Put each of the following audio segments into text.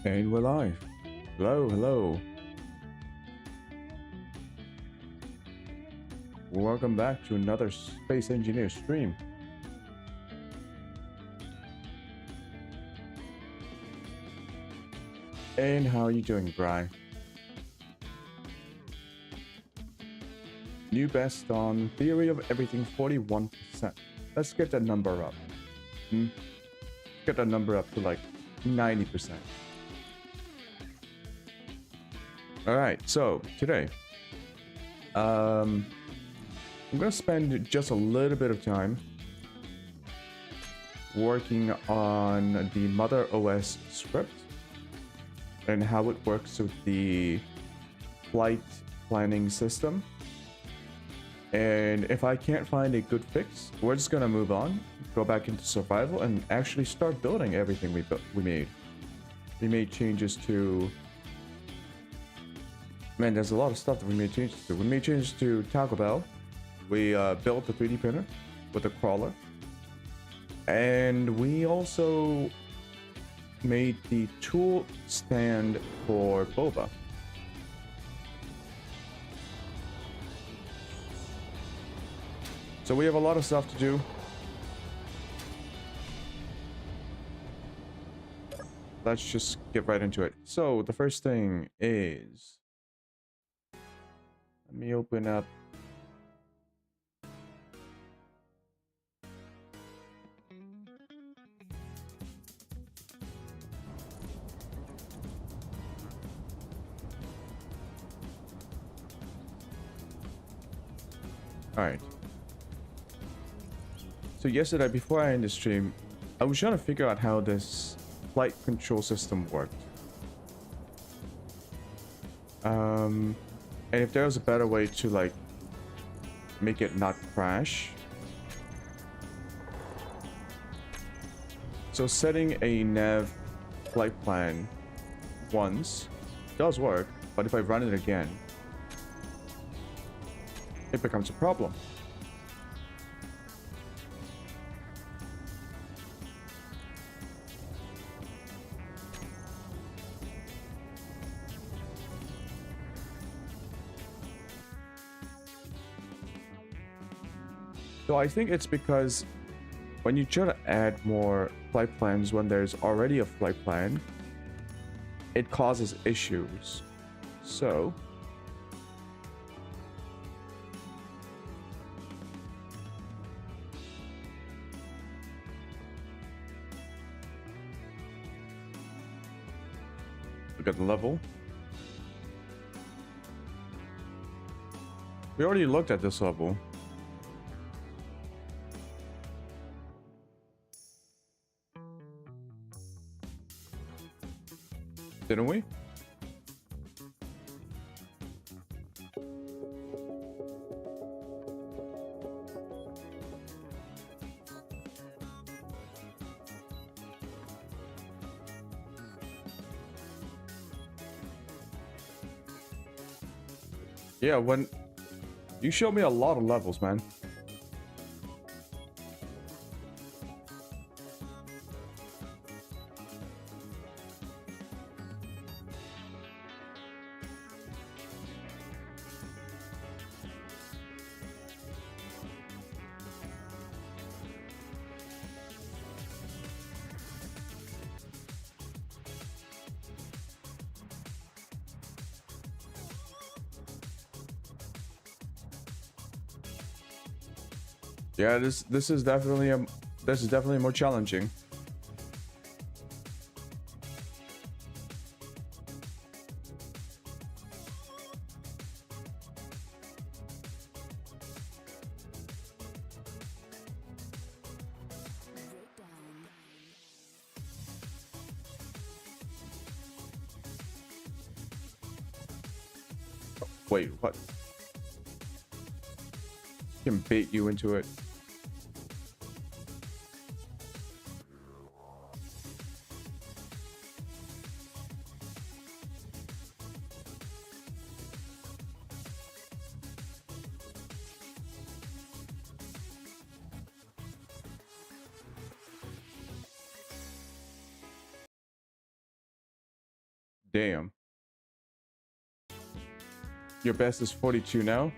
And we're live. Hello, hello. Welcome back to another Space Engineer stream. And how are you doing, Bri? New best on Theory of Everything, 41%. Let's get that number up. Get that number up to like 90%. Alright, so today, I'm gonna spend just a little bit of time working on the Mother OS script and how it works with the flight planning system. And if I can't find a good fix, we're just gonna move on, go back into survival, and actually start building everything we made. We made changes to... Man, there's a lot of stuff that we made changes to. We made changes to Taco Bell. We built the 3D printer with a crawler. And we also made the tool stand for Boba. So we have a lot of stuff to do. Let's just get right into it. So the first thing is... Let me open up... Alright. So yesterday, before I ended the stream, I was trying to figure out how this flight control system worked. And if there was a better way to like make it not crash. So setting a nav flight plan once does work, but if I run it again, it becomes a problem. So I think it's because when you try to add more flight plans when there's already a flight plan, it causes issues. So look at the level. We already looked at this level. Didn't we? Yeah, when you showed me a lot of levels, man. Yeah, this is definitely more challenging. Wait, what? Can bait you into it. Damn. Your best is 42 now?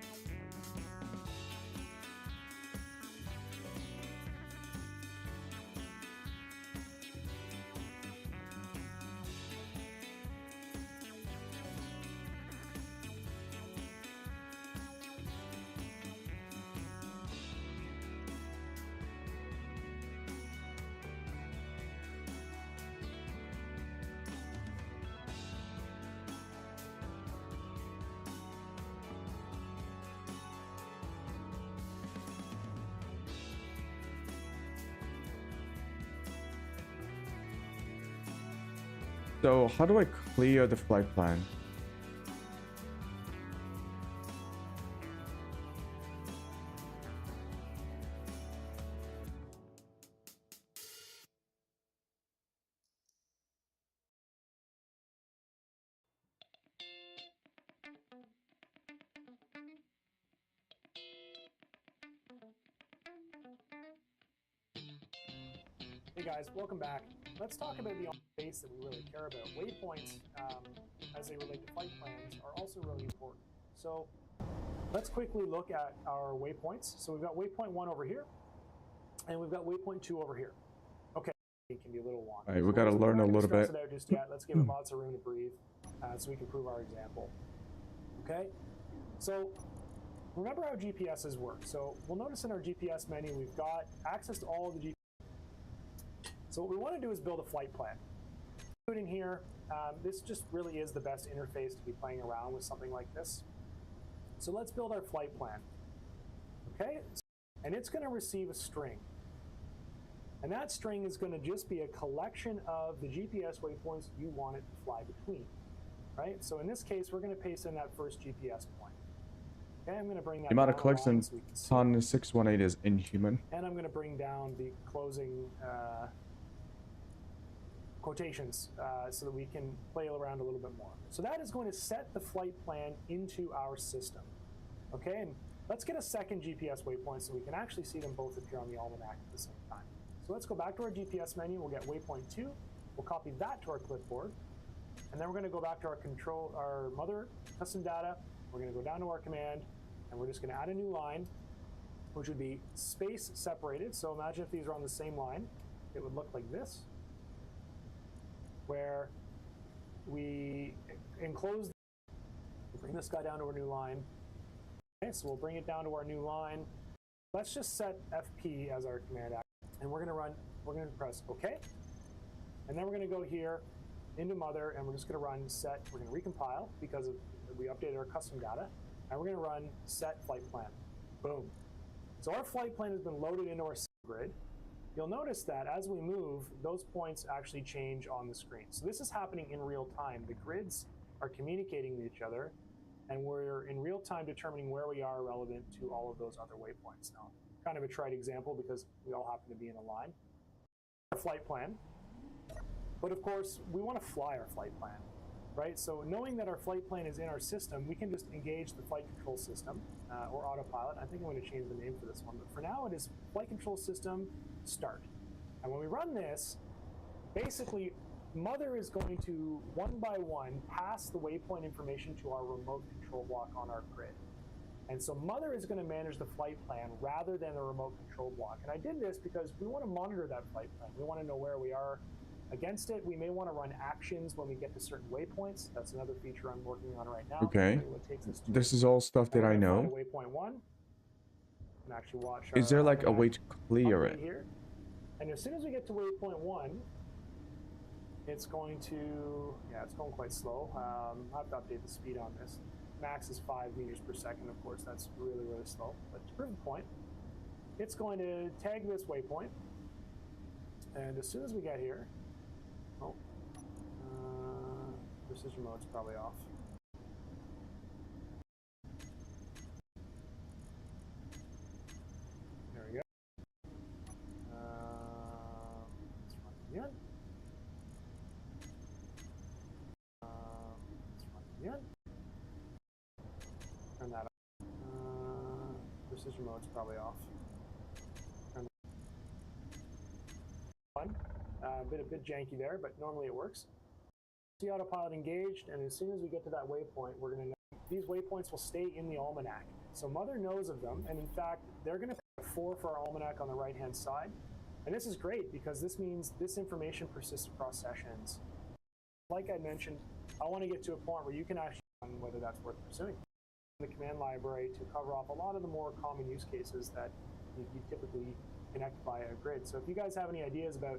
So how do I clear the flight plan? Hey guys, welcome back. Let's talk about the base that we really care about. Waypoints, as they relate to flight plans, are also really important. So let's quickly look at our waypoints. So we've got waypoint 1 over here, and we've got waypoint 2 over here. Okay, it can be a little long. All right, we got to learn a little bit. It out just yet. Let's give it lots of room to breathe, so we can prove our example. Okay, so remember how GPSs work. So we'll notice in our GPS menu, we've got access to all of the GPS. So what we want to do is build a flight plan. Including here, this just really is the best interface to be playing around with something like this. So let's build our flight plan. Okay, and it's going to receive a string. And that string is going to just be a collection of the GPS waypoints you want it to fly between. Right? So in this case, we're going to paste in that first GPS point. Okay, I'm going to bring that. The amount of down clicks in so we can see. ton 618 is inhuman. And I'm going to bring down the closing quotations so that we can play around a little bit more. So that is going to set the flight plan into our system. Okay, and let's get a second GPS waypoint so we can actually see them both appear on the almanac at the same time. So let's go back to our GPS menu. We'll get waypoint 2. We'll copy that to our clipboard. And then we're going to go back to our mother custom data. We're going to go down to our command, and we're just going to add a new line, which would be space separated. So imagine if these are on the same line, it would look like this, where we enclose, we'll bring this guy down to our new line. Okay, so we'll bring it down to our new line. Let's just set FP as our command action, and we're going to press OK. And then we're going to go here into mother, and we're just going to run set, we're going to recompile because we updated our custom data, and we're going to run set flight plan. Boom. So our flight plan has been loaded into our grid. You'll notice that as we move, those points actually change on the screen. So this is happening in real time. The grids are communicating with each other, and we're in real time determining where we are relevant to all of those other waypoints. Now, kind of a trite example because we all happen to be in a line. Our flight plan. But of course, we want to fly our flight plan, right? So knowing that our flight plan is in our system, we can just engage the flight control system or autopilot. I think I'm going to change the name for this one, but for now it is flight control system start. And when we run this, basically mother is going to one by one pass the waypoint information to our remote control block on our grid. And so mother is going to manage the flight plan rather than the remote control block. And I did this because we want to monitor that flight plan. We want to know where we are against it. We may want to run actions when we get to certain waypoints. That's another feature I'm working on right now. Okay. This is all stuff that I know. Waypoint 1. And actually watch. Is there like a way to clear it? Here. And as soon as we get to waypoint 1, it's going to, yeah, it's going quite slow. I have to update the speed on this. Max is 5 meters per second. Of course, that's really, really slow. But to prove the point, it's going to tag this waypoint. And as soon as we get here, precision mode's probably off. There we go. Let's run it again. Let's run it again. Turn that off. Precision mode's probably off. Turn that on. A bit janky there, but normally it works. See autopilot engaged, and as soon as we get to that waypoint, we're going to know these waypoints will stay in the almanac. So Mother knows of them, and in fact, they're going to put 4 for our almanac on the right-hand side. And this is great because this means this information persists across sessions. Like I mentioned, I want to get to a point where you can actually find whether that's worth pursuing the command library to cover off a lot of the more common use cases that you typically connect via a grid. So if you guys have any ideas about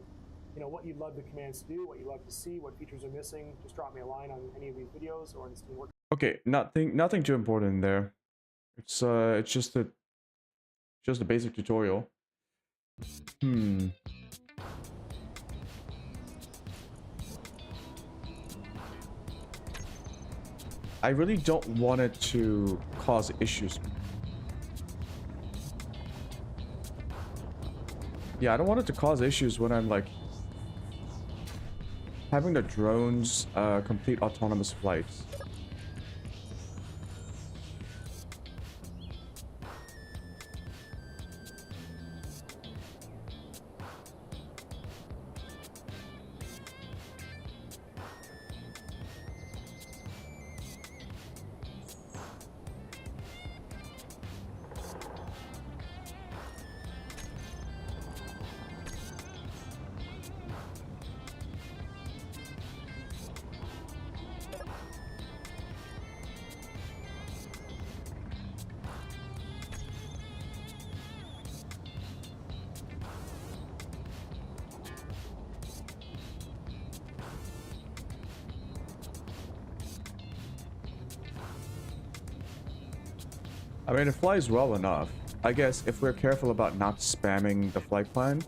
what you'd love the commands to do, what you'd love to see, what features are missing, just drop me a line on any of these videos or in the Steam work. Okay, nothing too important in there. It's just a basic tutorial. I really don't want it to cause issues. Yeah, I don't want it to cause issues when I'm like having the drones complete autonomous flights. I mean, it flies well enough. I guess if we're careful about not spamming the flight plan.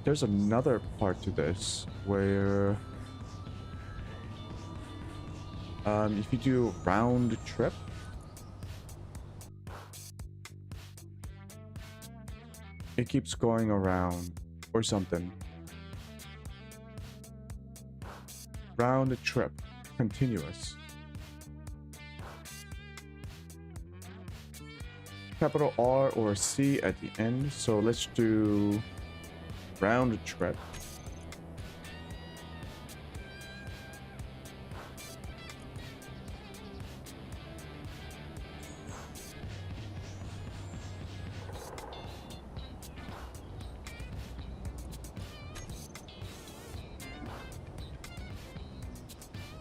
There's another part to this where if you do round trip, it keeps going around or something. Round trip, continuous. Capital R or C at the end. So let's do round trip.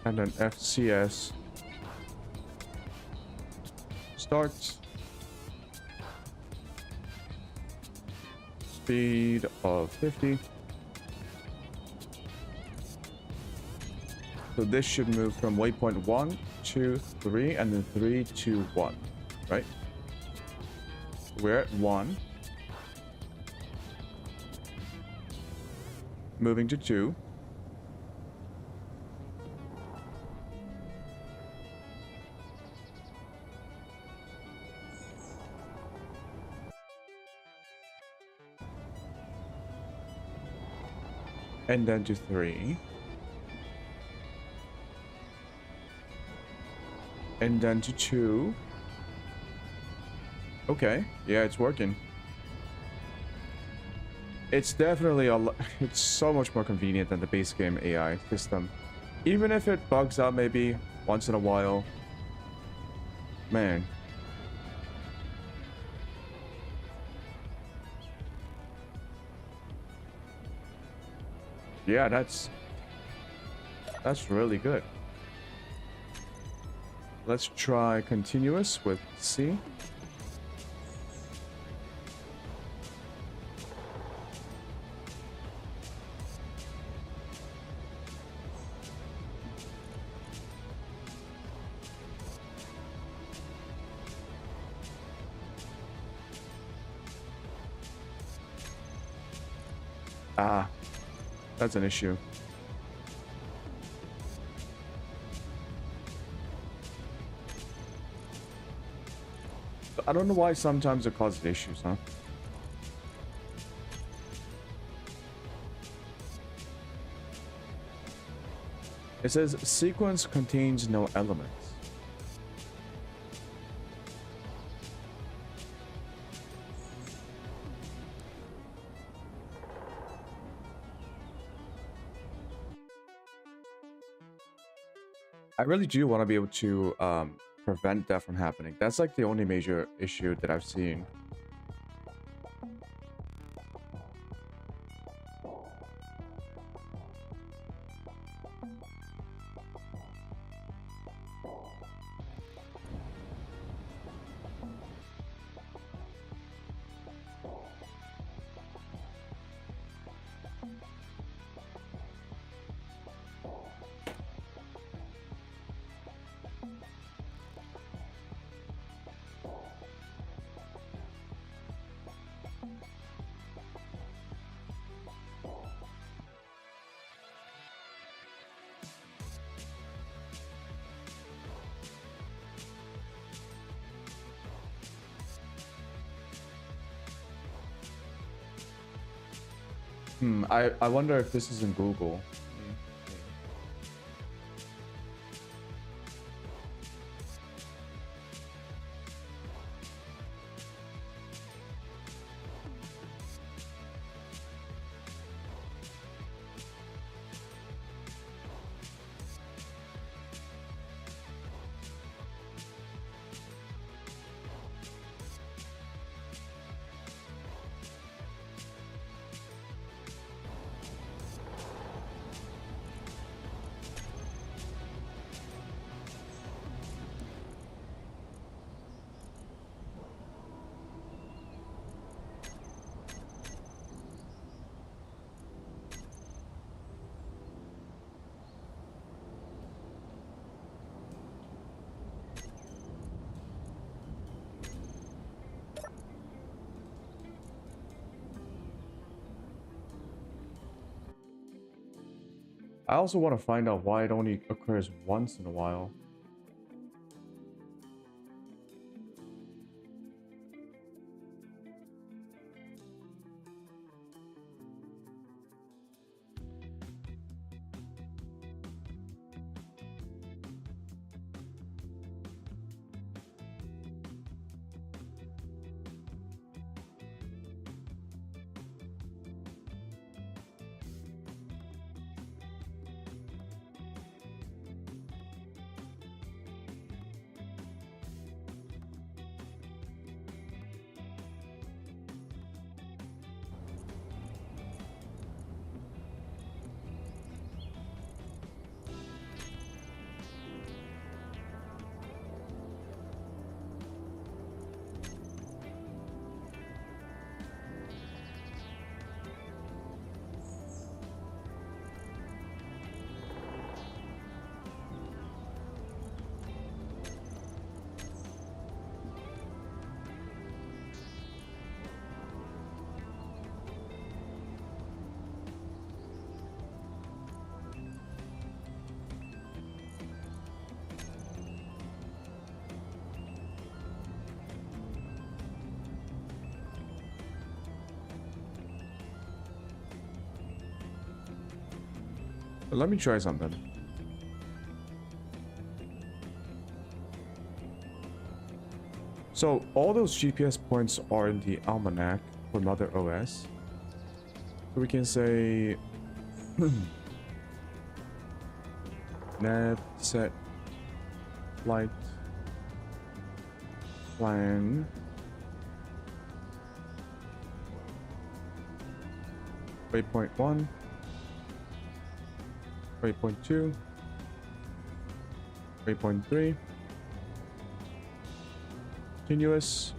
And then FCS starts. Speed of 50. So this should move from waypoint 1 to 3 and then 3 to 1, right? We're at 1. Moving to 2. And then to 3. And then to 2. Okay, yeah, it's working. It's definitely it's so much more convenient than the base game AI system. Even if it bugs out maybe once in a while. Man. Yeah, that's really good. Let's try continuous with C. Ah, that's an issue. I don't know why sometimes it causes issues, huh? It says sequence contains no elements. I really do want to be able to prevent that from happening. That's like the only major issue that I've seen. I wonder if this is in Google. I also want to find out why it only occurs once in a while. But let me try something. So all those GPS points are in the almanac for Mother OS. So we can say nav set flight plan waypoint 1, waypoint 2, waypoint 3, continuous,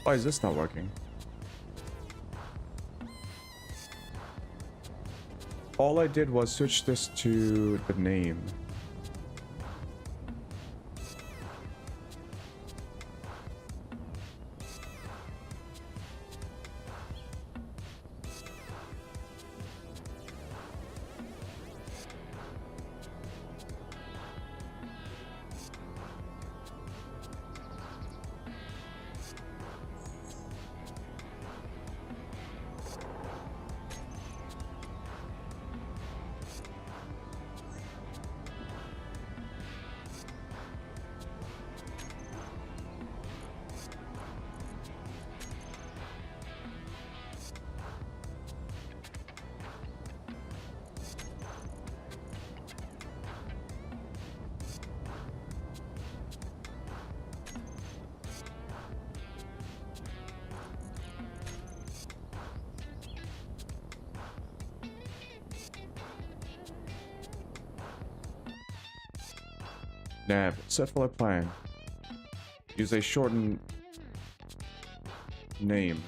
Why is this not working? All I did was switch this to the name. Nav, set flight plan. Use a shortened name.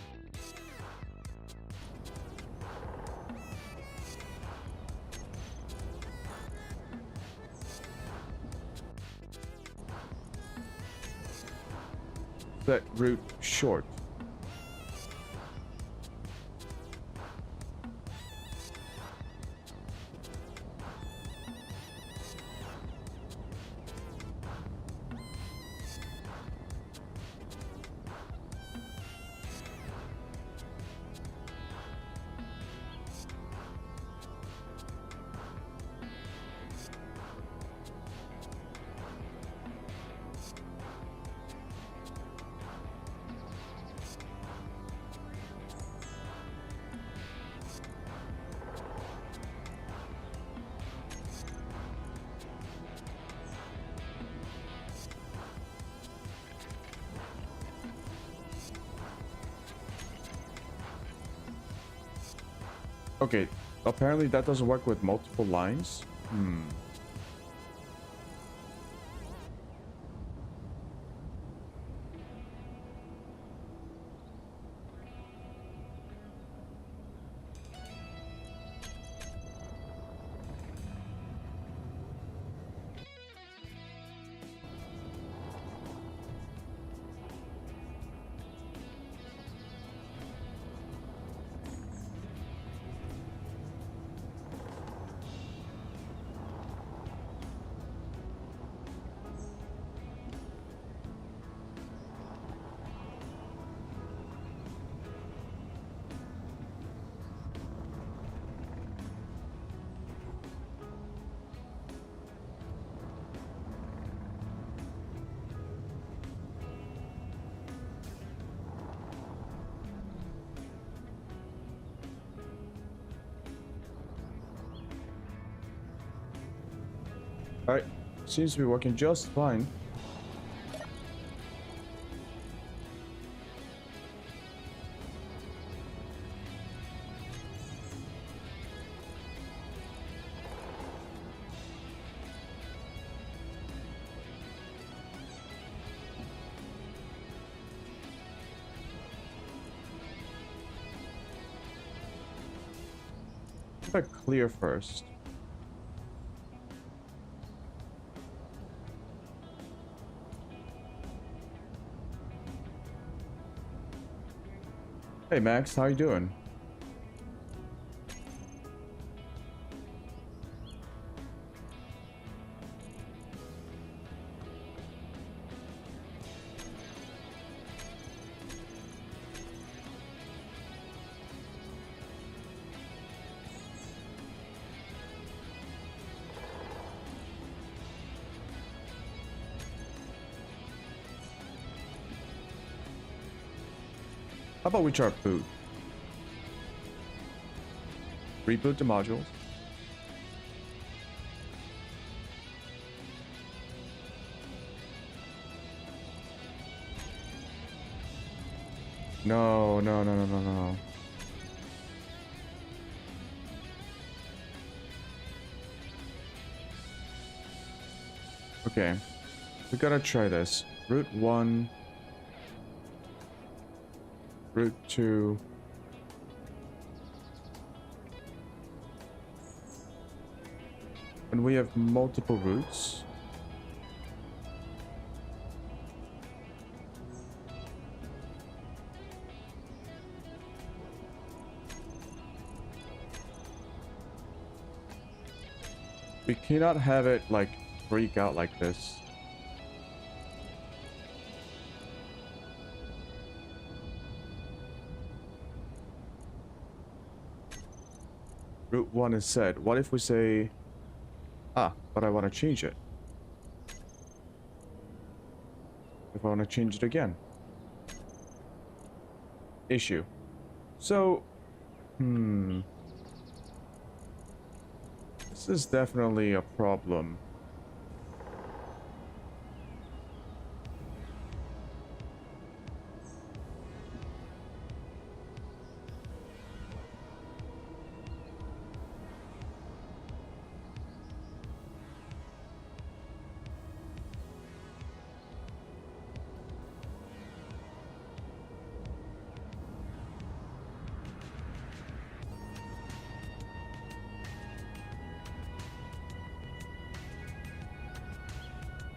Set route short. Okay, apparently that doesn't work with multiple lines. Alright, seems to be working just fine. If I clear first. Hey Max, how you doing? How about we chart boot? Reboot the modules. No, no, no, no, no, no. Okay. We gotta try this. Route 1. route 2. And we have multiple routes. We cannot have it like freak out like this. Route 1 is set. What if we say, but I want to change it. If I want to change it again. Issue. So, this is definitely a problem.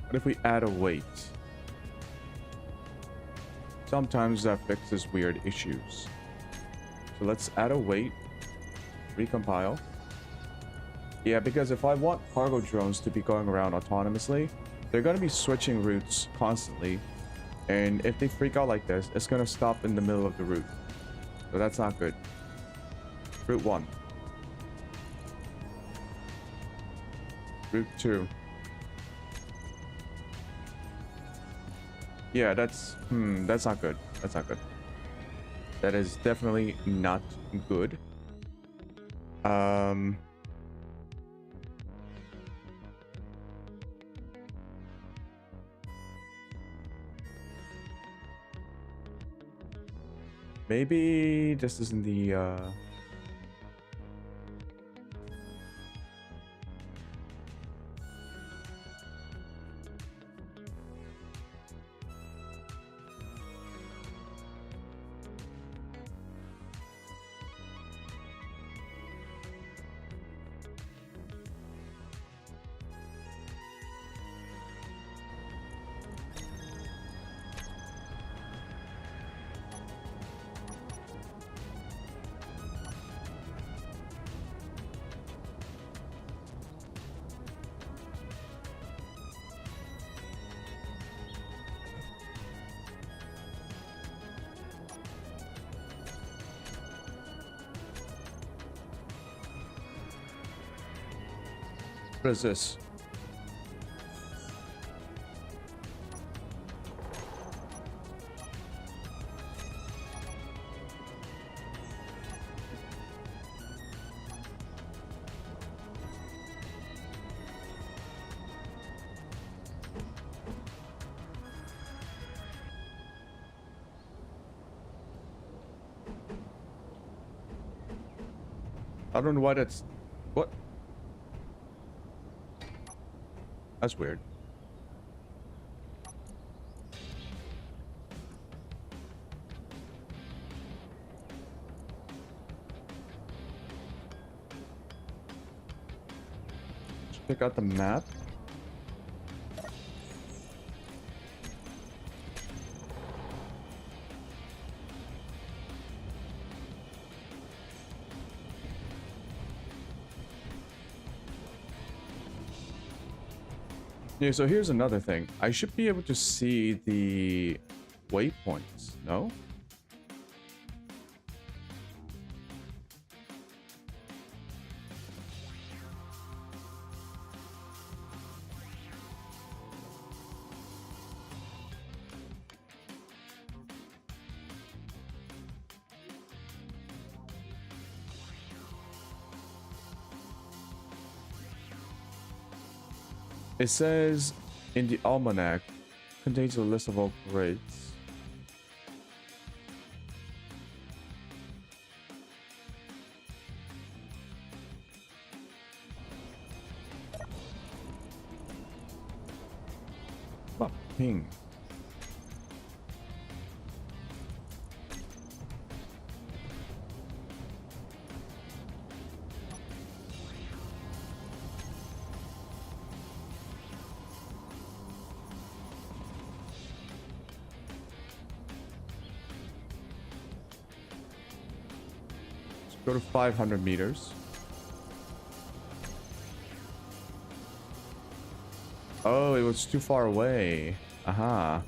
What if we add a weight? Sometimes that fixes weird issues. So let's add a weight. Recompile. Yeah, because if I want cargo drones to be going around autonomously, they're going to be switching routes constantly. And if they freak out like this, it's going to stop in the middle of the route. So that's not good. Route 1. Route 2. Yeah, that's not good. That's not good. That is definitely not good. Maybe this isn't the what is this? I don't know why that's... What? That's weird. Check out the map. Yeah, so here's another thing. I should be able to see the waypoints, no? It says in the almanac contains a list of all grades. What ping? Go to 500 meters. Oh, it was too far away. Aha.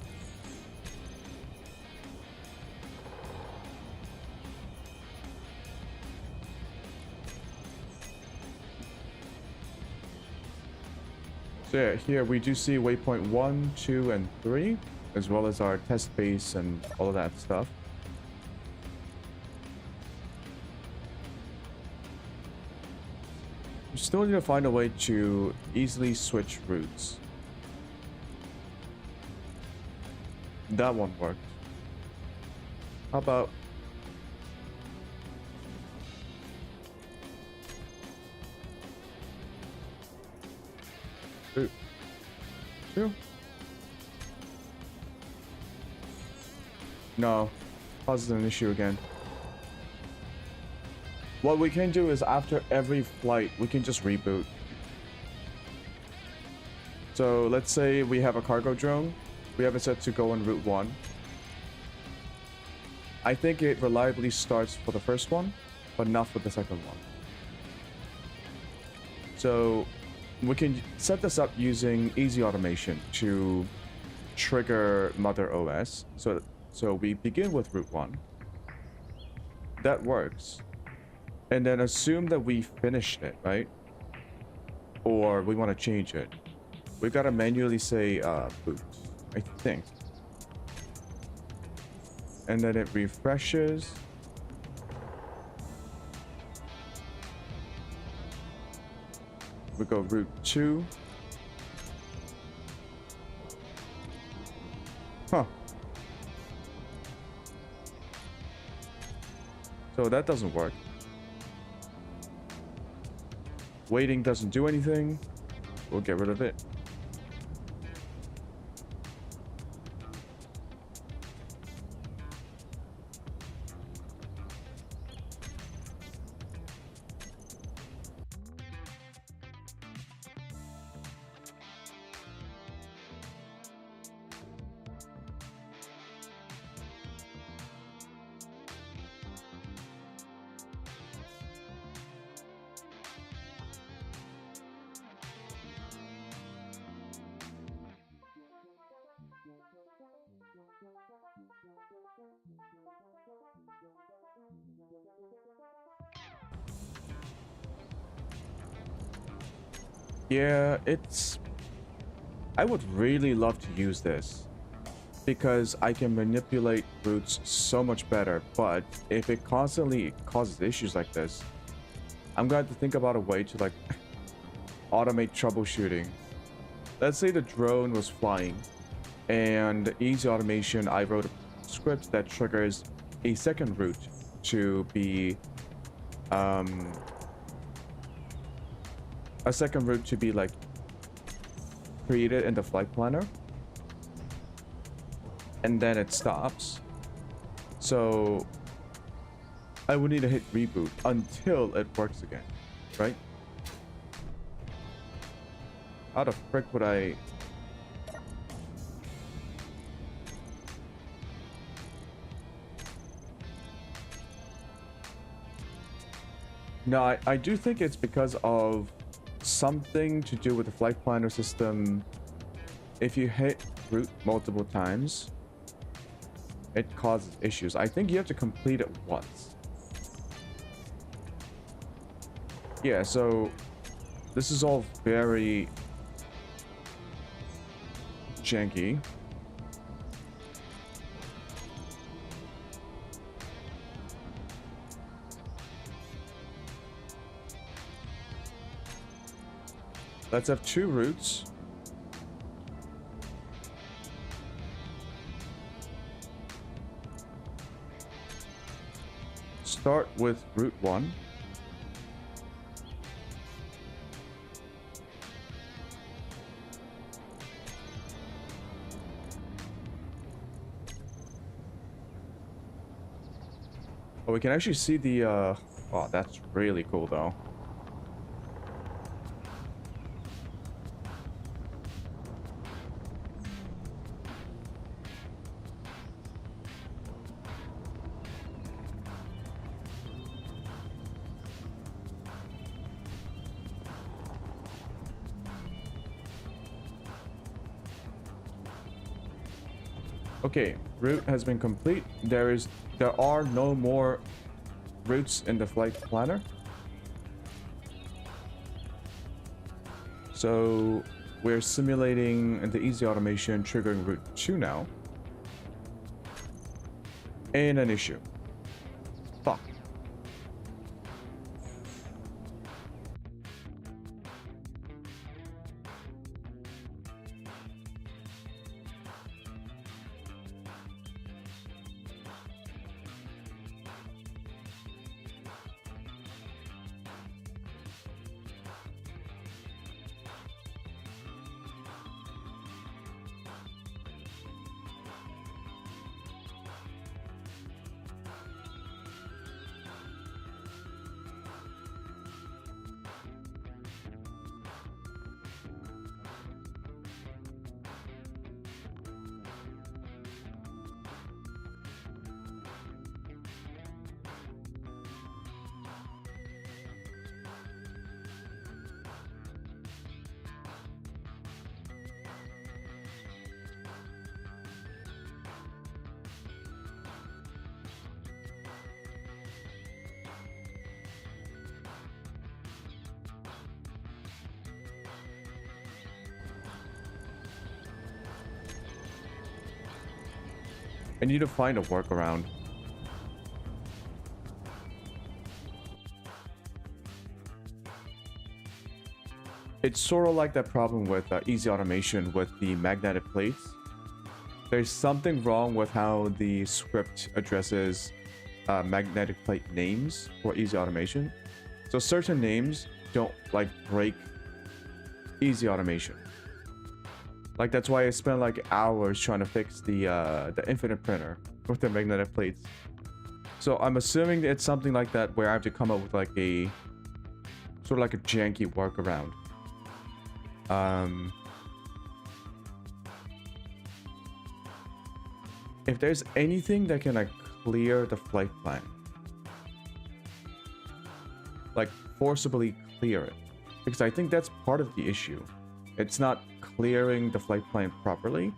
So yeah, here we do see waypoint 1, 2, and 3, as well as our test base and all of that stuff. We still need to find a way to easily switch routes. That one worked. How about... Two? No. Causes an issue again. What we can do is after every flight, we can just reboot. So let's say we have a cargo drone. We have it set to go on route 1. I think it reliably starts for the first one, but not for the second one. So we can set this up using easy automation to trigger Mother OS. So we begin with route 1. That works. And then assume that we finished it, right? Or we want to change it. We gotta manually say boot, I think. And then it refreshes. We go route 2. Huh. So that doesn't work. Waiting doesn't do anything. We'll get rid of it. Yeah, I would really love to use this because I can manipulate routes so much better, but if it constantly causes issues like this, I'm going to have to think about a way to like automate troubleshooting. Let's say the drone was flying and easy automation, I wrote a script that triggers a second route to be like created in the flight planner, and then it stops. So I would need to hit reboot until it works again, right? How the frick would I... No, I do think it's because of something to do with the flight planner system. If you hit route multiple times, it causes issues. I think you have to complete it once. Yeah, so this is all very janky. Let's have 2 routes. Start with route 1. Oh, we can actually see the oh, that's really cool though. Okay, route has been complete. There are no more routes in the flight planner. So we're simulating the easy automation triggering route 2 now. And an issue. Fuck. I need to find a workaround. It's sort of like that problem with easy automation with the magnetic plates. There's something wrong with how the script addresses magnetic plate names for easy automation. So certain names don't like break easy automation. Like that's why I spent like hours trying to fix the infinite printer with the magnetic plates. So I'm assuming it's something like that where I have to come up with like a sort of like a janky workaround. If there's anything that can like clear the flight plan, like forcibly clear it, because I think that's part of the issue. It's not clearing the flight plan properly.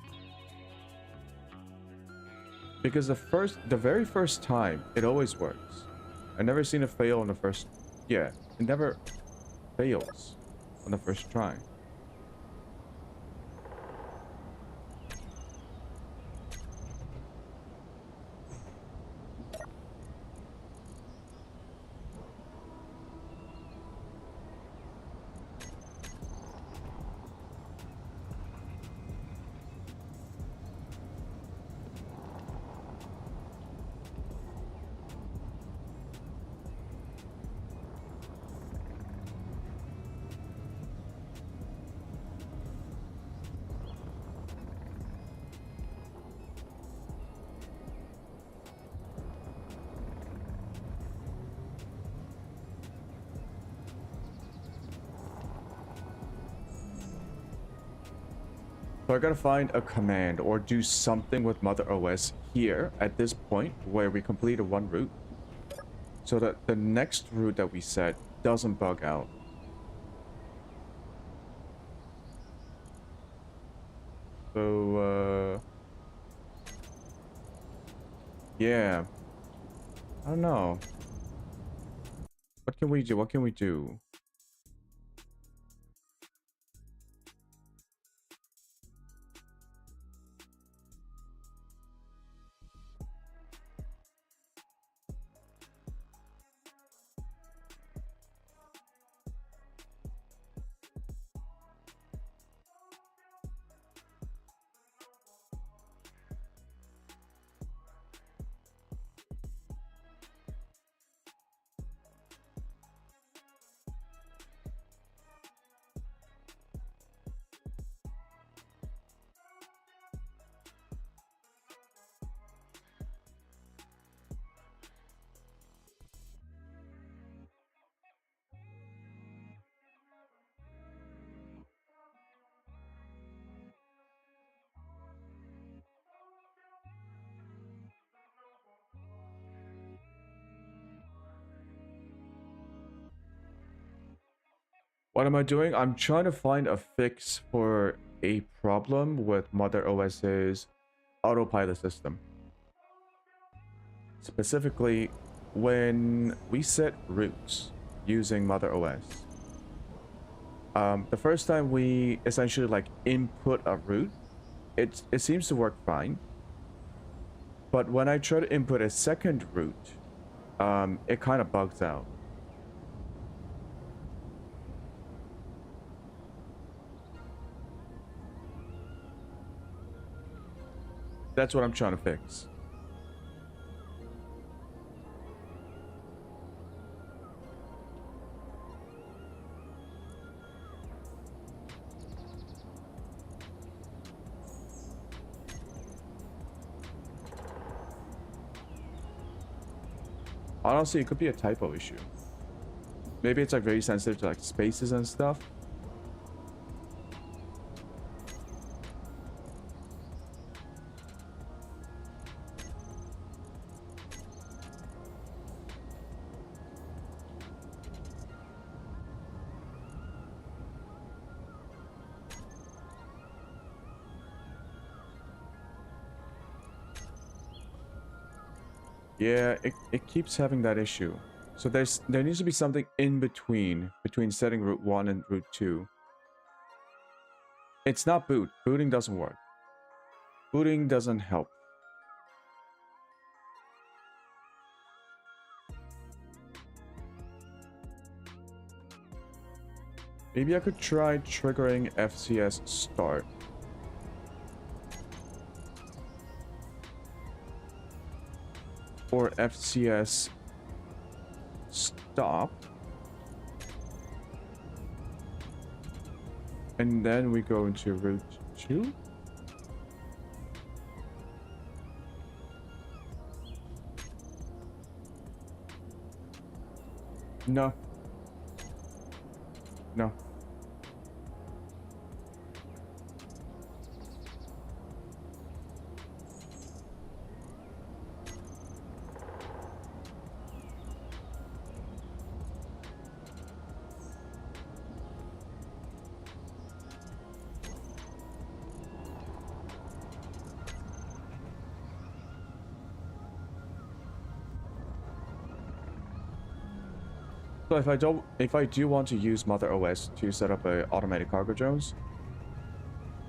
Because the very first time, it always works. I've never seen it fail on the first, yeah, it never fails on the first try. So I gotta find a command or do something with Mother OS here at this point where we completed one route so that the next route that we set doesn't bug out. So, yeah. I don't know. What can we do? What can we do? What am I doing? I'm trying to find a fix for a problem with Mother OS's autopilot system. Specifically, when we set routes using Mother OS, the first time we essentially like input a route, it seems to work fine. But when I try to input a second route, it kind of bugs out. That's what I'm trying to fix. Honestly, it could be a typo issue. Maybe it's like very sensitive to like spaces and stuff. Yeah, it keeps having that issue. So there needs to be something in between setting route 1 and route 2. It's not boot. Booting doesn't work. Booting doesn't help. Maybe I could try triggering FCS start. Or FCS stop. And then we go into route 2. No. No. So if I do want to use Mother OS to set up a automatic cargo drones,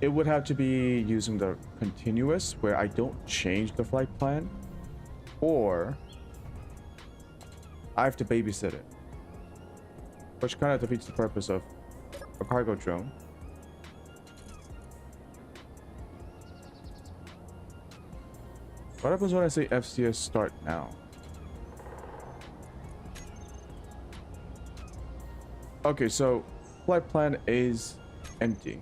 it would have to be using the continuous where I don't change the flight plan, or I have to babysit it, which kind of defeats the purpose of a cargo drone. What happens when I say FCS start now? Okay, so flight plan is empty.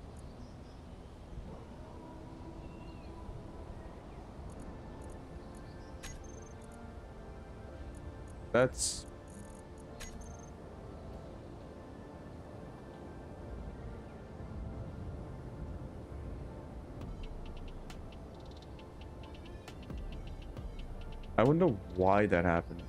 That's... I wonder why that happens.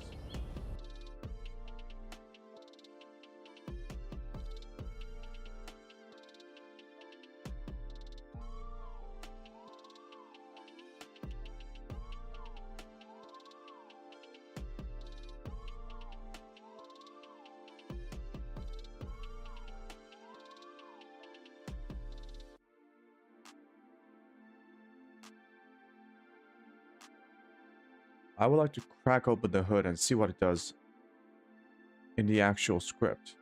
I would like to crack open the hood and see what it does in the actual script.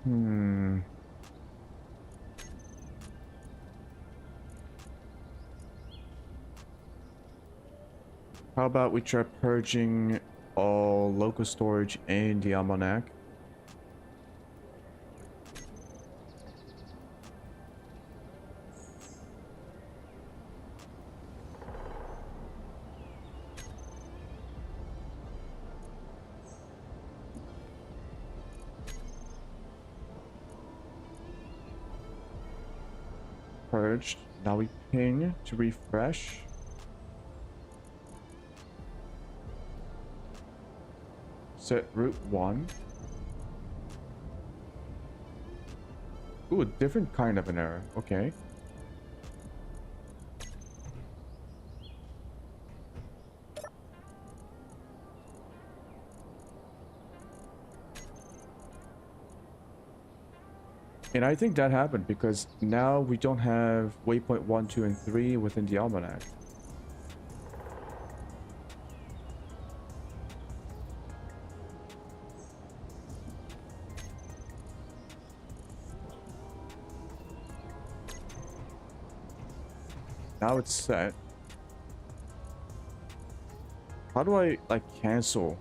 Hmm. How about we try purging all local storage in the almanac? Purged. Now we ping to refresh. Set route 1. Ooh, a different kind of an error. Okay. And I think that happened because now we don't have waypoint 1, 2, and 3 within the almanac. Now it's set. How do I, like, cancel?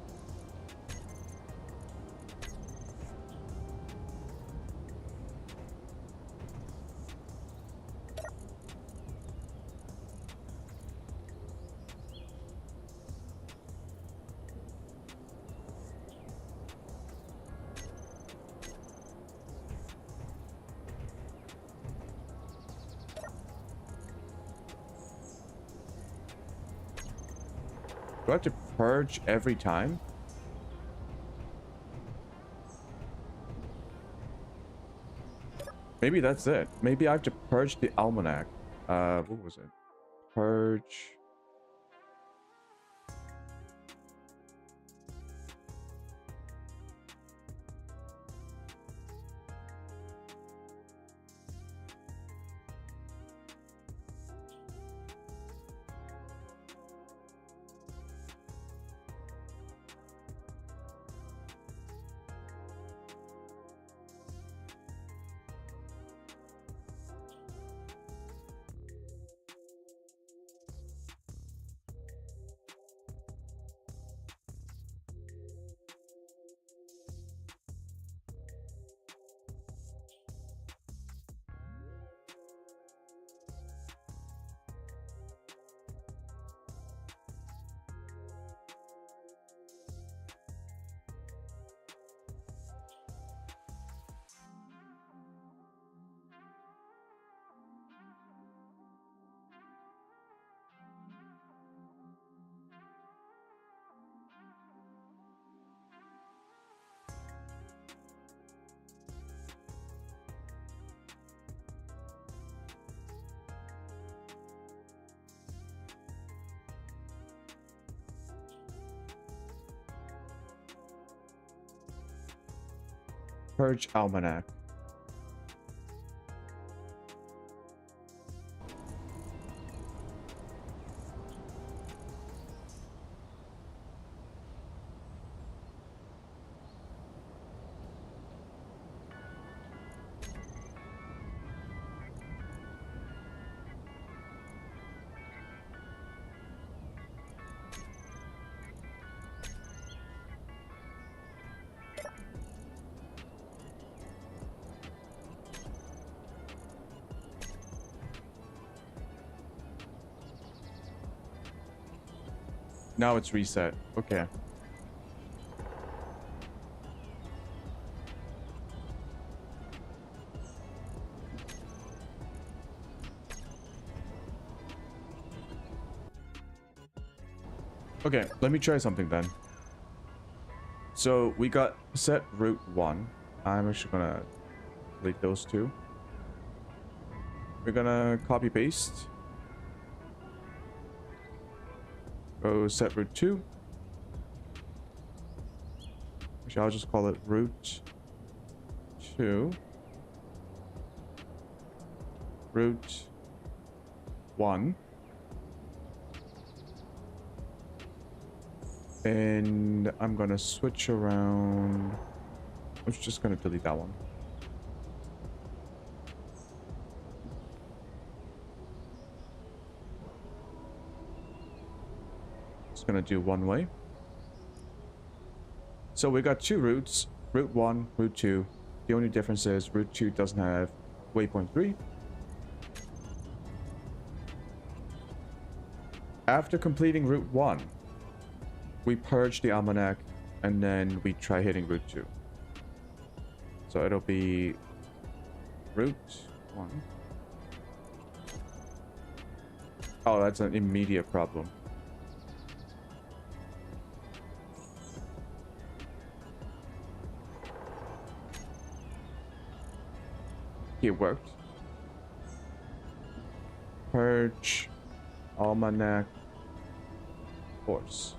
Do I have to purge every time? Maybe that's it. Maybe I have to purge the almanac. What was it? Purge. Purge almanac. Now it's reset. Okay. Okay, let me try something then. So we got set route 1. I'm actually gonna delete those two. We're gonna copy paste. Go set route 2. Actually, I'll just call it route 2. Route 1. And I'm gonna switch around. I'm just gonna delete that one. Just gonna do one way. So we got two routes, route 1, route 2. The only difference is route 2 doesn't have waypoint 3. After completing route 1, we purge the almanac and then we try hitting route 2. So it'll be route 1. Oh, that's an immediate problem. It worked. Purge, almanac, horse.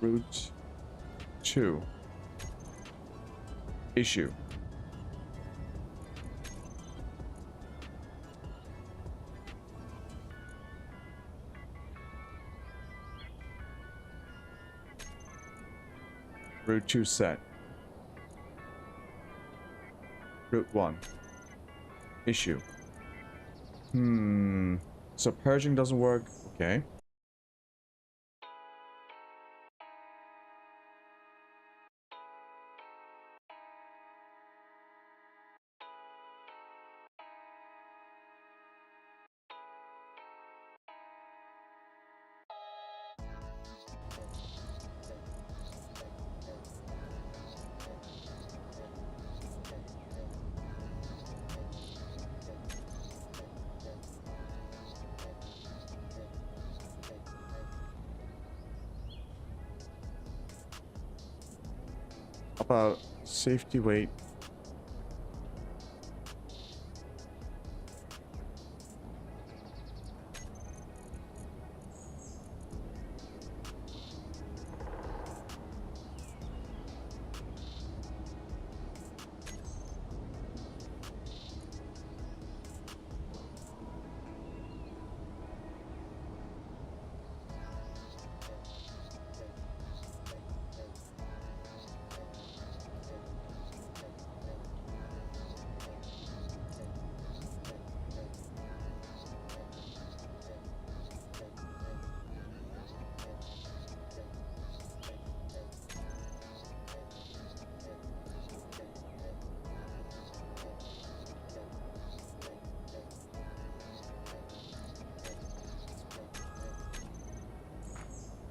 Route 2. Issue. Route 2 set. Route 1. Issue. So purging doesn't work. Okay. About safety weight.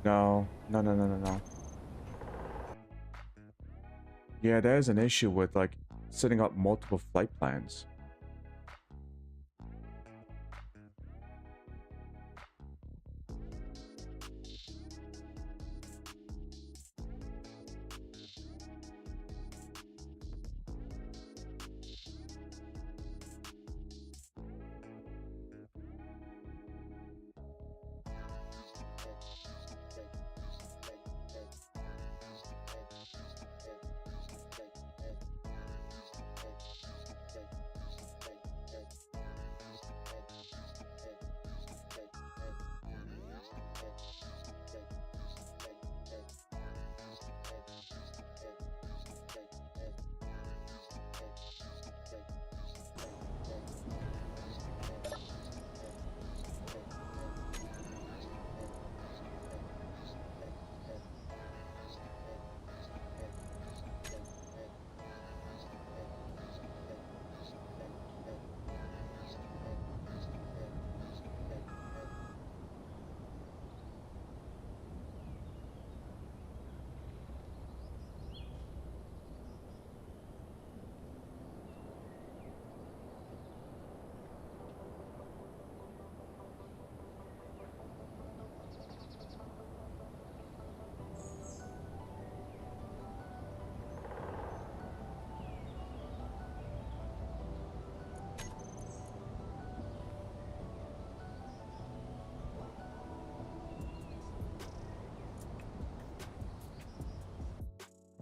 No. Yeah, there's an issue with like setting up multiple flight plans.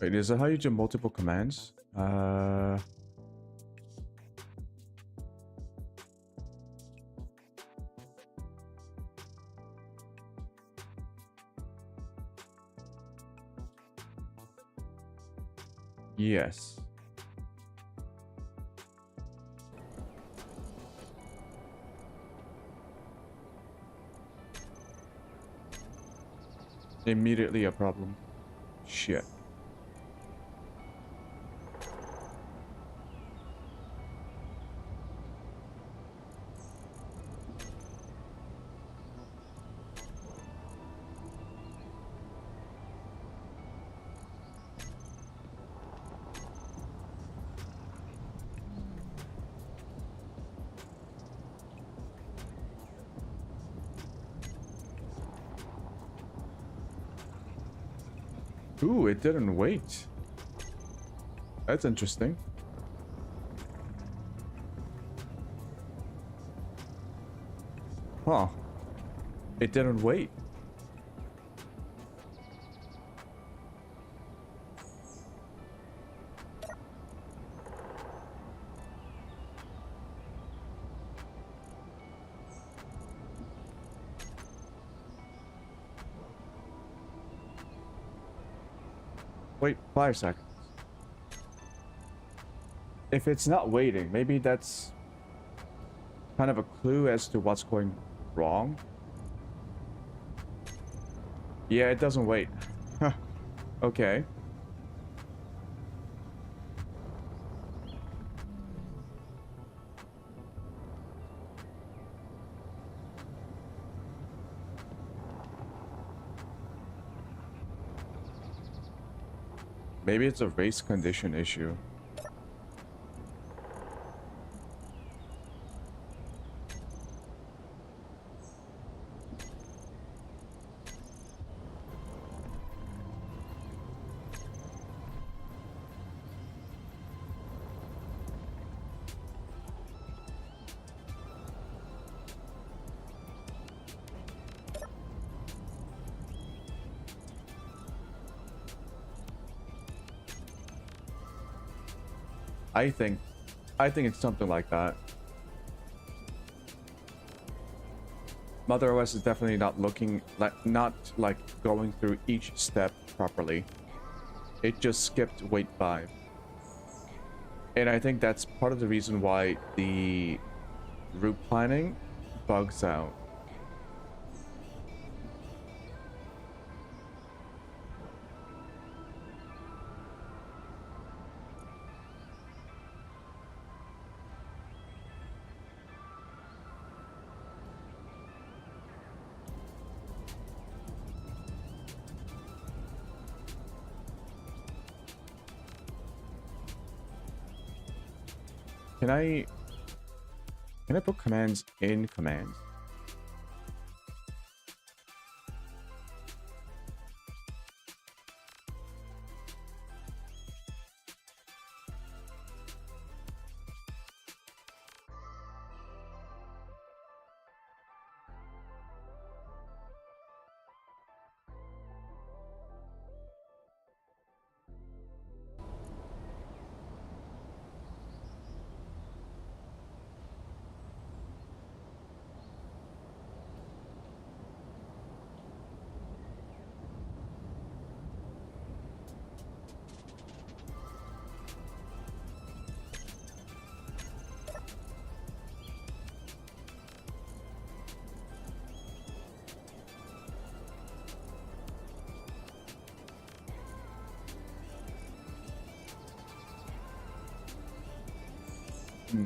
Wait, is that how you do multiple commands? Yes. immediately a problem. Shit. Ooh, it didn't wait. That's interesting. Huh. It didn't wait. Wait 5 seconds. If it's not waiting, maybe that's kind of a clue as to what's going wrong. Yeah, it doesn't wait. Okay. Maybe it's a race condition issue. I think it's something like that. Mother OS is definitely not looking like going through each step properly. It just skipped wait 5. And I think that's part of the reason why the route planning bugs out. Can I put commands in commands? Hmm.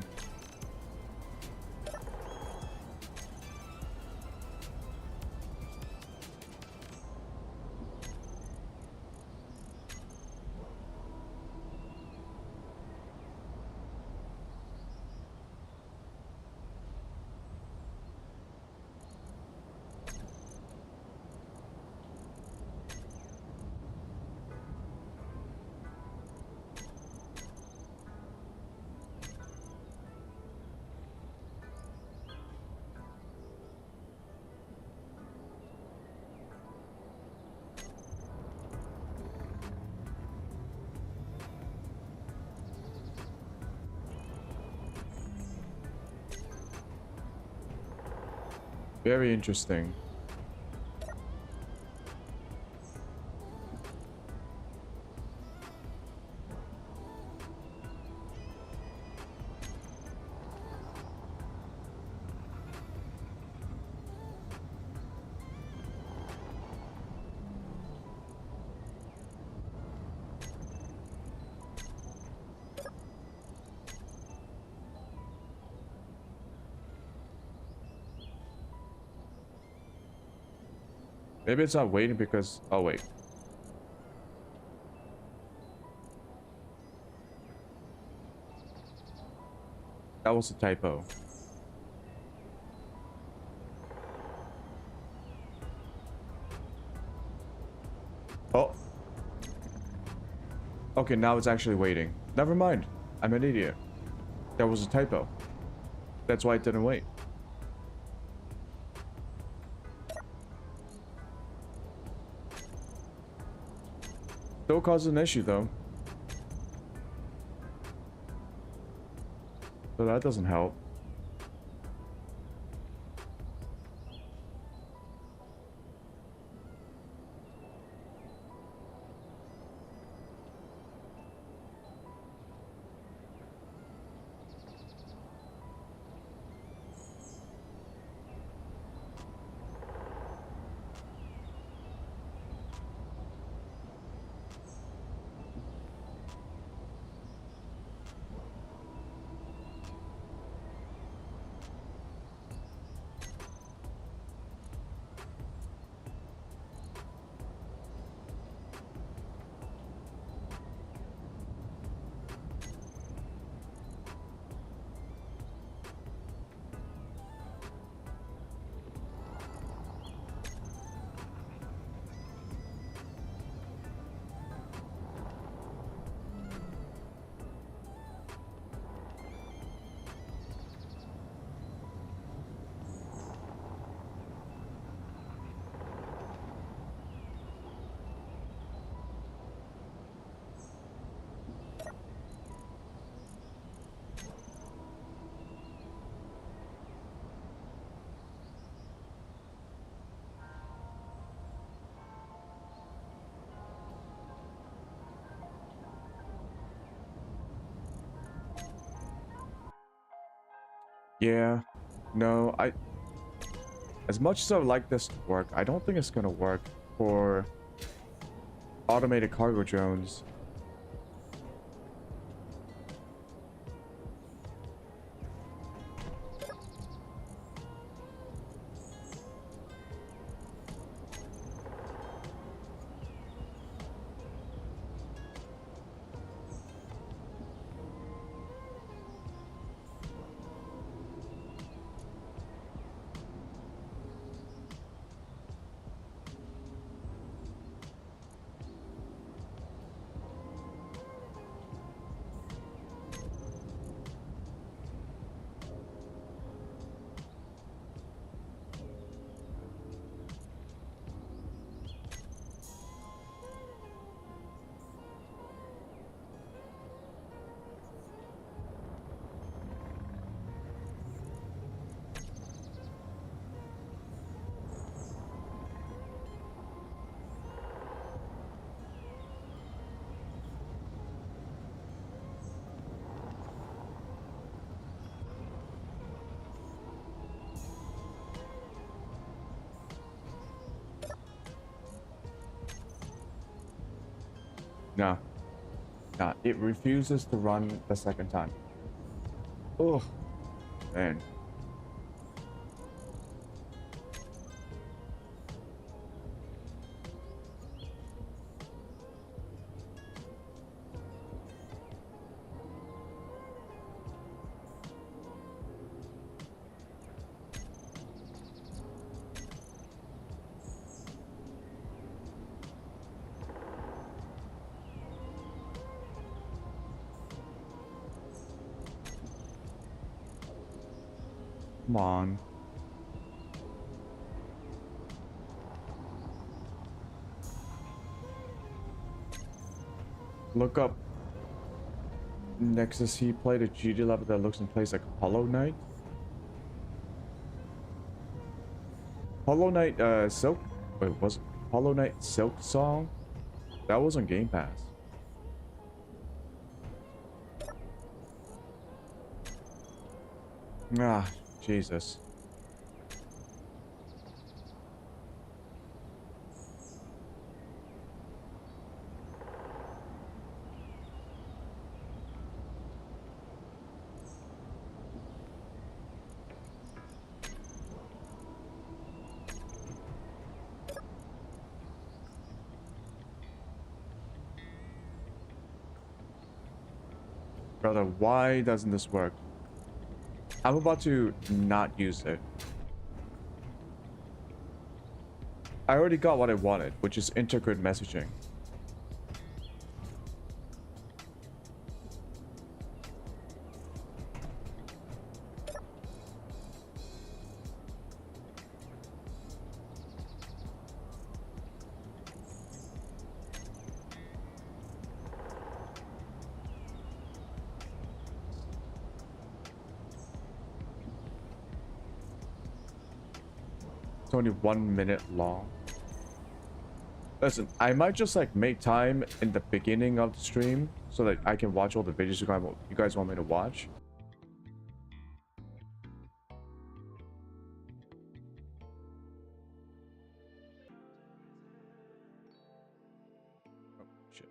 Very interesting. Maybe it's not waiting because... Oh, wait. That was a typo. Oh. Okay, now it's actually waiting. Never mind. I'm an idiot. That was a typo. That's why it didn't wait. Still causes an issue, though. So that doesn't help. Yeah. No, as much as I would like this to work, I don't think it's gonna work for automated cargo drones. No. Nah, it refuses to run the second time. Oh, man. Come on. Look up Nexus. He played a GD level that looks and plays like Hollow Knight. Hollow Knight Silk. Wait, was it Hollow Knight Silk Song? That was on Game Pass. Ah, Jesus. Brother, why doesn't this work? I'm about to not use it. I already got what I wanted, which is intergrid messaging. It's only 1 minute long. Listen, I might just like make time in the beginning of the stream so that I can watch all the videos you guys want me to watch. Oh, shit.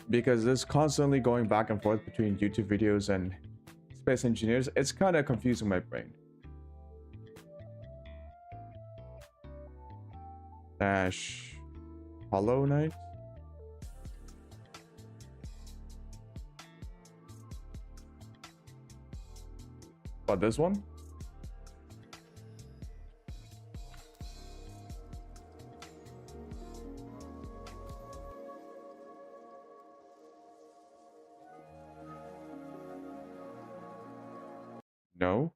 Because this constantly going back and forth between YouTube videos and Space Engineers, it's kind of confusing my brain. Dash Hollow Knight. What, this one? No.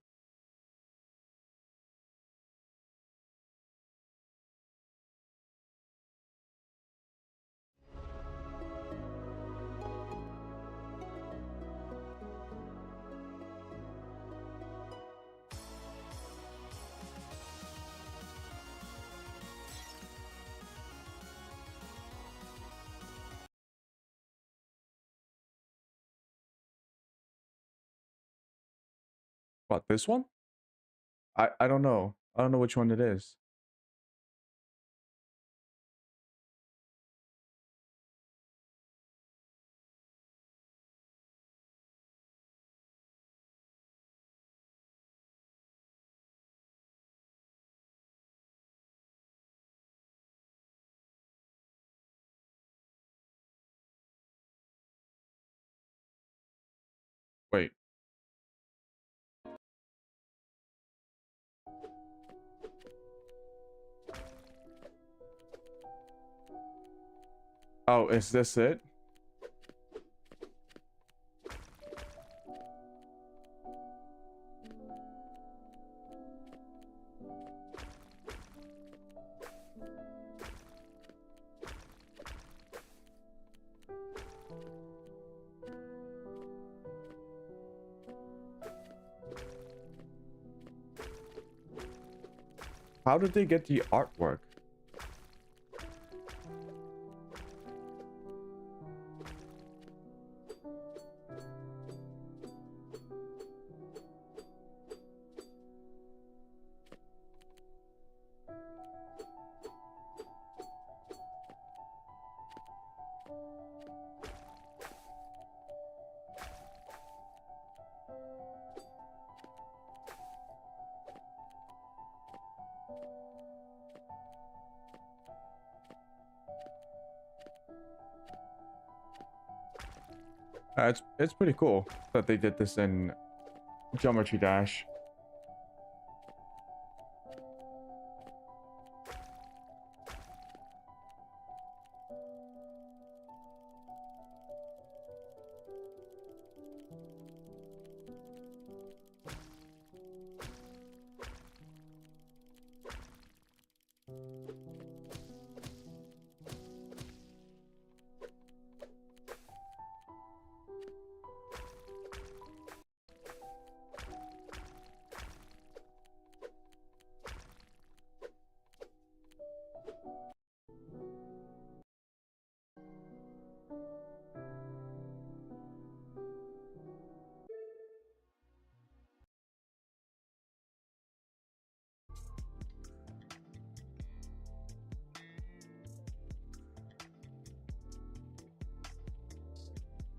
What, this one? I don't know. I don't know which one it is. Wait. Oh, is this it? How did they get the artwork? It's pretty cool that they did this in Geometry Dash.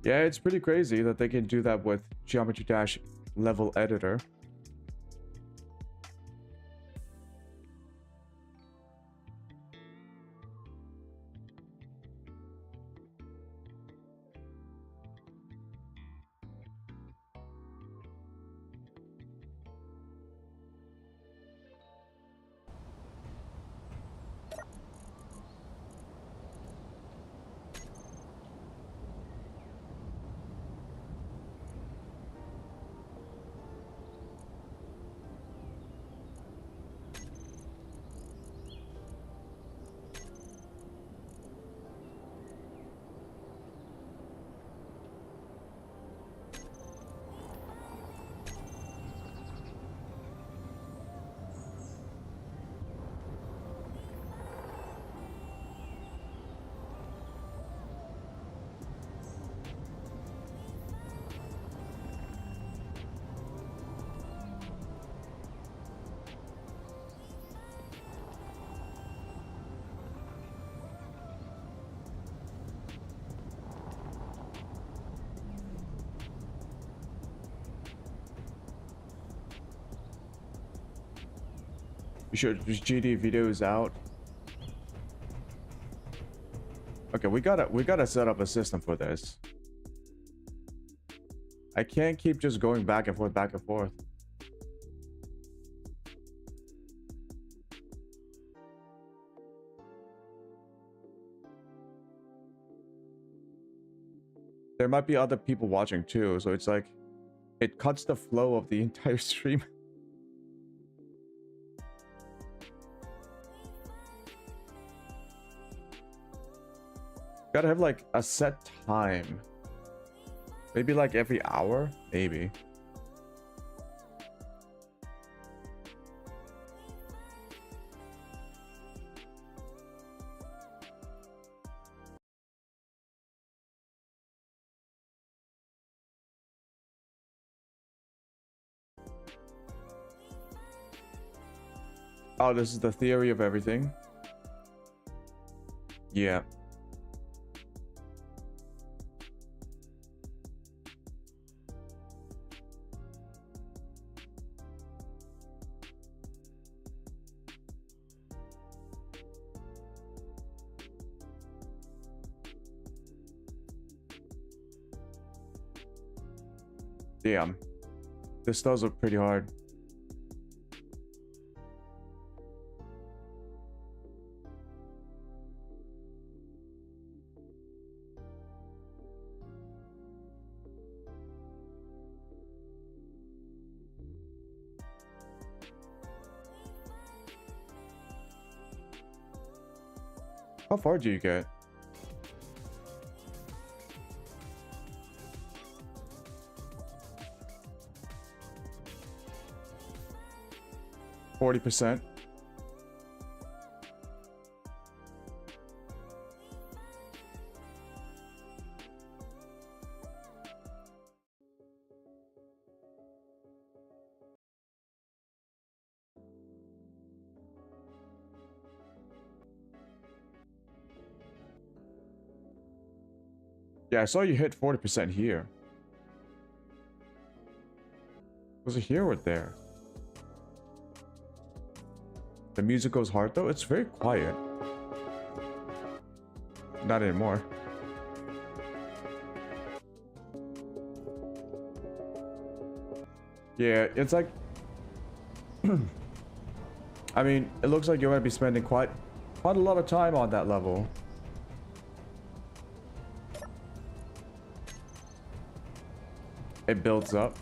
Yeah, it's pretty crazy that they can do that with Geometry Dash level editor. You should GD videos out. Okay, we gotta set up a system for this. I can't keep just going back and forth, back and forth. There might be other people watching too, so it's like it cuts the flow of the entire stream. Gotta have like a set time. Maybe like every hour? Maybe. Oh, this is the theory of everything. Yeah. Damn. This does look pretty hard. How far do you get? %. Yeah, I saw you hit 40% here. Was it here or there? The music goes hard though. It's very quiet. Not anymore. Yeah, it's like I mean, it looks like you're gonna be spending quite a lot of time on that level. It builds up.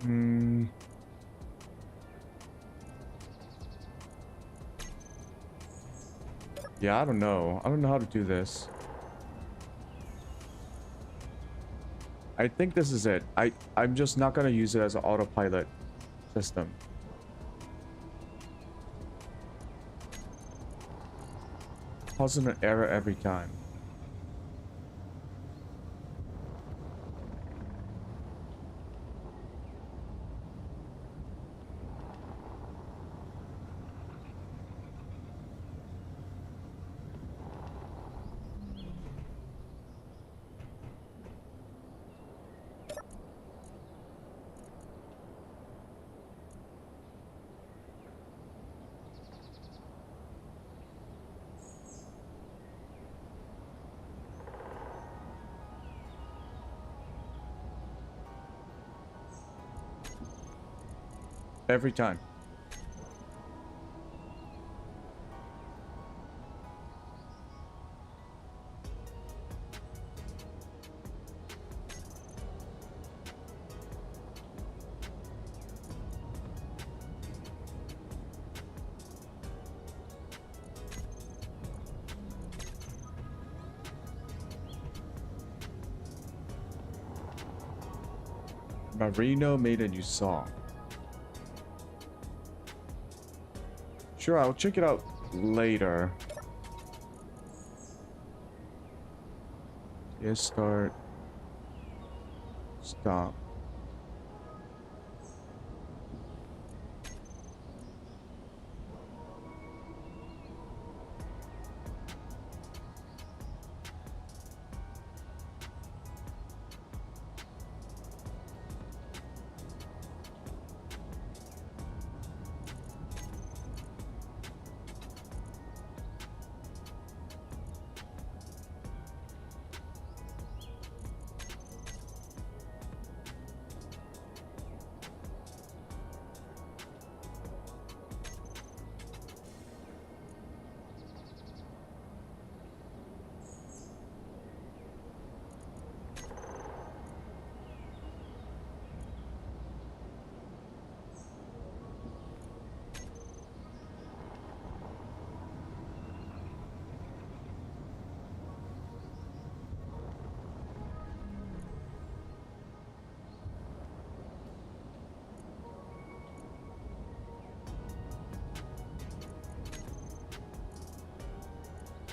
Hmm. Yeah, I don't know. I don't know how to do this. I think this is it. I'm just not gonna use it as an autopilot system. Causing an error every time. Every time. Marino made a new song. Sure, I'll check it out later. Yes, start. Stop.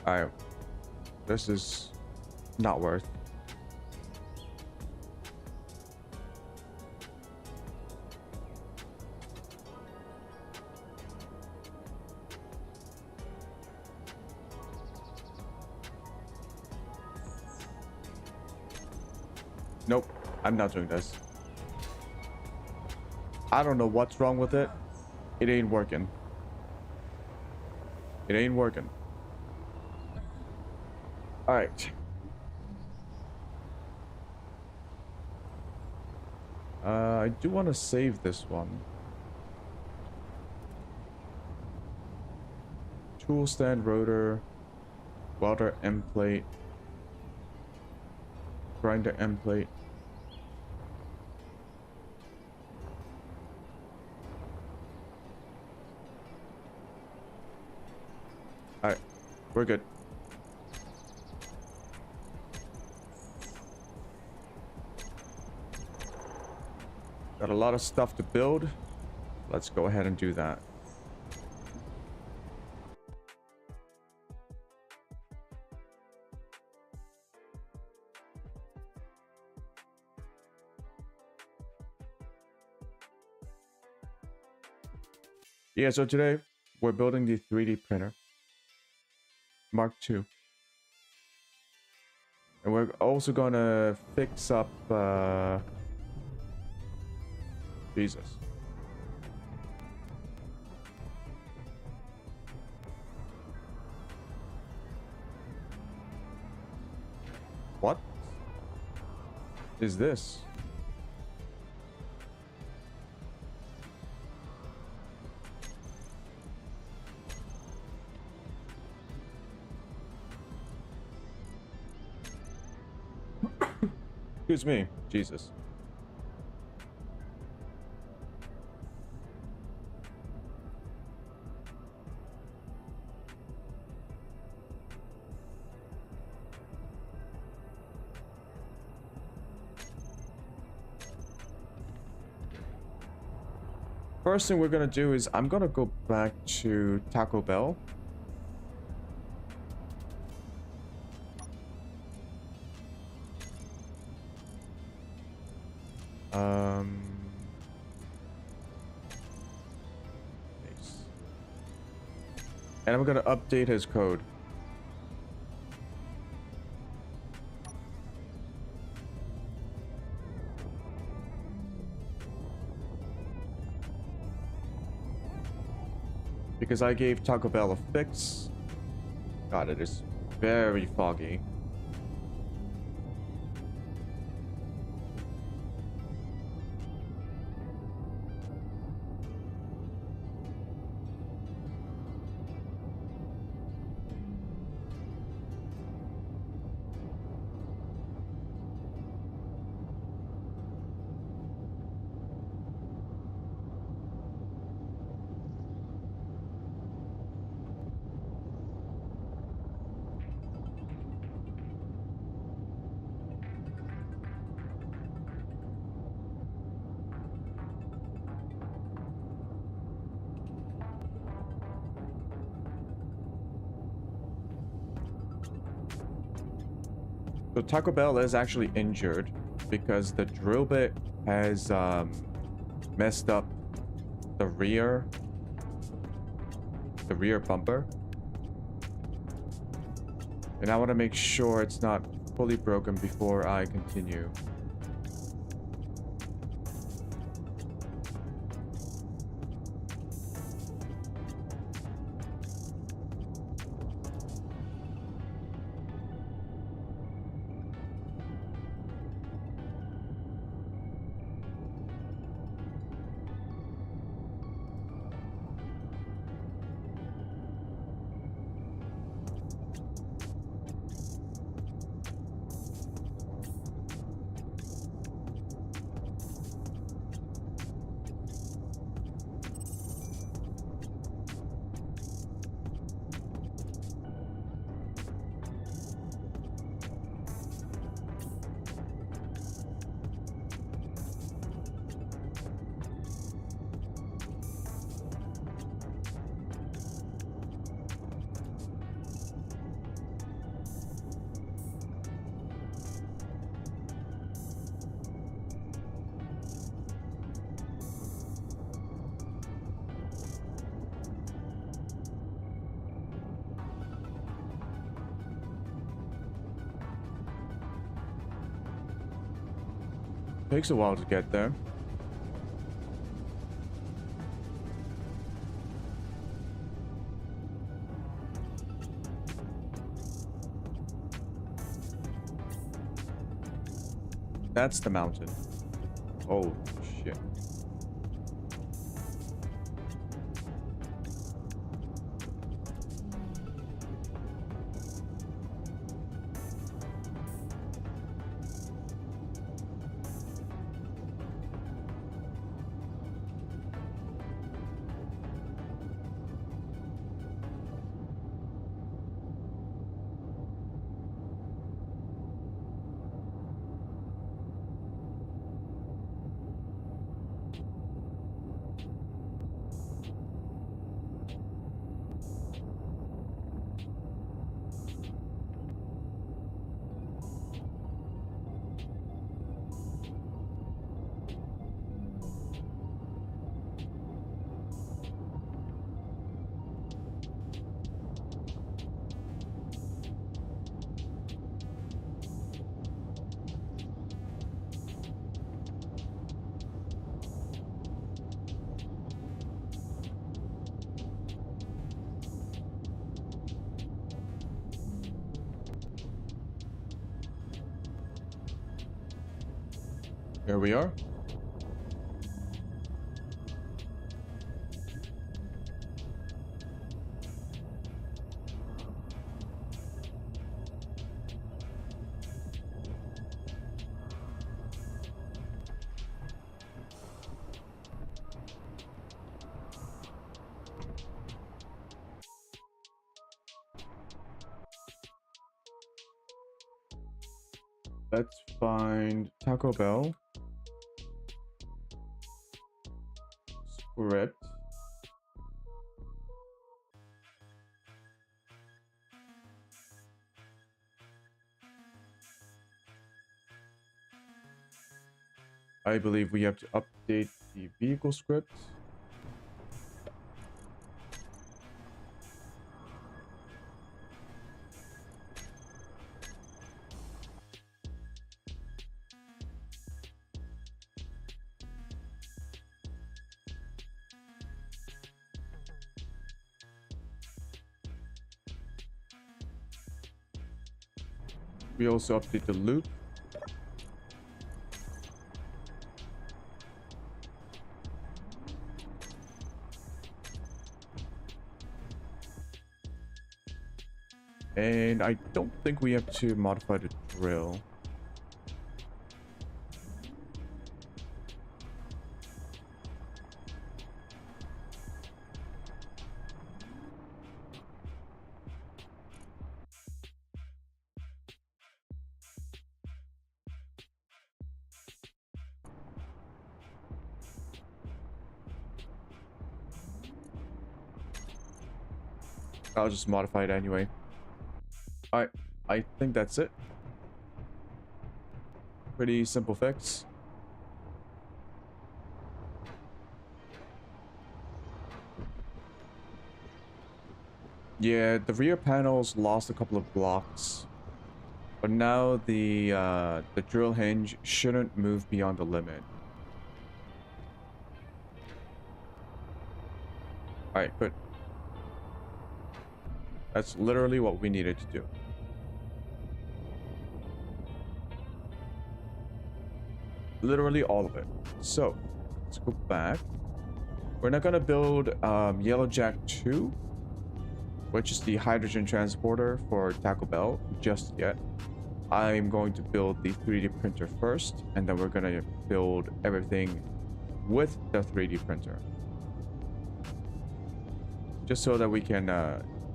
Alright. This is not worth. Nope, I'm not doing this. I don't know what's wrong with it. It ain't working. It ain't working. All right. I do want to save this one. Tool stand rotor, welder end plate, grinder end plate. All right, we're good. Got a lot of stuff to build. Let's go ahead and do that. Yeah, so today we're building the 3D printer Mark II. And we're also gonna fix up Jesus. What is this? Excuse me, Jesus. First thing we're gonna do is I'm gonna go back to Taco Bell. Nice. And I'm gonna update his code. Because I gave Taco Bell a fix. God, it is very foggy. So Taco Bell is actually injured because the drill bit has messed up the rear bumper. And I want to make sure it's not fully broken before I continue. Takes a while to get there. That's the mountain. Oh, shit. Here we are. Let's find Taco Bell. Script. I believe we have to update the vehicle script. We also update the loop. And I don't think we have to modify the drill. I'll just modify it anyway. Alright, I think that's it. Pretty simple fix. Yeah, the rear panels lost a couple of blocks, but now the drill hinge shouldn't move beyond the limit. All right, good. That's literally what we needed to do. Literally all of it. So let's go back. We're not gonna build Yellowjack 2, which is the hydrogen transporter for Taco Bell, just yet. I'm going to build the 3D printer first, and then we're gonna build everything with the 3D printer. Just so that we can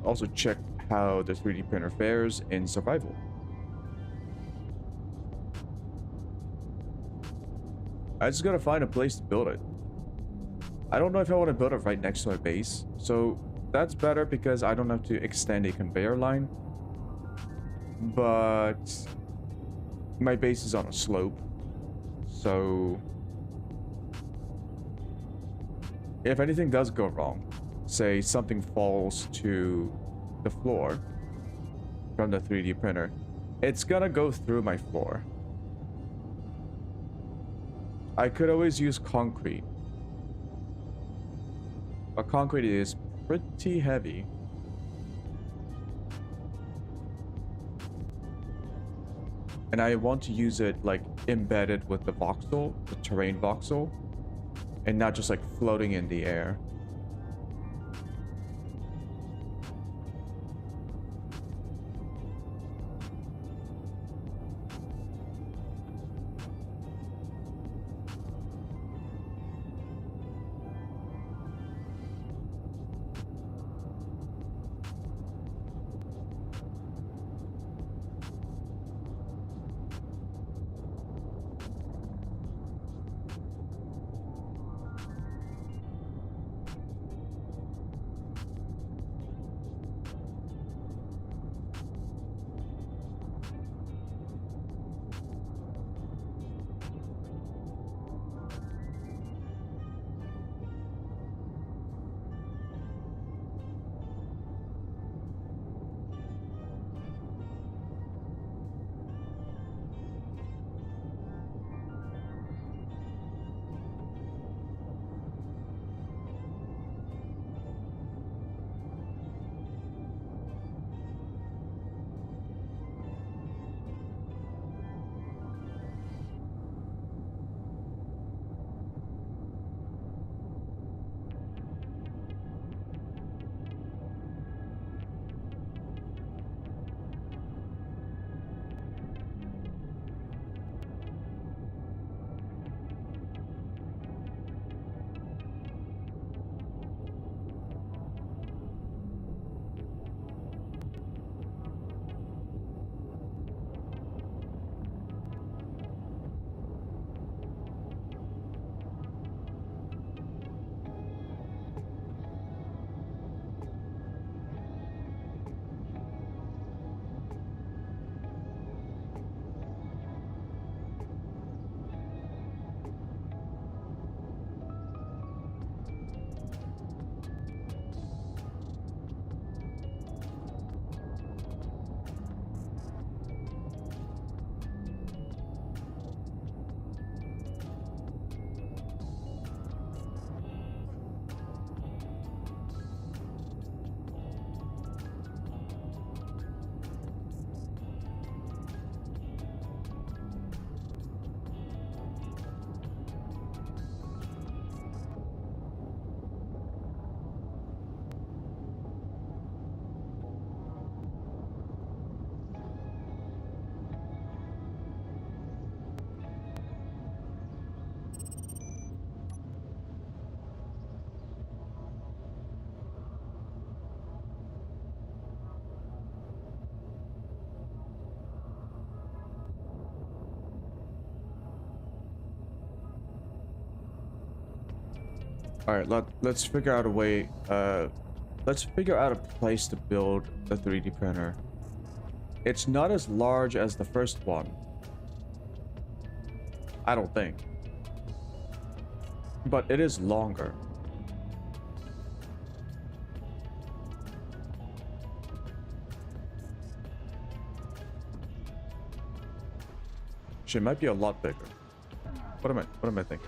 also check how the 3D printer fares in survival. I just gotta find a place to build it. I don't know if I want to build it right next to my base, so that's better because I don't have to extend a conveyor line. But my base is on a slope, so if anything does go wrong, say something falls to the floor from the 3D printer, it's gonna go through my floor. I could always use concrete, but concrete is pretty heavy. And I want to use it like embedded with the voxel, the terrain voxel, and not just like floating in the air. All right, let's figure out a way. Let's figure out a place to build the 3D printer. It's not as large as the first one, I don't think. But it is longer. Shit, it might be a lot bigger. What am I thinking?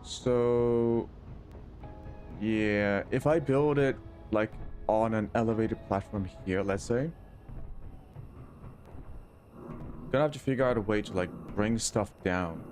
So yeah, if I build it like on an elevated platform here, let's say, gonna have to figure out a way to like bring stuff down.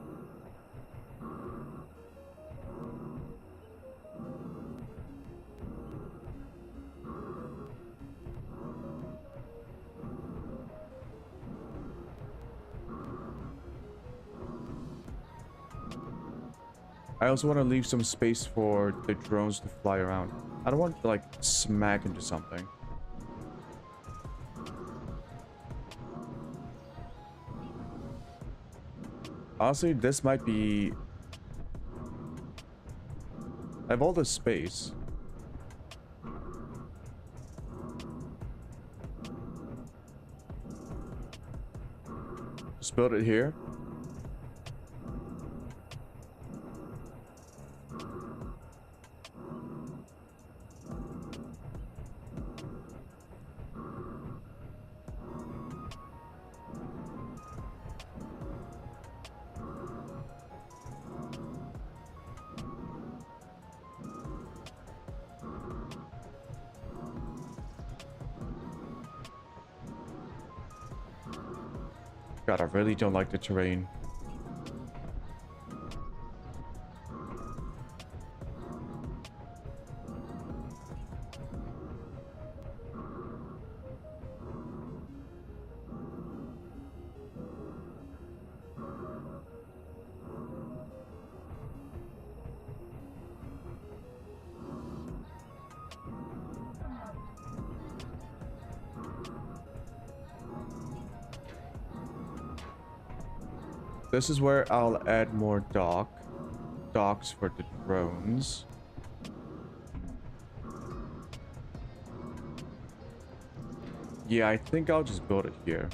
I also want to leave some space for the drones to fly around. I don't want to like smack into something. Honestly, this might be... I have all this space. Just build it here. God, I really don't like the terrain. This is where I'll add more docks for the drones. Yeah, I think I'll just build it here.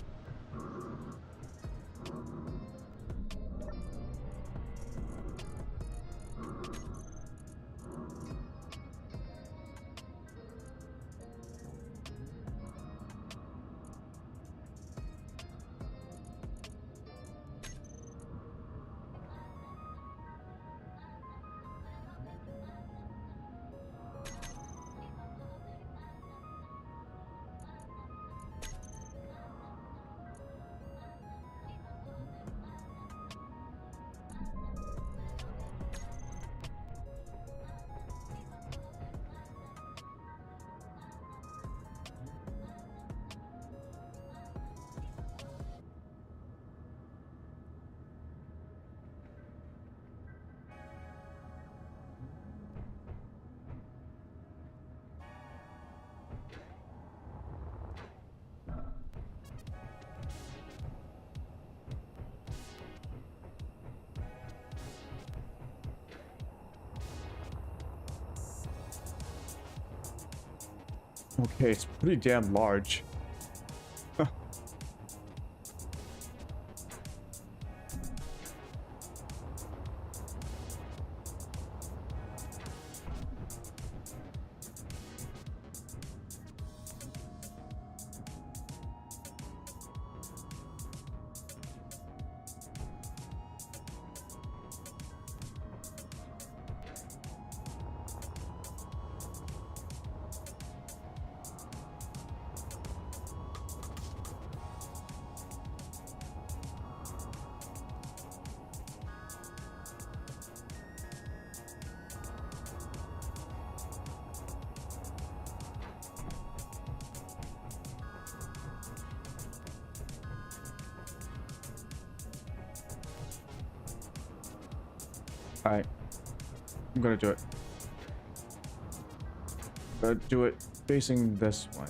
Okay, it's pretty damn large. Alright. I'm gonna do it. Do it facing this way.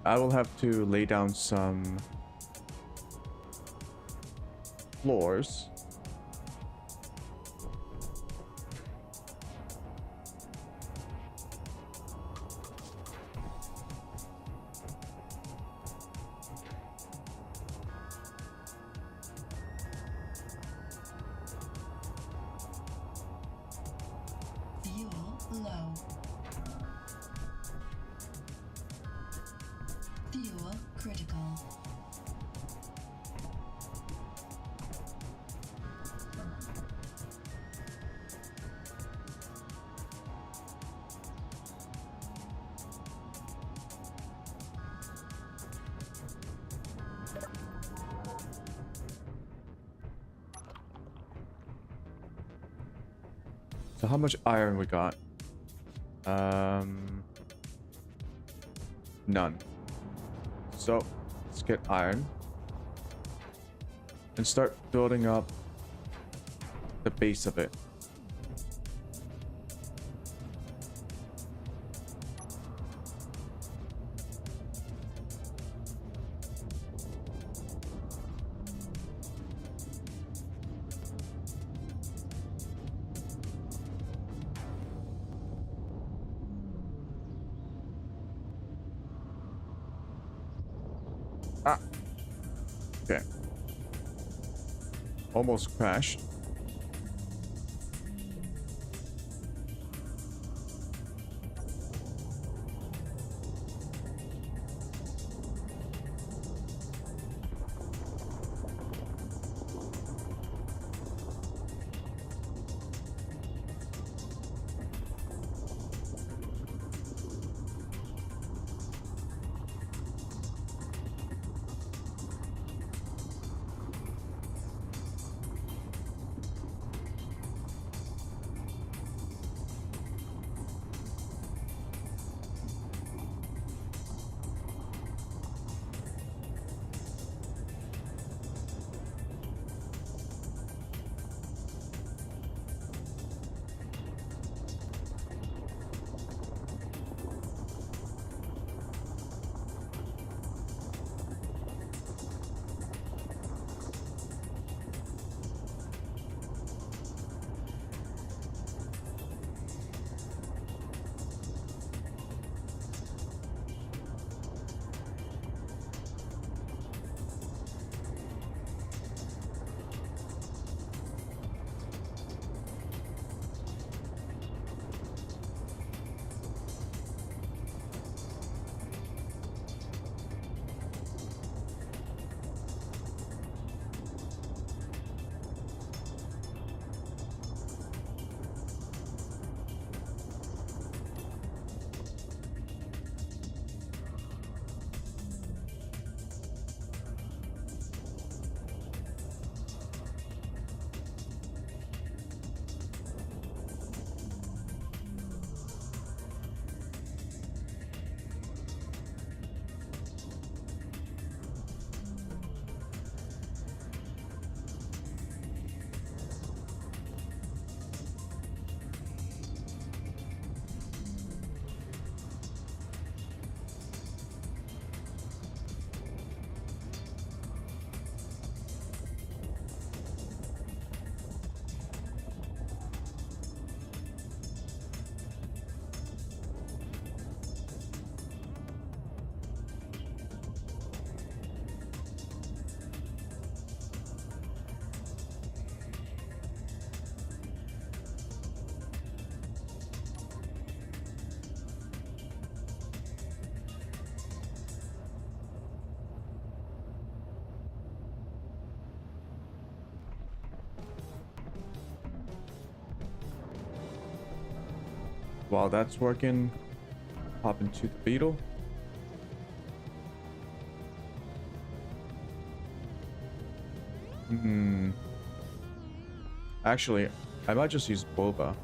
I will have to lay down some floors. Fuel low. Fuel critical. So how much iron we got? None. So let's get iron and start building up the base of it. Ah. Okay. Almost crashed. While that's working, hop into the beetle. Actually, I might just use boba.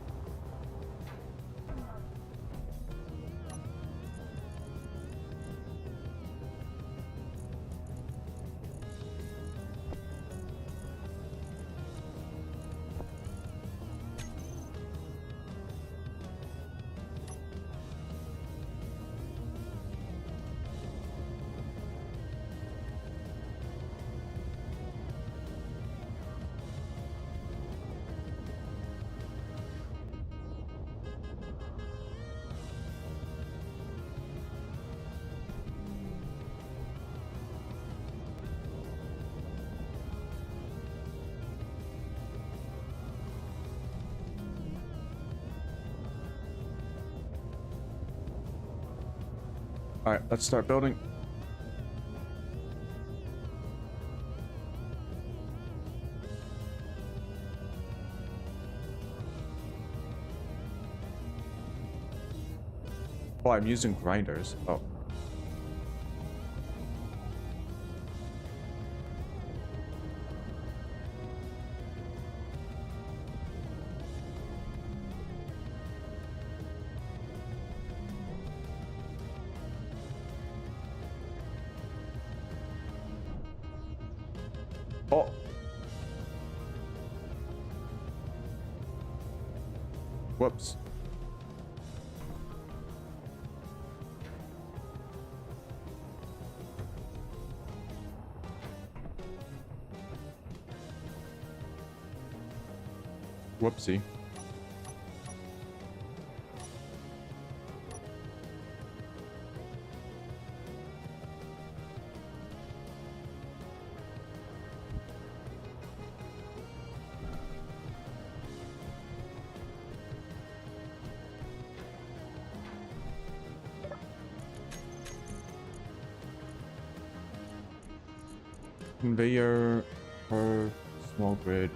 All right, let's start building. Oh, I'm using grinders. Oh. Oh. Whoops. Whoopsie. Conveyor per small grid.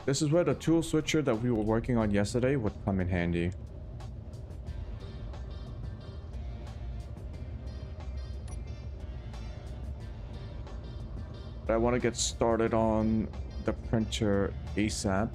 This is where the tool switcher that we were working on yesterday would come in handy. But I want to get started on the printer ASAP.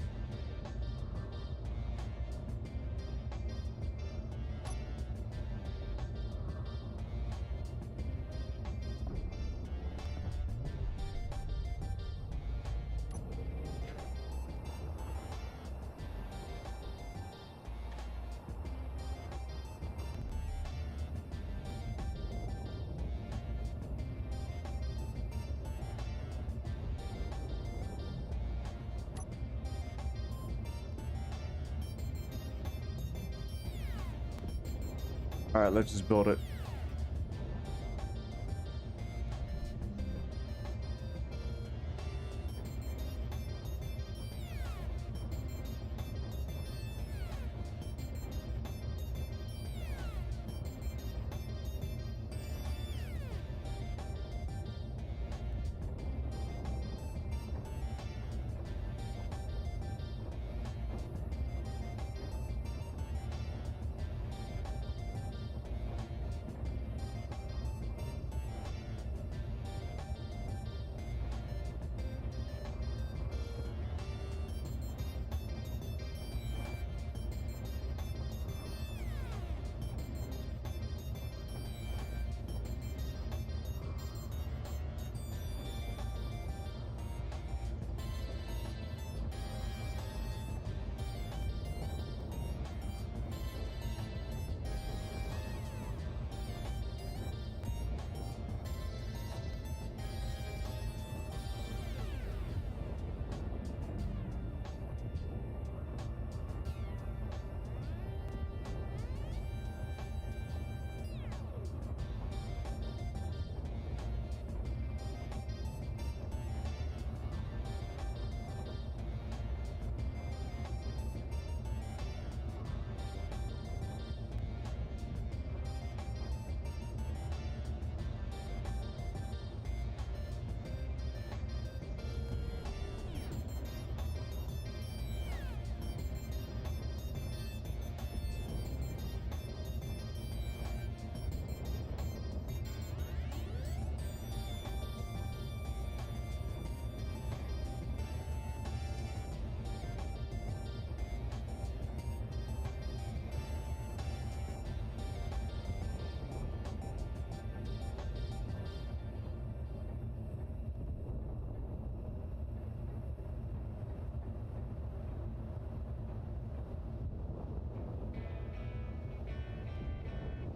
All right, let's just build it.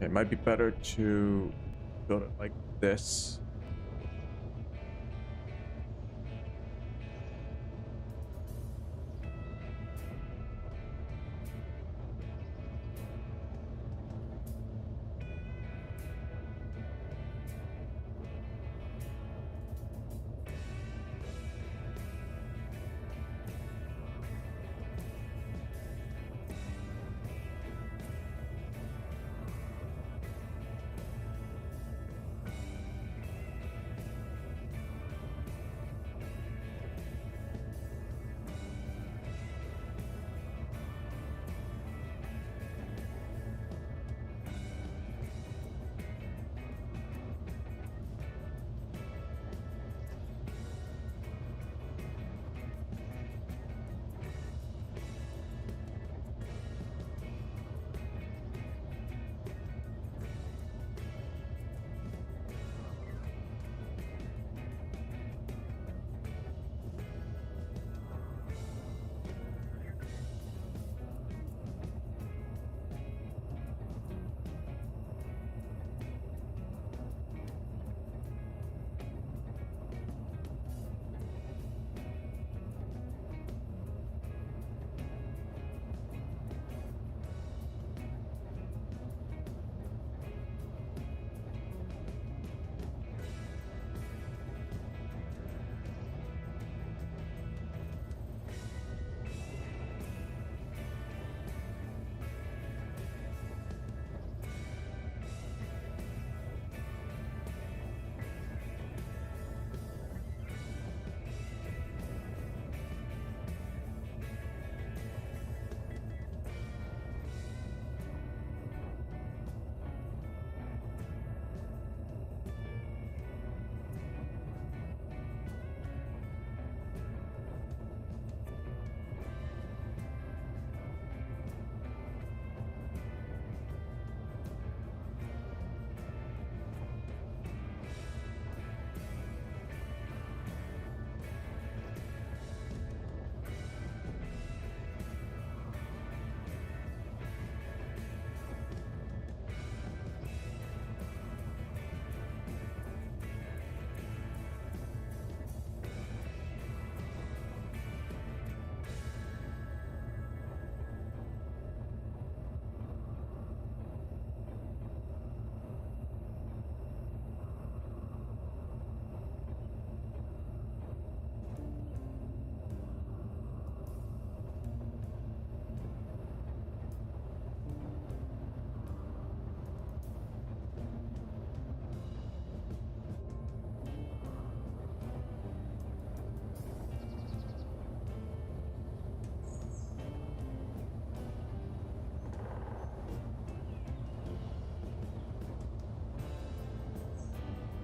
It might be better to build it like this.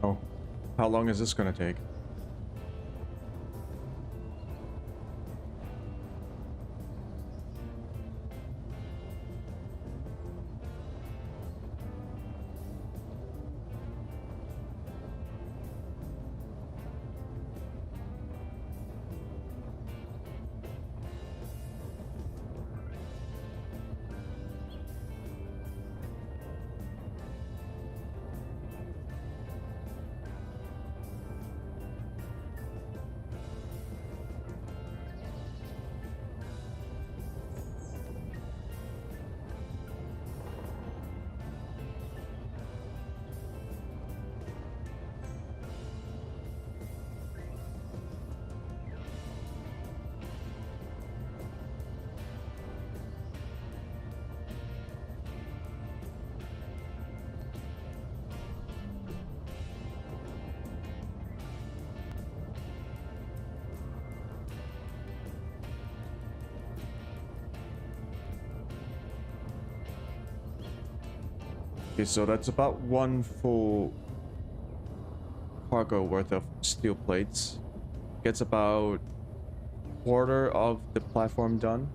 Oh, how long is this gonna take? Okay, so that's about one full cargo worth of steel plates. Gets about quarter of the platform done.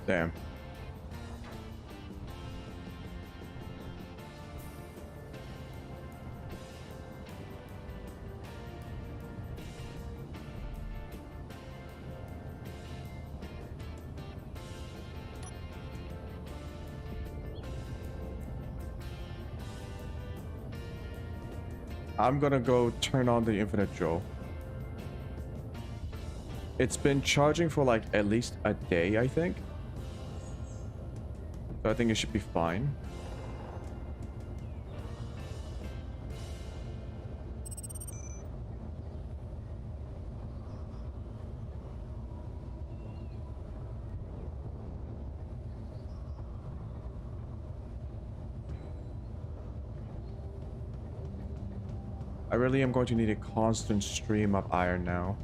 Damn. I'm gonna go turn on the infinite Joe. It's been charging for like at least a day, I think. So I think it should be fine. I really am going to need a constant stream of iron now.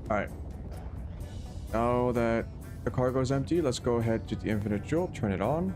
All right. Now that the cargo is empty, let's go ahead to the infinite drill, turn it on.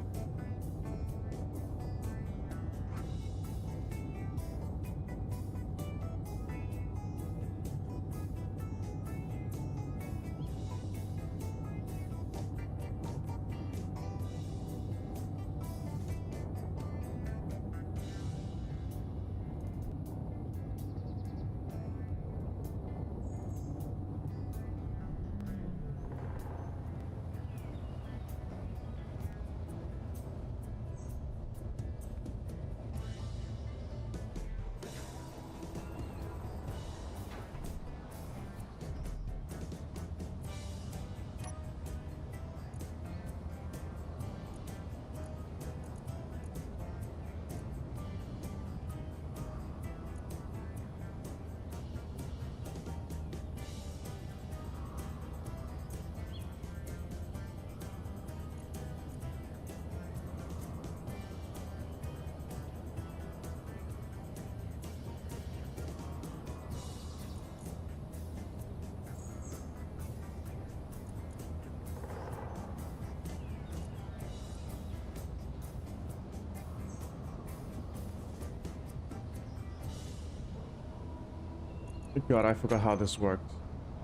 Good God, I forgot how this worked.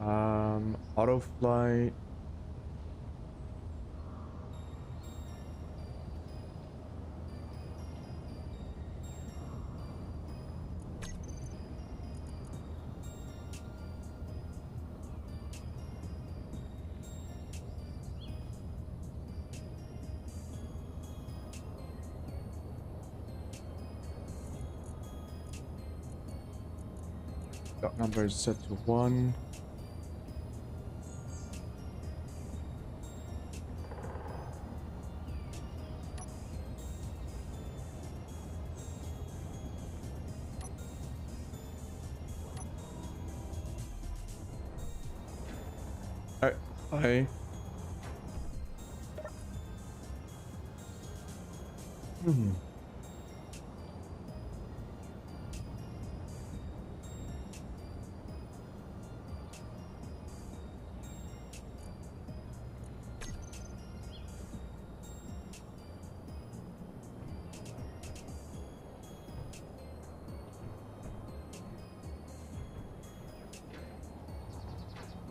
Auto flight. Dot number is set to 1. Alright, bye.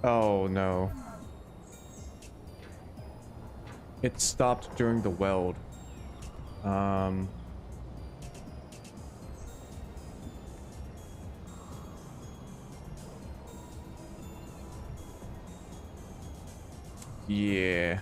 Oh no. It stopped during the weld. Yeah.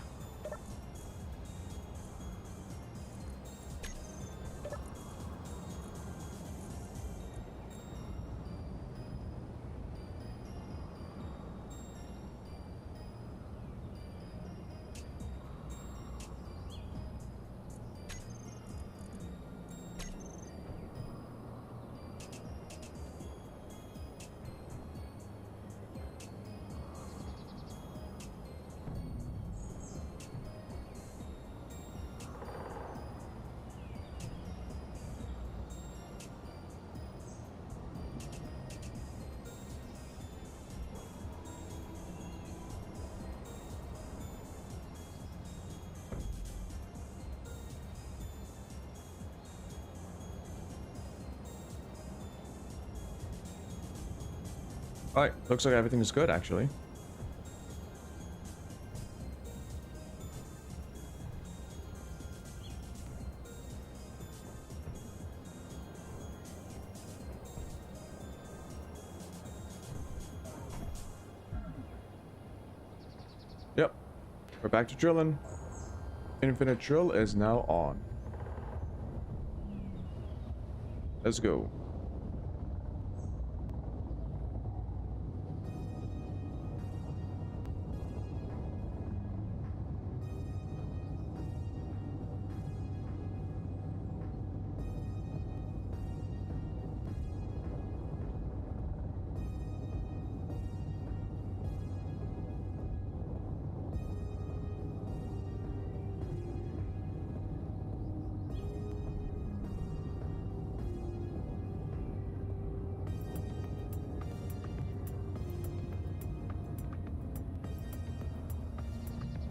Alright, looks like everything is good actually. Yep, we're back to drilling. Infinite drill is now on. Let's go.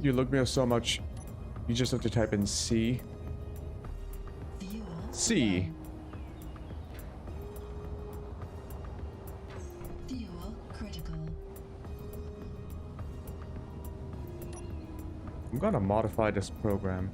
You look me up so much. You just have to type in C. Fuel C. low. Fuel critical. I'm gonna modify this program.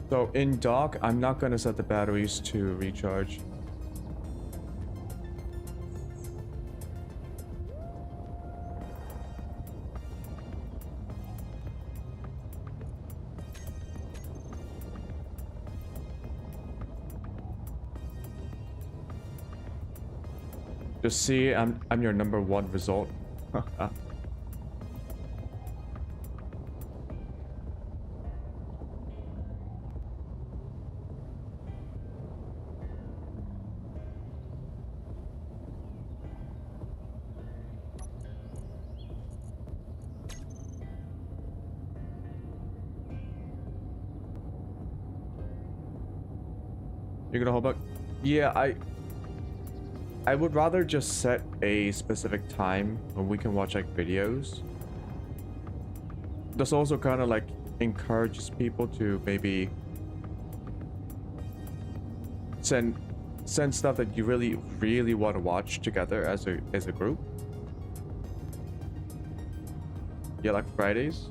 So in dock, I'm not gonna set the batteries to recharge. Just see, I'm your number one result. You're gonna hold back? Yeah, I would rather just set a specific time when we can watch like videos. This also kind of like encourages people to maybe send stuff that you really want to watch together as a group. Yeah, like Fridays.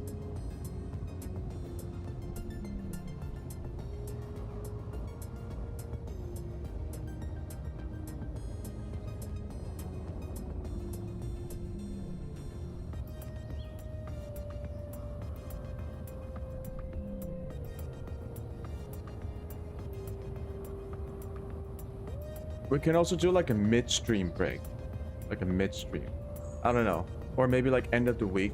We can also do like a midstream break. Like a midstream. I don't know. Or maybe like end of the week.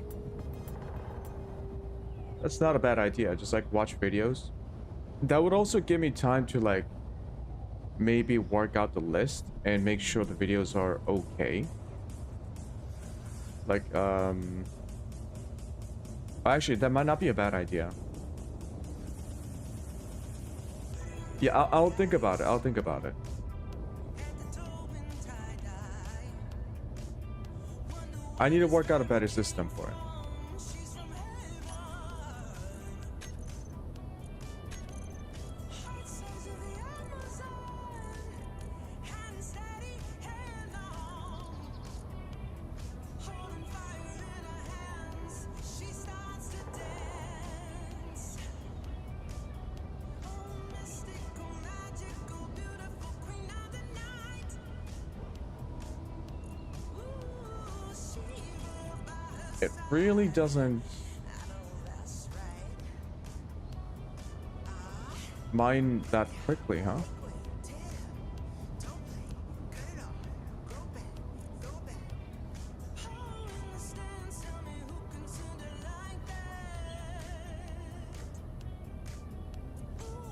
That's not a bad idea. Just like watch videos. That would also give me time to like maybe work out the list and make sure the videos are okay. Like, actually, that might not be a bad idea. Yeah, I'll think about it. I'll think about it. I need to work out a better system for it. It really doesn't mine that quickly, huh?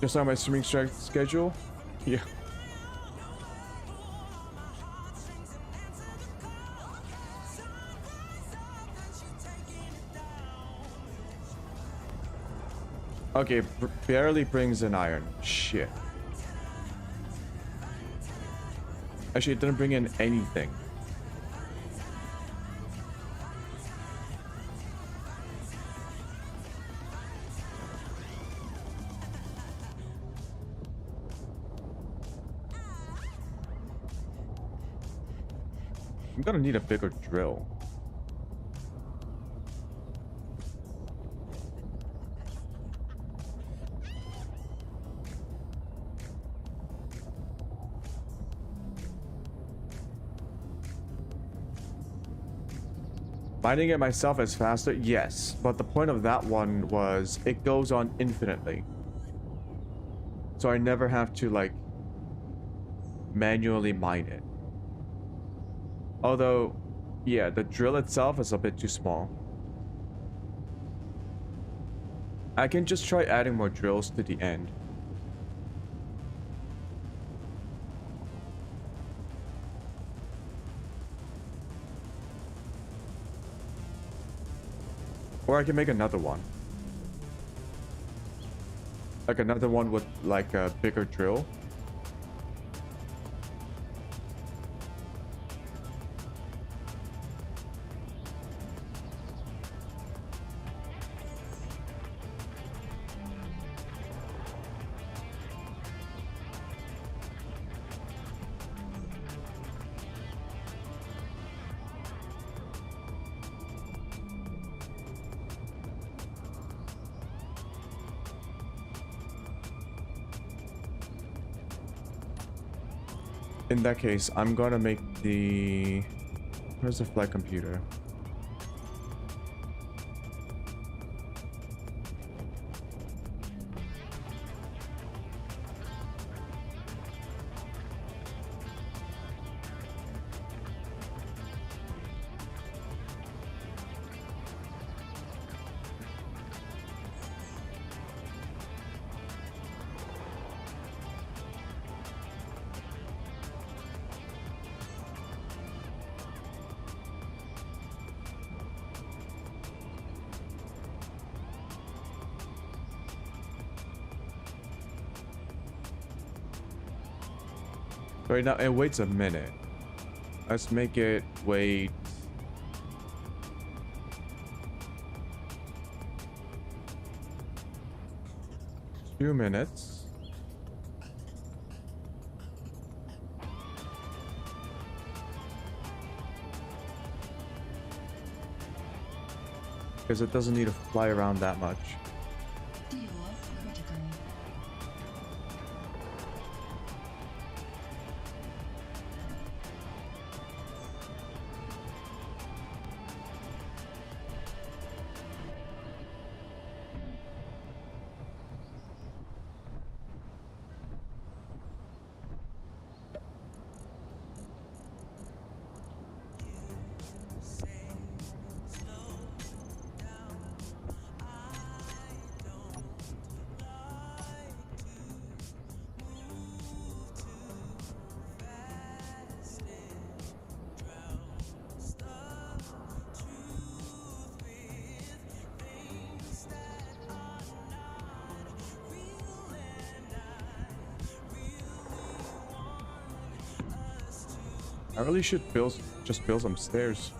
Just on my streaming schedule? Yeah. Okay, barely brings in iron. Shit. Actually, it didn't bring in anything. I'm gonna need a bigger drill. Mining it myself is faster? Yes, but the point of that one was it goes on infinitely. So I never have to like manually mine it. Although, yeah, the drill itself is a bit too small. I can just try adding more drills to the end. Or I can make another one. Like another one with like a bigger drill. In that case, I'm gonna make the... Where's the flight computer? Right now, it waits a minute. Let's make it wait. Few minutes. Because it doesn't need to fly around that much. Viewer critical. I really should just build some stairs.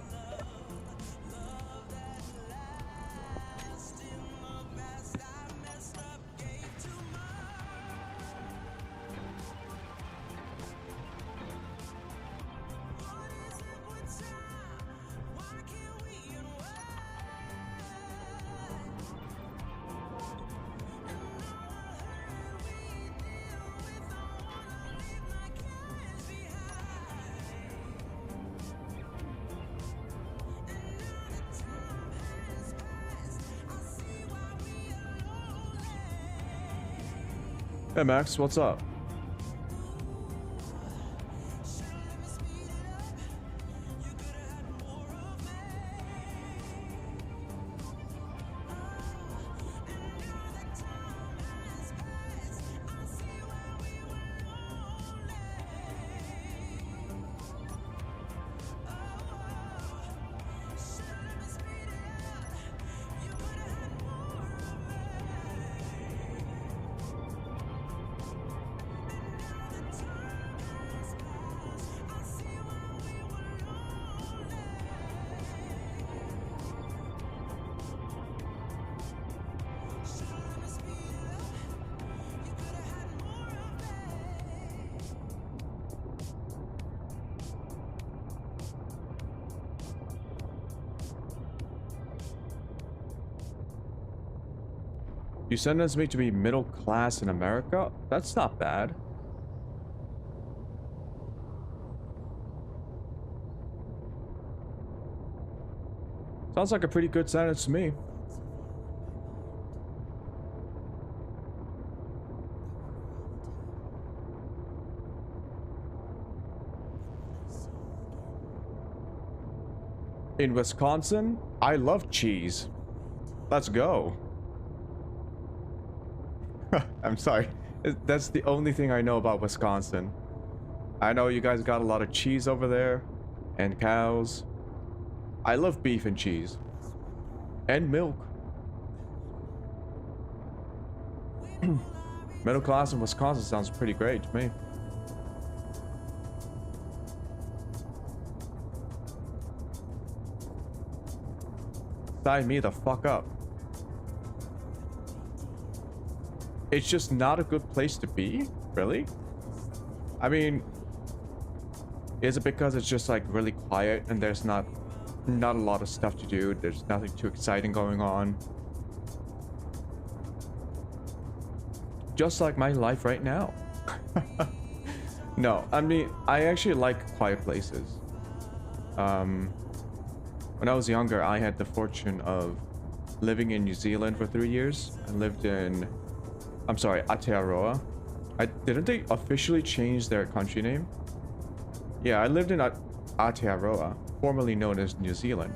Hey Max, what's up? You sentence me to be middle class in America? That's not bad. Sounds like a pretty good sentence to me. In Wisconsin, I love cheese. Let's go. I'm sorry. That's the only thing I know about Wisconsin. I know you guys got a lot of cheese over there and cows. I love beef and cheese. And milk. Middle class in Wisconsin sounds pretty great to me. Sign me the fuck up. It's just not a good place to be? Really? I mean, is it because it's just like really quiet and there's not a lot of stuff to do? There's nothing too exciting going on. Just like my life right now. No, I mean, I actually like quiet places. When I was younger, I had the fortune of living in New Zealand for 3 years. I lived in, I'm sorry, Aotearoa. Didn't they officially change their country name? Yeah, I lived in Aotearoa, formerly known as New Zealand.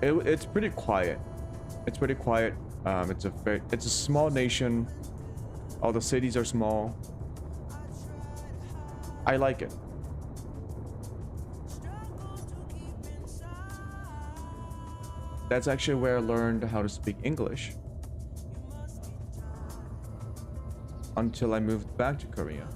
It's pretty quiet. It's pretty quiet. It's a small nation. All the cities are small. I like it. That's actually where I learned how to speak English. Until I moved back to Korea.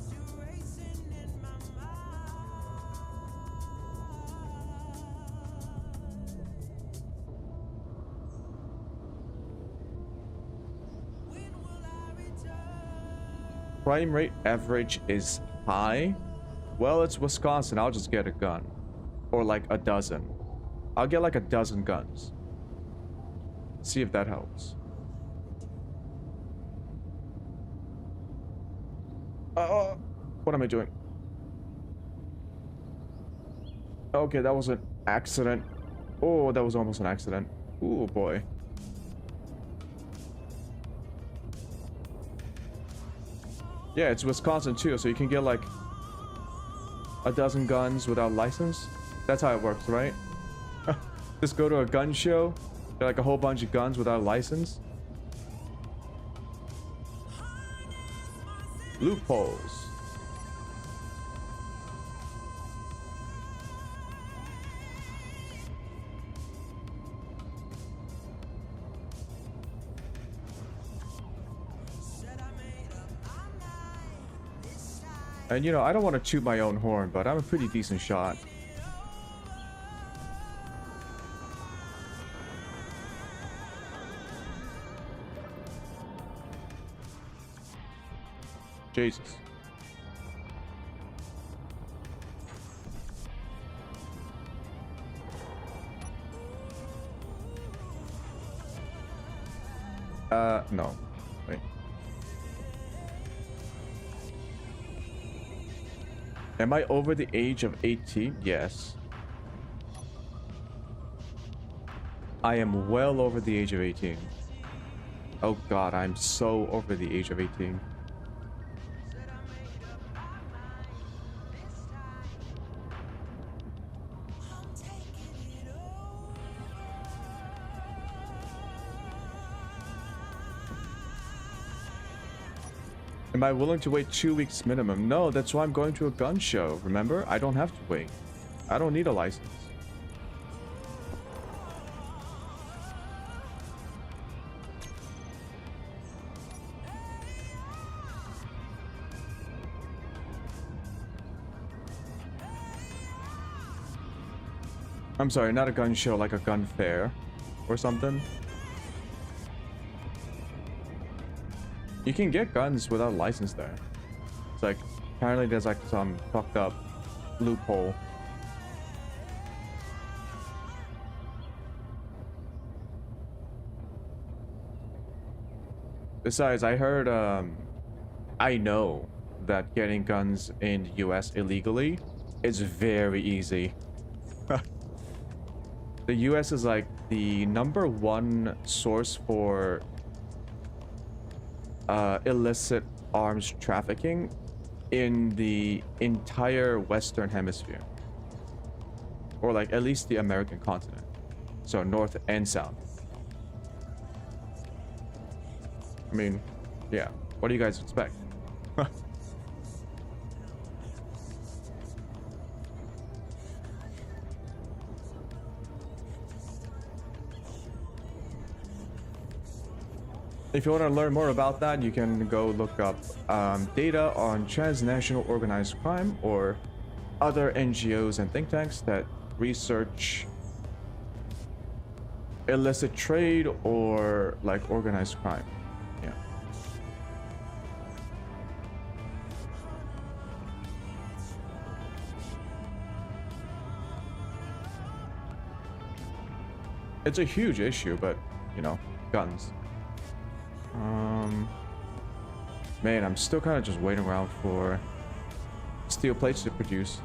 Crime rate average is high. Well, it's Wisconsin. I'll just get a gun. Or like a dozen. I'll get like a dozen guns. See if that helps. What am I doing? Okay, that was an accident. Oh, that was almost an accident. Oh boy. Yeah, it's Wisconsin too, so you can get like a dozen guns without license. That's how it works, right? Just go to a gun show, get like a whole bunch of guns without a license. Loopholes. And you know, I don't want to toot my own horn, but I'm a pretty decent shot. Jesus. No. Wait. Am I over the age of 18? Yes. I am well over the age of 18. Oh god, I'm so over the age of 18. Am I willing to wait 2 weeks minimum? No, that's why I'm going to a gun show. Remember? I don't have to wait. I don't need a license. I'm sorry, not a gun show, like a gun fair or something. You can get guns without a license there. It's like, apparently there's like some fucked up loophole. Besides, I heard, I know that getting guns in the US illegally is very easy. The US is like the #1 source for illicit arms trafficking in the entire Western Hemisphere, or like at least the American continent, so North and South. I mean, yeah, what do you guys expect? if you want to learn more about that, you can go look up data on transnational organized crime or other NGOs and think tanks that research illicit trade or like organized crime. Yeah. It's a huge issue, but you know, guns. Man, I'm still kind of just waiting around for steel plates to produce.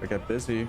I get busy.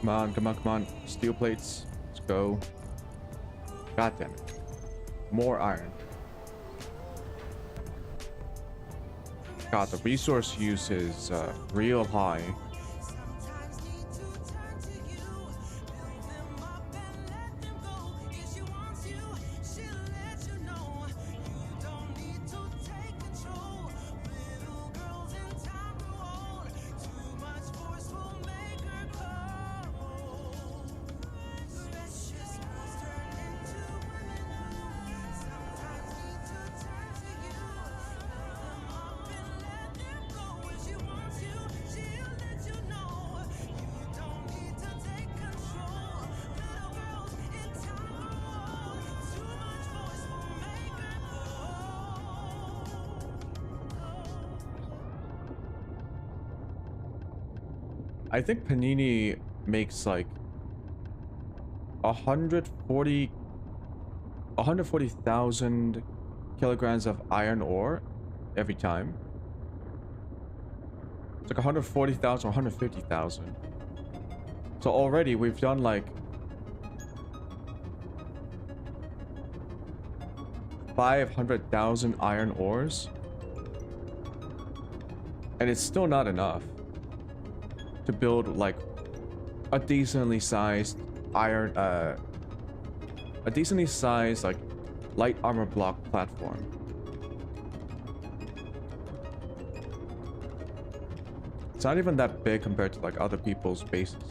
Come on, come on, come on. Steel plates. Let's go. God damn it. More iron. God, the resource use is real high. I think Panini makes like 140,000 kilograms of iron ore every time. It's like 140,000 or 150,000. So already we've done like 500,000 iron ores. And it's still not enough to build like a decently sized iron, a decently sized like light armor block platform. It's not even that big compared to like other people's bases.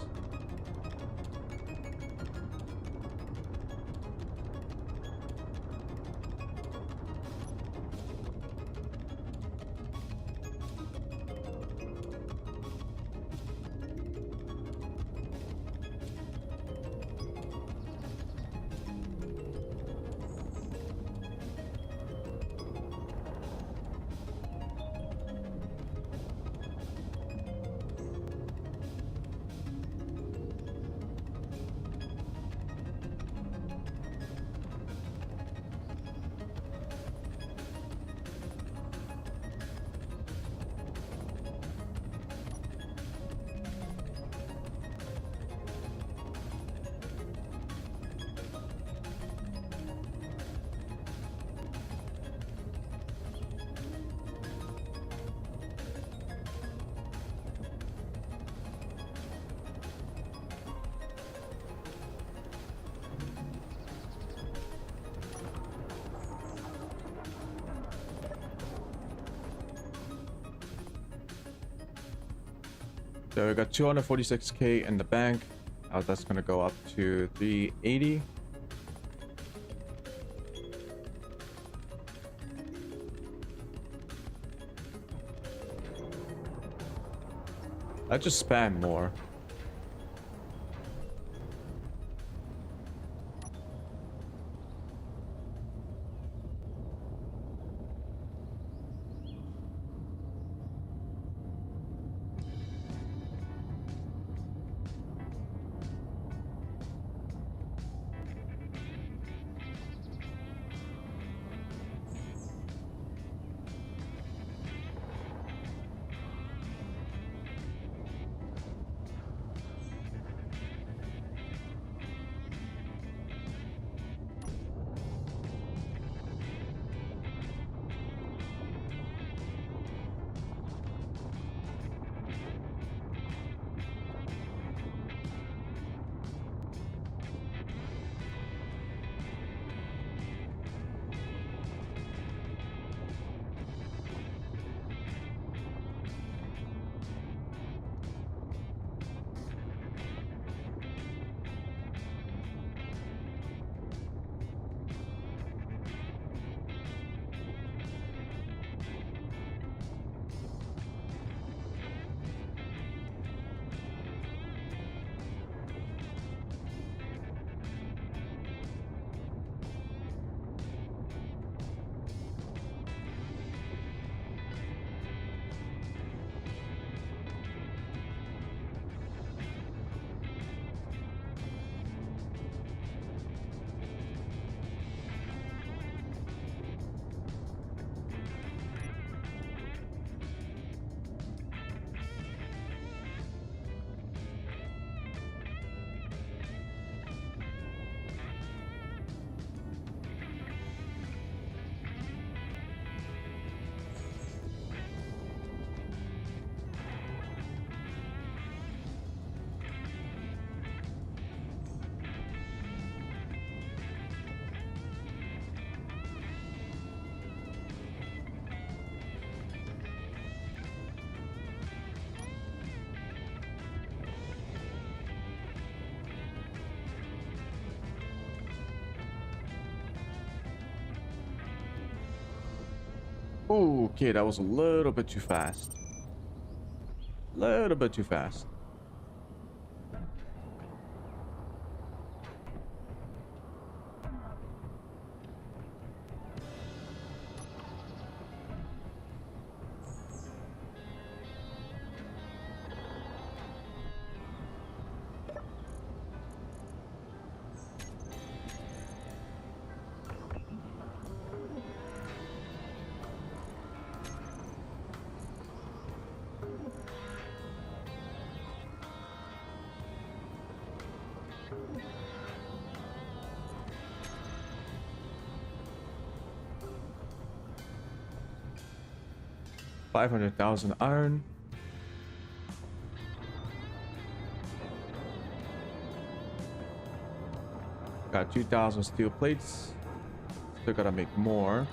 So we got 246k in the bank. That's gonna go up to 380. I just spam more. Okay, that was a little bit too fast. Little bit too fast. 500,000 iron. Got 2,000 steel plates. Still gotta make more.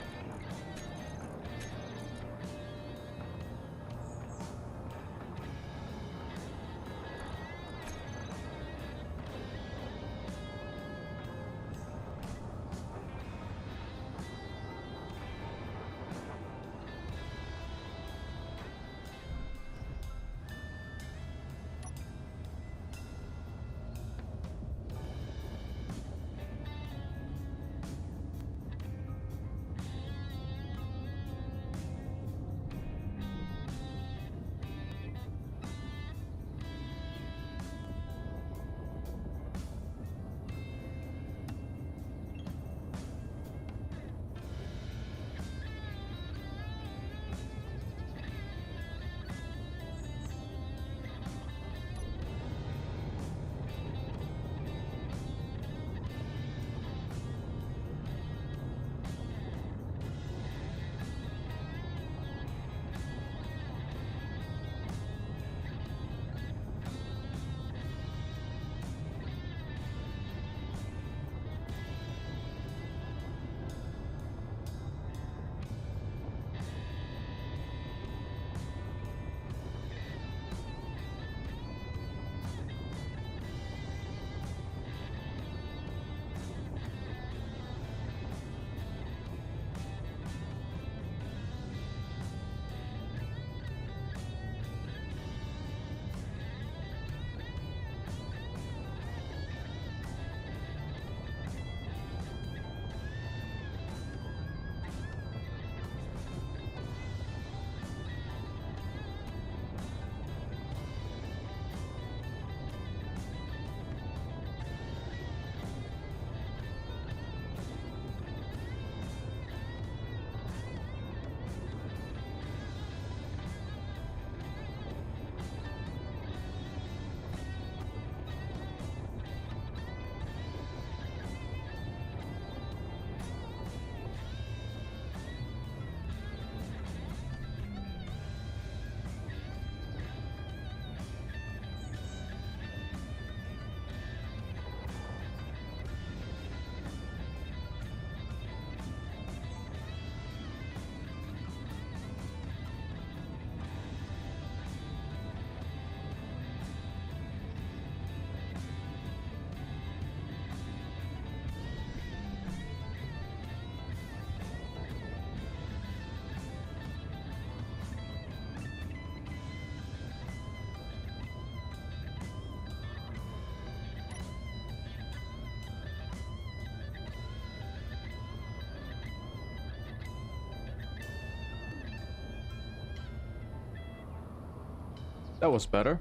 That was better.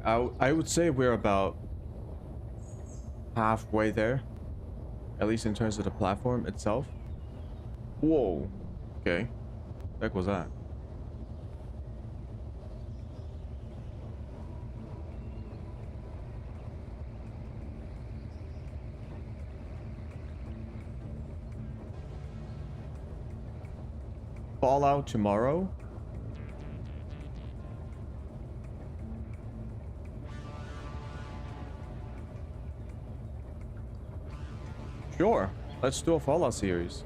I would say we're about halfway there, at least in terms of the platform itself. Whoa. Okay. What the heck was that? Fallout tomorrow? Sure. Let's do a Fallout series.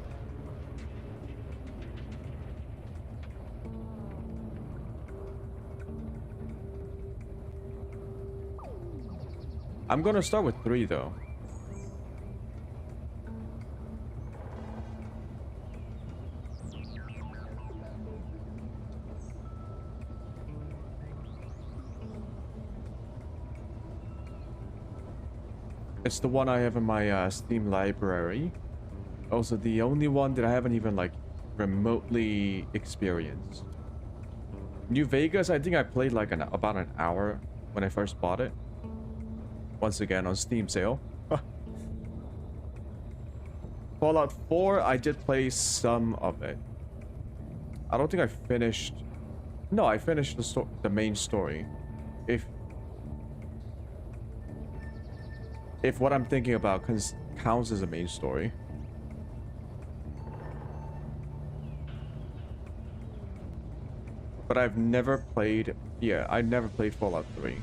I'm gonna start with 3 though. It's the one I have in my Steam library. Also, the only one that I haven't even like remotely experienced. New Vegas, I think I played like about an hour when I first bought it. Once again on Steam sale. Fallout 4, I did play some of it. I don't think I finished. No, I finished the main story. If what I'm thinking about counts as a main story. But I've never played. Yeah, I never played Fallout 3.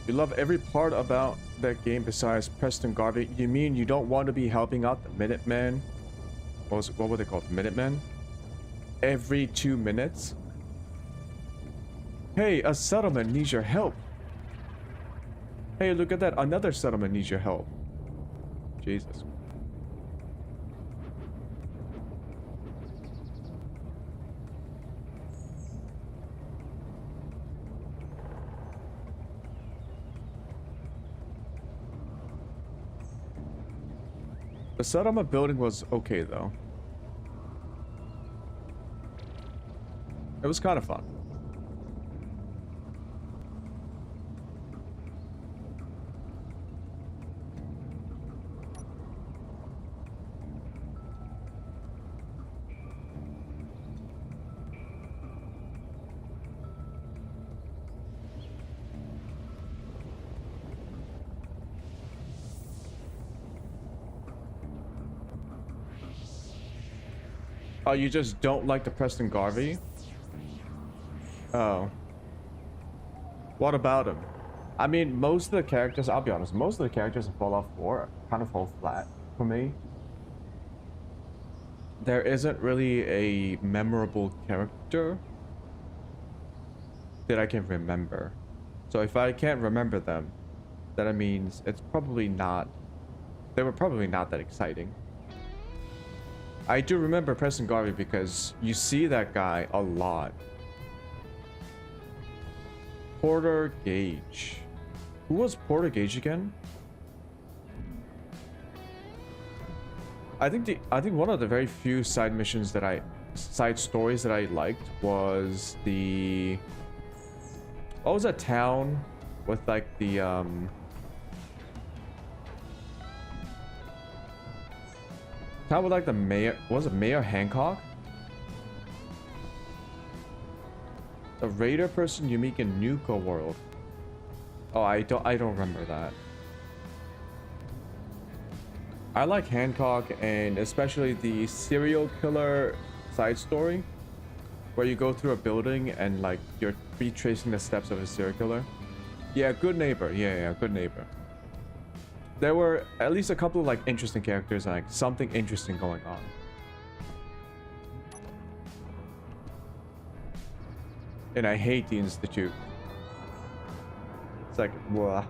You love every part about that game besides Preston Garvey. You mean you don't want to be helping out the Minutemen? What were they called? The Minutemen? Every 2 minutes? Hey, a settlement needs your help. Hey, look at that. Another settlement needs your help. Jesus. The settlement building was okay, though. It was kind of fun. Oh, you just don't like the Preston Garvey? Oh. What about him? I mean, most of the characters, I'll be honest, most of the characters in Fallout 4 kind of fall flat for me. There isn't really a memorable character that I can remember. So if I can't remember them, then it means it's probably not, they were probably not that exciting. I do remember Preston Garvey because you see that guy a lot. Porter Gage. Who was Porter Gage again? I think one of the very few side stories that I liked was the, what was that town with like the town with like the mayor, was it Mayor Hancock? The raider person you meet in Nuka World. Oh, I don't remember that. I like Hancock, and especially the serial killer side story where you go through a building and like you're retracing the steps of a serial killer. Yeah, Good Neighbor. Yeah, Good Neighbor. There were at least a couple of like interesting characters and like something interesting going on. And I hate the Institute. It's like, blah.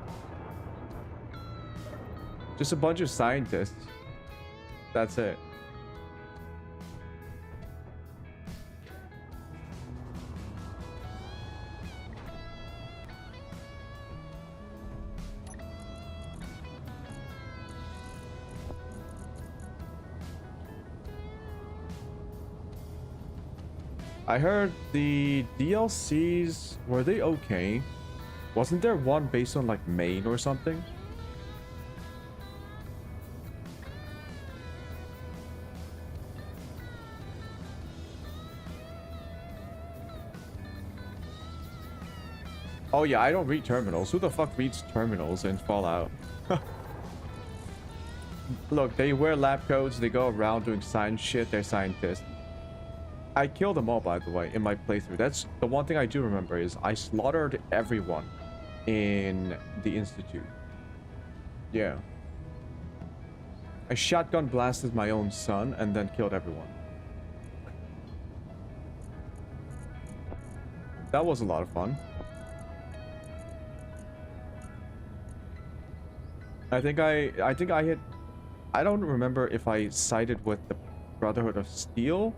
Just a bunch of scientists. That's it. I heard the DLCs, were they okay? Wasn't there one based on like Maine or something? Oh yeah, I don't read terminals. Who the fuck reads terminals in Fallout? Look, they wear lab coats, they go around doing science shit, they're scientists. I killed them all, by the way, in my playthrough. That's the one thing I do remember is I slaughtered everyone in the Institute. Yeah. I shotgun blasted my own son and then killed everyone. That was a lot of fun. I think I hit... I don't remember if I sided with the Brotherhood of Steel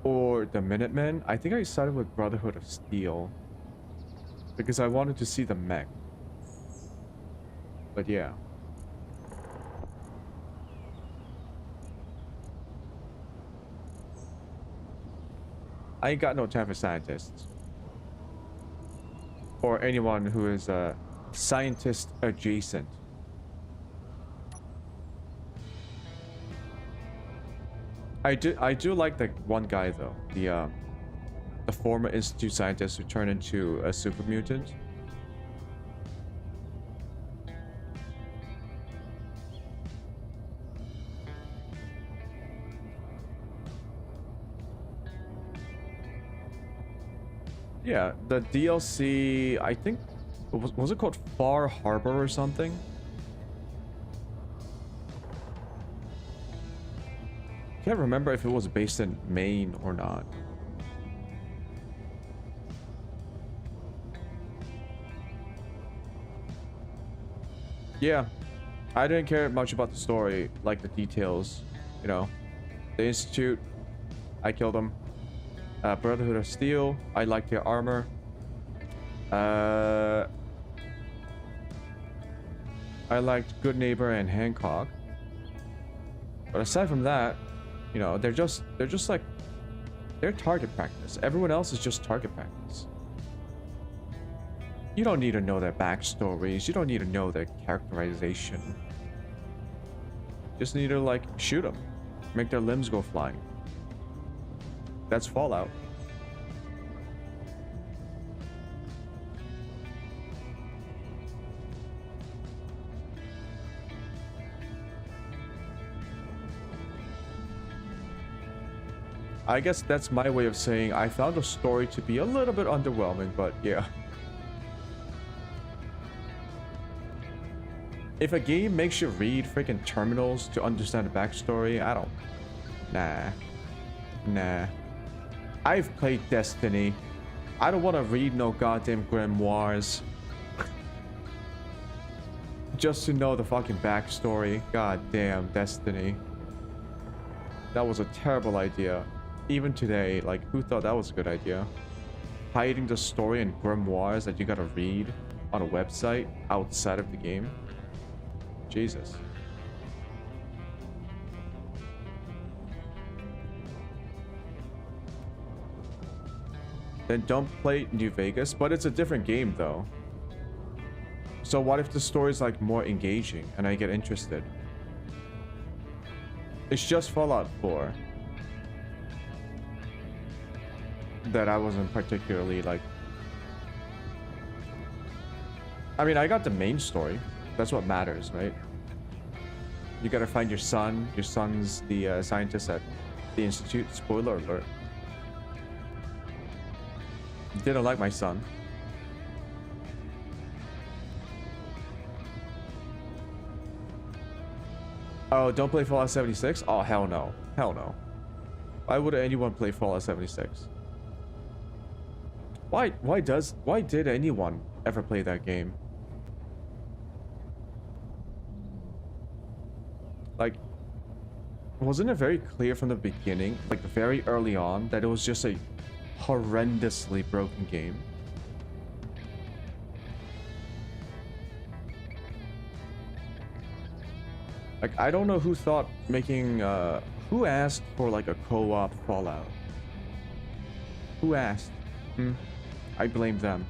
or the Minutemen. I think I sided with Brotherhood of Steel because I wanted to see the mech. But yeah. I ain't got no time for scientists. Or anyone who is scientist adjacent. I do like the one guy though, the former Institute scientist who turned into a super mutant. Yeah, the DLC, I think, was it called Far Harbor or something? Can't remember if it was based in Maine or not. Yeah, I didn't care much about the story, like the details, you know. The Institute, I killed them. Brotherhood of Steel, I liked their armor. I liked Good Neighbor and Hancock. But aside from that, you know, they're just like, they're target practice. Everyone else is just target practice. You don't need to know their backstories. You don't need to know their characterization. Just need to, like, shoot them. Make their limbs go flying. That's Fallout. I guess that's my way of saying I found the story to be a little bit underwhelming, but yeah. If a game makes you read freaking terminals to understand the backstory, I don't... Nah. I've played Destiny. I don't want to read no goddamn grimoires. Just to know the fucking backstory. God damn, Destiny. That was a terrible idea. Even today, like, who thought that was a good idea? Hiding the story in grimoires that you gotta read on a website outside of the game? Jesus. Then don't play New Vegas, but it's a different game though. So what if the story's like more engaging and I get interested? It's just Fallout 4 that I wasn't particularly like... I mean, I got the main story. That's what matters, right? You gotta find your son. Your son's the scientist at the Institute. Spoiler alert. Didn't like my son. Oh, don't play Fallout 76? Oh, hell no. Hell no. Why would anyone play Fallout 76? Why did anyone ever play that game? Like, wasn't it very clear from the beginning, like very early on, that it was just a horrendously broken game? Like, I don't know who thought making, who asked for like a co-op Fallout? Who asked? Hmm. I blame them.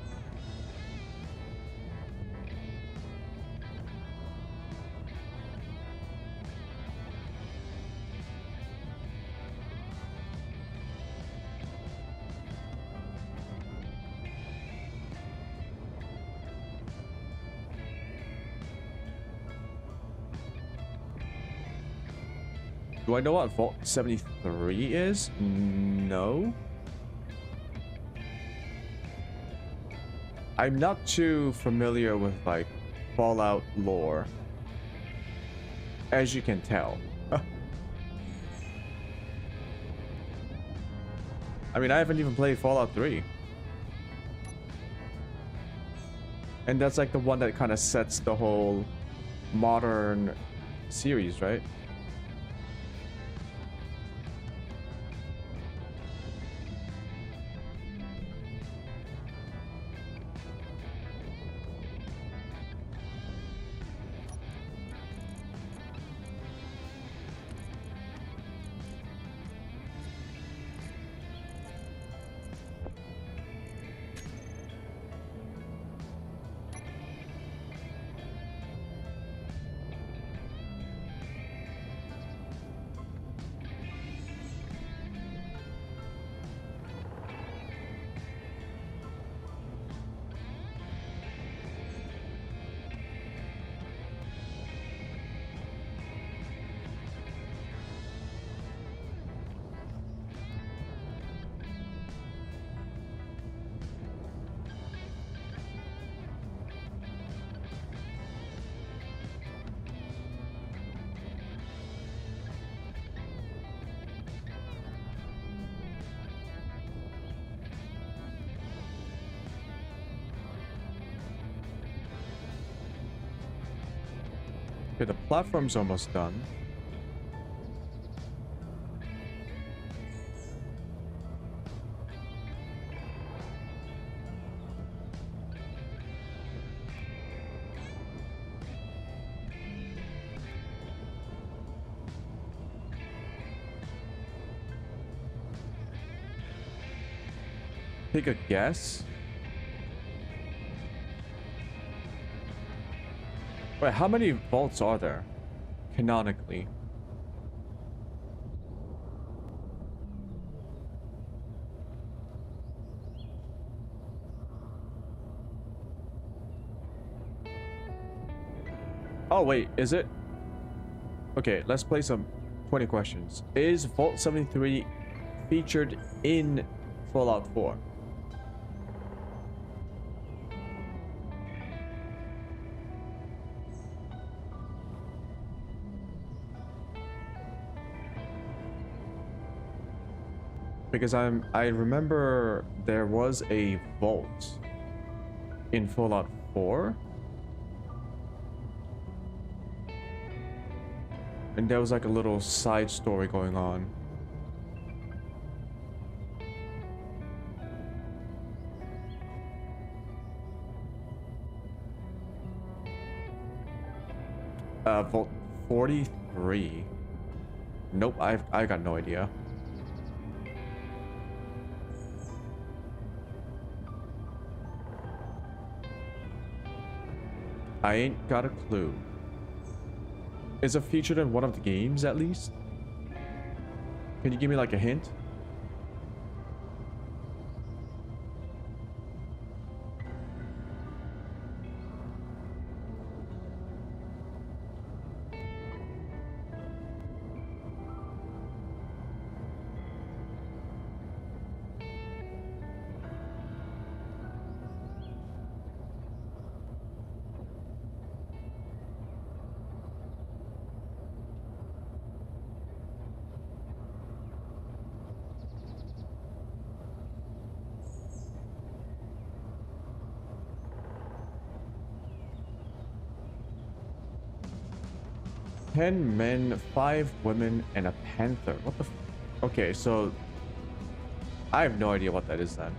Do I know what Vault 73 is? No. I'm not too familiar with like Fallout lore, as you can tell. I mean, I haven't even played Fallout 3. And that's like the one that kind of sets the whole modern series, right? Okay, the platform's almost done. Take a guess. Wait, how many vaults are there? Canonically. Oh, wait, is it? Okay, let's play some 20 questions. Is Vault 73 featured in Fallout 4? Because I remember there was a vault in Fallout 4. And there was like a little side story going on. Vault 43. Nope, I got no idea. I ain't got a clue. Is it featured in one of the games at least? Can you give me like a hint? Ten men, 5 women, and a panther. What the okay, so I have no idea what that is then.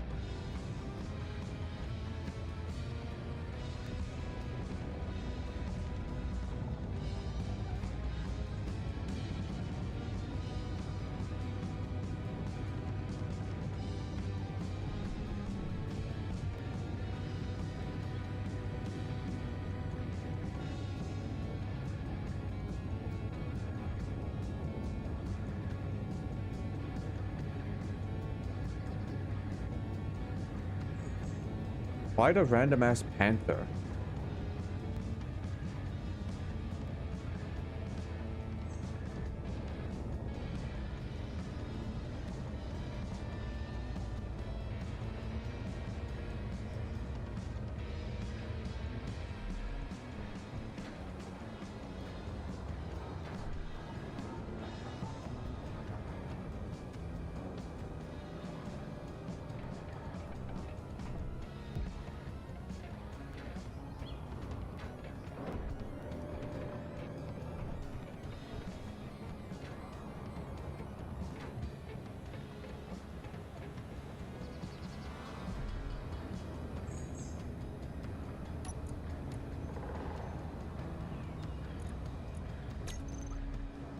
Why the random ass panther?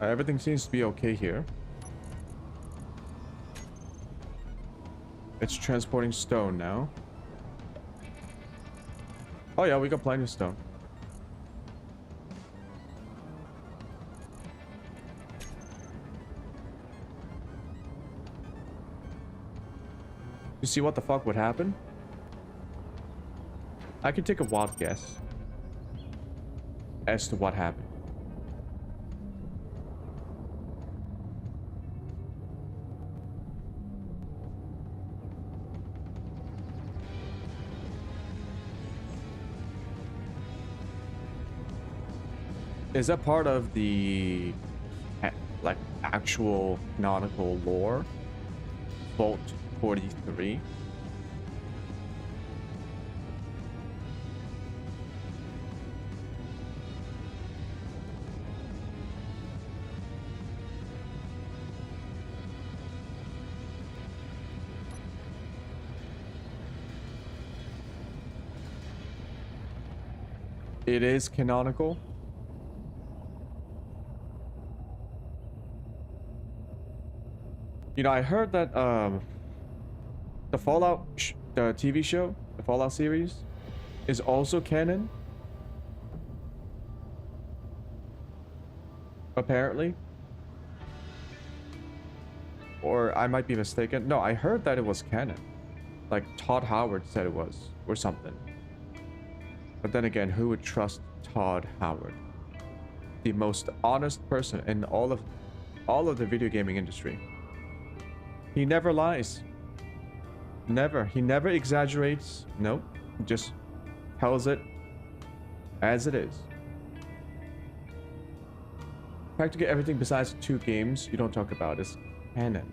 Everything seems to be okay here. It's transporting stone now. Oh yeah, we got plenty of stone. You see what the fuck would happen? I can take a wild guess as to what happened. Is that part of the like actual canonical lore? Vault 43? It is canonical. You know, I heard that the Fallout the TV show, the Fallout series, is also canon. Apparently. Or I might be mistaken. No, I heard that it was canon. Like Todd Howard said it was, or something. But then again, who would trust Todd Howard? The most honest person in all of the video gaming industry. He never lies. Never. He never exaggerates. Nope. He just tells it as it is. Practically everything besides 2 games you don't talk about is canon.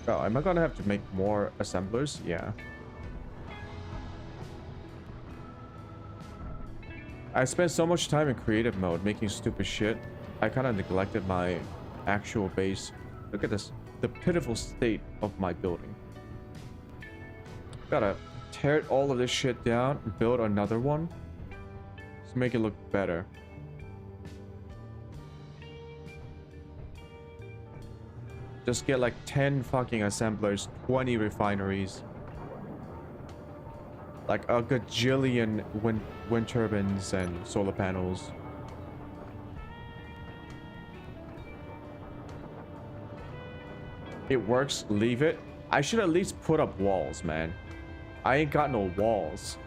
Oh, am I gonna have to make more assemblers? Yeah. I spent so much time in creative mode making stupid shit. I kind of neglected my actual base. Look at this. The pitiful state of my building. Gotta tear all of this shit down and build another one to make it look better. Just get like 10 fucking assemblers, 20 refineries, like a gajillion wind turbines and solar panels. It works, leave it. I should at least put up walls, man. I ain't got no walls.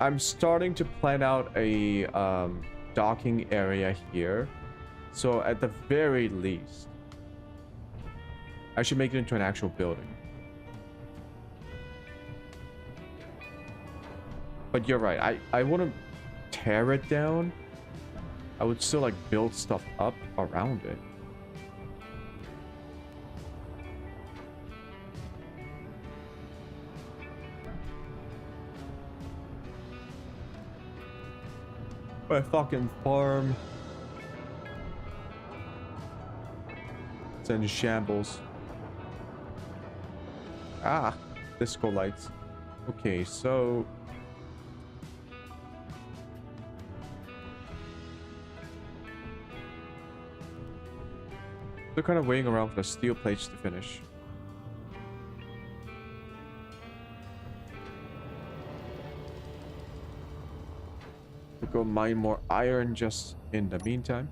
I'm starting to plan out a docking area here. So at the very least, I should make it into an actual building. But you're right. I wouldn't tear it down. I would still like build stuff up around it. My fucking farm. It's in shambles. Ah, disco lights. Okay, so they're kind of waiting around for the steel plates to finish. We'll go mine more iron just in the meantime.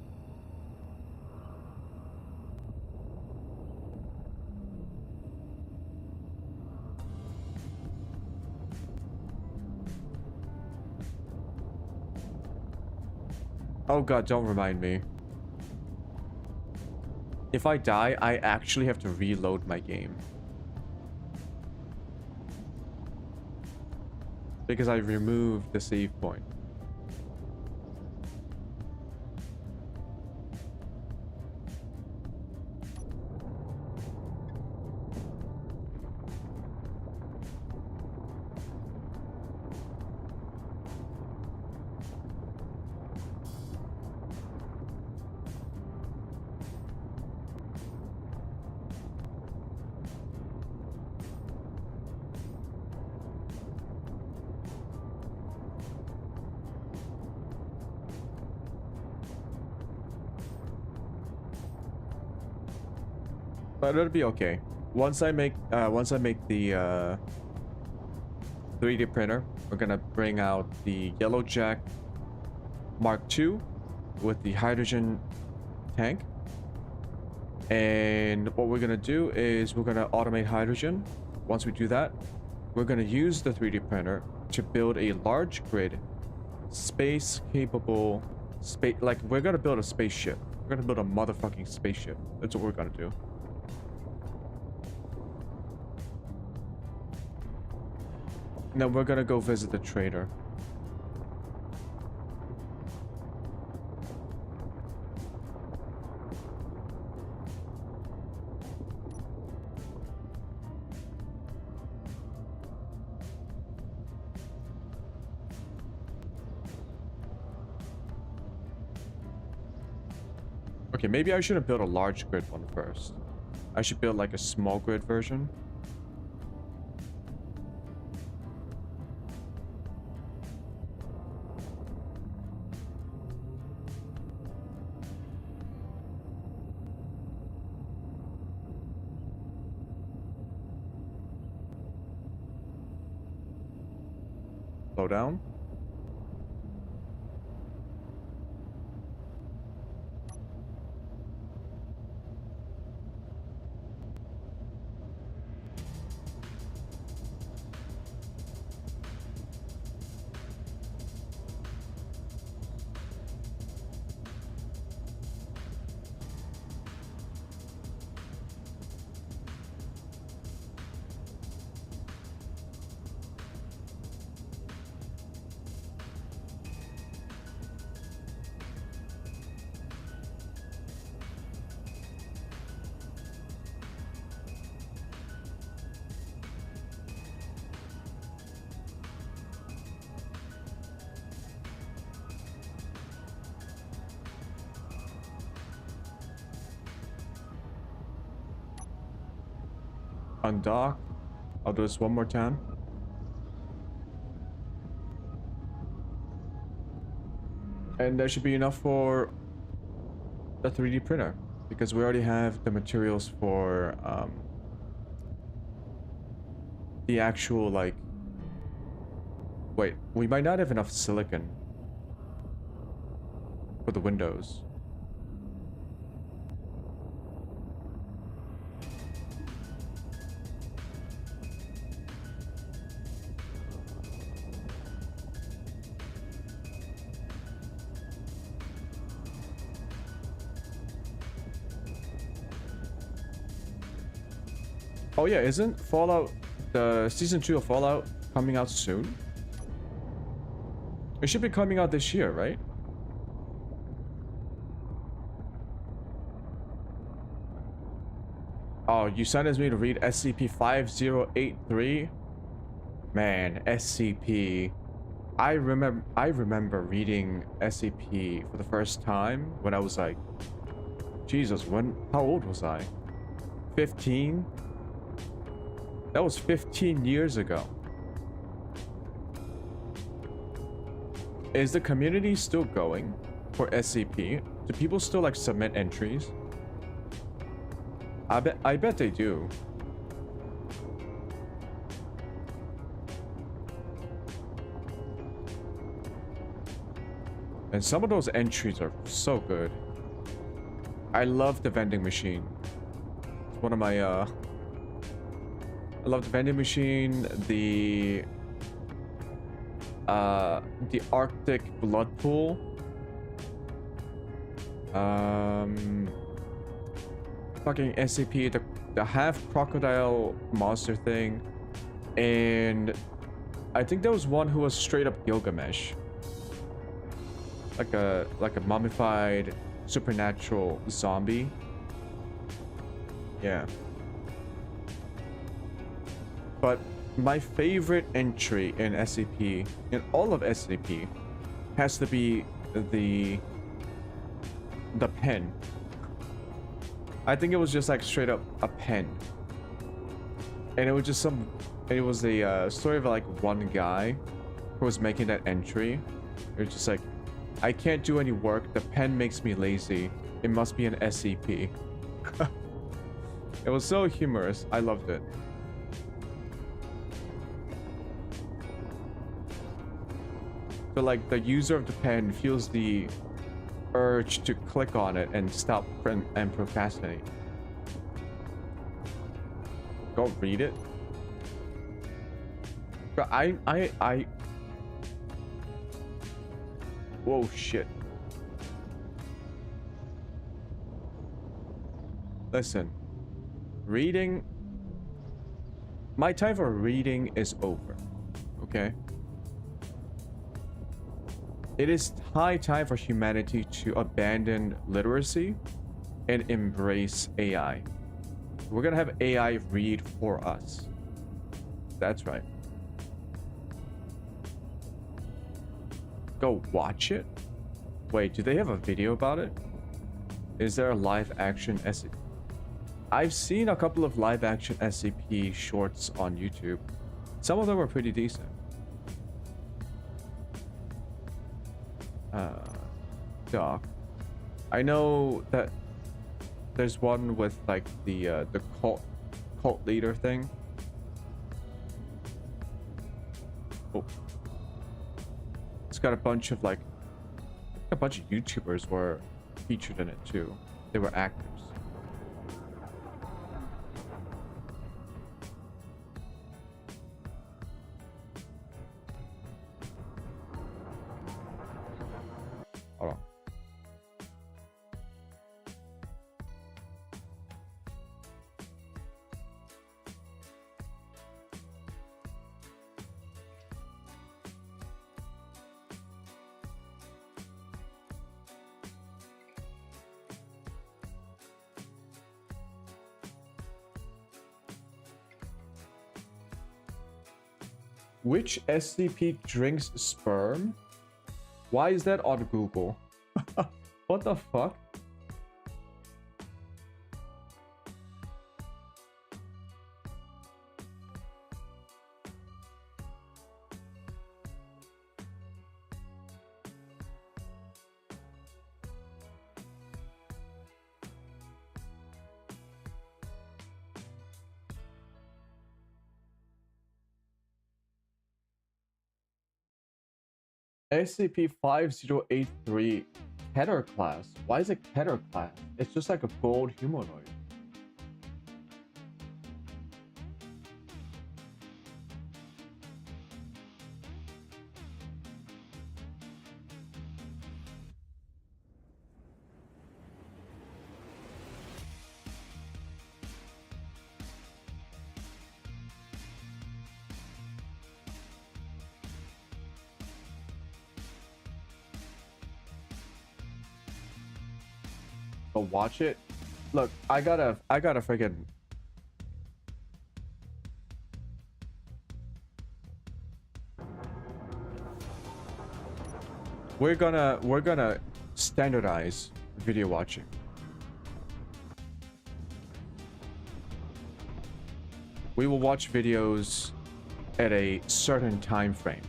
Oh god, don't remind me. If I die, I actually have to reload my game. Because I removed the save point. But it'll be okay. Once I make the 3D printer, we're gonna bring out the Yellow Jack Mark II with the hydrogen tank. And what we're gonna do is we're gonna automate hydrogen. Once we do that, we're gonna use the 3D printer to build a large grid, space capable space. Like we're gonna build a spaceship. We're gonna build a motherfucking spaceship. That's what we're gonna do. Now we're gonna go visit the trader. Okay, maybe I shouldn't build a large grid one first. I should build like a small grid version. Slow down. Undock. I'll do this one more time. And that should be enough for the 3D printer because we already have the materials for the actual like wait, we might not have enough silicon for the windows. Oh yeah, isn't Fallout, the season 2 of Fallout coming out soon? It should be coming out this year, right? Oh, you sentenced me to read SCP-5083? Man, SCP. I remember reading SCP for the first time when I was like, Jesus, how old was I? 15? That was 15 years ago. Is the community still going for SCP? Do people still like submit entries? I bet they do. And some of those entries are so good. I love the vending machine. It's one of my I love the vending machine, the Arctic blood pool. Fucking SCP, the half crocodile monster thing. And I think there was one who was straight up Gilgamesh. Like a mummified supernatural zombie. Yeah. But my favorite entry in SCP, in all of SCP, has to be the pen. I think it was just like straight up a pen. And it was just it was a story of like one guy who was making that entry. It was just like, I can't do any work. The pen makes me lazy. It must be an SCP. It was so humorous. I loved it. So like the user of the pen feels the urge to click on it and stop and procrastinate. Go read it. But I whoa, shit. Listen, reading, my time for reading is over, okay? It is high time for humanity to abandon literacy and embrace AI. We're gonna have AI read for us. That's right. Go watch it? Wait, do they have a video about it? Is there a live action SCP? I've seen a couple of live action SCP shorts on YouTube. Some of them are pretty decent. Doc. I know that there's one with like the cult leader thing. Oh. It's got a bunch of YouTubers were featured in it too. They were actors. Hold on. Which SCP drinks sperm? Why is that on Google? What the fuck? SCP-5083 Keter class. Why is it Keter class? It's just like a gold humanoid. Go watch it. Look, I gotta freaking. We're gonna standardize video watching. We will watch videos at a certain time frame.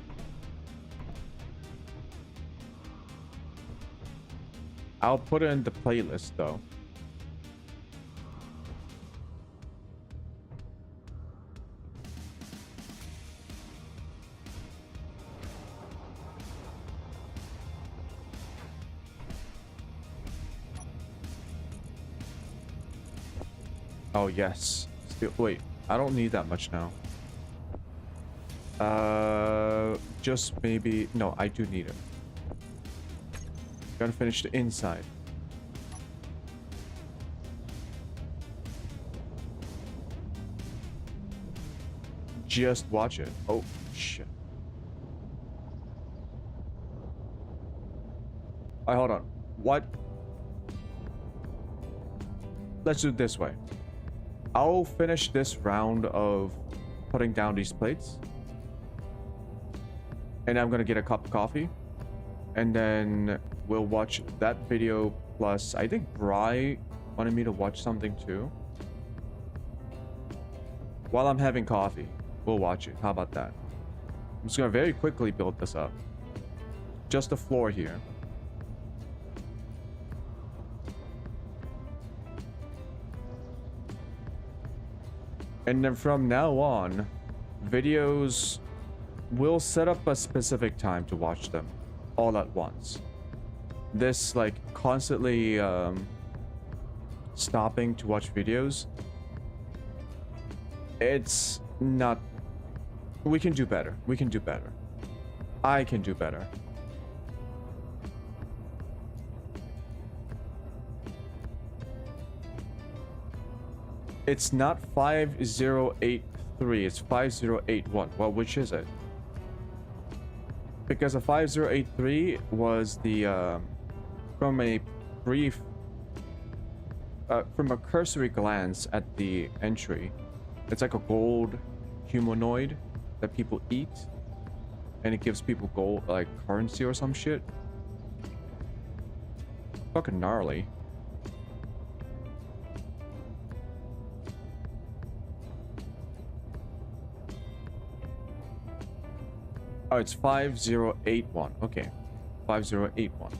I'll put it in the playlist though. Oh, yes. Still, wait, I don't need that much now. Just maybe... No, I do need it. Gotta finish the inside. Just watch it. Oh, shit. Alright, hold on. What? Let's do it this way. I'll finish this round of putting down these plates. And I'm gonna get a cup of coffee. And then we'll watch that video plus... I think Bri wanted me to watch something too. While I'm having coffee, we'll watch it. How about that? I'm just gonna very quickly build this up. Just the floor here. And then from now on, videos will set up a specific time to watch them all at once. This like constantly stopping to watch videos, it's not... We can do better. We can do better. I can do better. It's not 5083, it's 5081. Well, which is it? Because a 5083 was the from a brief from a cursory glance at the entry, it's like a gold humanoid that people eat, and it gives people gold like currency or some shit. Fucking gnarly. Oh, it's 5081. Okay. 5081.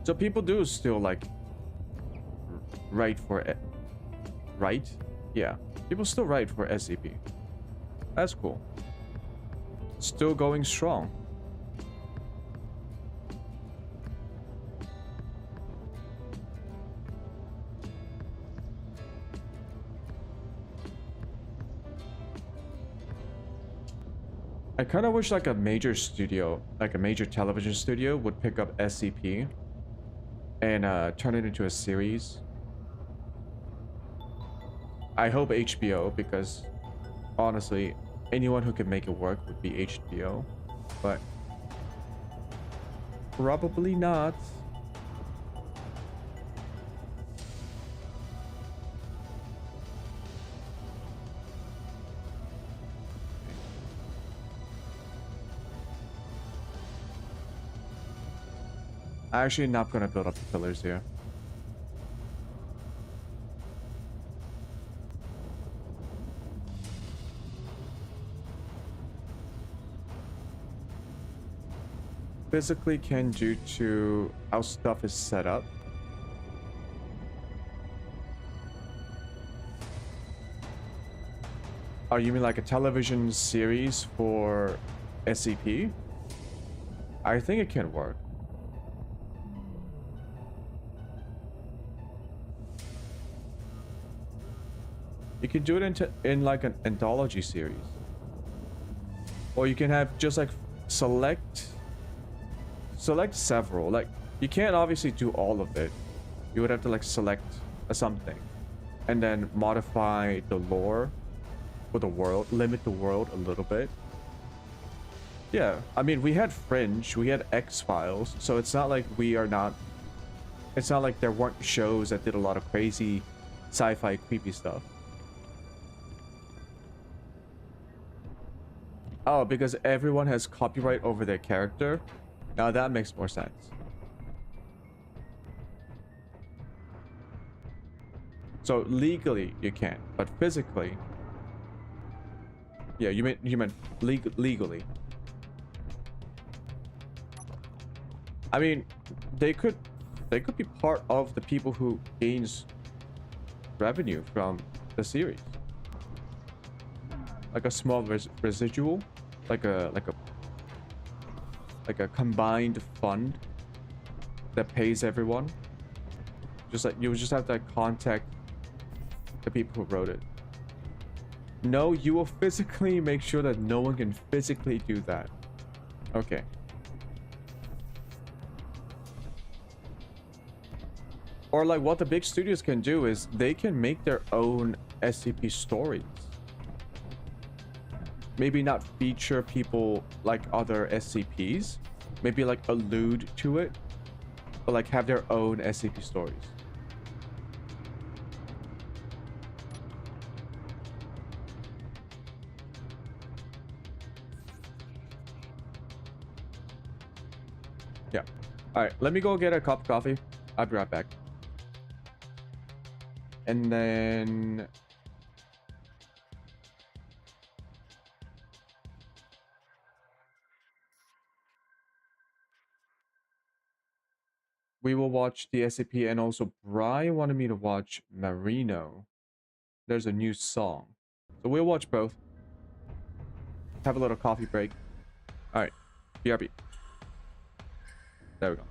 So people do still like write for it. Right? Yeah. People still write for SCP. That's cool. Still going strong. I kind of wish like a major studio, like a major television studio would pick up SCP and turn it into a series. I hope HBO, because honestly, anyone who can make it work would be HBO, but probably not. I'm actually not gonna build up the pillars here. Physically can due to how stuff is set up. Oh, you mean like a television series for SCP? I think it can work. You can do it in like an anthology series. Or you can have just like select several. Like you can't obviously do all of it. You would have to like select something and then modify the lore for the world, limit the world a little bit. Yeah, I mean, we had Fringe, we had X-Files, so it's not like it's not like there weren't shows that did a lot of crazy sci-fi creepy stuff. Oh, because everyone has copyright over their character? Now that makes more sense. So legally you can't, but physically... Yeah, you meant legally. I mean, they could be part of the people who gains revenue from the series. Like a small residual, like a combined fund that pays everyone. Just like you just have to contact the people who wrote it. No, you will physically make sure that no one can physically do that. Okay. Or like what the big studios can do is they can make their own SCP stories. Maybe not feature people like other SCPs. Maybe like allude to it. But like have their own SCP stories. Yeah. Alright, let me go get a cup of coffee. I'll be right back. And then we will watch the SCP, and also Bri wanted me to watch Marino. There's a new song. So we'll watch both. Have a little coffee break. Alright. BRB. There we go.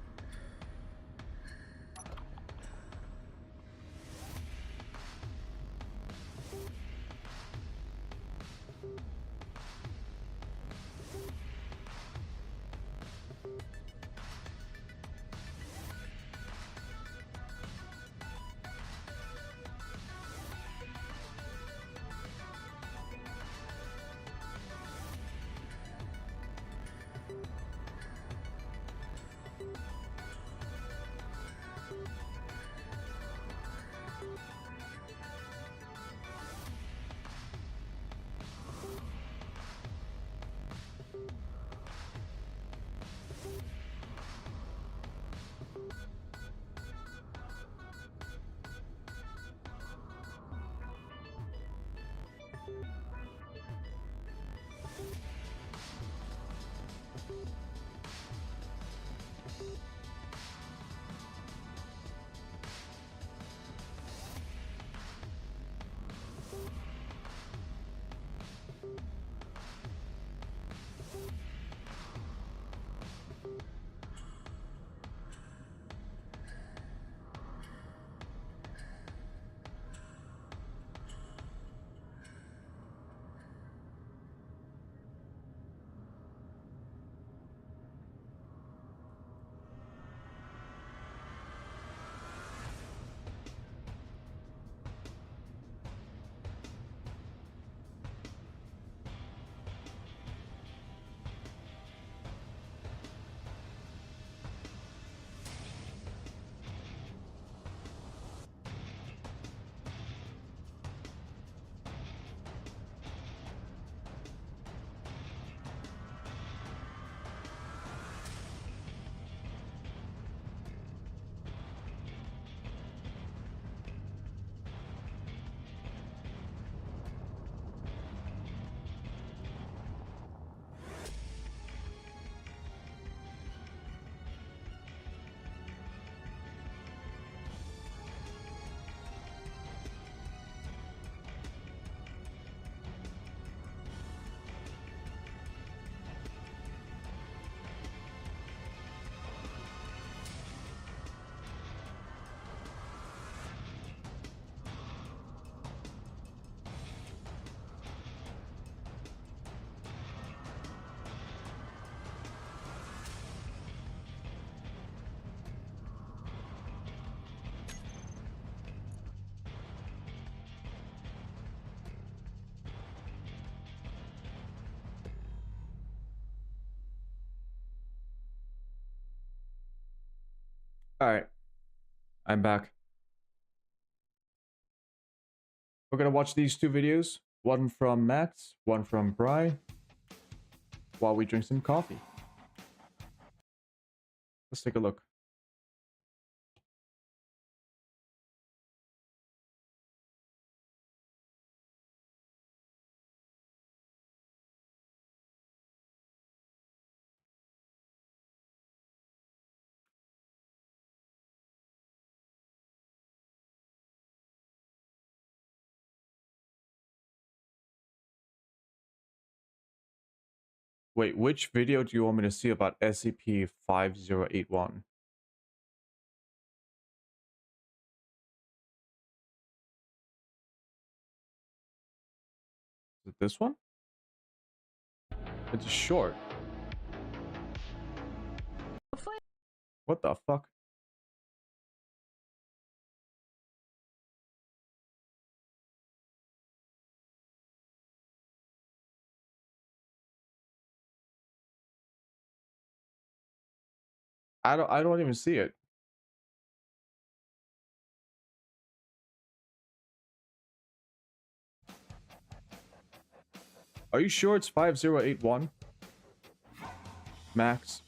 Alright. I'm back. We're gonna watch these two videos. One from Max, one from Bri. While we drink some coffee. Let's take a look. Wait, which video do you want me to see about SCP-5081? Is it this one? It's a short. What the fuck? I don't even see it. Are you sure it's 5081? Max.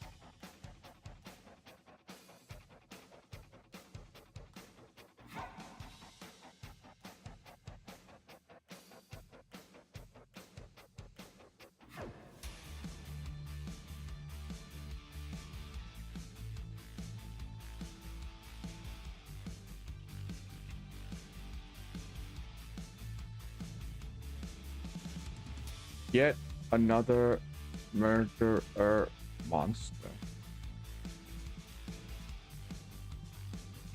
Yet another murderer monster.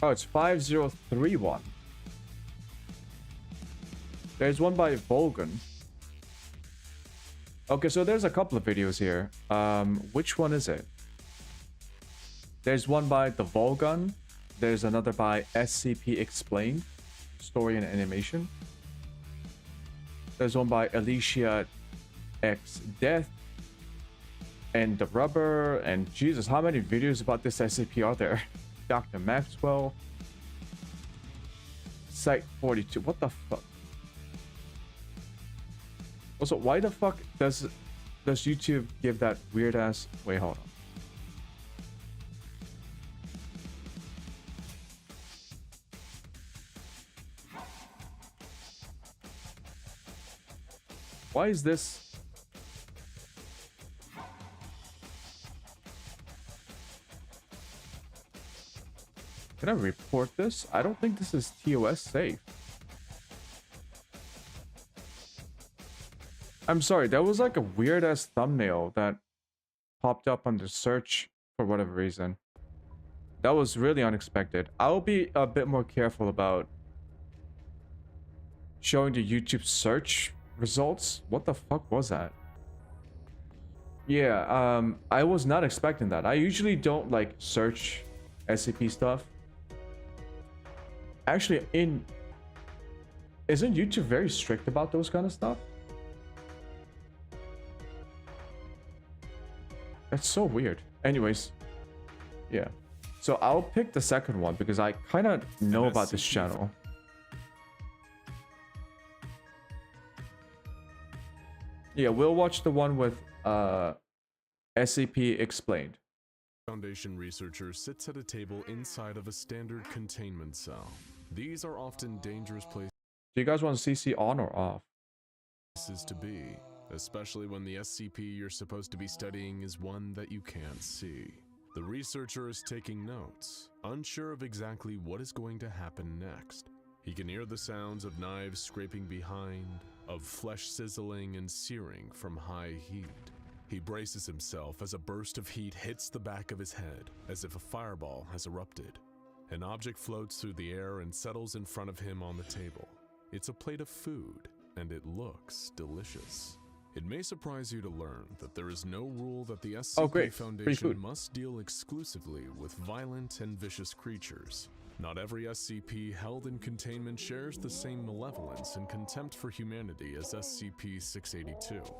Oh, it's 5031. There's one by Volgan. Okay, so there's a couple of videos here. Which one is it? There's one by the Volgan. There's another by SCP Explained, Story and Animation. There's one by Alicia X Death and the Rubber, and Jesus, how many videos about this SCP are there? Dr. Maxwell, Site 42. What the fuck? Also, why the fuck does YouTube give that weird ass? Wait, hold on. Why is this? Can I report this? I don't think this is TOS safe. I'm sorry, that was like a weird ass thumbnail that popped up on the search for whatever reason. That was really unexpected. I'll be a bit more careful about showing the YouTube search results. What the fuck was that? Yeah, I was not expecting that. I usually don't like search SCP stuff. Actually, isn't YouTube very strict about those kind of stuff? That's so weird. Anyways, yeah. So I'll pick the second one because I kind of know about this channel. Yeah, we'll watch the one with SCP Explained. Foundation researcher sits at a table inside of a standard containment cell. These are often dangerous places Do you guys want CC on or off? to be, especially when the SCP you're supposed to be studying is one that you can't see. The researcher is taking notes, unsure of exactly what is going to happen next. He can hear the sounds of knives scraping behind, of flesh sizzling and searing from high heat. He braces himself as a burst of heat hits the back of his head, as if a fireball has erupted. An object floats through the air and settles in front of him on the table. It's a plate of food, and it looks delicious. It may surprise you to learn that there is no rule that the SCP Foundation must deal exclusively with violent and vicious creatures. Not every SCP held in containment shares the same malevolence and contempt for humanity as SCP-682,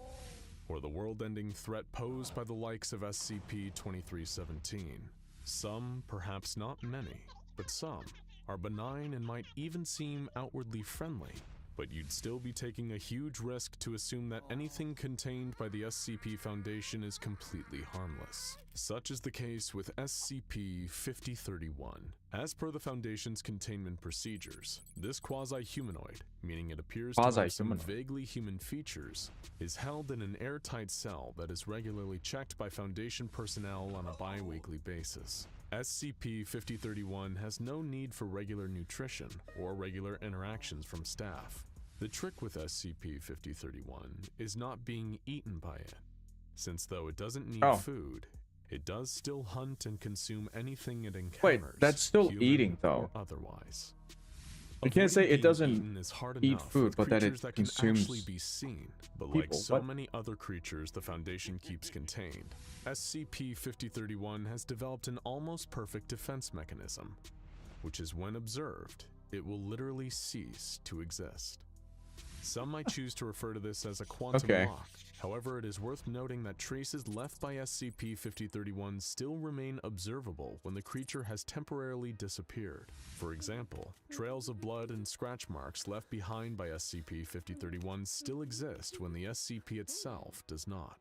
or the world-ending threat posed by the likes of SCP-2317. Some, perhaps not many, but some, are benign and might even seem outwardly friendly, but you'd still be taking a huge risk to assume that anything contained by the SCP Foundation is completely harmless. Such is the case with SCP-5031. As per the Foundation's containment procedures, this quasi-humanoid, meaning it appears to have some vaguely human features, is held in an airtight cell that is regularly checked by Foundation personnel on a bi-weekly basis. SCP-5031 has no need for regular nutrition or regular interactions from staff. The trick with SCP-5031 is not being eaten by it, since though it doesn't need food, it does still hunt and consume anything it encounters. Wait, that's still eating though. Or otherwise. You can't say it Avoiding being doesn't eaten is hard eat enough food, with but that it creatures that can consumes actually be seen. But like people. so What? many other creatures the Foundation keeps contained, SCP-5031 has developed an almost perfect defense mechanism, which is when observed, it will literally cease to exist. Some might choose to refer to this as a quantum lock. However, it is worth noting that traces left by SCP-5031 still remain observable when the creature has temporarily disappeared. For example, trails of blood and scratch marks left behind by SCP-5031 still exist when the SCP itself does not.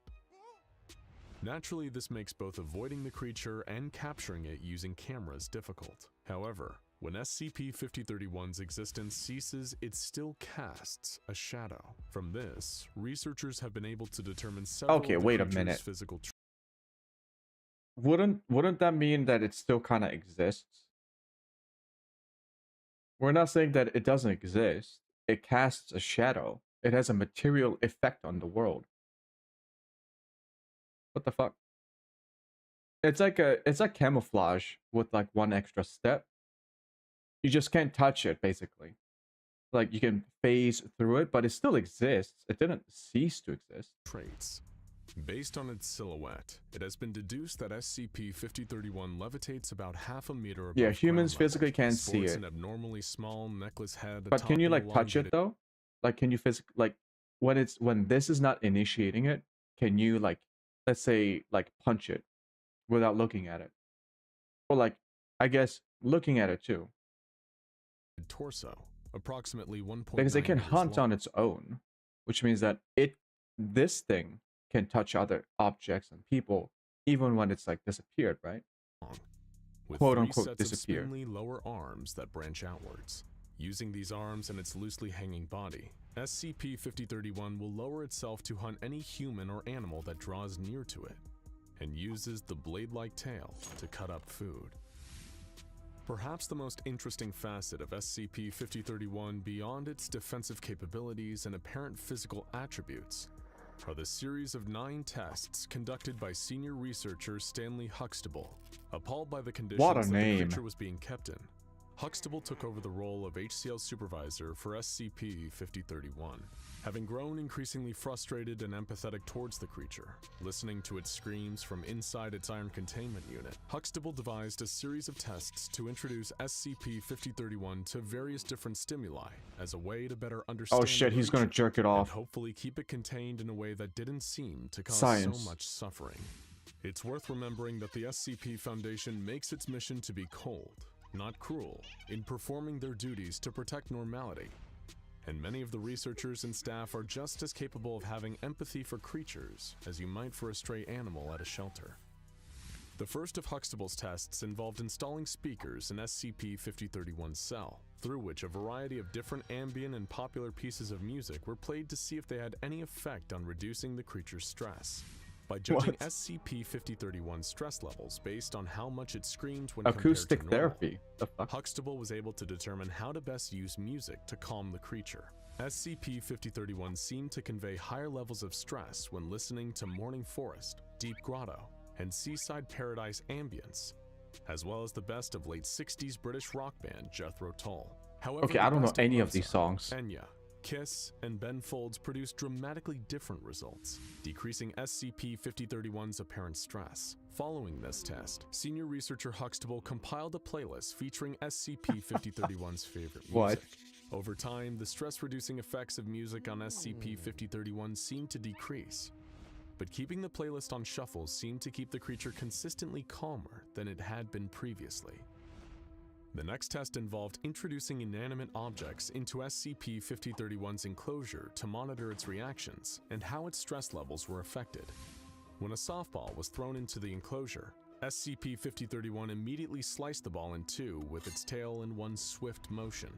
Naturally, this makes both avoiding the creature and capturing it using cameras difficult. However, when SCP-5031's existence ceases, it still casts a shadow. From this, researchers have been able to determine several of the Wait a creature's minute. physical Wouldn't that mean that it still kind of exists? We're not saying that it doesn't exist. It casts a shadow. It has a material effect on the world. What the fuck? It's like camouflage with like one extra step. You just can't touch it, basically. Like, you can phase through it, but it still exists. It didn't cease to exist. traits. Based on its silhouette, it has been deduced that SCP-5031 levitates about half a meter above Yeah, humans ground physically level, can't see sports it. an abnormally small necklace head But atop can you an like touch it elongated though? Like, can you like when this is not initiating it, can you like, let's say, like punch it without looking at it? Or like, I guess looking at it too. torso, approximately 1.9 Because it can meters hunt long. on its own, which means that this thing can touch other objects and people even when it's like disappeared, right? With Quote three unquote sets disappear. of spindly lower arms that branch outwards. Using these arms and its loosely hanging body, SCP-5031 will lower itself to hunt any human or animal that draws near to it, and uses the blade-like tail to cut up food. Perhaps the most interesting facet of SCP-5031 beyond its defensive capabilities and apparent physical attributes are the series of 9 tests conducted by senior researcher Stanley Huxtable. Appalled by the conditions that the creature was being kept in, Huxtable took over the role of HCL supervisor for SCP-5031. Having grown increasingly frustrated and empathetic towards the creature, listening to its screams from inside its iron containment unit, Huxtable devised a series of tests to introduce SCP-5031 to various different stimuli as a way to better understand Oh shit, he's gonna jerk it and off. hopefully keep it contained in a way that didn't seem to cause Science. so much suffering. It's worth remembering that the SCP Foundation makes its mission to be cold, not cruel, in performing their duties to protect normality. And many of the researchers and staff are just as capable of having empathy for creatures as you might for a stray animal at a shelter. The first of Huxtable's tests involved installing speakers in SCP-5031's cell, through which a variety of different ambient and popular pieces of music were played to see if they had any effect on reducing the creature's stress. By judging SCP-5031's stress levels based on how much it screamed when Acoustic compared to normal, therapy. The fuck? Huxtable was able to determine how to best use music to calm the creature. SCP-5031 seemed to convey higher levels of stress when listening to Morning Forest, Deep Grotto, and Seaside Paradise ambience, as well as the best of late 60s British rock band Jethro Tull. However, Okay, I don't know best any of Mozart, these songs. Enya, Kiss, and Ben Folds produced dramatically different results, decreasing SCP-5031's apparent stress. Following this test, senior researcher Huxtable compiled a playlist featuring SCP-5031's favorite music. What? Over time, the stress-reducing effects of music on SCP-5031 seemed to decrease, but keeping the playlist on shuffle seemed to keep the creature consistently calmer than it had been previously. The next test involved introducing inanimate objects into SCP-5031's enclosure to monitor its reactions and how its stress levels were affected. When a softball was thrown into the enclosure, SCP-5031 immediately sliced the ball in two with its tail in one swift motion.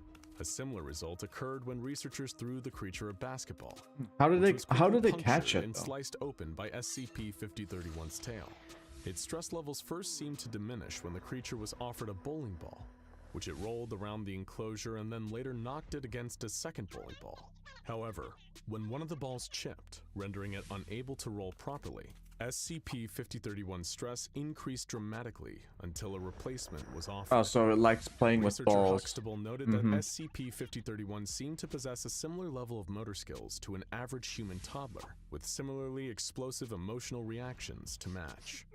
A similar result occurred when researchers threw the creature a basketball. How did which was quickly they catch punctured it and though? sliced open by SCP-5031's tail. Its stress levels first seemed to diminish when the creature was offered a bowling ball, which it rolled around the enclosure and then later knocked it against a second bowling ball. However, when one of the balls chipped, rendering it unable to roll properly, SCP-5031 stress increased dramatically until a replacement was offered. Oh, so it likes playing with Researcher balls. Huxtable noted that SCP-5031 seemed to possess a similar level of motor skills to an average human toddler, with similarly explosive emotional reactions to match.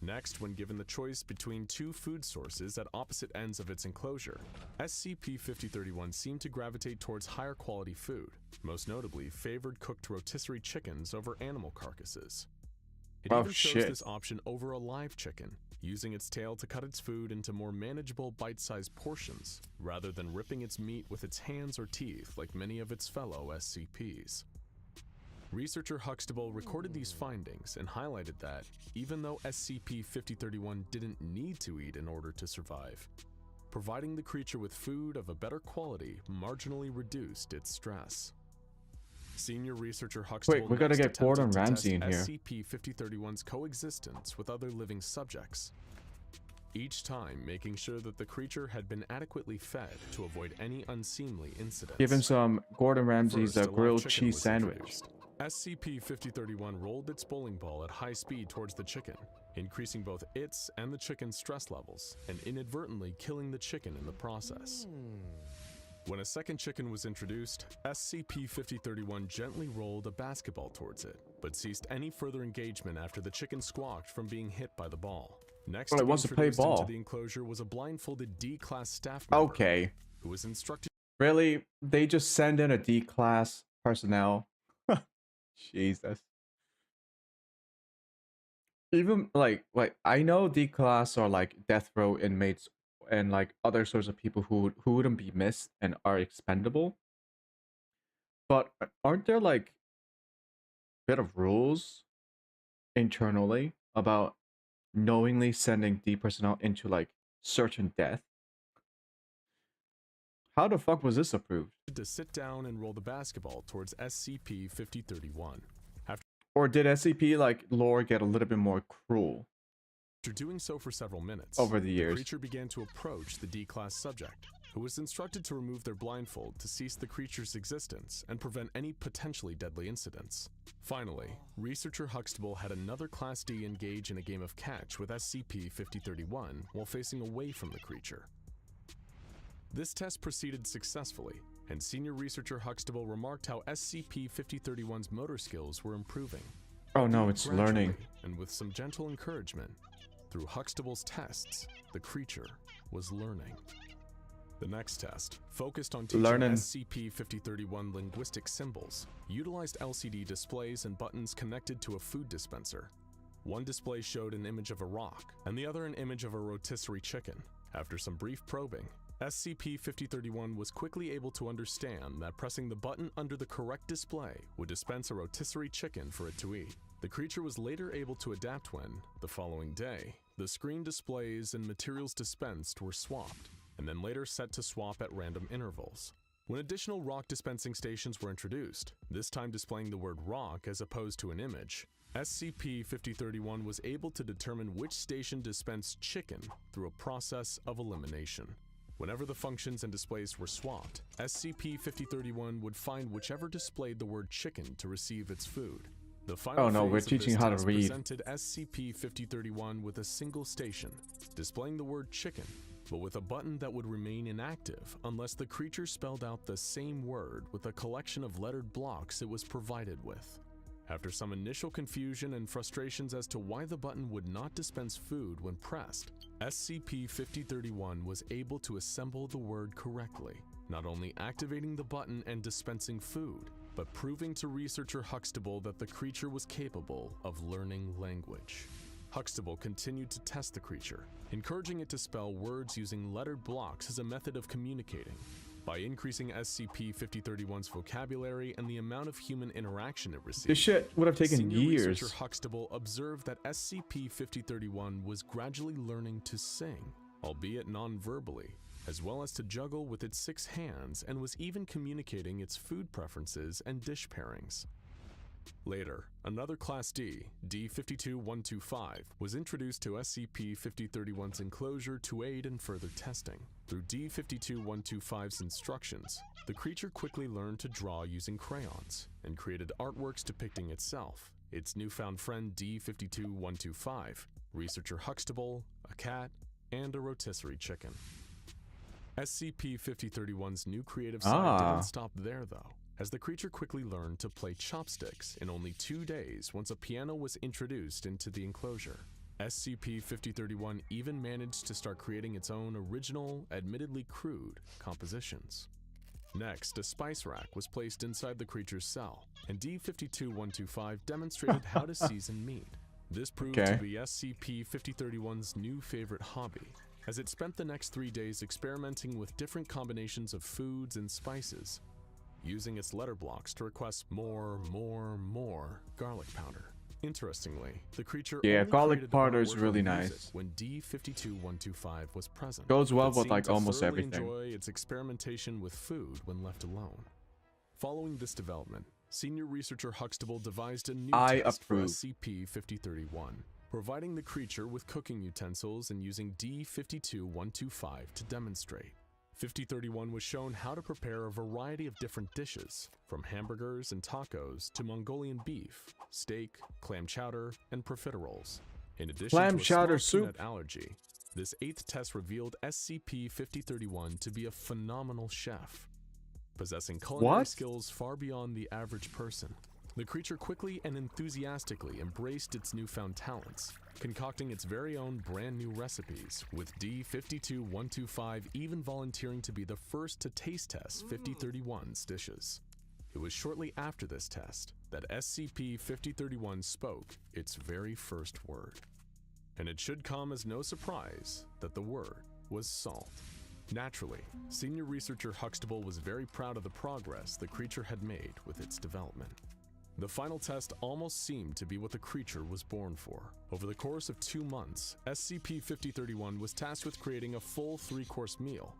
Next, when given the choice between two food sources at opposite ends of its enclosure, SCP-5031 seemed to gravitate towards higher quality food, most notably favored cooked rotisserie chickens over animal carcasses. It even chose this option over a live chicken, using its tail to cut its food into more manageable bite-sized portions, rather than ripping its meat with its hands or teeth like many of its fellow SCPs. Researcher Huxtable recorded these findings and highlighted that, even though SCP-5031 didn't need to eat in order to survive, providing the creature with food of a better quality marginally reduced its stress. Senior researcher Huxtable Wait, we gotta get Gordon Ramsay in here. SCP-5031's coexistence with other living subjects, each time making sure that the creature had been adequately fed to avoid any unseemly incidents. Give him some Gordon Ramsay's First, a live grilled chicken cheese was sandwich. introduced. SCP-5031 rolled its bowling ball at high speed towards the chicken, increasing both its and the chicken's stress levels, and inadvertently killing the chicken in the process. When a second chicken was introduced, SCP-5031 gently rolled a basketball towards it, but ceased any further engagement after the chicken squawked from being hit by the ball. Next Well, it to be wants to play introduced ball. into the enclosure was a blindfolded D-class staff member Okay. who was instructed. Really? They just send in a D-class personnel? Jesus. Even like I know D-class are like death row inmates and like other sorts of people who wouldn't be missed and are expendable. But aren't there like bit of rules internally about knowingly sending D personnel into like certain death? How the fuck was this approved? To sit down and roll the basketball towards SCP-5031. Or did SCP like lore get a little bit more cruel? After doing so for several minutes, over the years, the creature began to approach the D-class subject, who was instructed to remove their blindfold to cease the creature's existence and prevent any potentially deadly incidents. Finally, researcher Huxtable had another Class D engage in a game of catch with SCP-5031 while facing away from the creature. This test proceeded successfully, and senior researcher Huxtable remarked how SCP-5031's motor skills were improving. Oh no, it's learning. And with some gentle encouragement, through Huxtable's tests, the creature was learning. The next test, focused on teaching SCP-5031 linguistic symbols, utilized LCD displays and buttons connected to a food dispenser. One display showed an image of a rock, and the other an image of a rotisserie chicken. After some brief probing, SCP-5031 was quickly able to understand that pressing the button under the correct display would dispense a rotisserie chicken for it to eat. The creature was later able to adapt when, the following day, the screen displays and materials dispensed were swapped, and then later set to swap at random intervals. When additional rock dispensing stations were introduced, this time displaying the word rock as opposed to an image, SCP-5031 was able to determine which station dispensed chicken through a process of elimination. Whenever the functions and displays were swapped, SCP-5031 would find whichever displayed the word chicken to receive its food. The final phase we're of teaching this how to test read. presented SCP-5031 with a single station, displaying the word chicken, but with a button that would remain inactive unless the creature spelled out the same word with a collection of lettered blocks it was provided with. After some initial confusion and frustrations as to why the button would not dispense food when pressed, SCP-5031 was able to assemble the word correctly, not only activating the button and dispensing food, but proving to researcher Huxtable that the creature was capable of learning language. Huxtable continued to test the creature, encouraging it to spell words using lettered blocks as a method of communicating. By increasing SCP-5031's vocabulary and the amount of human interaction it received, this shit would have taken senior years. researcher Huxtable observed that SCP-5031 was gradually learning to sing, albeit non-verbally, as well as to juggle with its 6 hands, and was even communicating its food preferences and dish pairings. Later, another Class D, D-52125, was introduced to SCP-5031's enclosure to aid in further testing. Through D-52125's instructions, the creature quickly learned to draw using crayons, and created artworks depicting itself, its newfound friend D52125, researcher Huxtable, a cat, and a rotisserie chicken. SCP-5031's new creative side didn't stop there, though, as the creature quickly learned to play chopsticks in only 2 days once a piano was introduced into the enclosure. SCP-5031 even managed to start creating its own original, admittedly crude, compositions. Next, a spice rack was placed inside the creature's cell, and D52125 demonstrated how to season meat. This proved to be SCP-5031's new favorite hobby, as it spent the next 3 days experimenting with different combinations of foods and spices, using its letter blocks to request more garlic powder. Interestingly, the creature garlic powder is really nice. When D52125 was present, goes well with like almost everything. Enjoy its experimentation with food when left alone. Following this development, senior researcher Huxtable devised a new test for SCP-5031, providing the creature with cooking utensils and using D52125 to demonstrate. 5031 was shown how to prepare a variety of different dishes, from hamburgers and tacos to Mongolian beef, steak, clam chowder, and profiteroles. In addition to a small peanut allergy, this 8th test revealed SCP-5031 to be a phenomenal chef, possessing culinary skills far beyond the average person. The creature quickly and enthusiastically embraced its newfound talents, concocting its very own brand new recipes, with D52125 even volunteering to be the first to taste test 5031's dishes. It was shortly after this test that SCP-5031 spoke its very first word. And it should come as no surprise that the word was salt. Naturally, senior researcher Huxtable was very proud of the progress the creature had made with its development. The final test almost seemed to be what the creature was born for. Over the course of 2 months, SCP-5031 was tasked with creating a full 3-course meal,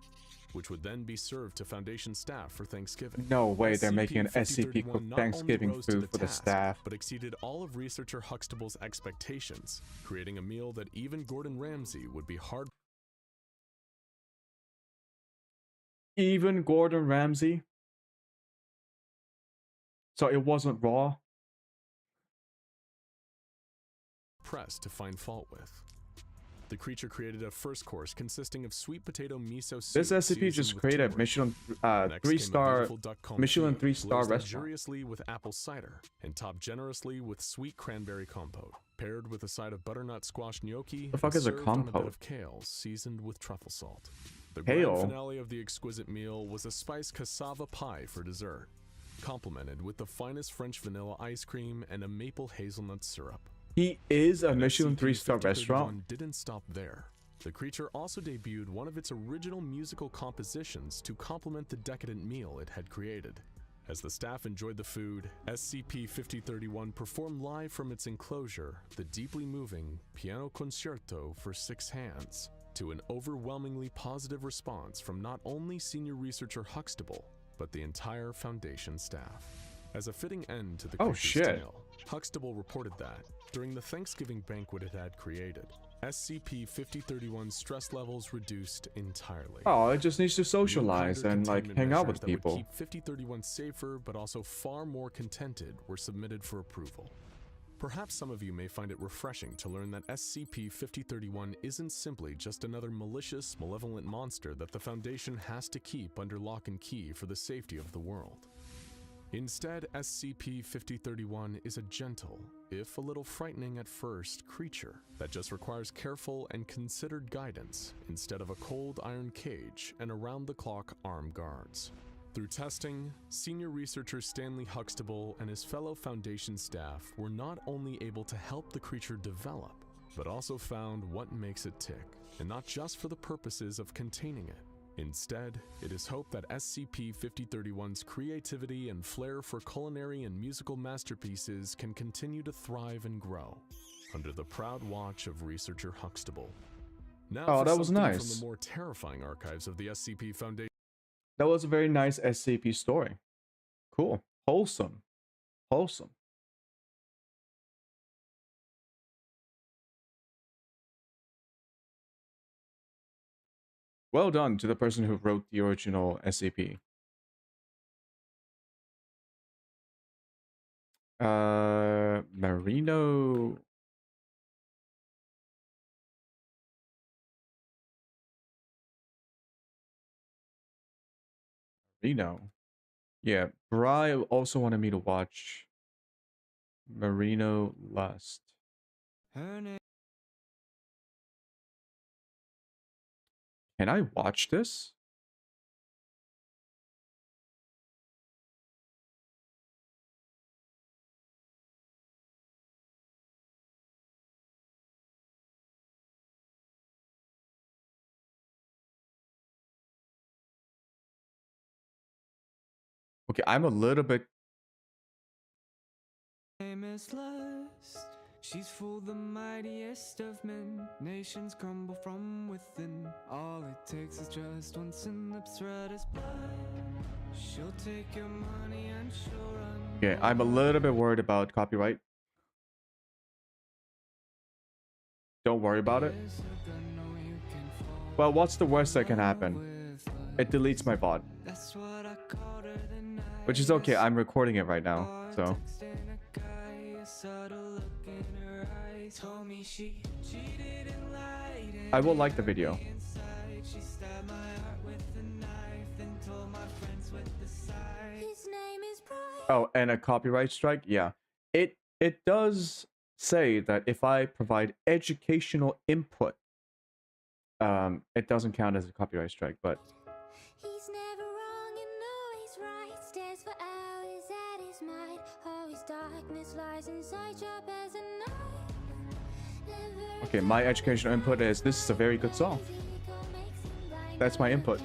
which would then be served to Foundation staff for Thanksgiving. No way they're making an SCP Thanksgiving food for the staff. But exceeded all of researcher Huxtable's expectations, creating a meal that even Gordon Ramsay would be hard. Even Gordon Ramsay? So it wasn't raw? Pressed to find fault with. The creature created a first course consisting of sweet potato miso soup. This SCP just created a Michelin 3-star restaurant. Luxuriously with apple cider and topped generously with sweet cranberry compote, paired with a side of butternut squash gnocchi. The fuck is a served on compote? bed of kale seasoned with truffle salt. The grand finale of the exquisite meal was a spiced cassava pie for dessert, complemented with the finest French vanilla ice cream and a maple hazelnut syrup. He is a Michelin 3-star restaurant. Didn't stop there. The creature also debuted one of its original musical compositions to complement the decadent meal it had created. As the staff enjoyed the food, SCP-5031 performed live from its enclosure the deeply moving Piano Concerto for 6 hands, to an overwhelmingly positive response from not only senior researcher Huxtable, but the entire Foundation staff. As a fitting end to the creature's tale, Huxtable reported that, during the Thanksgiving banquet it had created, SCP-5031's stress levels reduced entirely. Oh, it just needs to socialize and like hang out with people. That would keep 5031 safer, but also far more contented, were submitted for approval. Perhaps some of you may find it refreshing to learn that SCP-5031 isn't simply just another malicious, malevolent monster that the Foundation has to keep under lock and key for the safety of the world. Instead, SCP-5031 is a gentle, if a little frightening at first, creature that just requires careful and considered guidance instead of a cold iron cage and around-the-clock armed guards. Through testing, senior researcher Stanley Huxtable and his fellow Foundation staff were not only able to help the creature develop, but also found what makes it tick, and not just for the purposes of containing it. Instead, it is hoped that SCP-5031's creativity and flair for culinary and musical masterpieces can continue to thrive and grow, under the proud watch of researcher Huxtable. Now that was nice. From the more terrifying archives of the SCP Foundation. That was a very nice SCP story. Cool. Wholesome. Wholesome. Well done to the person who wrote the original SCP. Merino. Merino. Yeah, Bri also wanted me to watch Merino Lust. Can I watch this? Okay, I'm a little bit. She's full the mightiest of men. Nations crumble from within. All it takes is just one sin lips red as blood. She'll take your money and she'll run. Okay, I'm a little bit worried about copyright. Don't worry about it. Well, what's the worst that can happen? It deletes my VOD. Which is okay, I'm recording it right now, so. I will like the video. Oh, and a copyright strike? Yeah. It does say that if I provide educational input, it doesn't count as a copyright strike, but he's never wrong and always right. Stares for hours at his mind. Always darkness lies inside, sharp as a knife. okay, my educational input is this is a very good song. That's my input.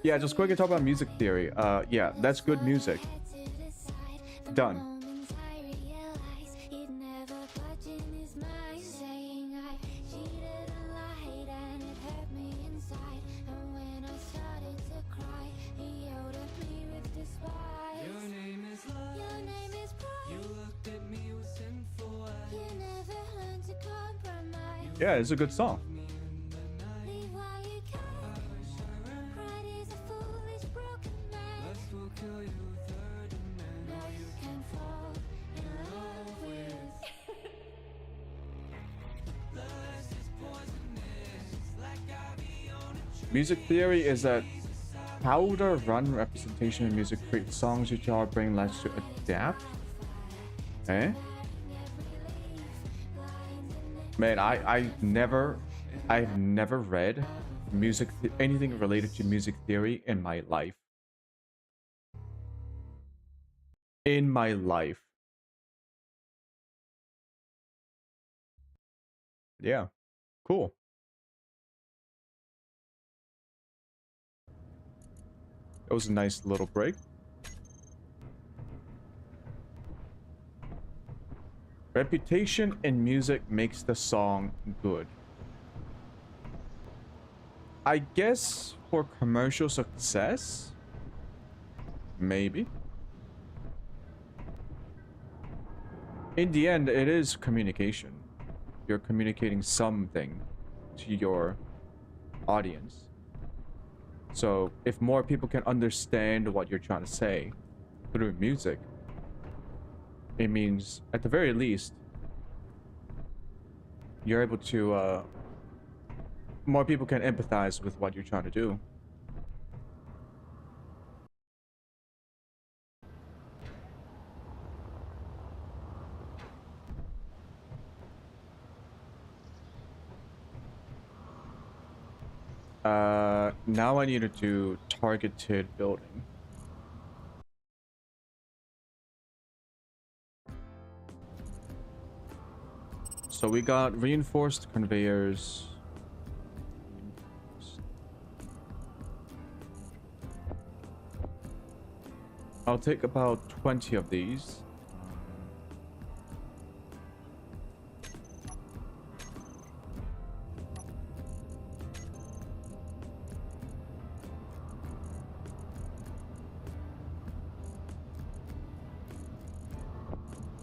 Yeah, just quickly talk about music theory. Yeah, that's good music. Done. Yeah, it's a good song. Music theory is that how the run representation in music creates songs which our brain likes to adapt. Eh? Man, I've never read anything related to music theory in my life. In my life. Yeah. Cool. It was a nice little break. Reputation in music makes the song good. I guess for commercial success, maybe. In the end, it is communication. You're communicating something to your audience. So if more people can understand what you're trying to say through music, it means at the very least you're able to more people can empathize with what you're trying to do. Now I need to do targeted building. So we got reinforced conveyors. I'll take about 20 of these.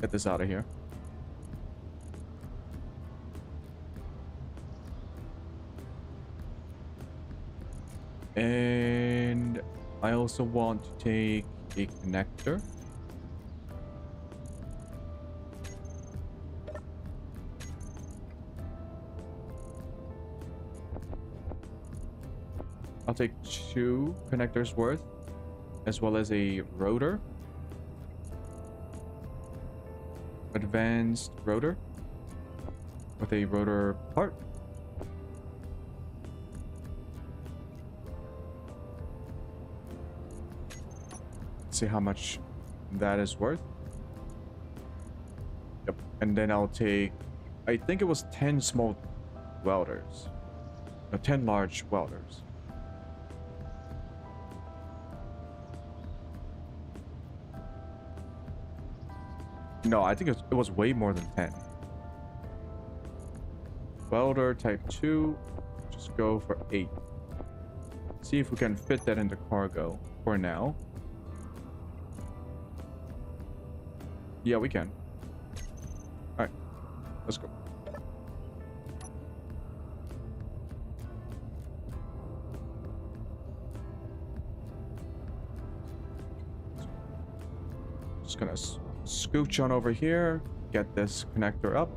Get this out of here. And I also want to take a connector. I'll take 2 connectors worth, as well as a rotor. Advanced rotor with a rotor part. Let's see how much that is worth. Yep. And then I'll take, I think it was 10 small welders. No, 10 large welders. No, I think it was way more than 10. Welder type 2. Just go for 8. See if we can fit that into cargo for now. Yeah, we can. Alright. Let's go. Just gonna scooch on over here, get this connector up.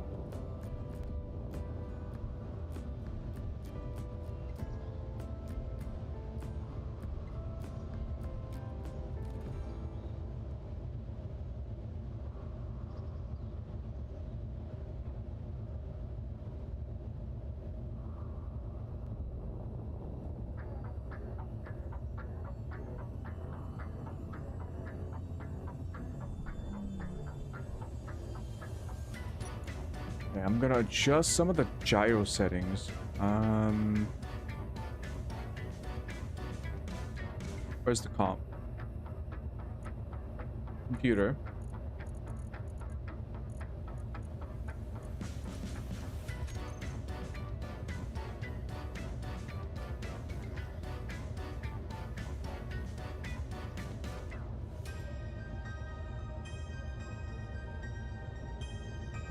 Okay, I'm gonna adjust some of the gyro settings. Where's the comp? Computer.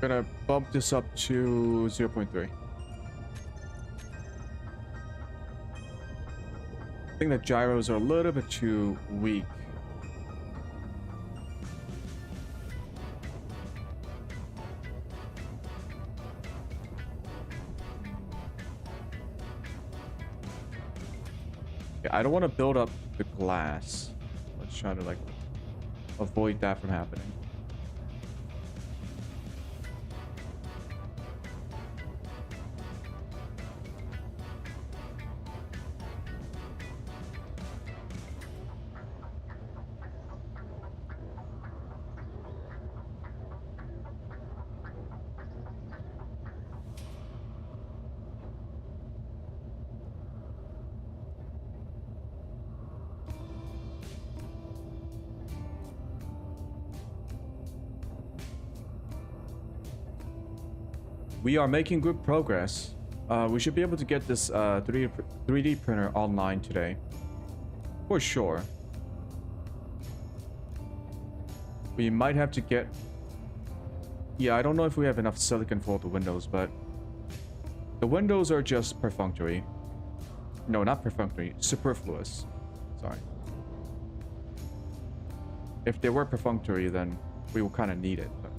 Gonna bump this up to 0.3. I think the gyros are a little bit too weak. Yeah, I don't want to build up the glass. Let's try to like avoid that from happening. We are making good progress. We should be able to get this 3D printer online today. For sure. We might have to get... Yeah, I don't know if we have enough silicon for the windows, but... The windows are just perfunctory. No, not perfunctory. Superfluous. Sorry. If they were perfunctory, then we will kind of need it. But...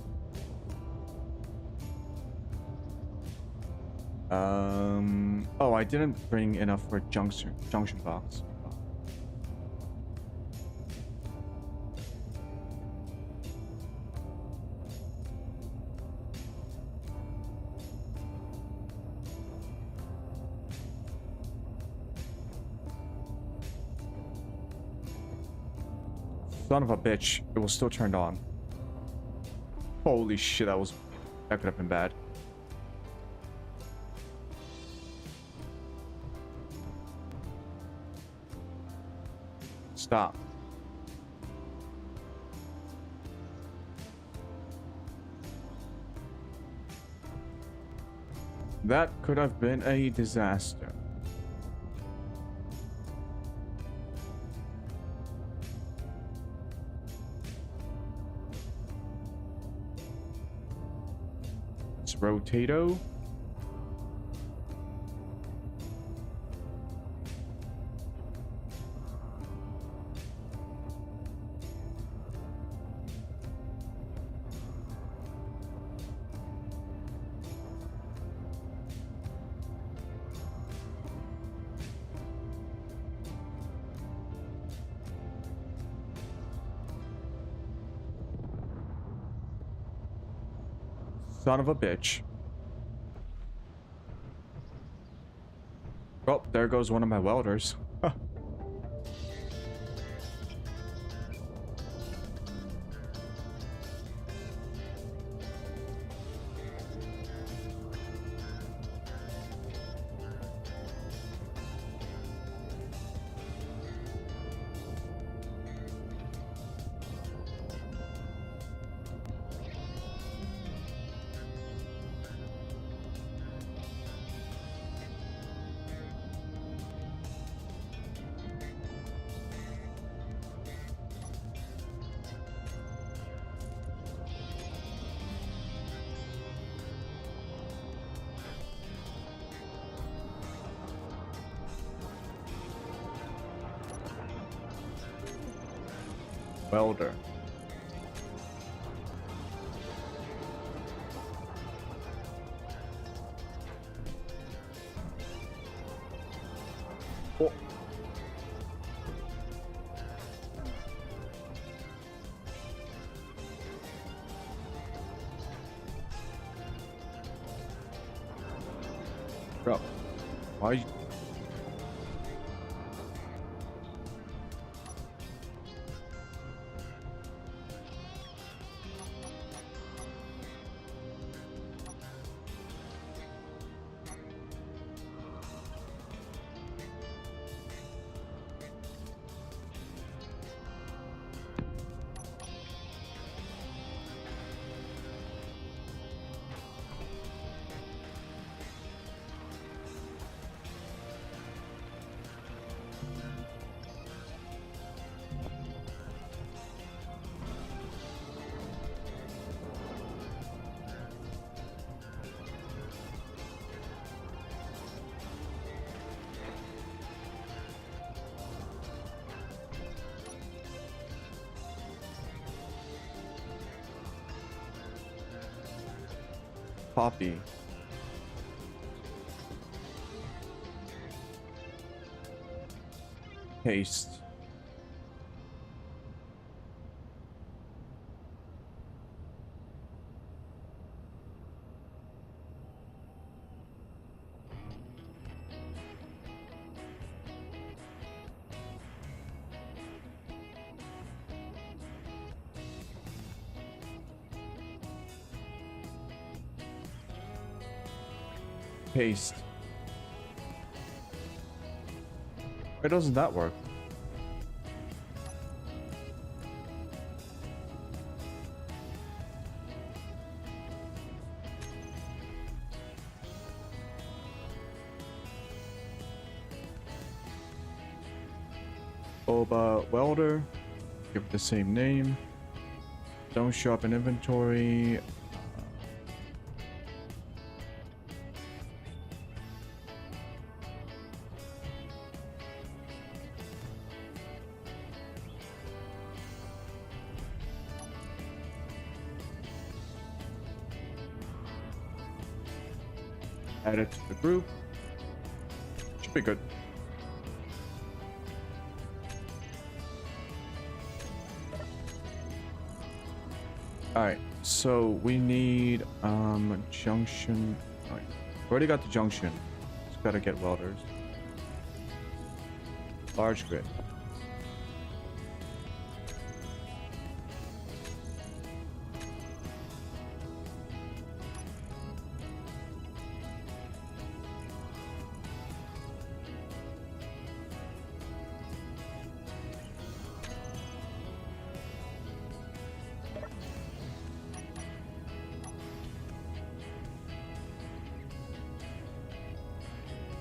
Oh, I didn't bring enough for junction box. Son of a bitch, it was still turned on. Holy shit, that could have been bad. Stop. That could have been a disaster. It's Rotato. Son of a bitch. Oh, there goes one of my welders. Welder. Oh. Bro, why? Copy. Paste. Paste. Why doesn't that work? Boba welder. Give it the same name. Don't show up in inventory. Add it to the group. Should be good. Alright, so we need junction. Alright, already got the junction. Just gotta get welders. Large grid.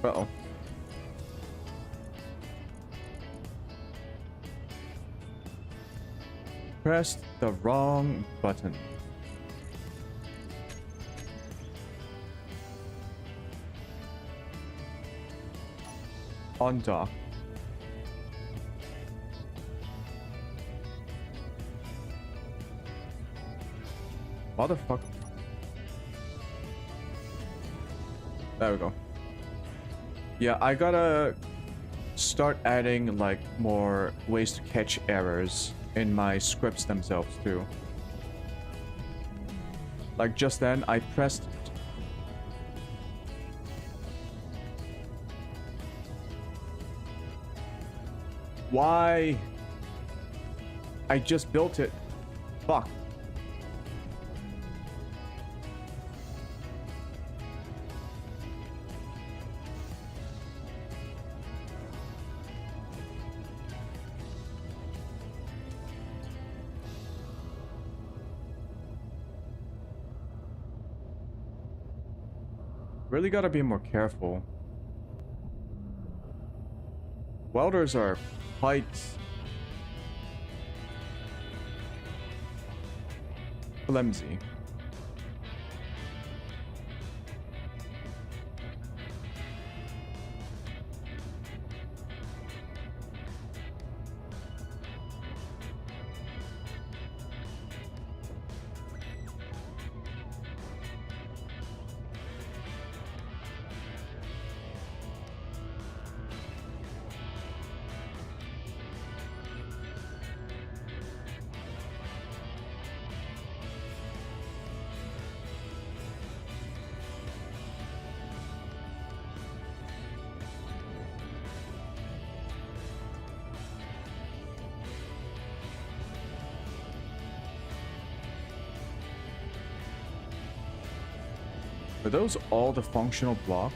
Uh-oh. Pressed the wrong button. On dock. Motherfucker. There we go. Yeah, I gotta start adding like more ways to catch errors in my scripts themselves too. Like just then, I pressed... Why? I just built it. Fuck. Really gotta be more careful. Welders are quite flimsy. Are those all the functional blocks?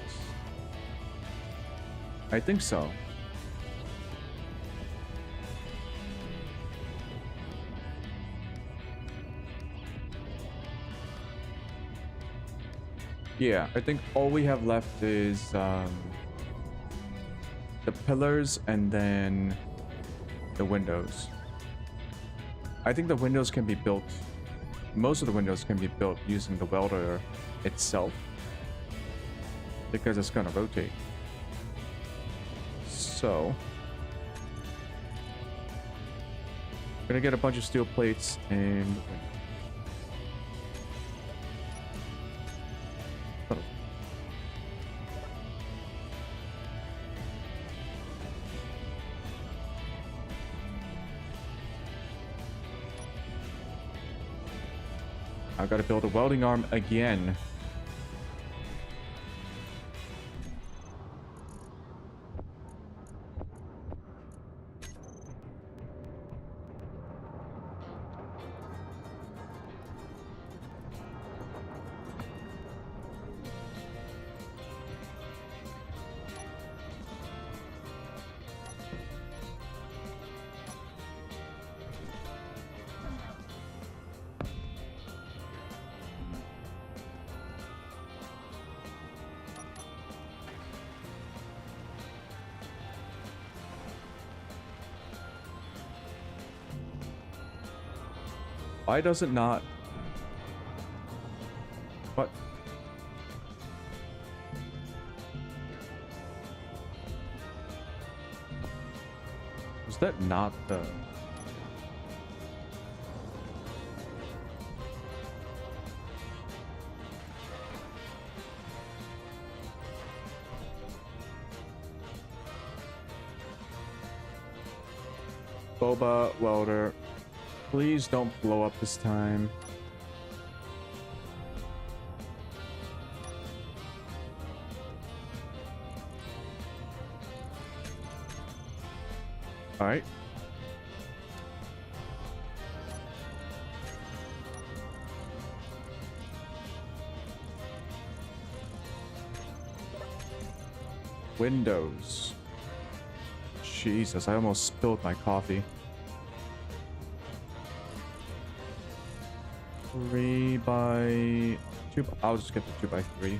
I think so. Yeah, I think all we have left is the pillars and then the windows. I think the windows can be built, most of the windows can be built using the welder itself because it's gonna rotate. So I'm gonna get a bunch of steel plates and I gotta build a welding arm again. Why does it not? What? Was that not the... Boba welder. Please don't blow up this time. All right. Windows. Jesus, I almost spilled my coffee. 3 by 2. I'll just get the 2 by 3.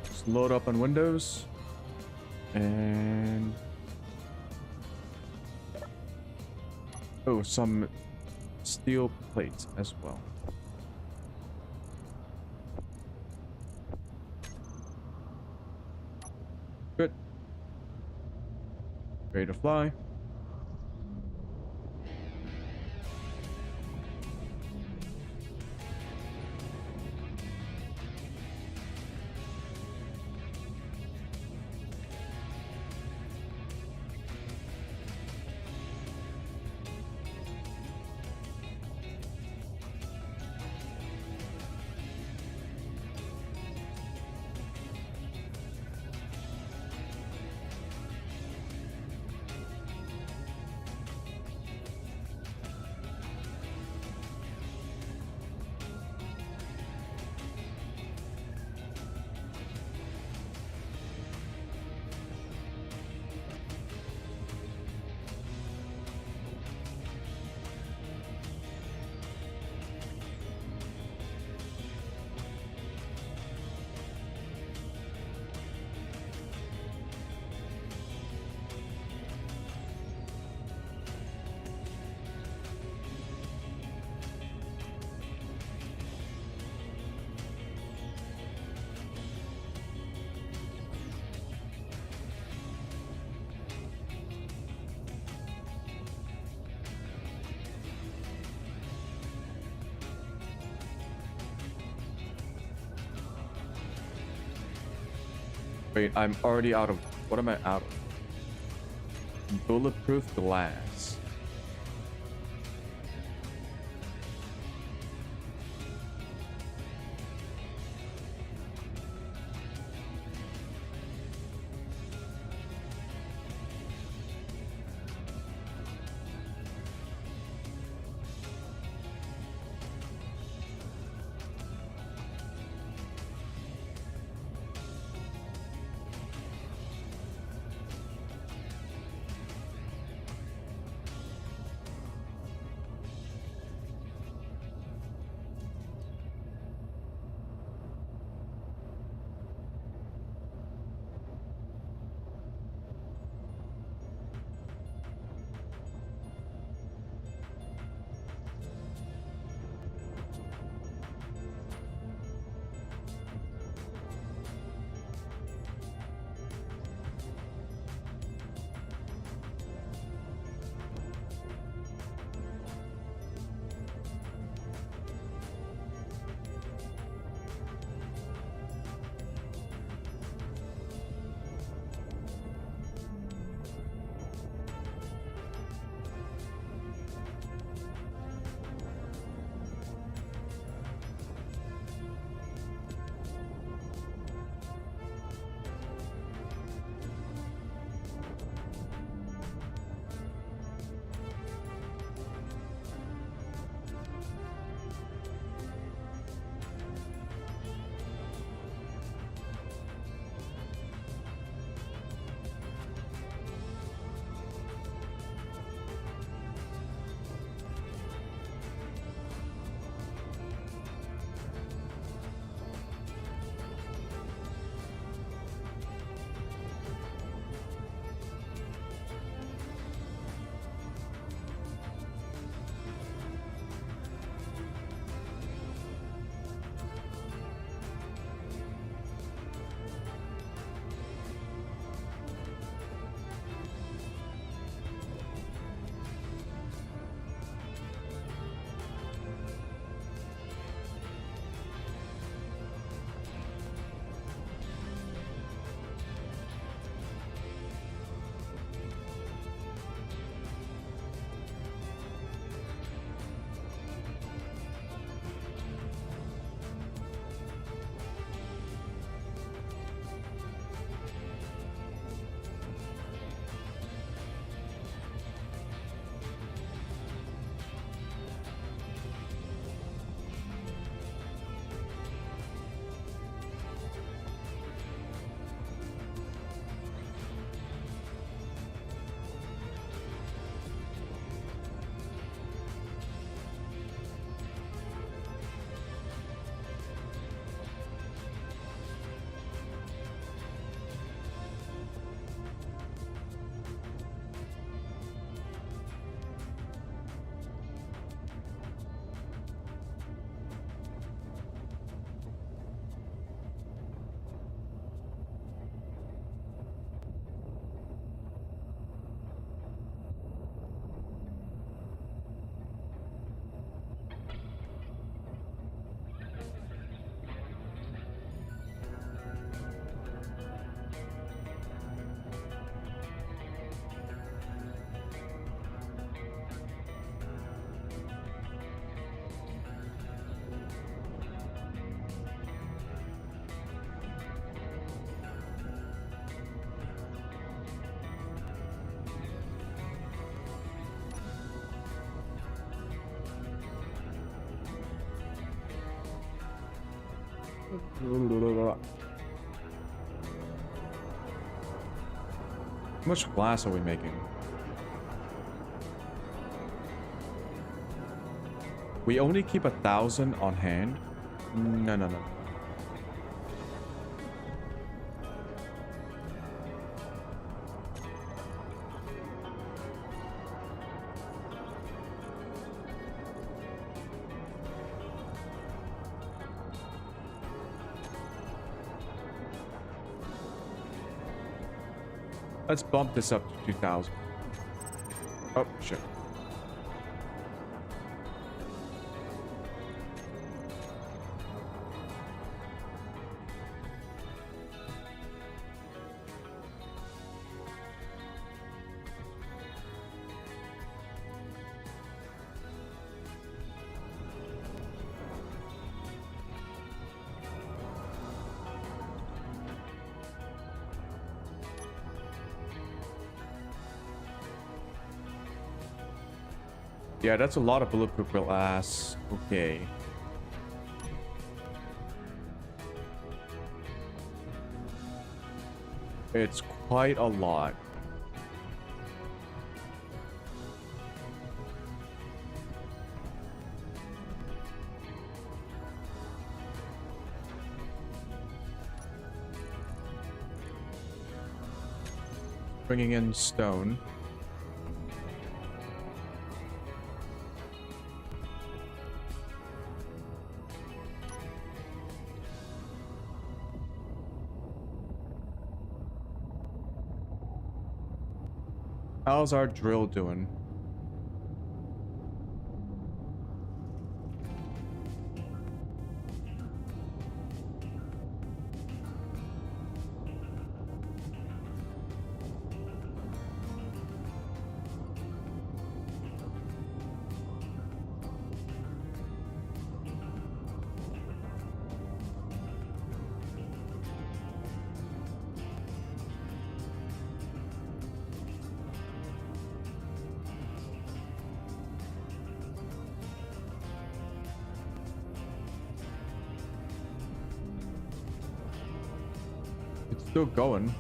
Just load up on Windows and oh, some steel plates as well. Good. Ready to fly. Wait, I'm already out of... What am I out of? Bulletproof glass. How much glass are we making? We only keep 1,000 on hand? No, no, no. Let's bump this up to 2,000. Oh, shit. Yeah, that's a lot of bulletproof glass. Okay. It's quite a lot. Bringing in stone. How's our drill doing? It's still going.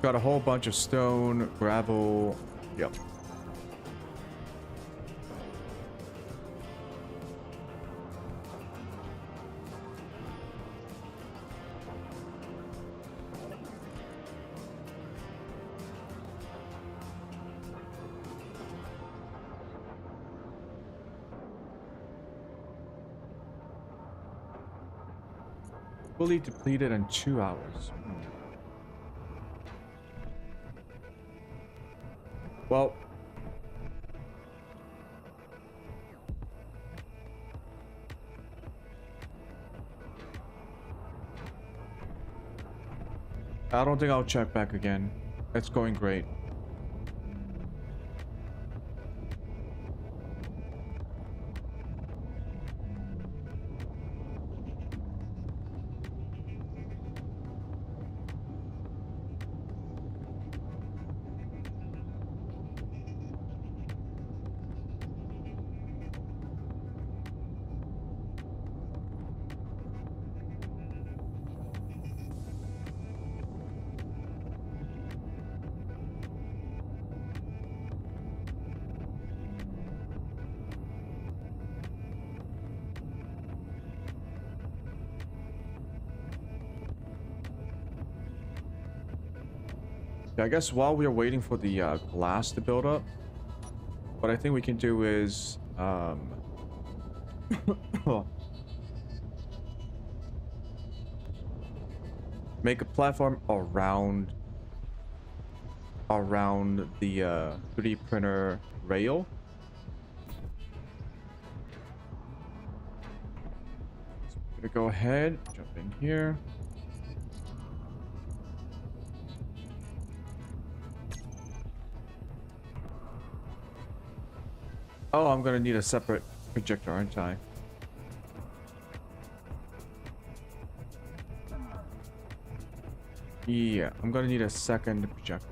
Got a whole bunch of stone, gravel. Yep. Fully depleted in 2 hours. Well, I don't think I'll check back again. It's going great. Yeah, I guess while we are waiting for the glass to build up, what I think we can do is make a platform around the 3D printer rail. So I'm gonna go ahead, jump in here. Oh, I'm gonna need a separate projector, aren't I? Yeah, I'm gonna need a second projector.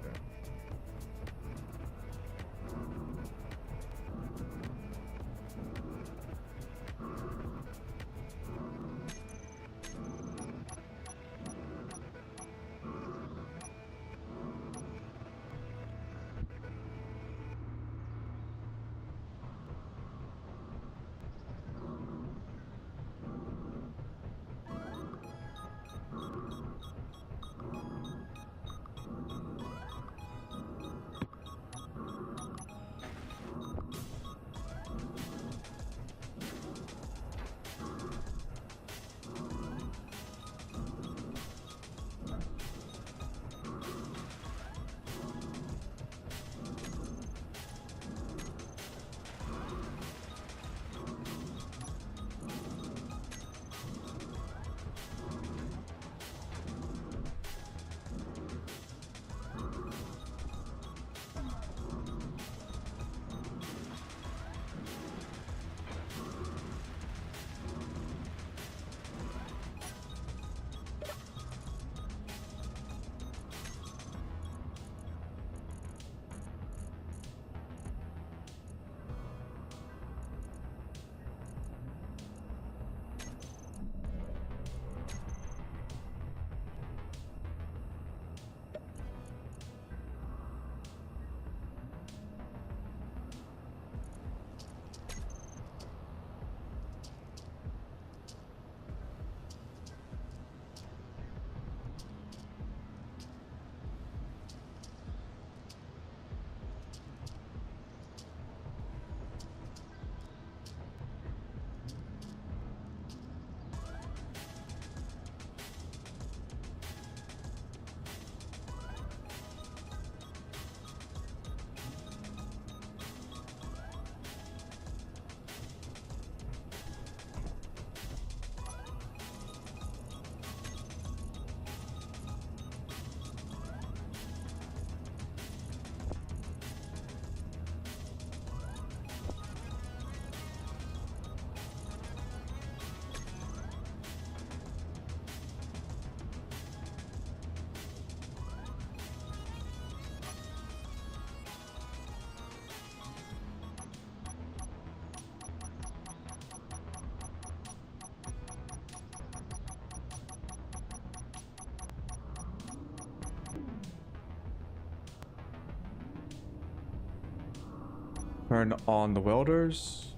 turn on the welders.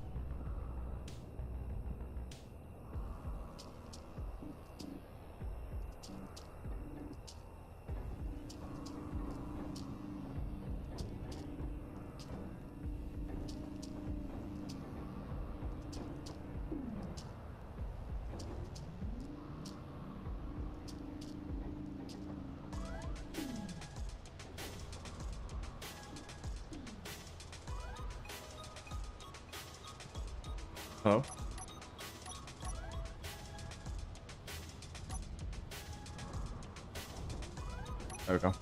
Hello? There we go.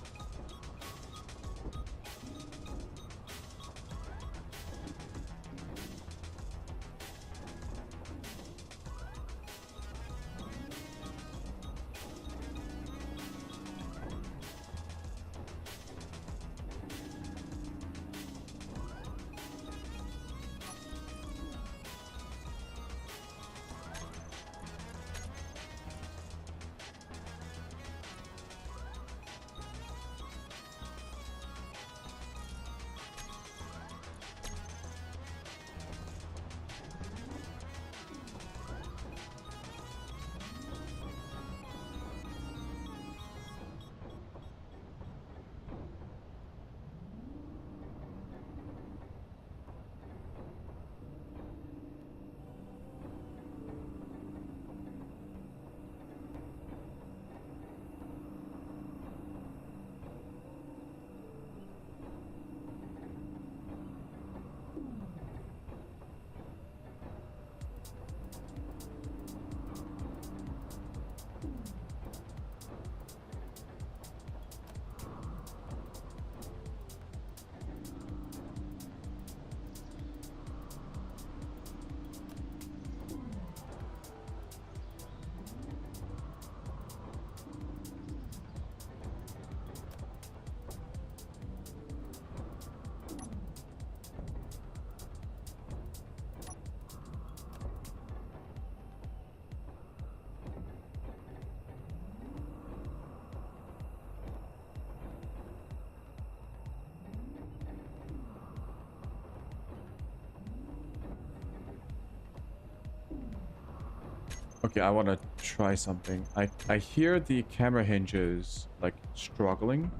Okay, I want to try something. I hear the camera hinges like struggling.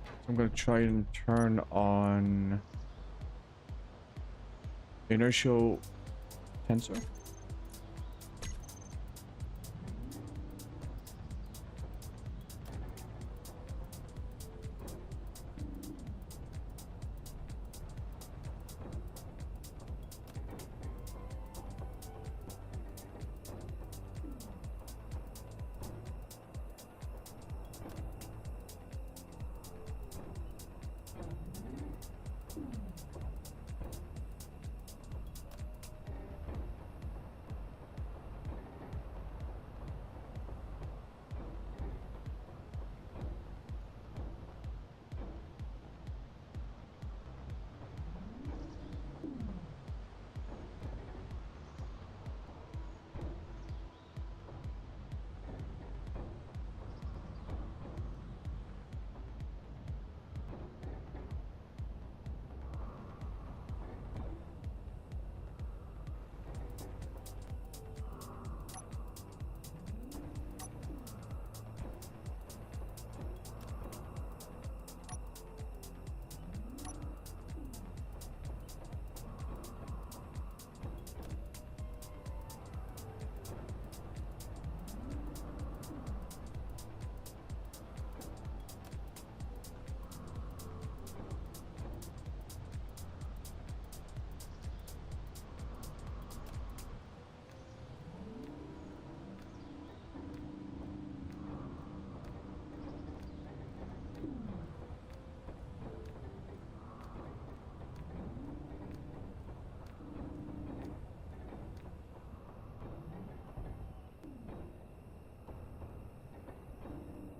So I'm going to try and turn on inertial tensor.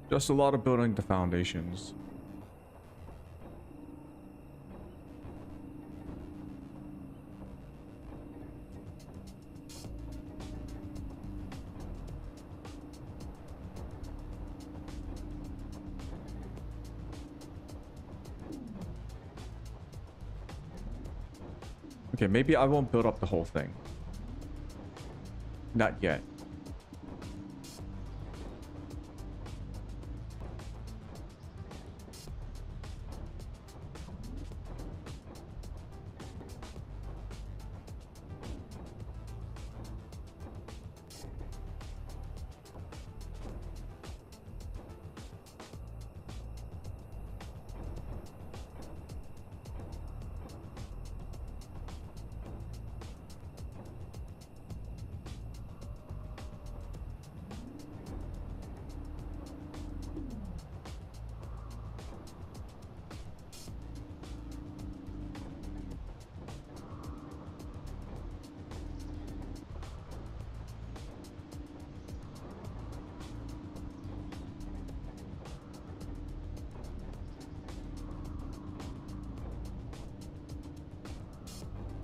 Just a lot of building the foundations. Okay, maybe I won't build up the whole thing. Not yet.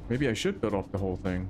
Maybe I should build up the whole thing.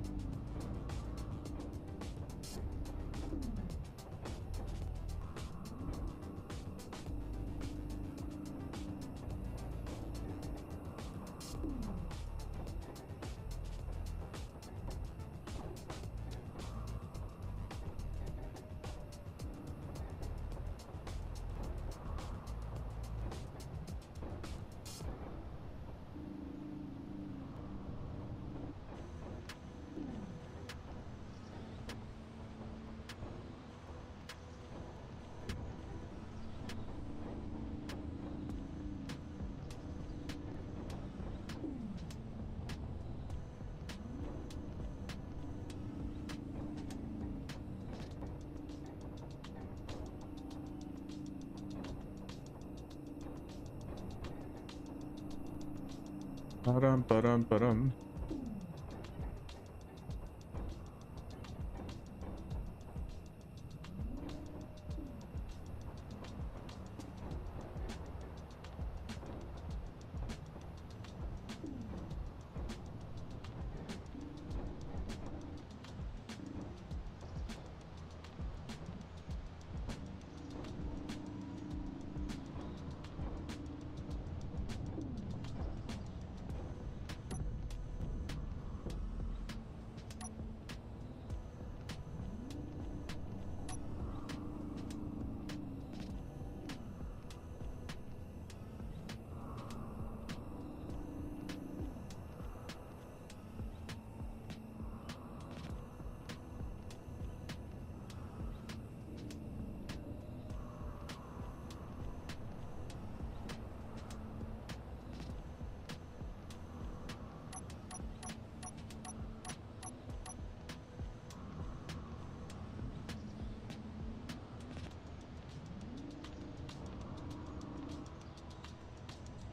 Ba-dum, ba-dum, ba-dum.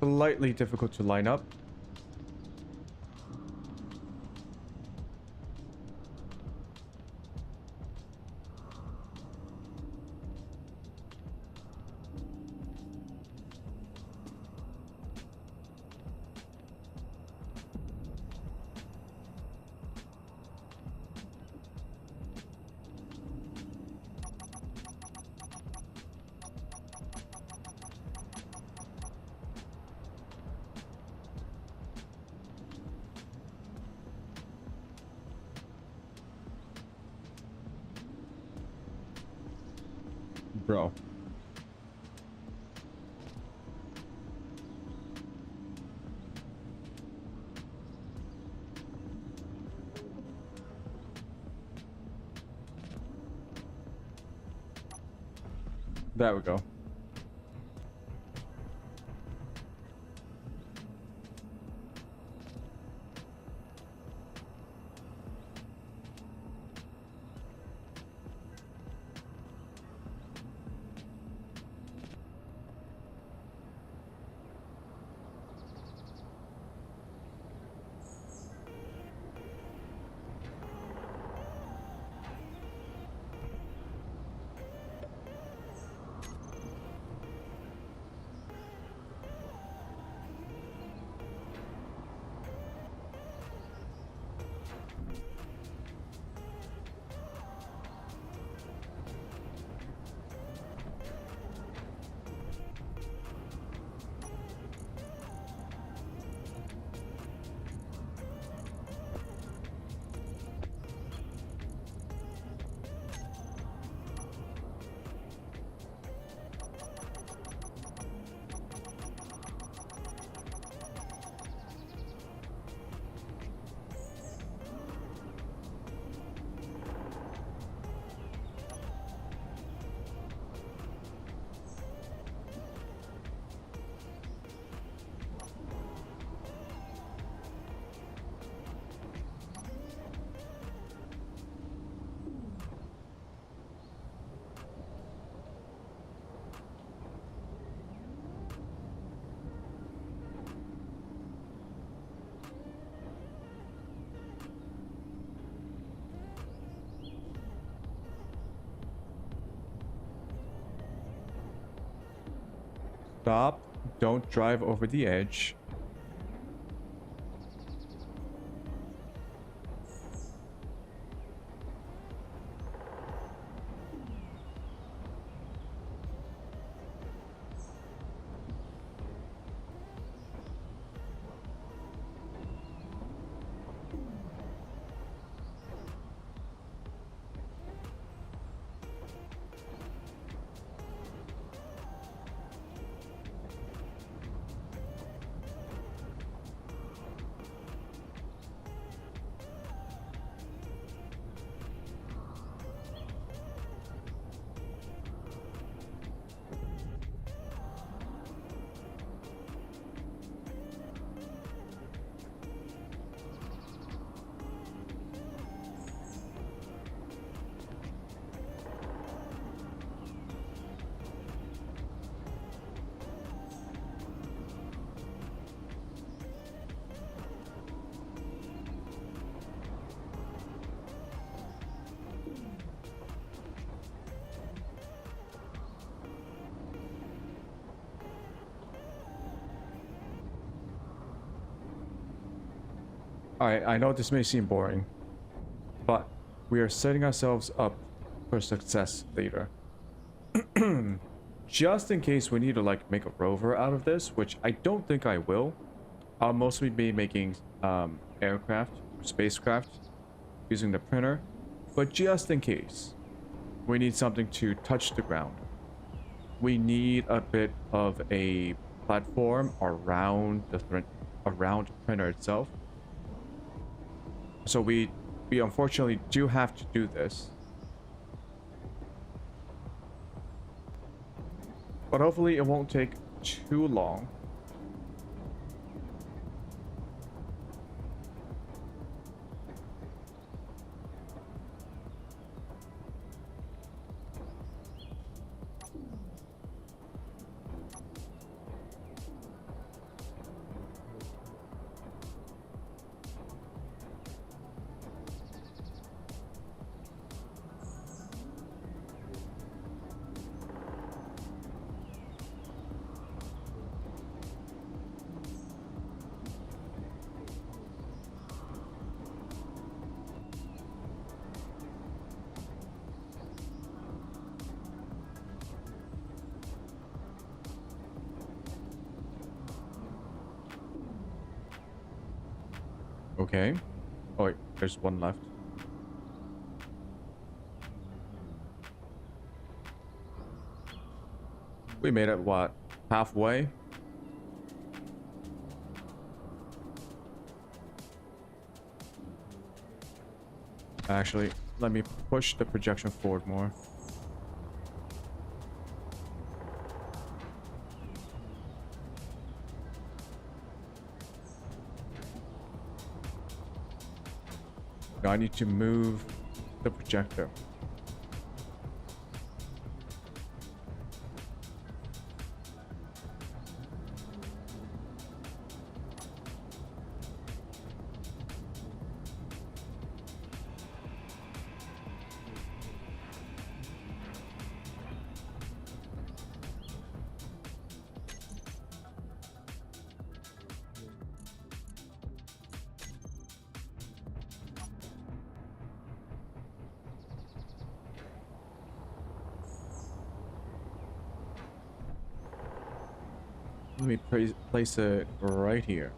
Slightly difficult to line up. Bro. There we go. stop. Don't drive over the edge. Alright, I know this may seem boring, but we are setting ourselves up for success later. Just in case we need to like make a rover out of this, which I don't think I will. I'll mostly be making aircraft, spacecraft, using the printer. But just in case we need something to touch the ground, we need a bit of a platform around the printer itself. So we unfortunately do have to do this. But hopefully it won't take too long. Okay. Oh wait, there's one left. We made it, what, halfway? Actually, let me push the projection forward more. Now I need to move the projector. Let me place it right here.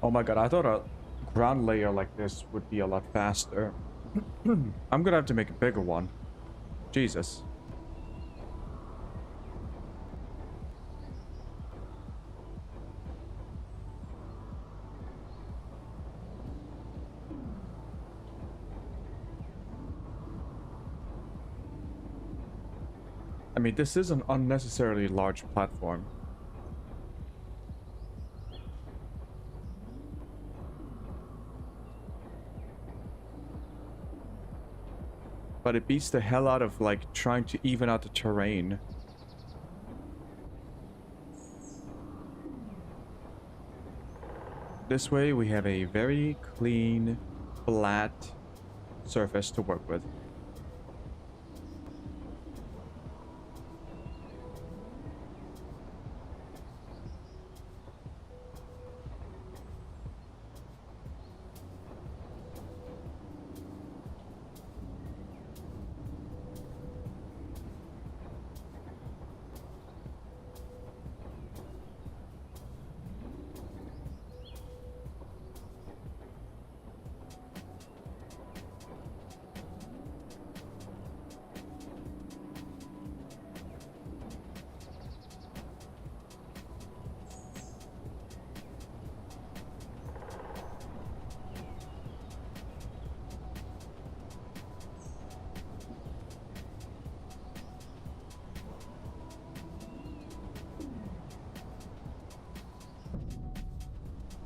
Oh my god, I thought a ground layer like this would be a lot faster. I'm gonna have to make a bigger one. Jesus. I mean, this is an unnecessarily large platform. But it beats the hell out of, like, trying to even out the terrain. This way, we have a very clean, flat surface to work with.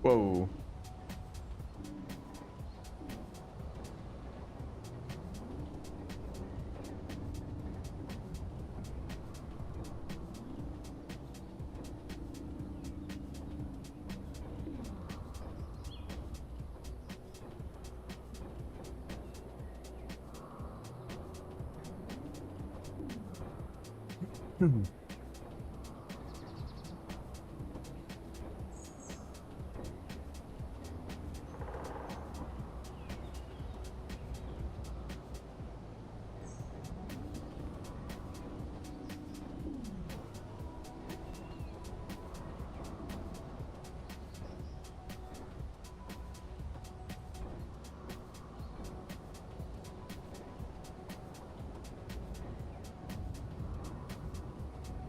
Whoa.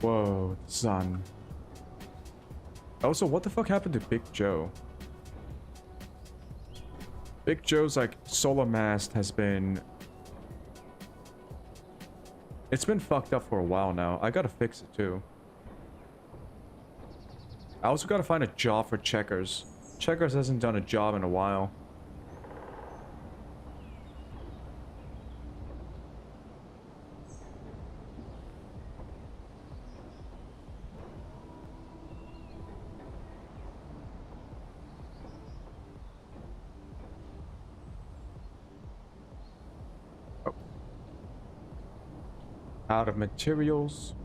Whoa, son. Also, what the fuck happened to Big Joe? Big Joe's, like, solar mast has been... It's been fucked up for a while now. I gotta fix it, too. I also gotta find a job for Checkers. Checkers hasn't done a job in a while. Out of materials.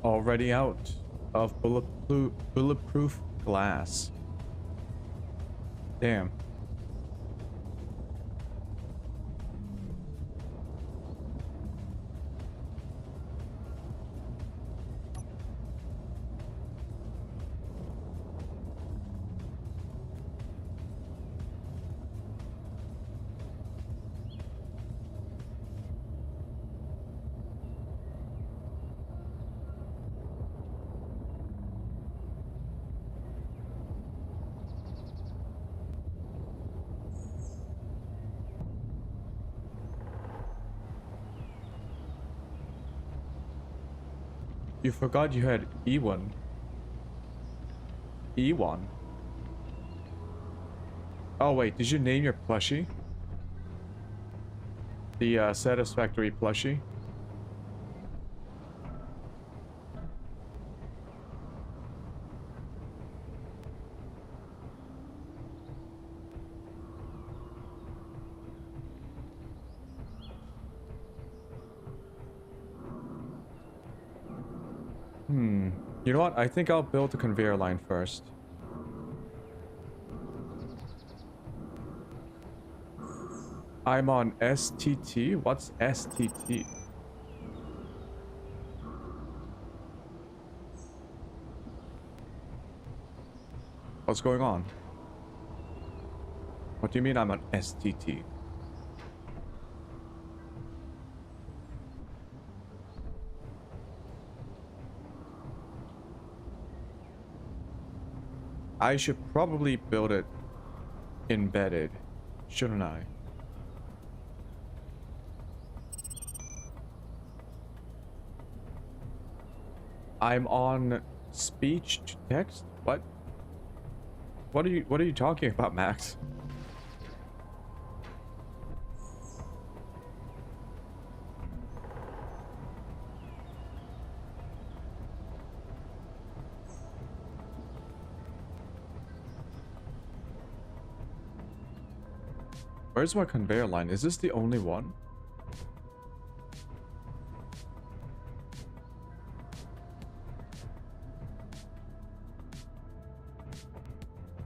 already out of bulletproof glass. Damn. You forgot you had E1. E1? Oh wait, did you name your plushie? The satisfactory plushie? You know what? I think I'll build the conveyor line first. I'm on STT? What's STT? What's going on? What do you mean I'm on STT? I should probably build it embedded, shouldn't I? I'm on speech to text? What? What are you talking about, Max? Where's my conveyor line? Is this the only one?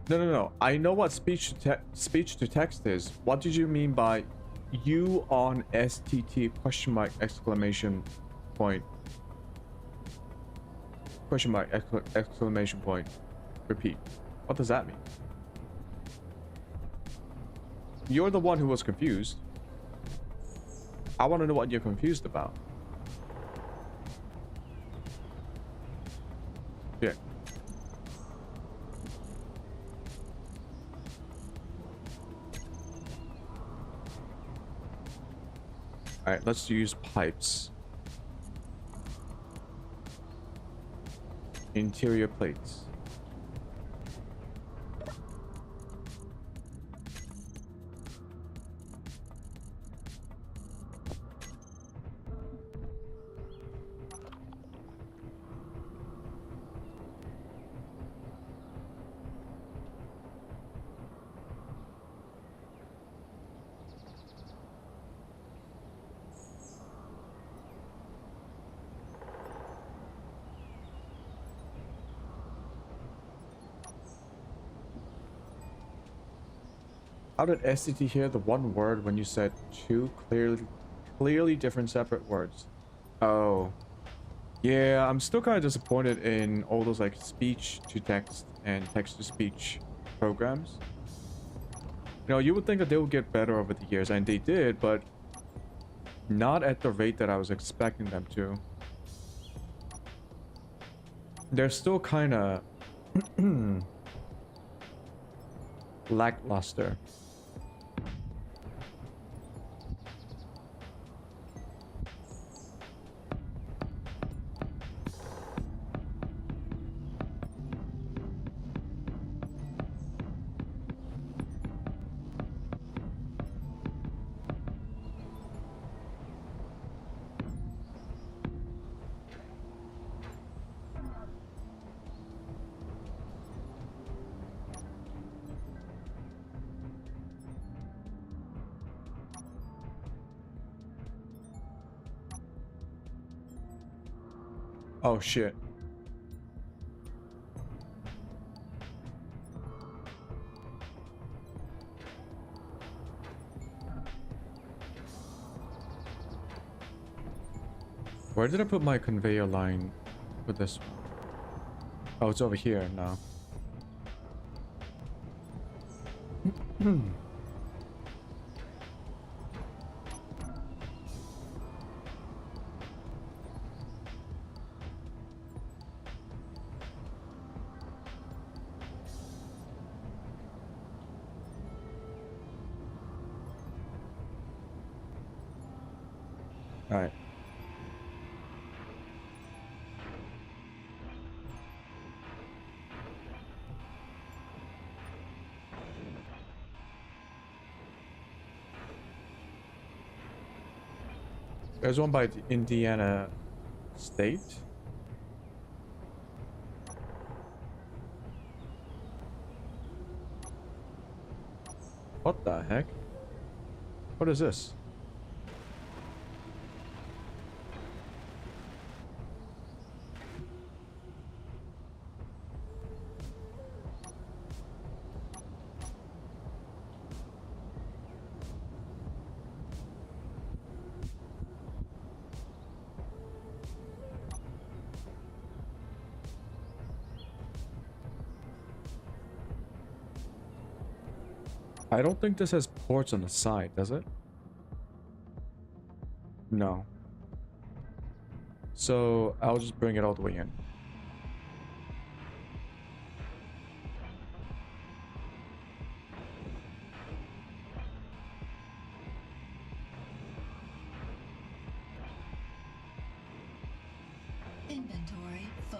No. I know what speech to text is. What did you mean by you on STT question mark exclamation point? Question mark exclamation point. Repeat. What does that mean? You're the one who was confused. I want to know what you're confused about. Yeah. Alright, let's use pipes. Interior plates. How did STT hear the one word when you said two clearly different separate words? Oh. Yeah, I'm still kind of disappointed in all those like speech to text and text to speech programs. You know, you would think that they would get better over the years, and they did, but not at the rate that I was expecting them to. They're still kind of lackluster. Oh shit. Where did I put my conveyor line for this one? Oh, it's over here now. All right. There's one by the Indiana State. What the heck? What is this? I don't think this has ports on the side, does it? No. So I'll just bring it all the way in. Inventory full.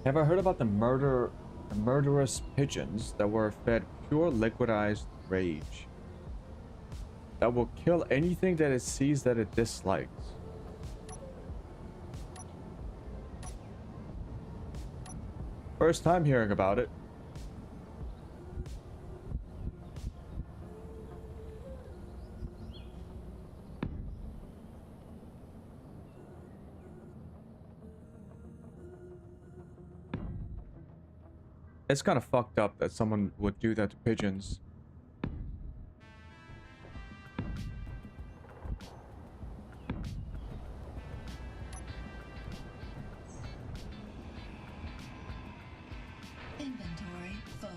Have I heard about the murderous pigeons that were fed pure liquidized rage that will kill anything that it sees that it dislikes? First time hearing about it. It's kind of fucked up that someone would do that to pigeons. Inventory full.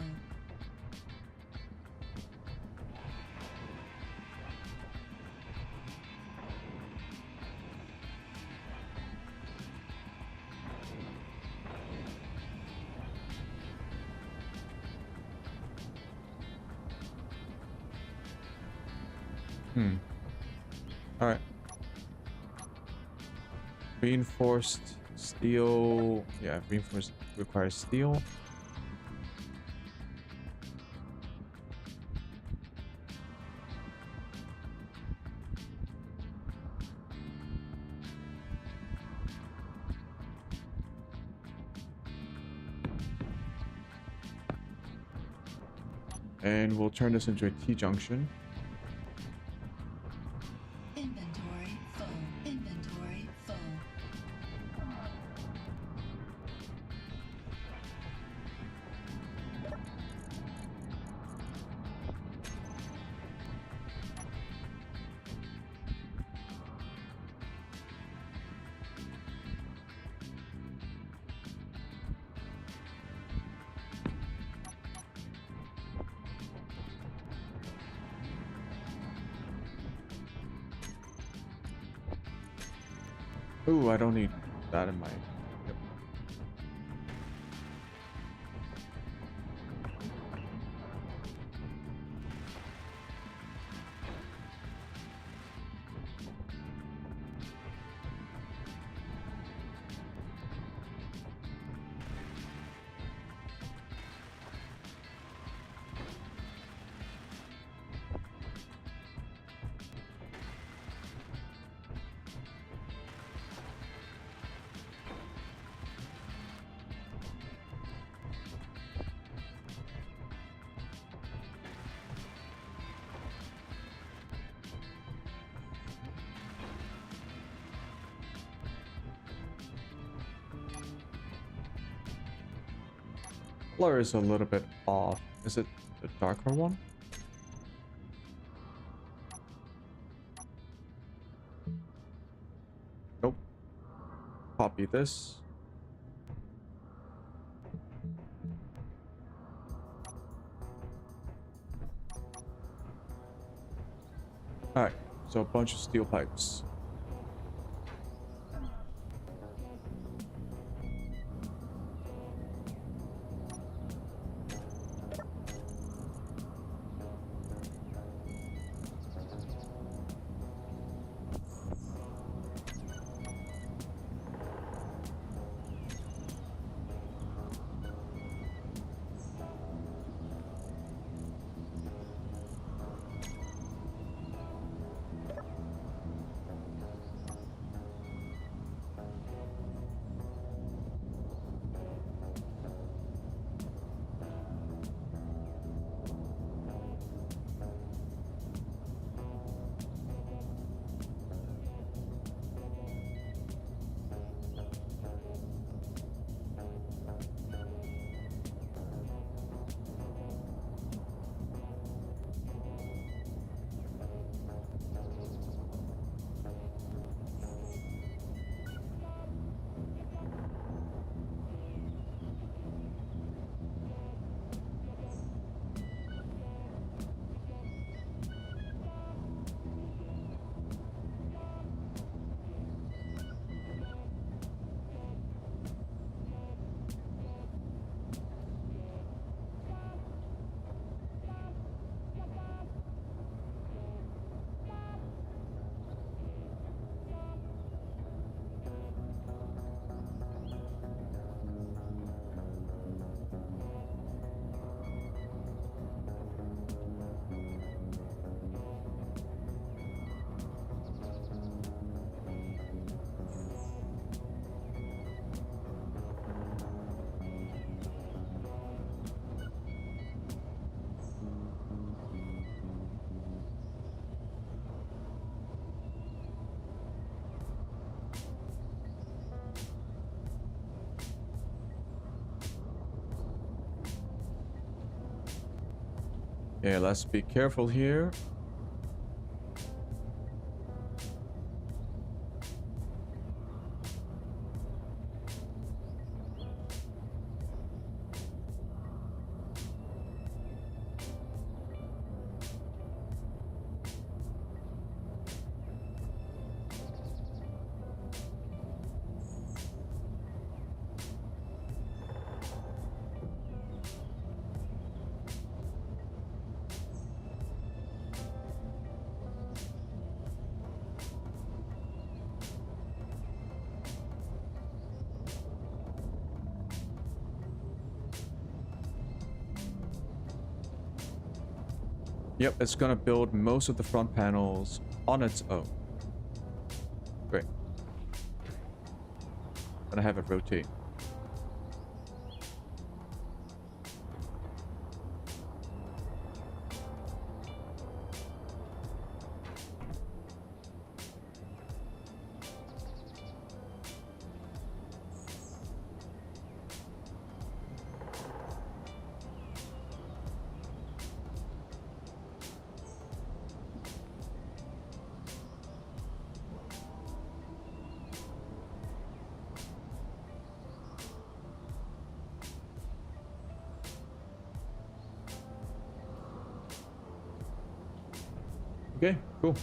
All right. Reinforced steel. Yeah, reinforced requires steel. And we'll turn this into a T-junction. Inventory full. Inventory full. Ooh, I don't need that in my... Yep. Color is a little bit off. Is it the darker one? Nope. Copy this. Alright, so a bunch of steel pipes. Yeah, let's be careful here. Yep, it's gonna build most of the front panels on its own. Great. Gonna have it rotate. Okay, cool.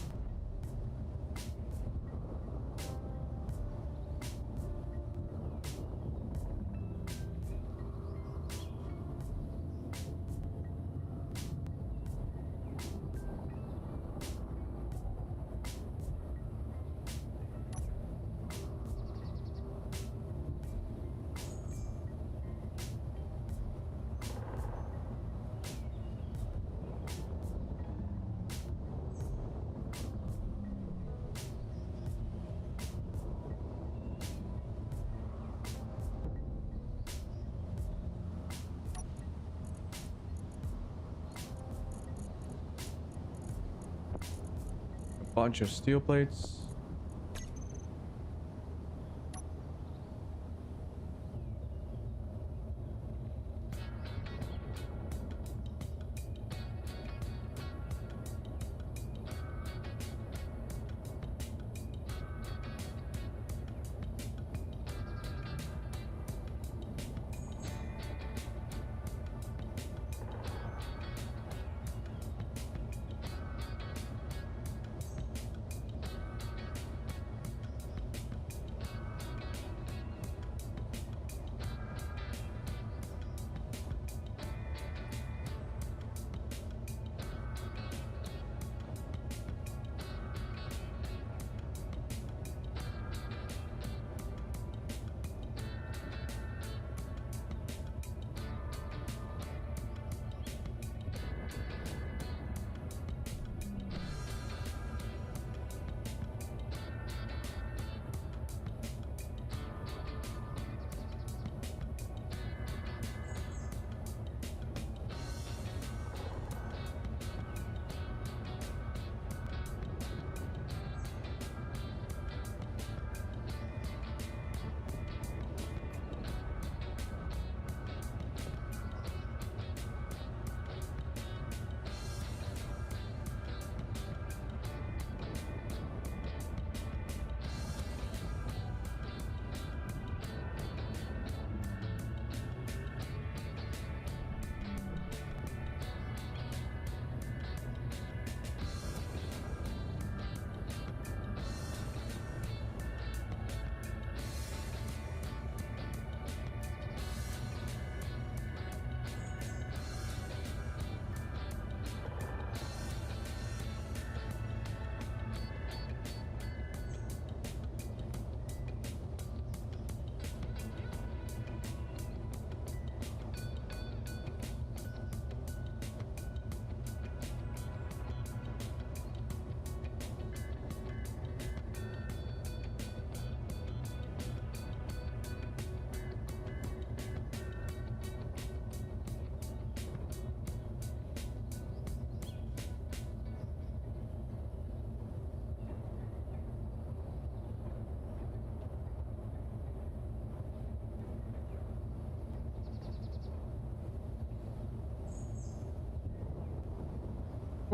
Bunch of steel plates.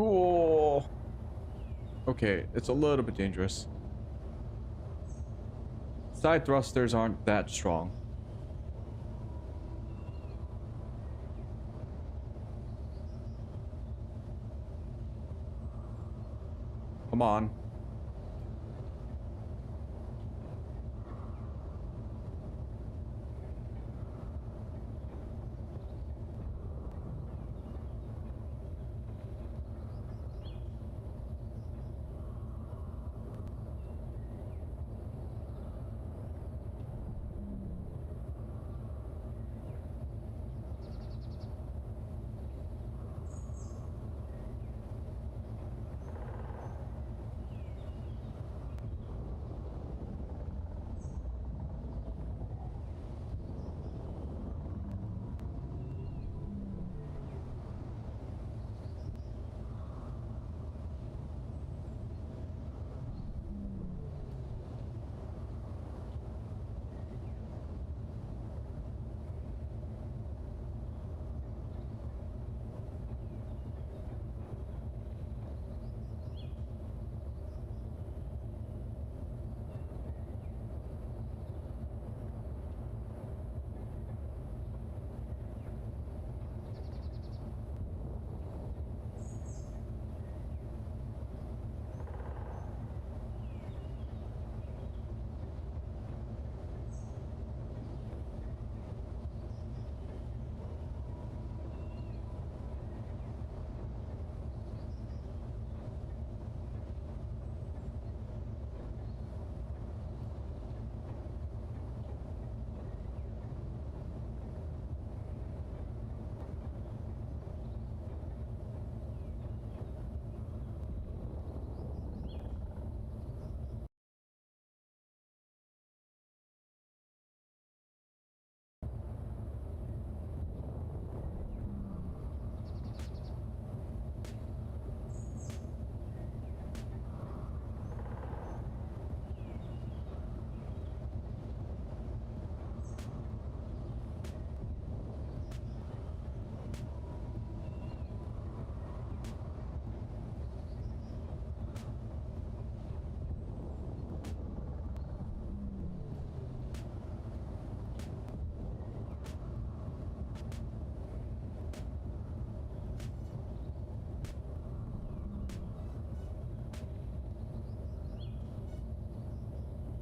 Oh. Okay, it's a little bit dangerous. Side thrusters aren't that strong. Come on.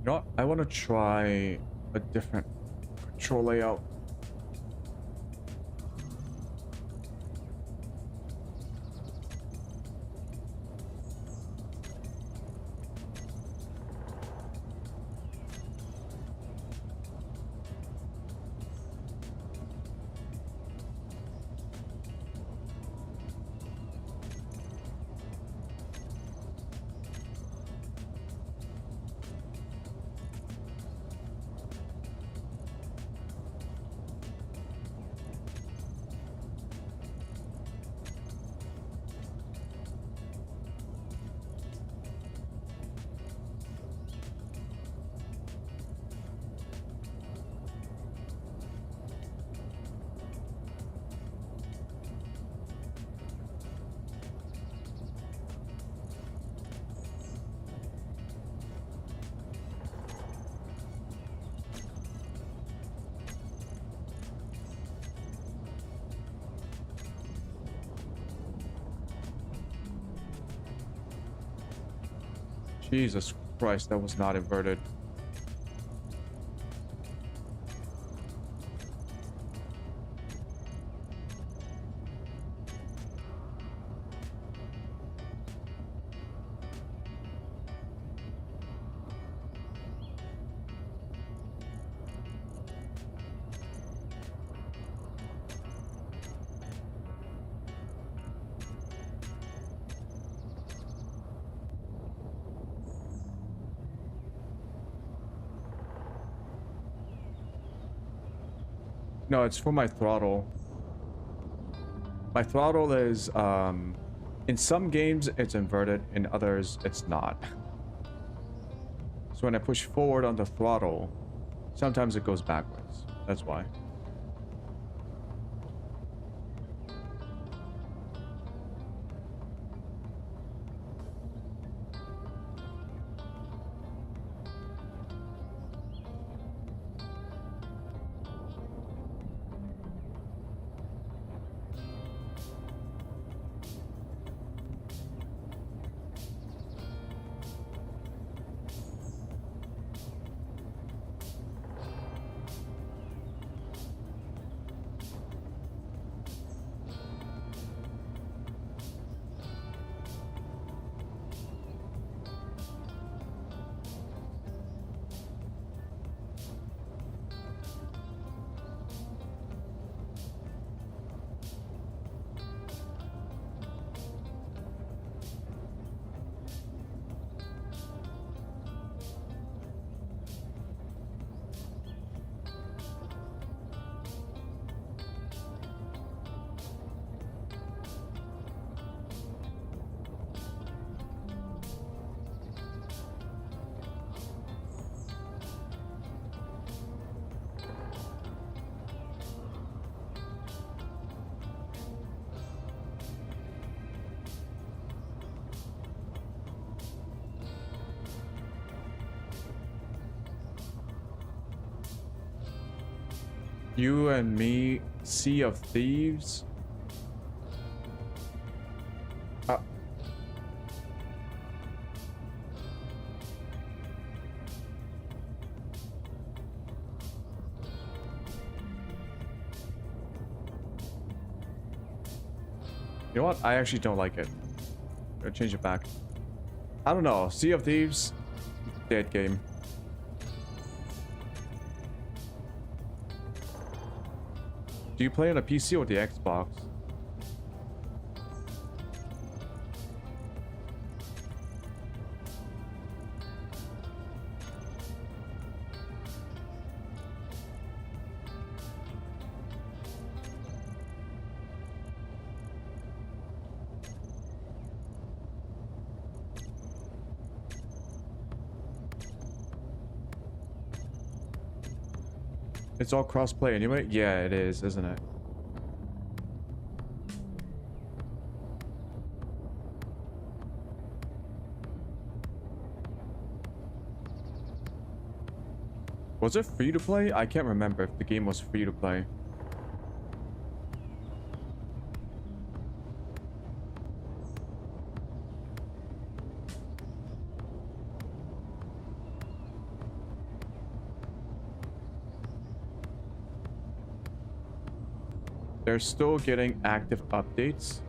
You know what? I want to try a different control layout. Jesus Christ, that was not inverted. No, it's for my throttle. My throttle is, in some games it's inverted, in others it's not. So when I push forward on the throttle, sometimes it goes backwards. That's why. You and me, Sea of Thieves. You know what? I actually don't like it. I'll change it back. I don't know. Sea of Thieves, dead game. Do you play on a PC or the Xbox? It's all cross-play anyway? Yeah, it is, isn't it? Was it free to play? I can't remember if the game was free to play. They're still getting active updates.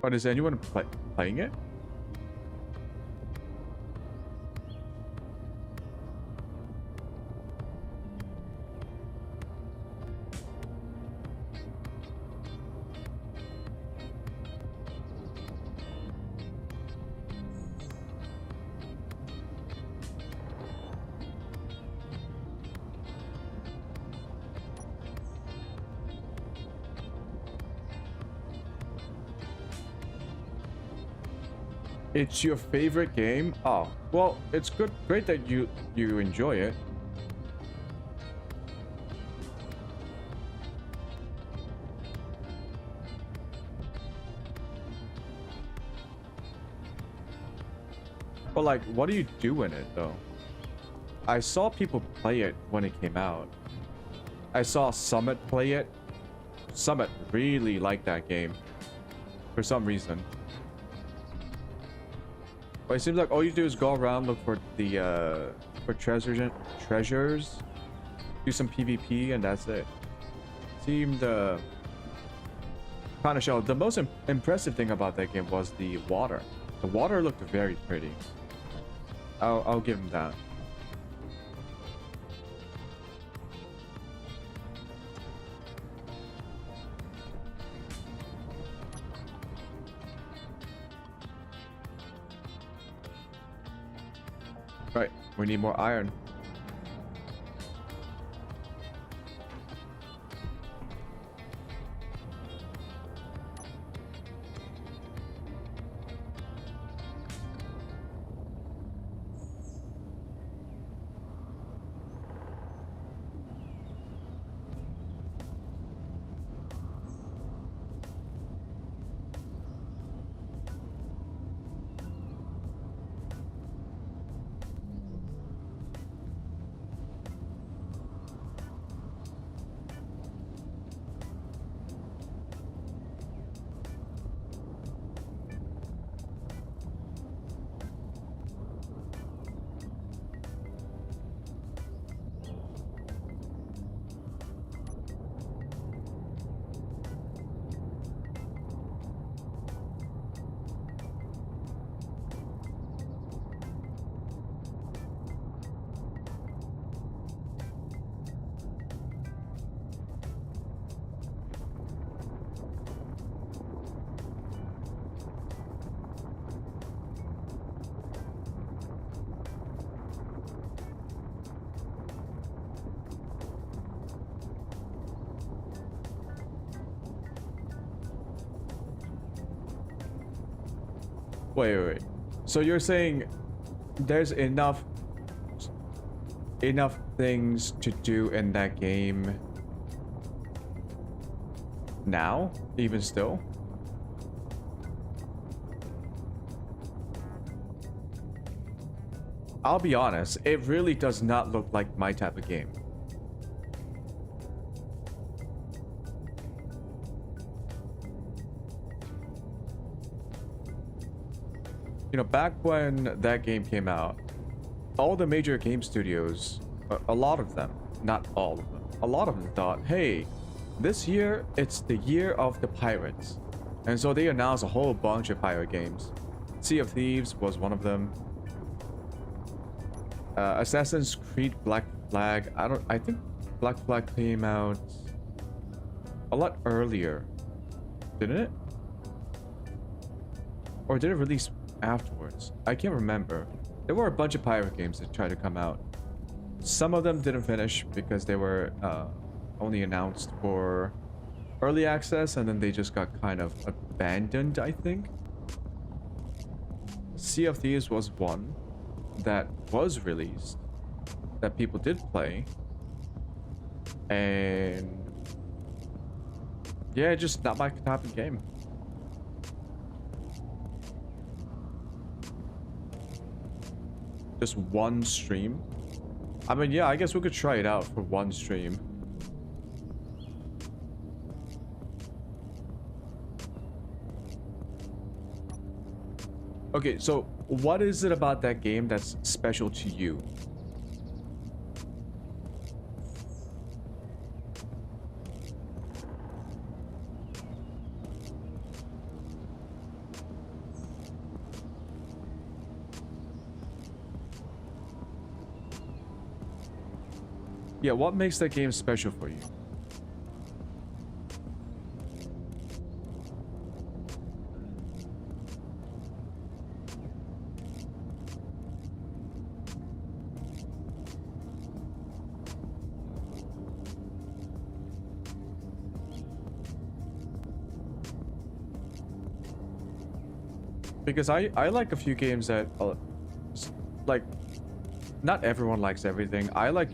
But is anyone playing it? It's your favorite game? Oh, well, it's great that you enjoy it. But like, what do you do in it though? I saw people play it when it came out. I saw Summit play it. Summit really liked that game for some reason. But it seems like all you do is go around, look for the for treasures, do some PvP, and that's it. Seemed kind of show. The most impressive thing about that game was the water. The water looked very pretty. I'll give him that. Right, we need more iron. Wait. So you're saying there's enough things to do in that game now, even still? I'll be honest, it really does not look like my type of game. You know, back when that game came out, all the major game studios, a lot of them, not all of them, a lot of them thought, hey, this year, it's the year of the pirates. And so they announced a whole bunch of pirate games. Sea of Thieves was one of them. Assassin's Creed Black Flag. I think Black Flag came out a lot earlier, didn't it? Or did it release afterwards? I can't remember. There were a bunch of pirate games that tried to come out. Some of them didn't finish because they were only announced for early access, and then they just got kind of abandoned, I think. Sea of Thieves was one that was released that people did play, and yeah, just not my type of game. Just one stream. I mean, yeah, I guess we could try it out for one stream. Okay, so what is it about that game that's special to you? Yeah, what makes that game special for you? Because I like a few games that like, not everyone likes everything. I like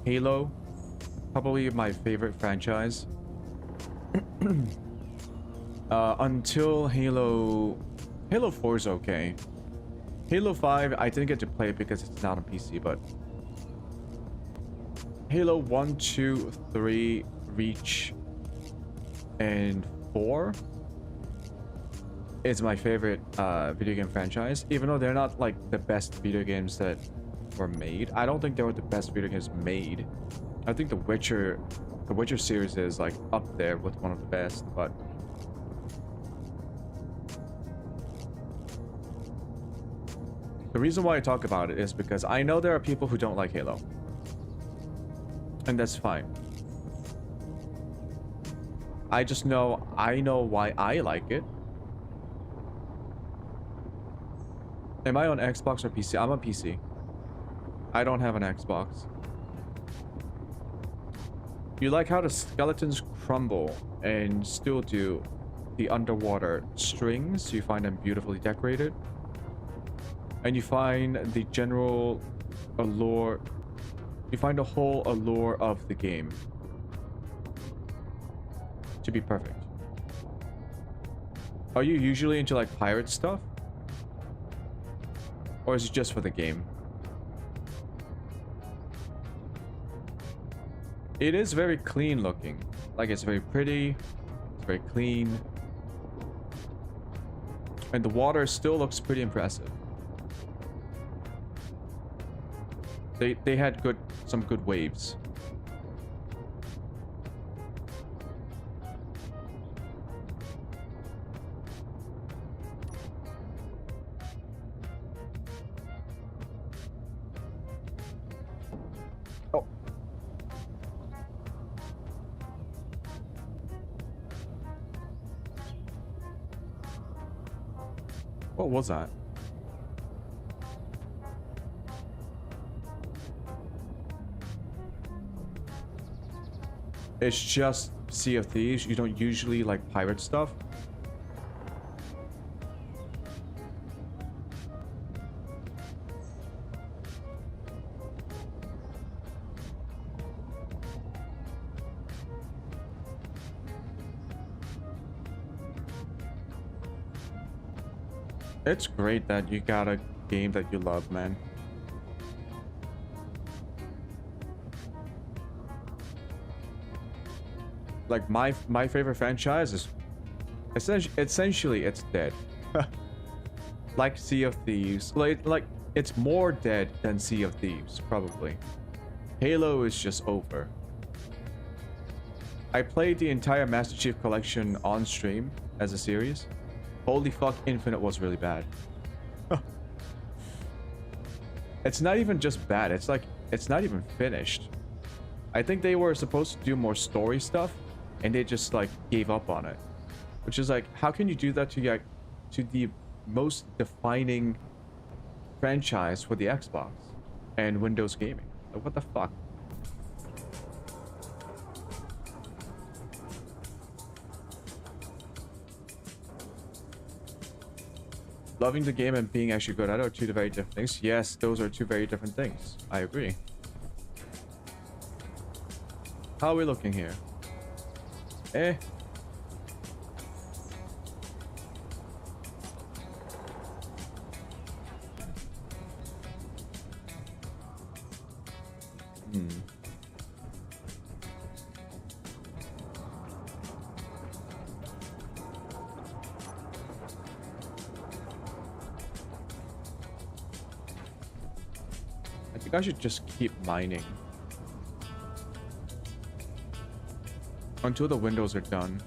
Halo, probably my favorite franchise. Until Halo 4 is okay. Halo 5 I didn't get to play because it's not on PC, but Halo 1, 2, 3, Reach, and 4 is my favorite video game franchise, even though they're not like the best video games that were made. I don't think they were the best video games made. I think the Witcher series is like up there with one of the best, but the reason why I talk about it is because I know there are people who don't like Halo, and that's fine. I know why I like it. Am I on Xbox or PC? I'm on PC. I don't have an Xbox. You like how the skeletons crumble and still do the underwater strings. You find them beautifully decorated. And you find the general allure. You find the whole allure of the game to be perfect. Are you usually into like pirate stuff? Or is it just for the game? It is very clean looking. Like, it's very pretty. It's very clean. And the water still looks pretty impressive. They had some good waves. Oh. What was that? It's just Sea of Thieves. You don't usually like pirate stuff. It's great that you got a game that you love, man. Like my favorite franchise is essentially it's dead. Like Sea of Thieves. Like it's more dead than Sea of Thieves, probably. Halo is just over. I played the entire Master Chief Collection on stream as a series. Holy fuck, Infinite was really bad. It's not even just bad, it's like, it's not even finished. I think they were supposed to do more story stuff, and they just like gave up on it. Which is like, how can you do that to the most defining franchise for the Xbox and Windows gaming? Like, what the fuck? Loving the game and being actually good at it are two very different things. Yes, those are two very different things. I agree. How are we looking here? Eh. I think I should just keep mining until the windows are done.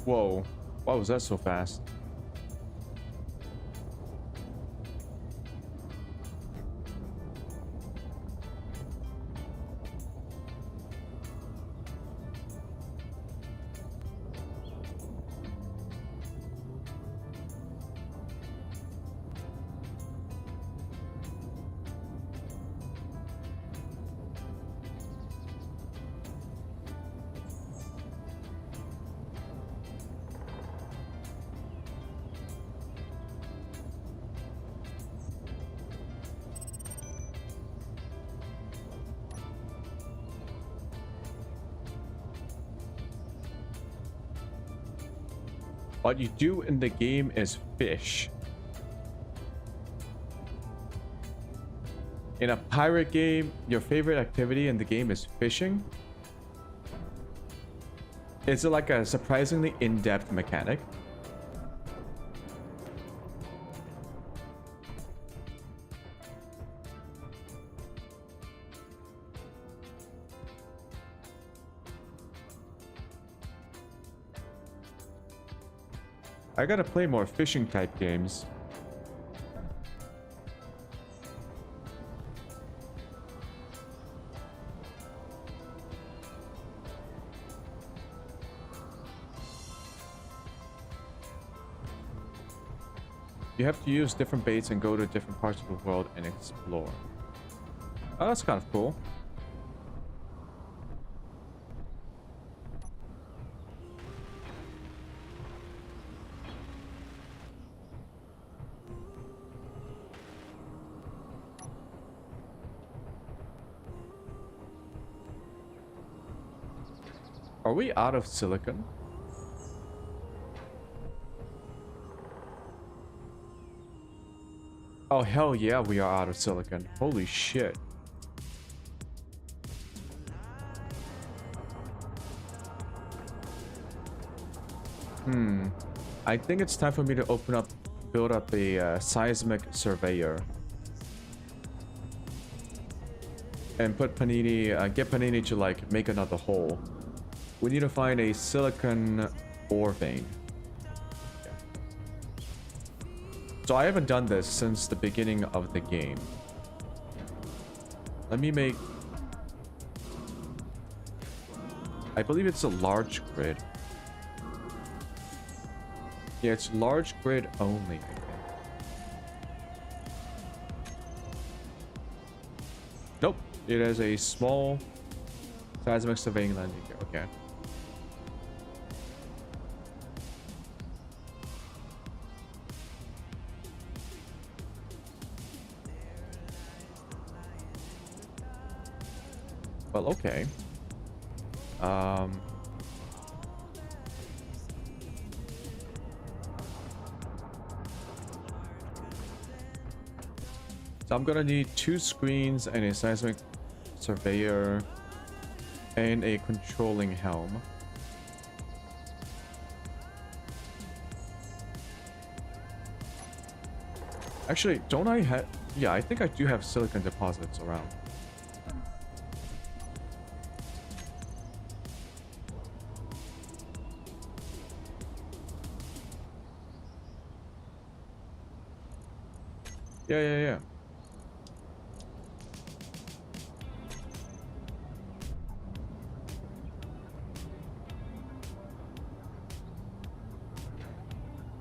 Whoa, why was that so fast? What you do in the game is fish. In a pirate game, your favorite activity in the game is fishing. It's like a surprisingly in-depth mechanic. I gotta play more fishing type games. You have to use different baits and go to different parts of the world and explore. Oh, that's kind of cool. Are we out of silicon? Oh, hell yeah, we are out of silicon. Holy shit. I think it's time for me to build up a seismic surveyor. And put Panini, get Panini to like make another hole. We need to find a silicon ore vein. So I haven't done this since the beginning of the game. Let me make... I believe it's a large grid. Yeah, it's large grid only, I think. Nope. It has a small seismic surveying landing here. Okay. Well, okay. So I'm gonna need 2 screens and a seismic surveyor and a controlling helm. Actually, don't I have... Yeah, I think I do have silicon deposits around. Yeah.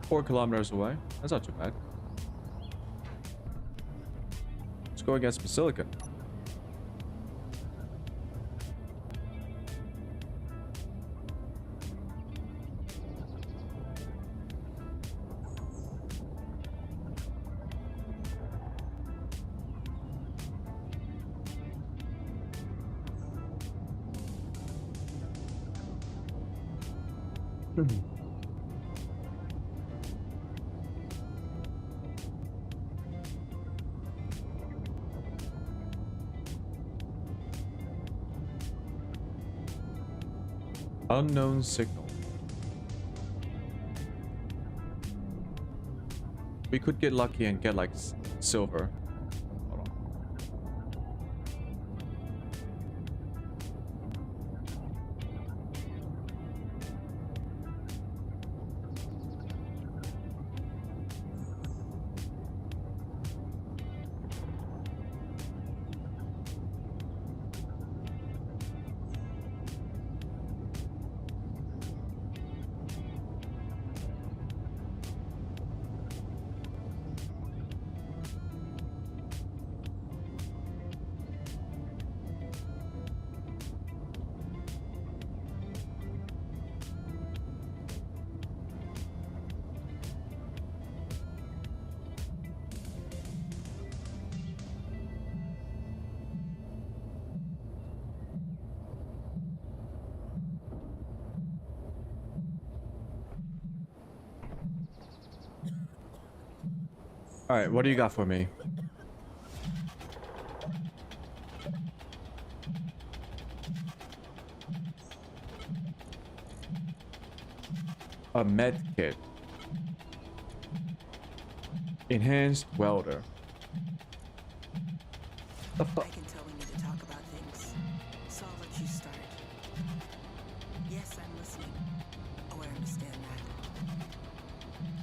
Four kilometers away. That's not too bad. Let's go against some silicon. Unknown signal. We could get lucky and get like silver. Hold on. All right, what do you got for me? A med kit. Enhanced welder. The fuck? I can tell we need to talk about things, so I'll let you start. Yes, I'm listening. Oh, I understand that.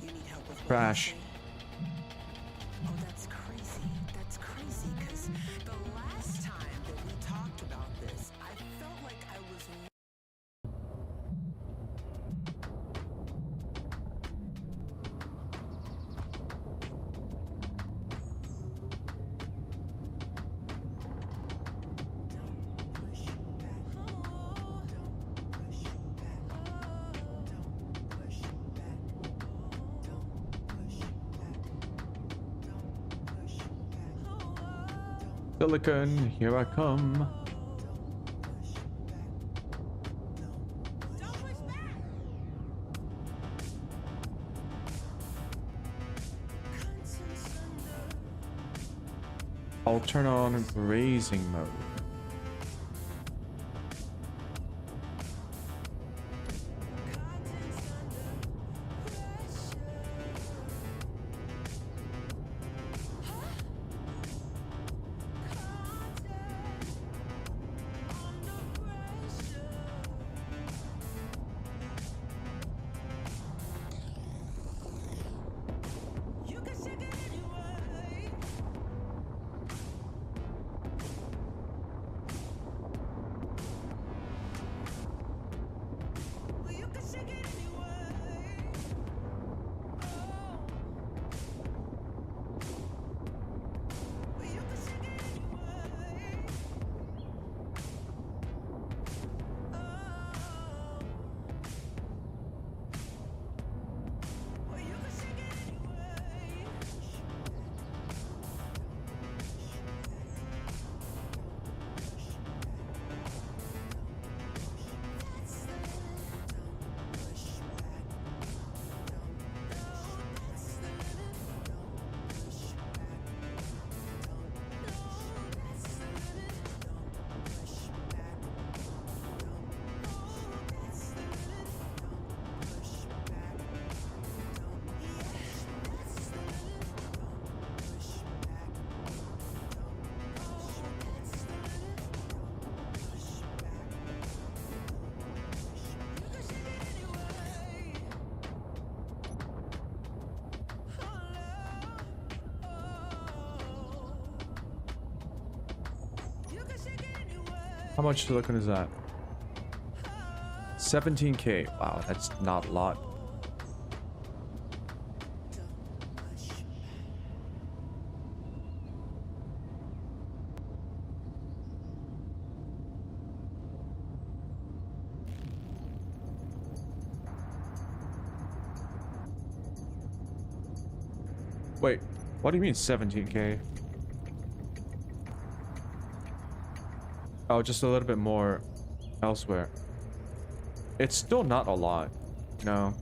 You need help with what you Crash. say? Oh, that's crazy. That's crazy, because the last time that we talked about this, I felt like I was... Silicon, here I come. I'll turn on grazing mode. How much silicon is that? 17K. Wow, that's not a lot. Wait, what do you mean 17K? Oh, just a little bit more elsewhere. It's still not a lot. No.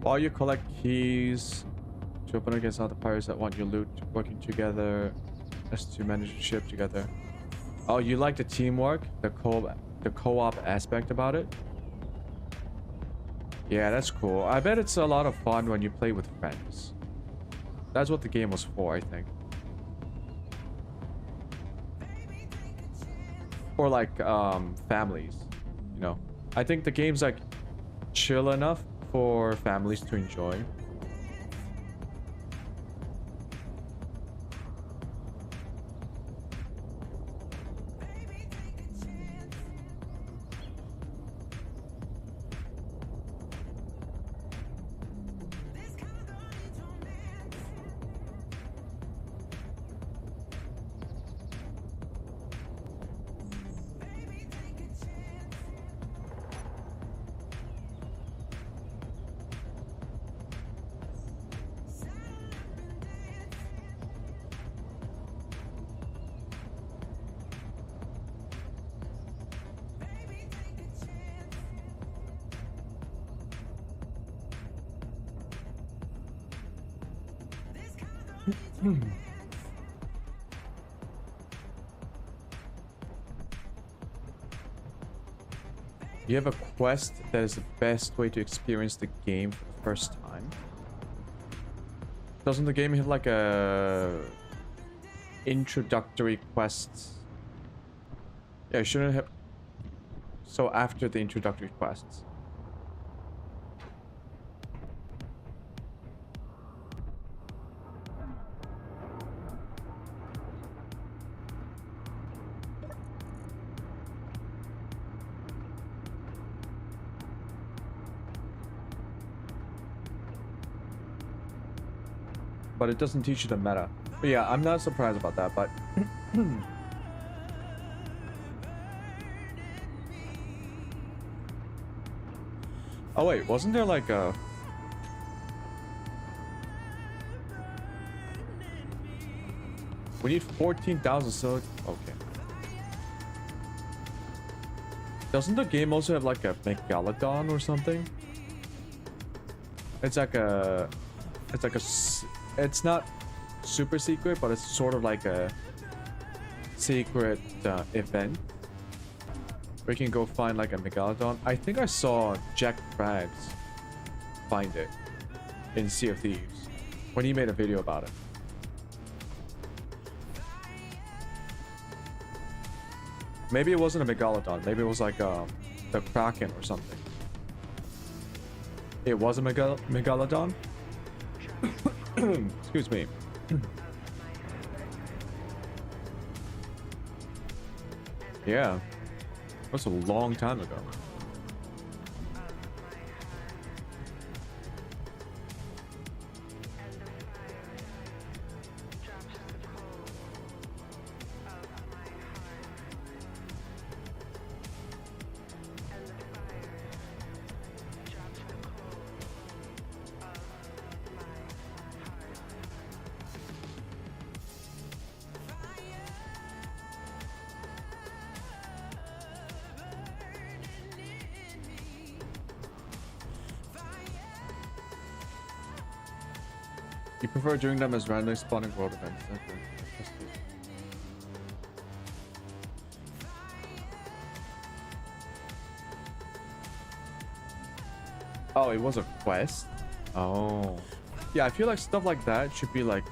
While you collect keys to open against other pirates that want your loot, working together as to manage the ship together. Oh, you like the teamwork, the co-op aspect about it? Yeah, that's cool. I bet it's a lot of fun when you play with friends. That's what the game was for, I think. Or like families, you know. I think the game's like chill enough for families to enjoy. You have a quest that is the best way to experience the game for the first time. Doesn't the game have like a introductory quests? Yeah, shouldn't have. So after the introductory quests. But it doesn't teach you the meta. But yeah, I'm not surprised about that, but oh wait, wasn't there like a we need 14,000 so okay. Doesn't the game also have like a megalodon or something? It's like a it's not super secret, but it's sort of like a secret event where you can go find like a megalodon. I think I saw Jack Krabs find it in Sea of Thieves when he made a video about it. Maybe it wasn't a megalodon. Maybe it was like the Kraken or something. It was a megalodon? Excuse me. Yeah. That's a long time ago. You prefer doing them as randomly spawning world events? Okay. Oh, it was a quest? Oh. Yeah, I feel like stuff like that should be like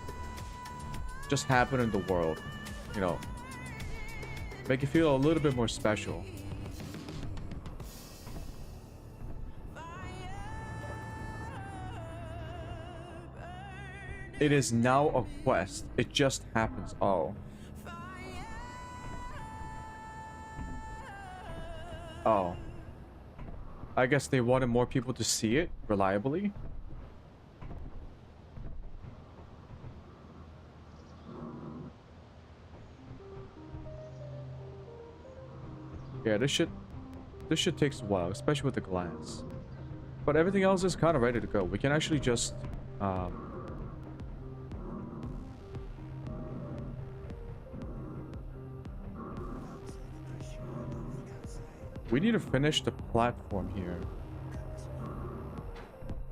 just happen in the world, you know. Make it feel a little bit more special. It is now a quest. It just happens. Oh. Oh. I guess they wanted more people to see it reliably. Yeah, this shit takes a while, especially with the glass. But everything else is kind of ready to go. We can actually just we need to finish the platform here.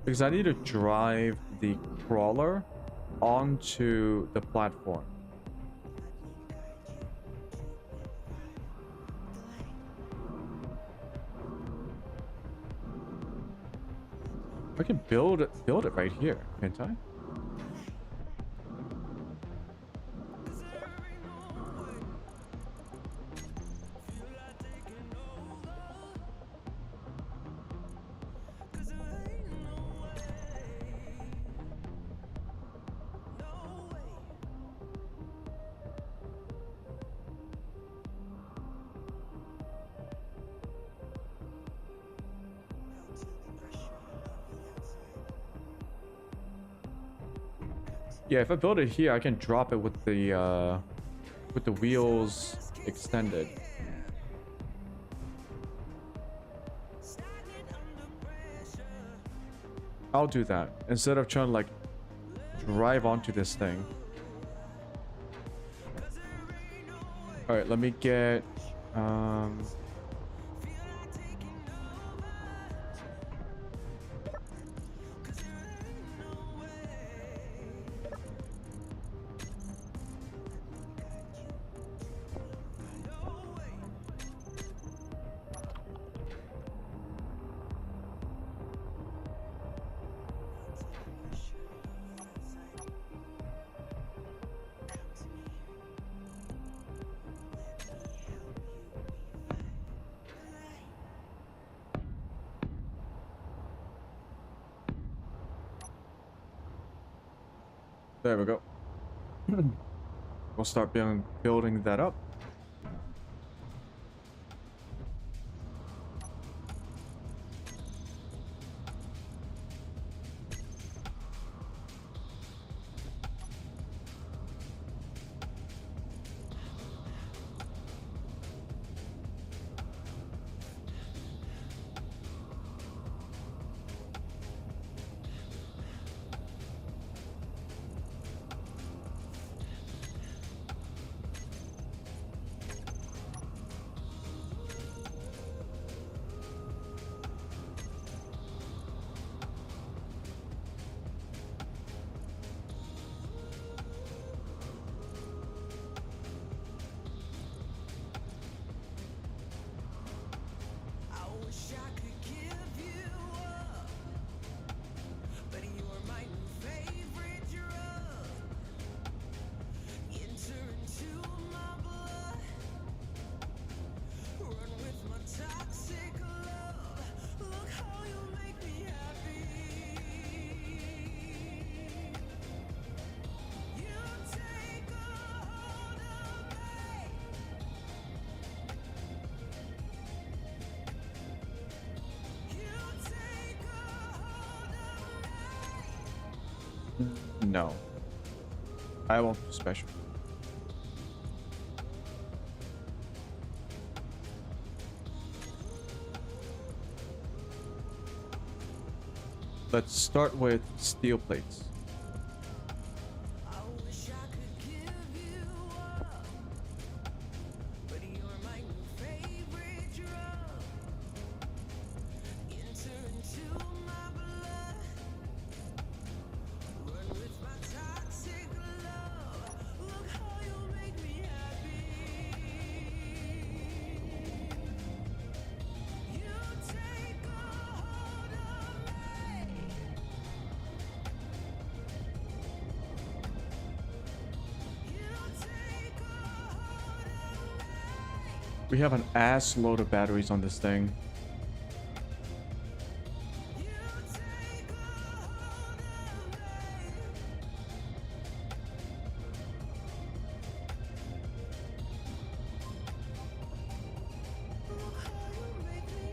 Because I need to drive the crawler onto the platform. I can build it right here, can't I? Yeah, if I build it here, I can drop it with the wheels extended. I'll do that instead of trying to like drive onto this thing. All right, let me get There we go. We'll start building that up. I wish I could give you up, but you're my new favorite drug. Enter into my blood, run with my toxic love. Look how you make me happy. You take a hold of me. You take a hold of me. No. I won't do special. Let's start with steel plates. I wish I could give you up, but you're my new favorite drug. Enter into my blood, run with my toxic love. Look how you make me happy. You take a hold of me. You take a hold of me. We have an ass load of batteries on this thing. You take a hold of me. Look how you make me.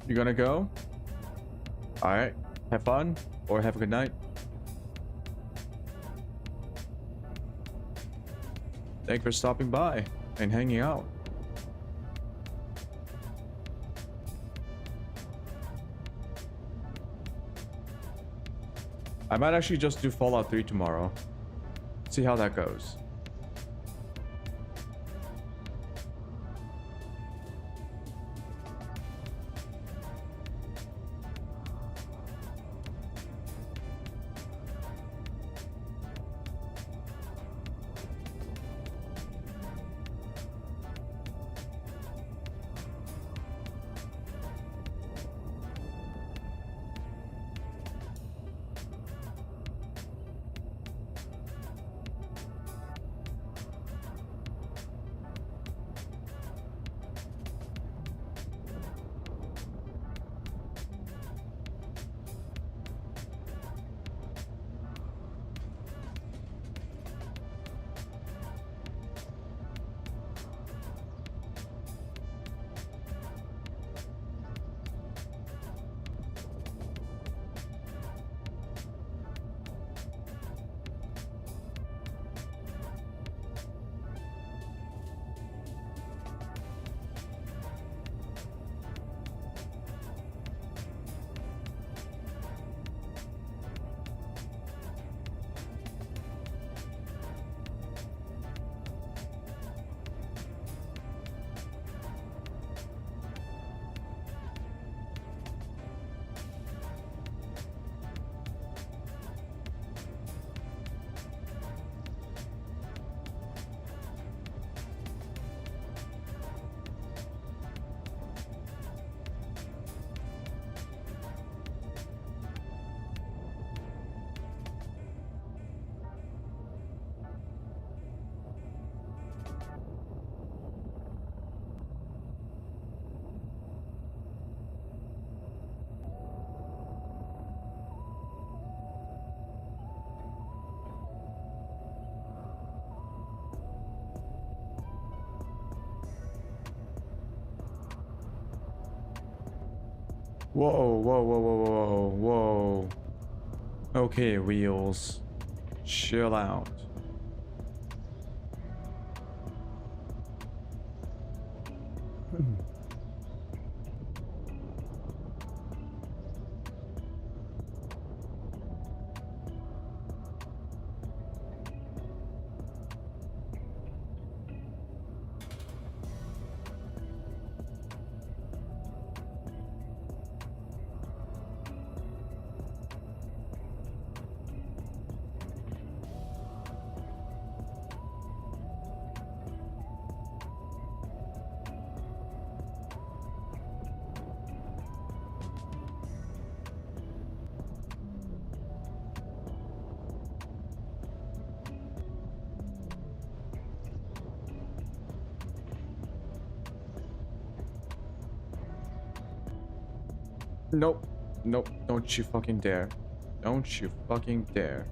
You gonna go? Alright. Have fun or have a good night. Thanks for stopping by and hanging out. I might actually just do Fallout 3 tomorrow. See how that goes. Whoa, whoa, whoa, whoa, whoa, whoa. Okay, Wheels. Chill out. Nope. Nope. Don't you fucking dare. Don't you fucking dare.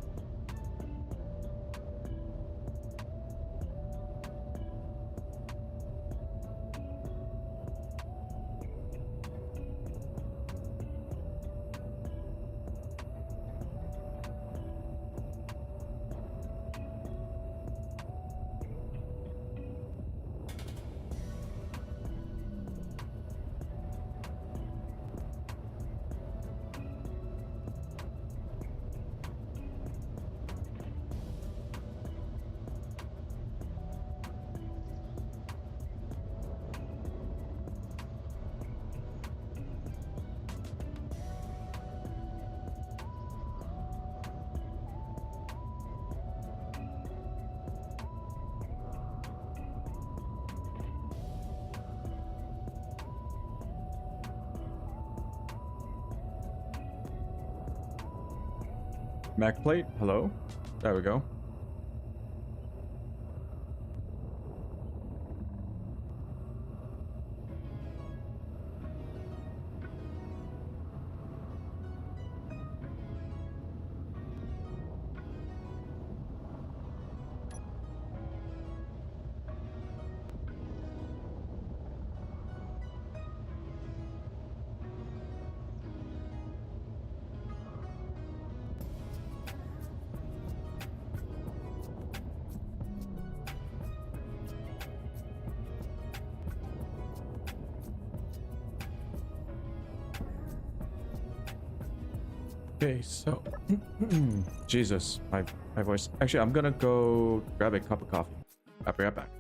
Mac plate, hello? There we go. Okay, so Jesus, my voice. Actually, I'm gonna go grab a cup of coffee. I'll be right back.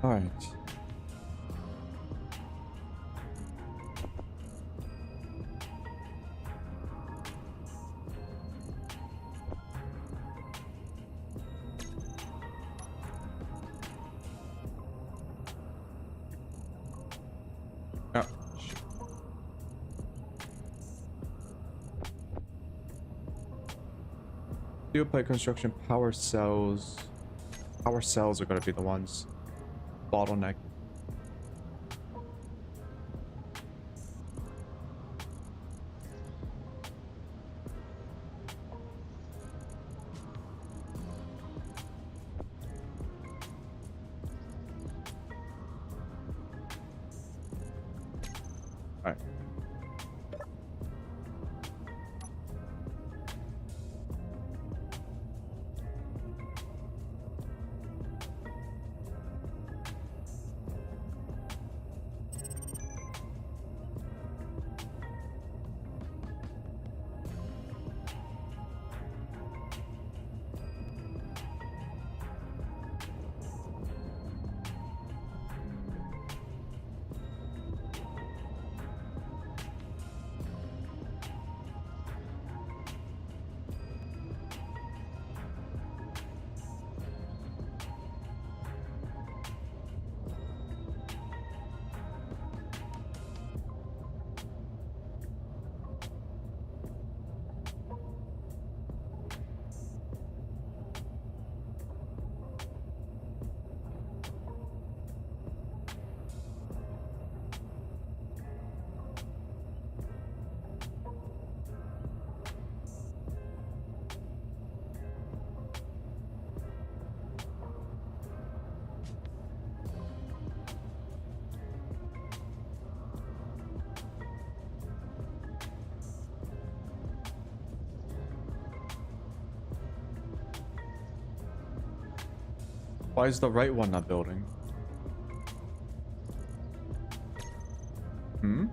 All right. Steel plate construction power cells. Power cells are going to be the ones bottleneck. All right. Why is the right one not building? Hmm?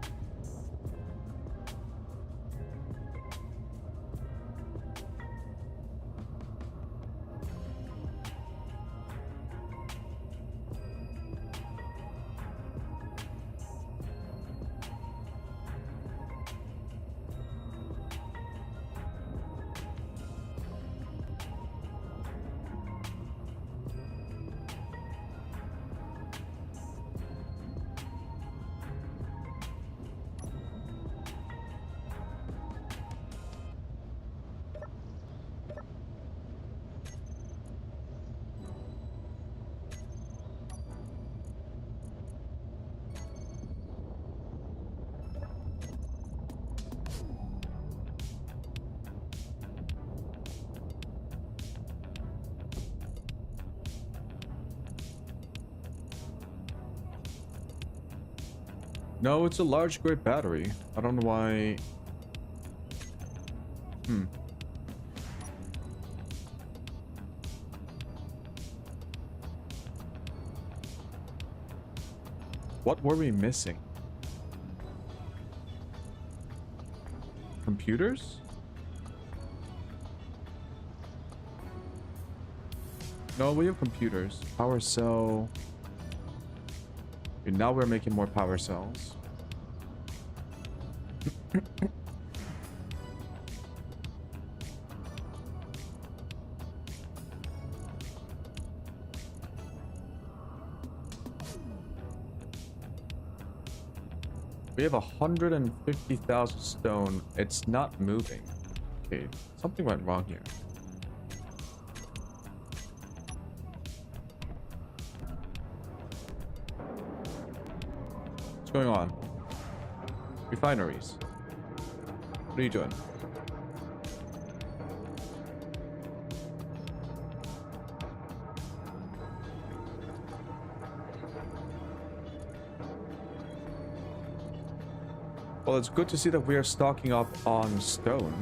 No, it's a large grid battery. I don't know why. Hmm. What were we missing? Computers? No, we have computers. Power cell. Okay, now we're making more power cells. We have 150,000 stone. It's not moving. Okay, something went wrong here. What's going on? Refineries. What are you doing? Well, it's good to see that we are stocking up on stone.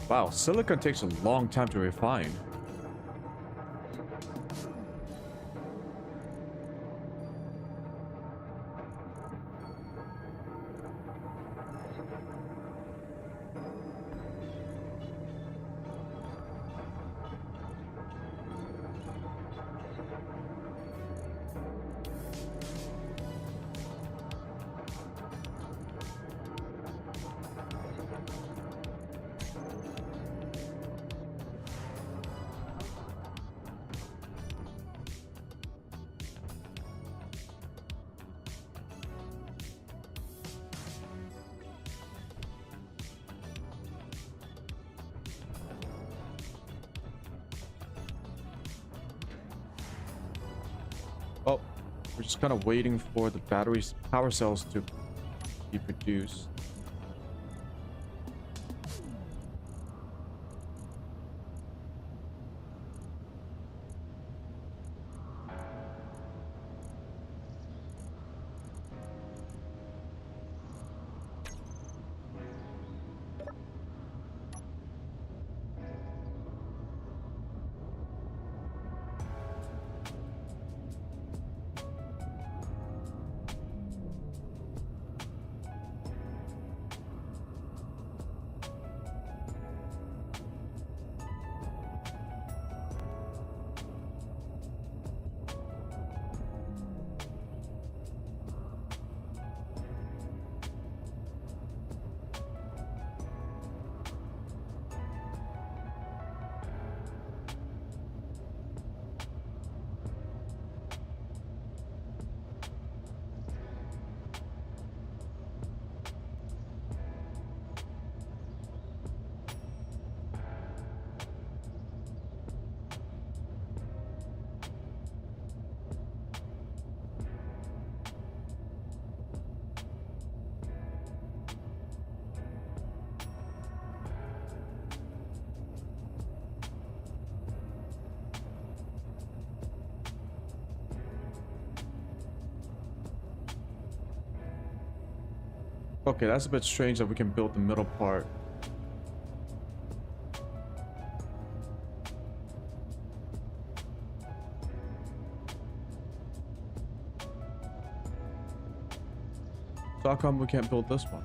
Wow, silicon takes a long time to refine. We're just kind of waiting for the batteries, power cells to be produced. Okay, that's a bit strange that we can build the middle part. So how come we can't build this one?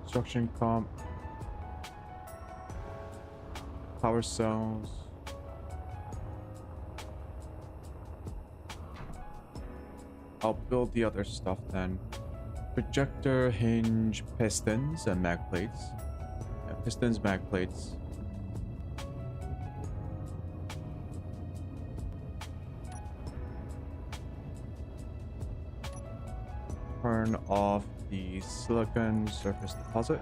Construction comp. Power cells. I'll build the other stuff then. Projector, hinge, pistons, and mag plates. Yeah, pistons, mag plates. Turn off the silicon surface deposit.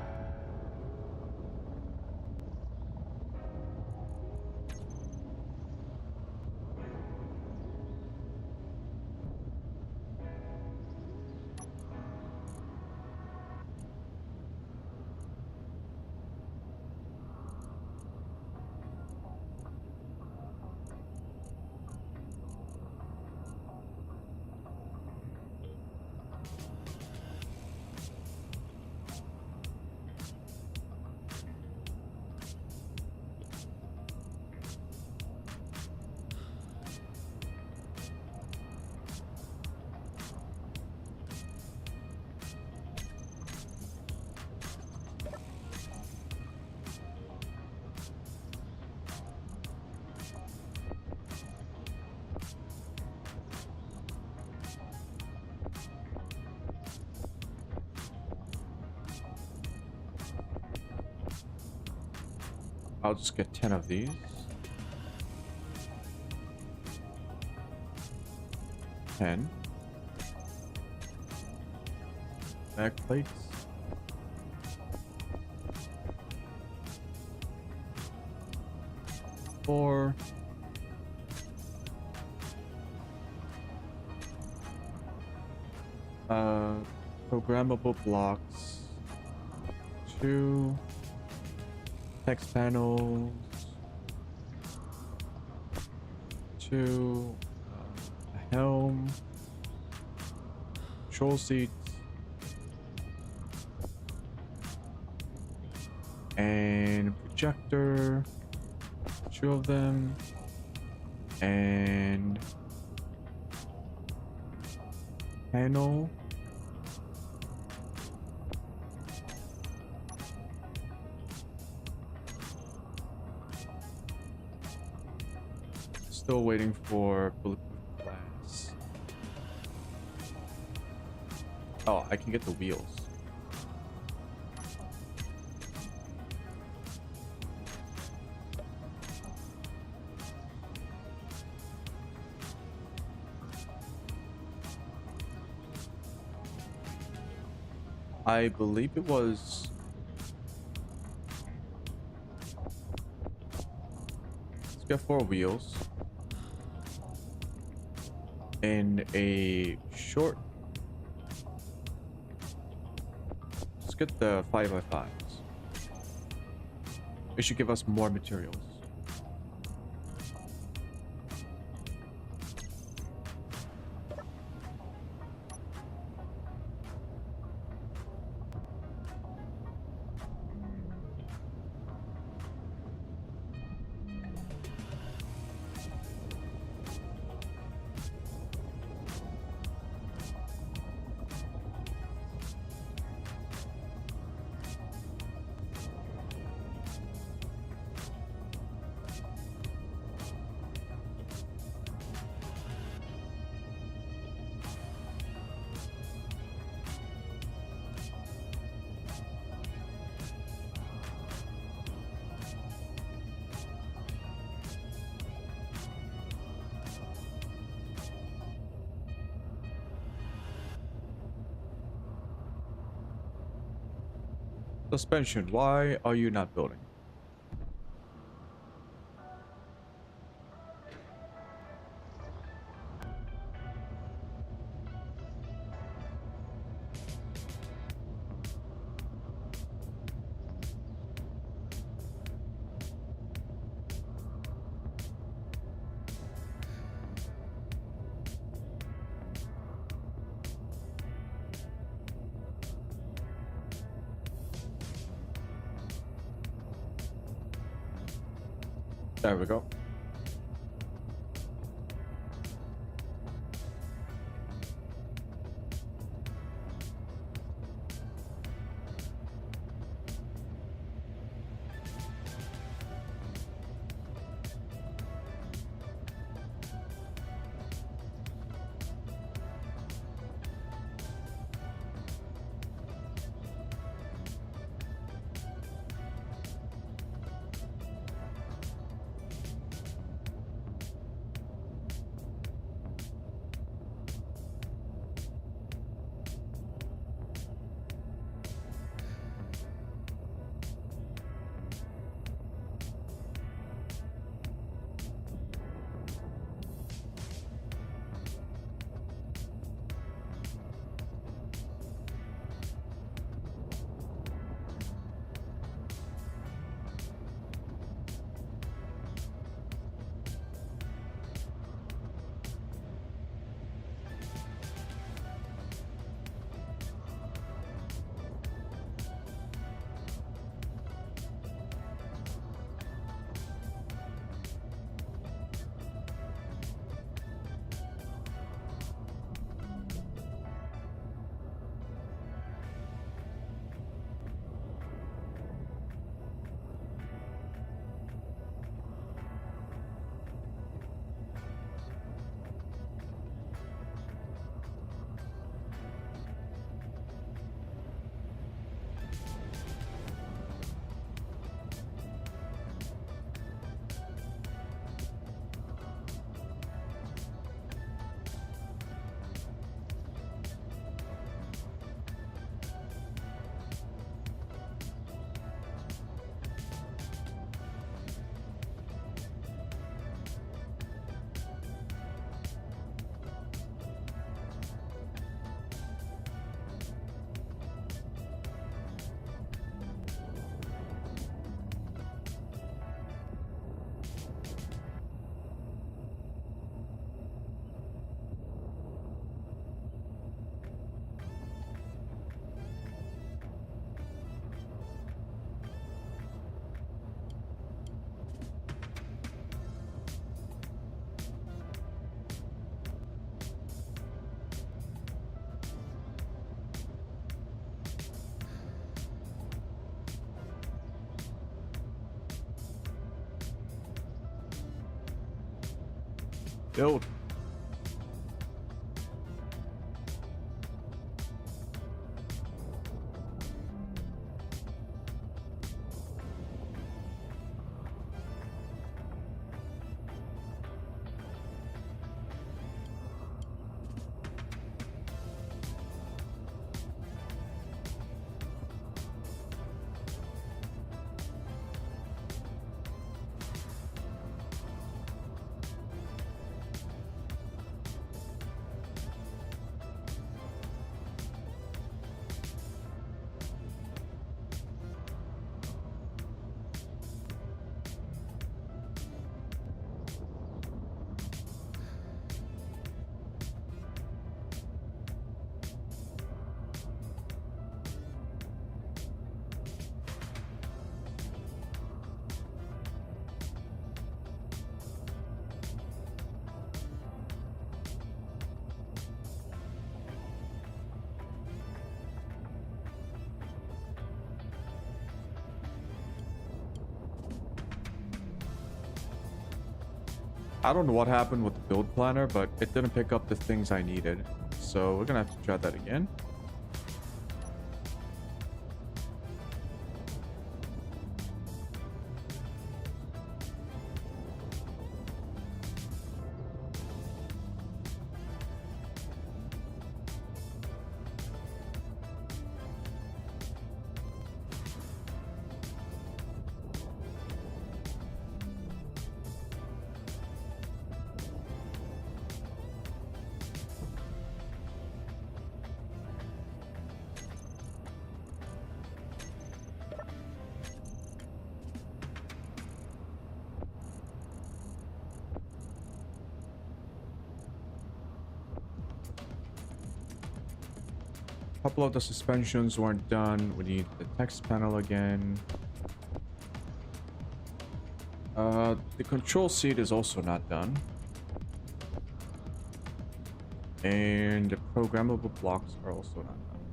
I'll just get 10 of these. 10. Back plates. Four. Programmable blocks. 2. Text panels. 2. A helm. Control seats. And projector. 2 of them. And panel. Still waiting for bulletproof glass. Oh, I can get the wheels. I believe it was. Let's get 4 wheels. And a short. Let's get the 5x5s. It should give us more materials. Suspension, why are you not building? There we go. Build. I don't know what happened with the build planner, but it didn't pick up the things I needed. So we're gonna have to try that again. Couple of the suspensions weren't done. We need the text panel again. The control seat is also not done. And the programmable blocks are also not done.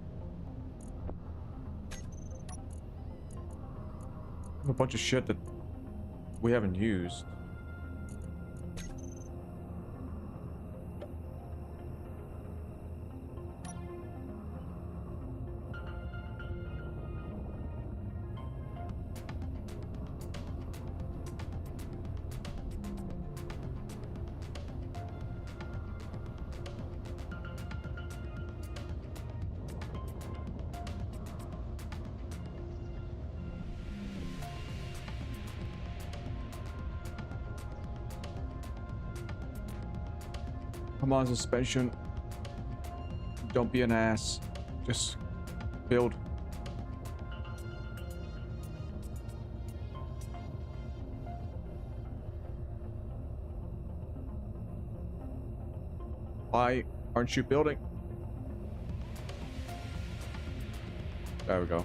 I have a bunch of shit that we haven't used. Come on, suspension. Don't be an ass. Just build. Why aren't you building? There we go.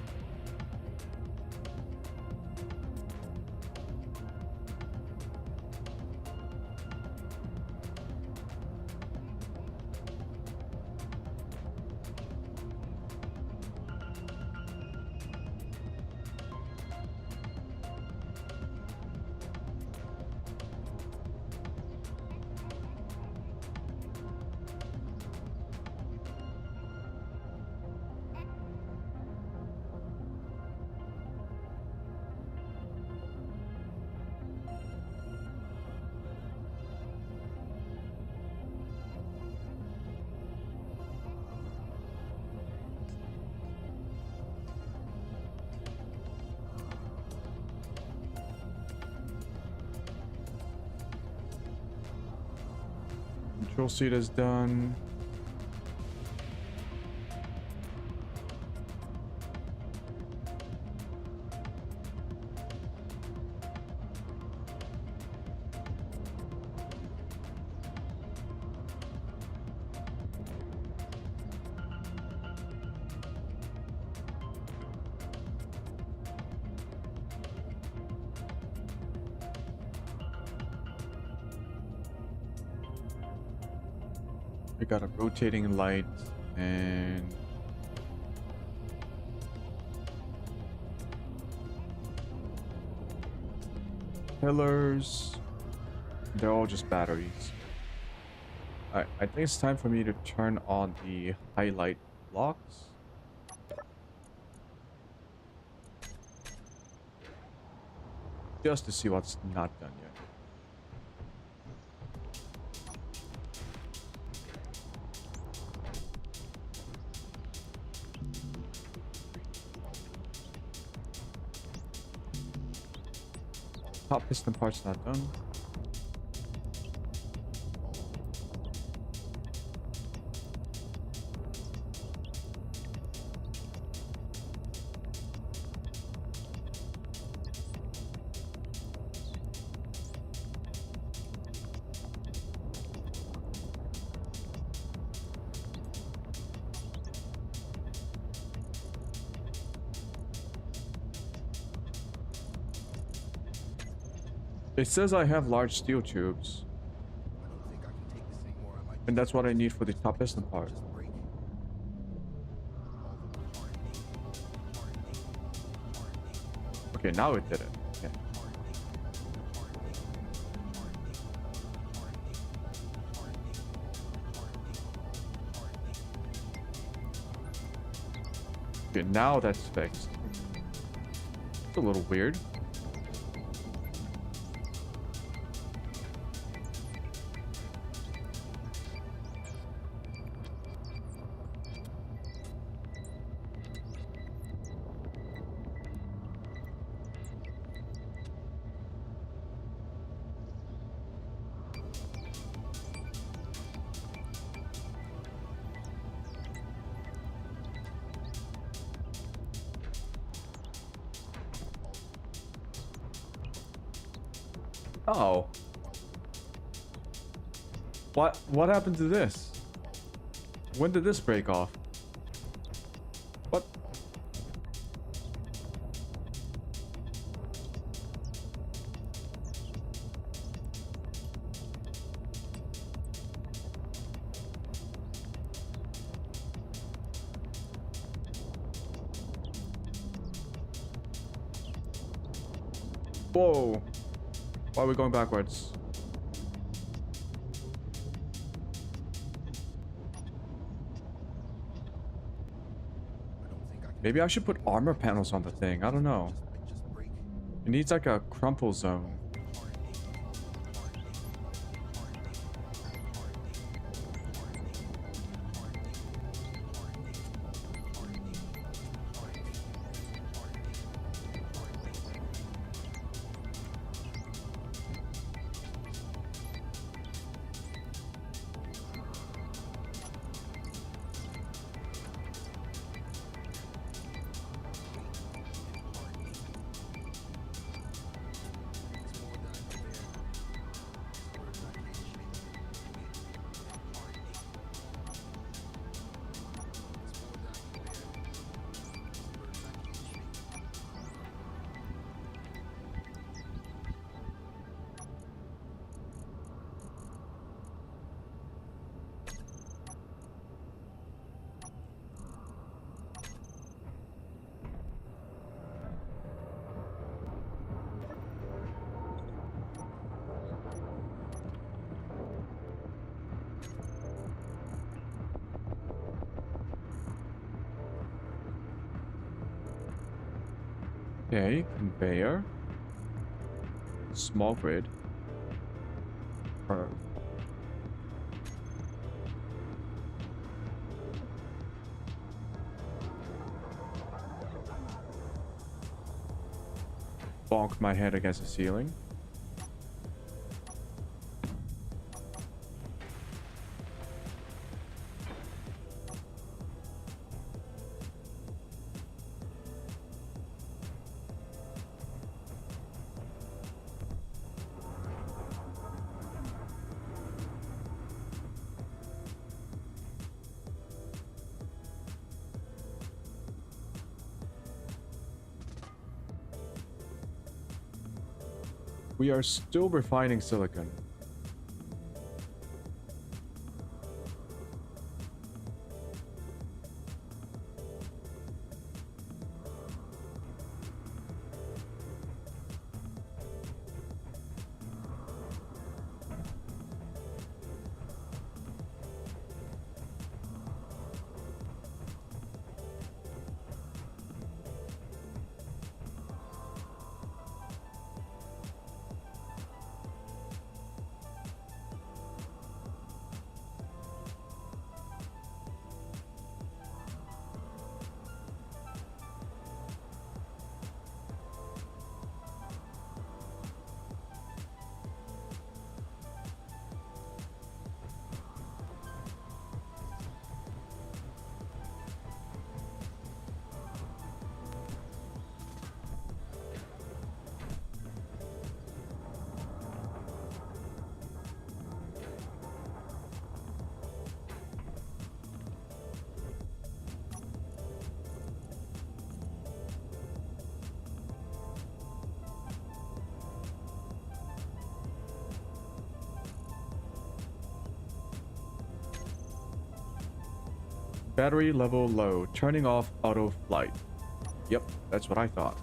Control seat is done. We got a rotating light and pillars. They're all just batteries. Alright, I think it's time for me to turn on the highlight blocks. Just to see what's not done yet. Top piston part's not done. It says I have large steel tubes. I don't think I can take this anymore. I might And that's what I need for the top piston part. just break. Okay, now it did it. Okay. Okay, now that's fixed. It's a little weird. Oh. What happened to this? When did this break off? What? Whoa. Why are we going backwards? Maybe I should put armor panels on the thing. I don't know. It needs like a crumple zone. Okay, conveyor. Small grid. Curve. Bonk my head against the ceiling. We are still refining silicon. Battery level low. Turning off auto flight. Yep, that's what I thought.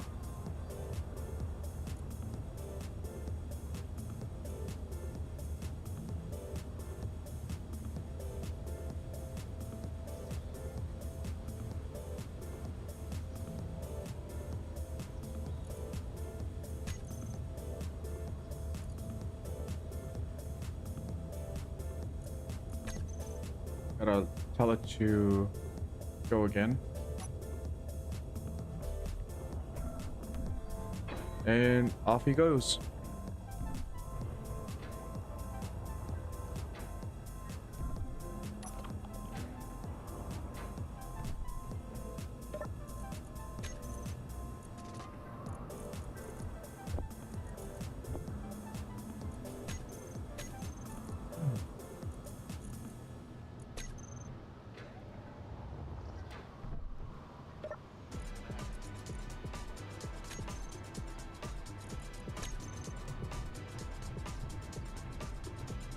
Gotta tell it to go again. And off he goes.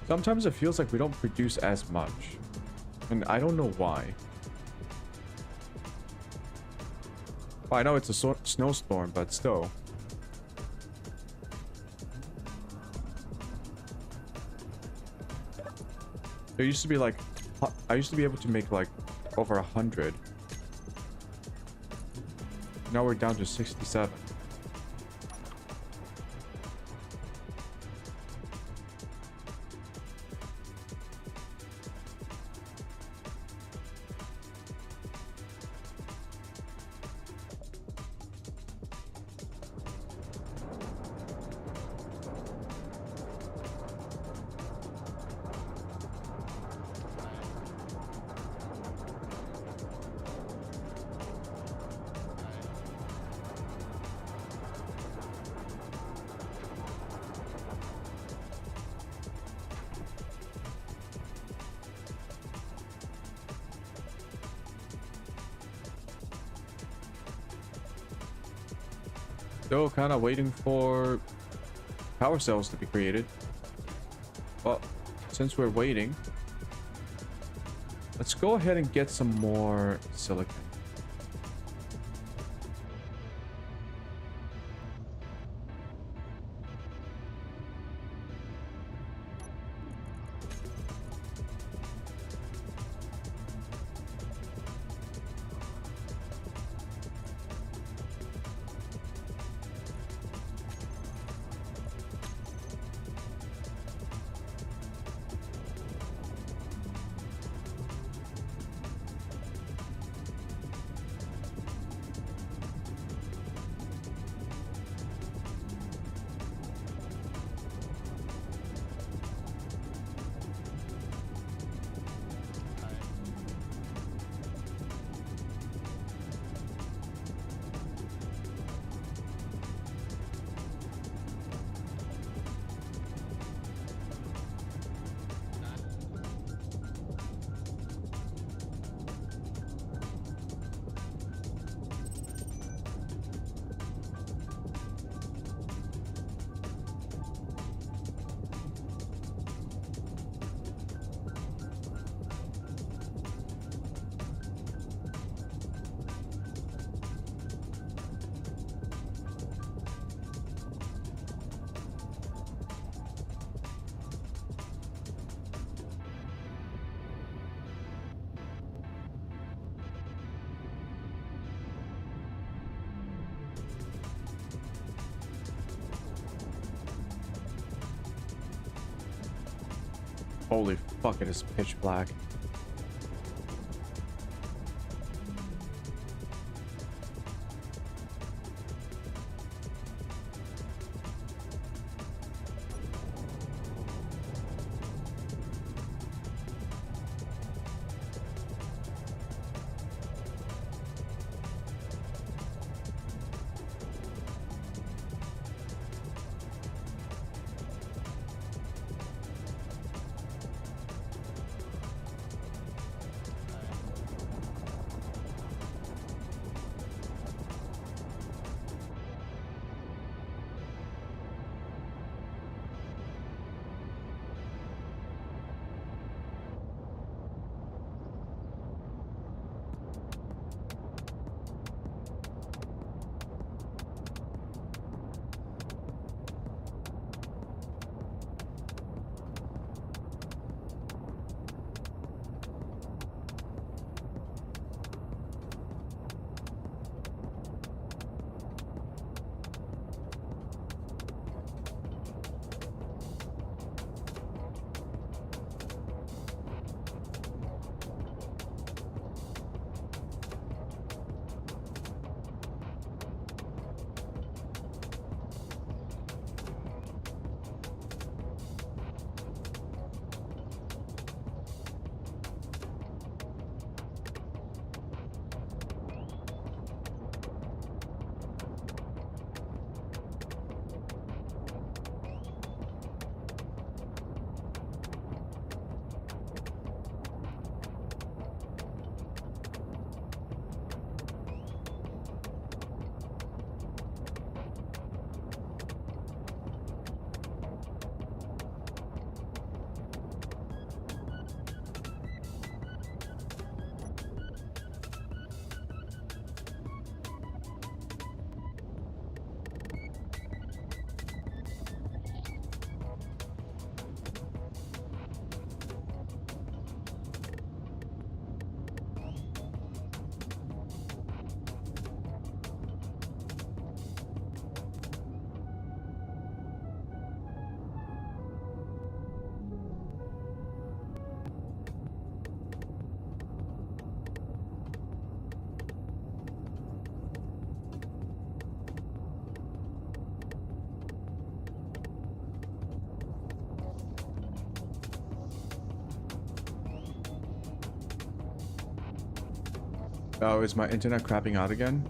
Sometimes it feels like we don't produce as much, and I don't know why. Well, I know it's a snowstorm, but still. There used to be like, I used to be able to make like over 100. Now we're down to 67. Still kind of waiting for power cells to be created. Well, since we're waiting, let's go ahead and get some more silicon. Holy fuck, it is pitch black. Oh, is my internet crapping out again?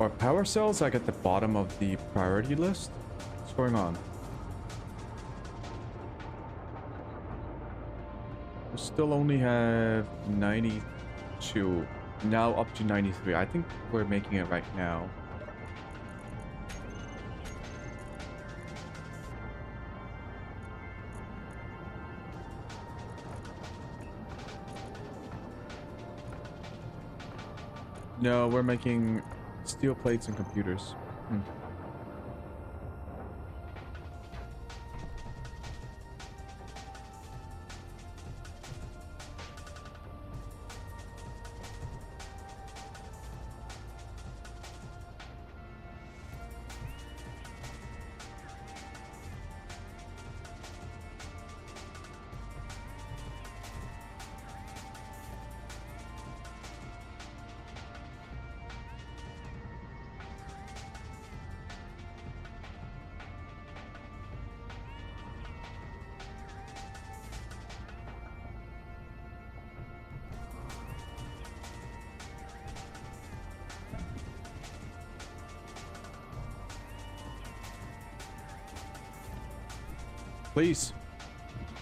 Are power cells like at the bottom of the priority list? What's going on? We still only have 92. Now up to 93. I think we're making it right now. No, we're making steel plates and computers. Please,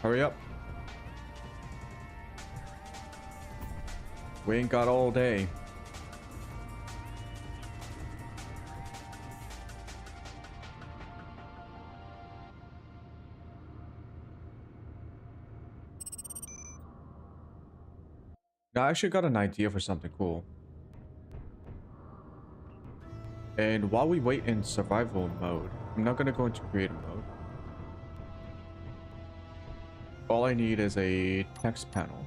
hurry up. We ain't got all day. Now, I actually got an idea for something cool. And while we wait in survival mode, I'm not gonna go into creative mode. All I need is a text panel.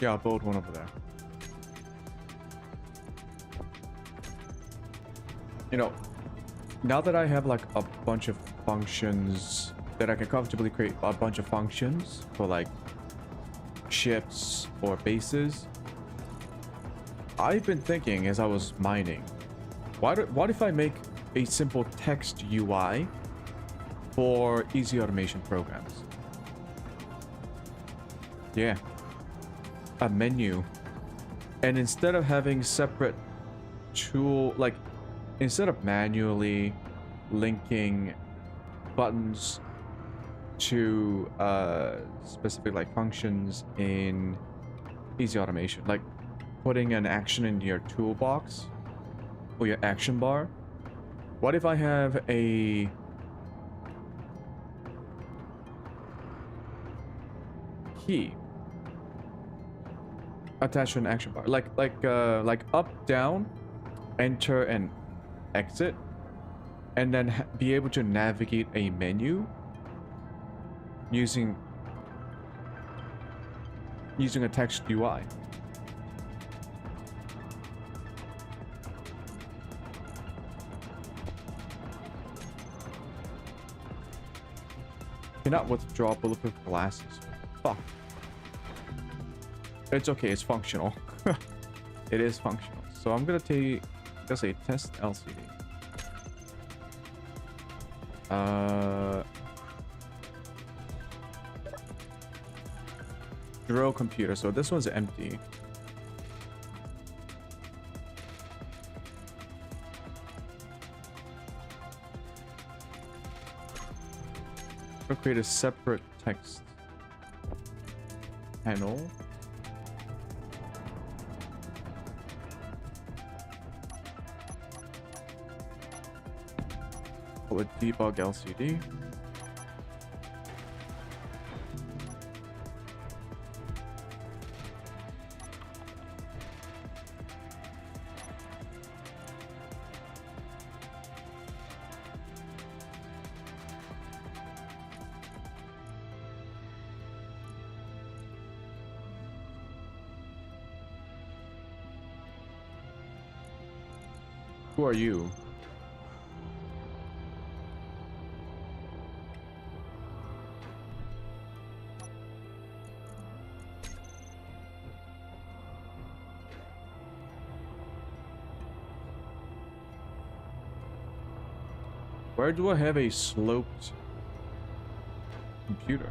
Yeah, I'll build one over there. You know, now that I have like a bunch of functions that I can comfortably create a bunch of functions for like ships or bases, I've been thinking as I was mining, what if I make a simple text UI for easy automation programs? Yeah, a menu. And instead of having separate tool, like instead of manually linking buttons to specific like functions in easy automation, like putting an action in your toolbox or your action bar, what if I have a key attached to an action bar, like up, down, enter and exit, and then be able to navigate a menu using a text UI. Cannot withdraw bulletproof glasses. Fuck. It's okay, it's functional. It is functional. So I'm gonna take just a test LCD. Drill computer. So this one's empty. I'll create a separate text panel. With debug LCD. Who are you? Where do I have a sloped computer?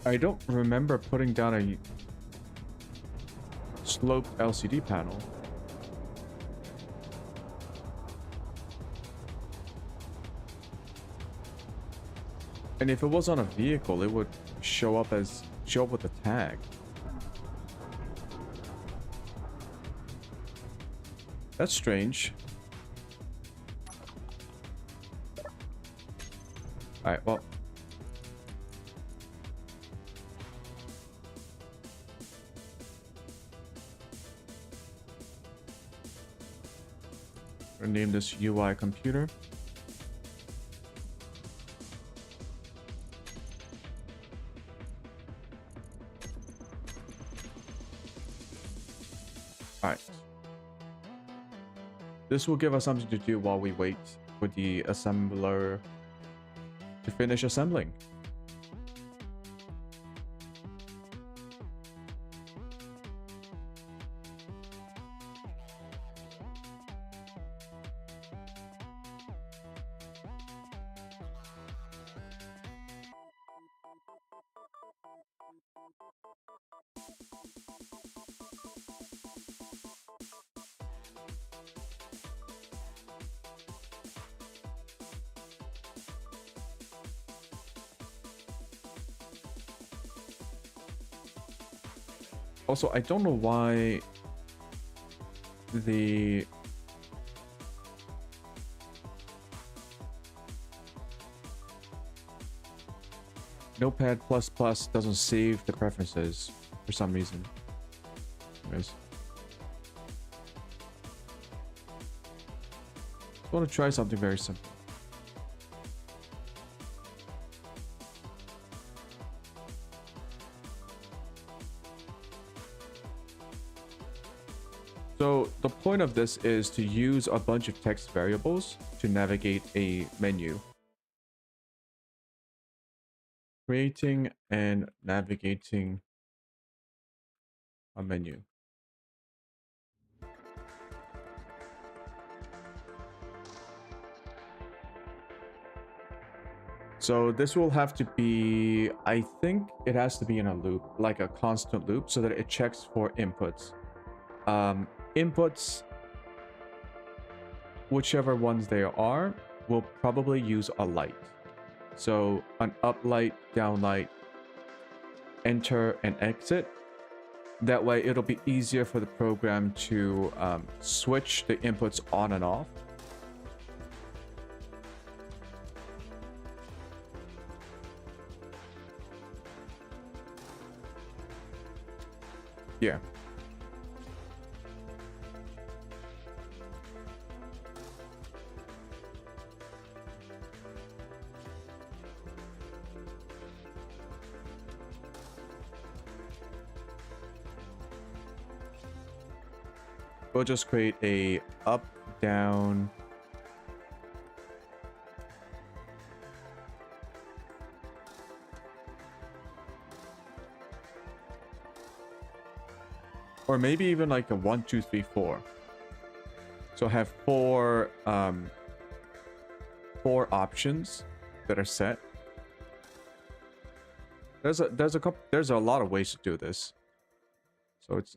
I don't remember putting down a sloped LCD panel. And if it was on a vehicle, it would show up with a tag. That's strange. All right, well. We'll name this UI computer. Alright. This will give us something to do while we wait for the assembler to finish assembling. Also, I don't know why the Notepad++ doesn't save the preferences for some reason. Anyways. I want to try something very simple. So the point of this is to use a bunch of text variables to navigate a menu. Creating and navigating a menu. So this will have to be, I think it has to be in a loop, like a constant loop, so that it checks for inputs. Inputs, whichever ones they are, will probably use a light. So an up light, down light, enter and exit. That way it'll be easier for the program to switch the inputs on and off. Yeah. We'll just create a up, down, or maybe even like a 1, 2, 3, 4. So have four options that are set. There's a lot of ways to do this. So it's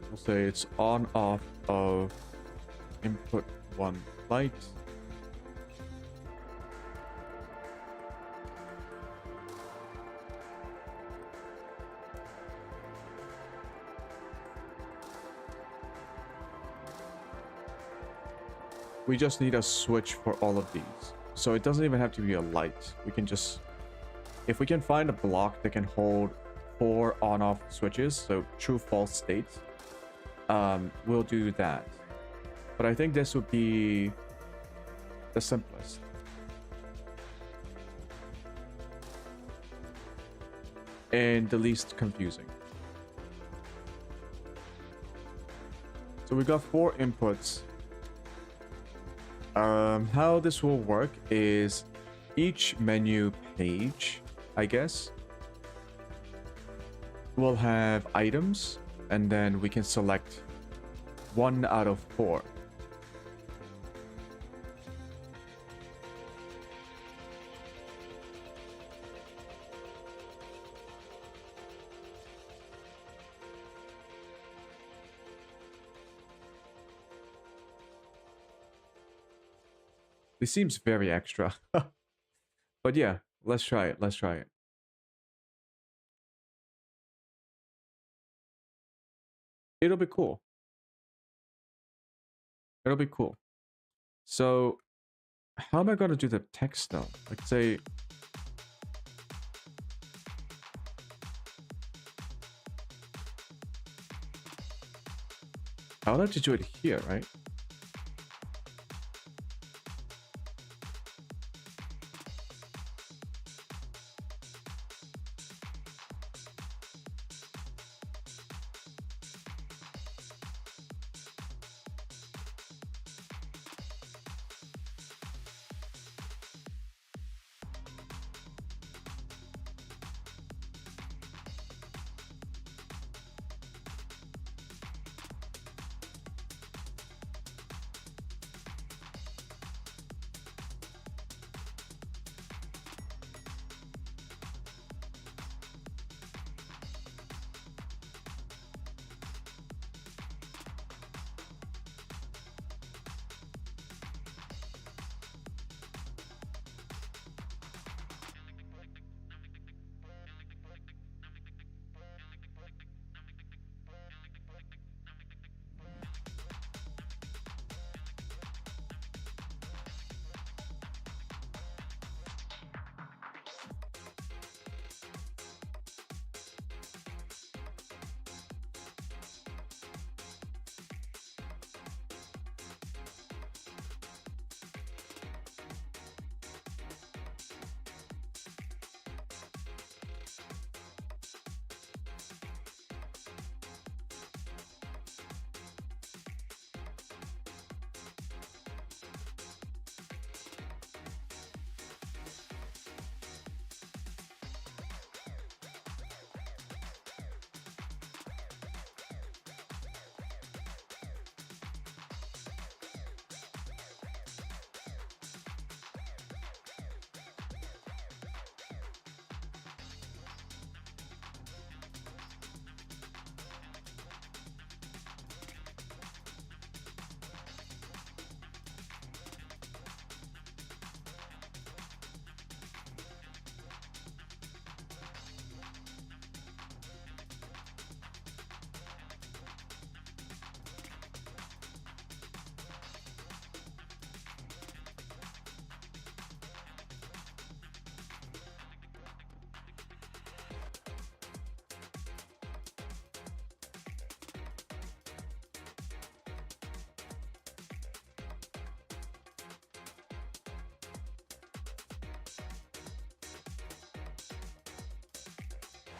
we'll say it's on off of input 1 light. We just need a switch for all of these. So it doesn't even have to be a light. We can just, if we can find a block that can hold 4 on-off switches, so true false states, we'll do that. But I think this would be the simplest. And the least confusing. So we got 4 inputs. How this will work is each menu page, I guess, will have items, and then we can select 1 out of 4. This seems very extra. But yeah, let's try it. Let's try it. It'll be cool. It'll be cool. So how am I going to do the text though? Like say, I would have to do it here, right?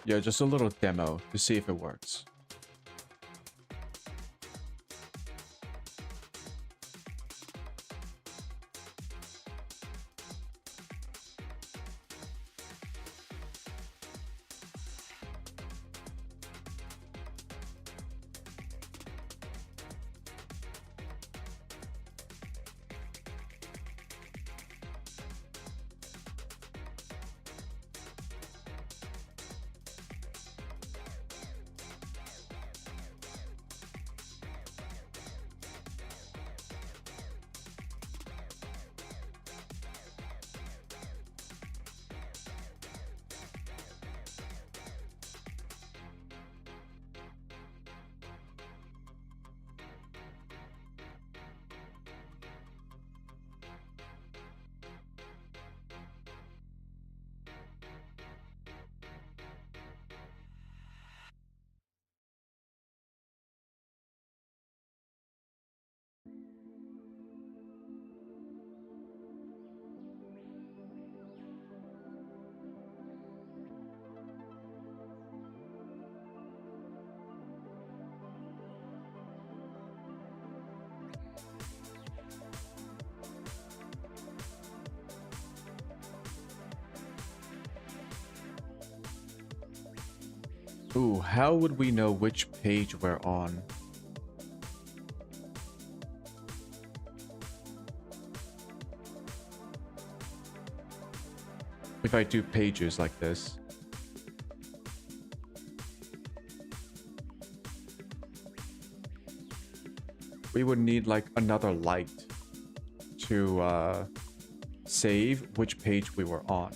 Yeah, just a little demo to see if it works. Ooh, how would we know which page we're on? If I do pages like this. We would need like another light to save which page we were on.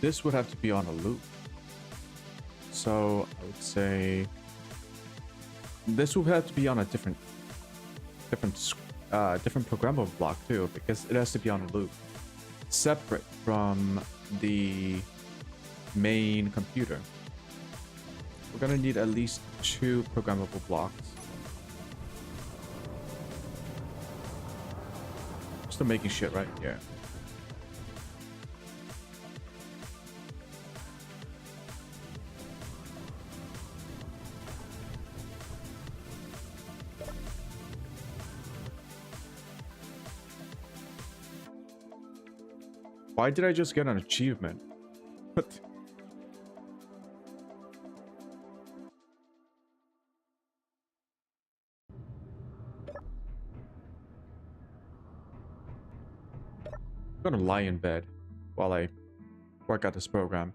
This would have to be on a loop. So I would say this would have to be on a different programmable block too, because it has to be on a loop, separate from the main computer. We're gonna need at least 2 programmable blocks. Still making shit, right? Yeah. Why did I just get an achievement? What? I'm gonna lie in bed while I work out this program.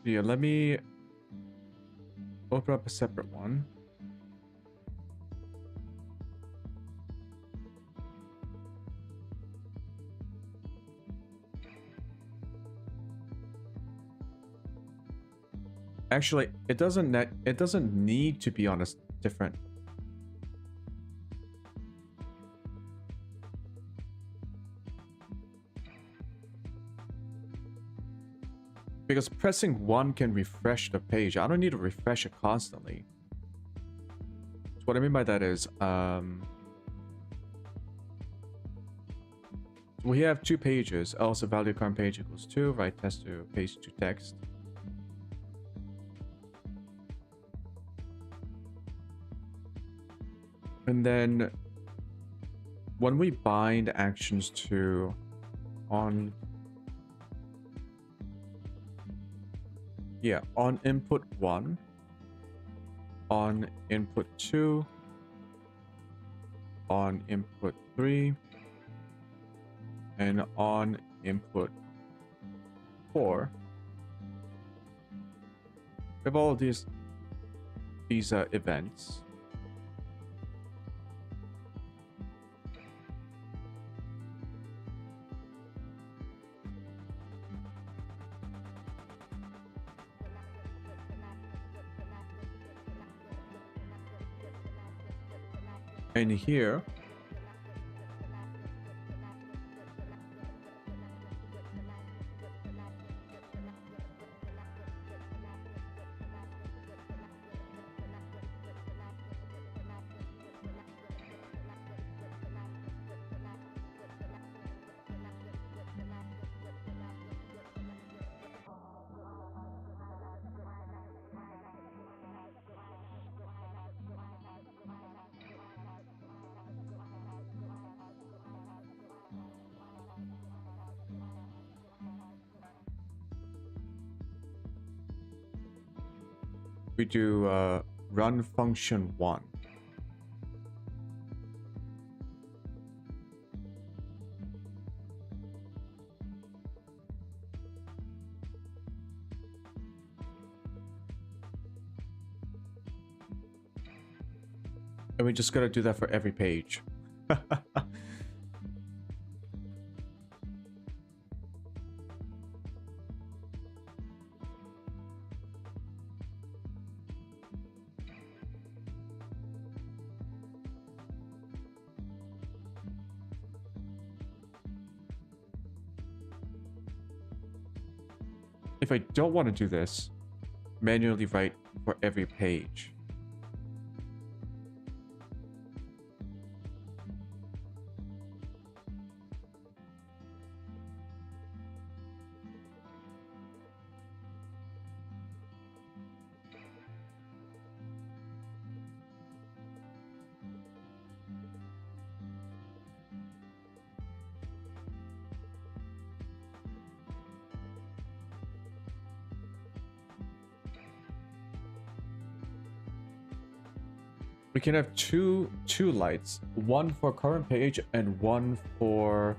Yeah, let me open up a separate one. Actually, it doesn't need to be on a different. Because pressing 1 can refresh the page. I don't need to refresh it constantly. So what I mean by that is, we have 2 pages. Also, value current page equals 2. Write test to page to text. And then when we bind actions to on input 1, on input 2, on input 3, and on input 4. We have all of these events. And here we do run function 1. And we just gotta do that for every page. If I don't want to do this, manually write for every page. We can have two lights, one for current page and one for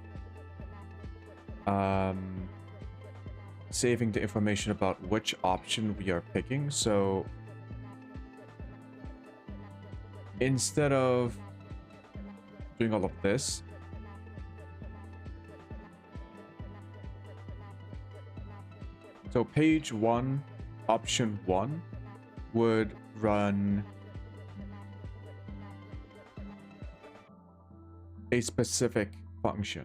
saving the information about which option we are picking. So instead of doing all of this, so page 1, option 1 would run a specific function.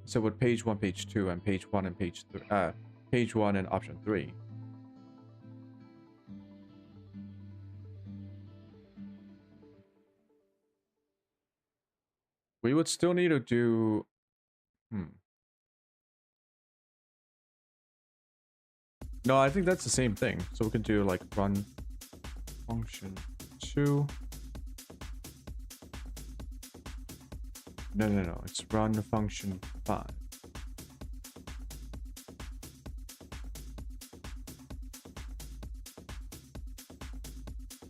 So with page 1, page 2, and page 1 and page 3, page 1 and option 3. We would still need to do No, I think that's the same thing. So we can do like run function 2. No. It's run function 5.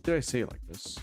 Did I say it like this?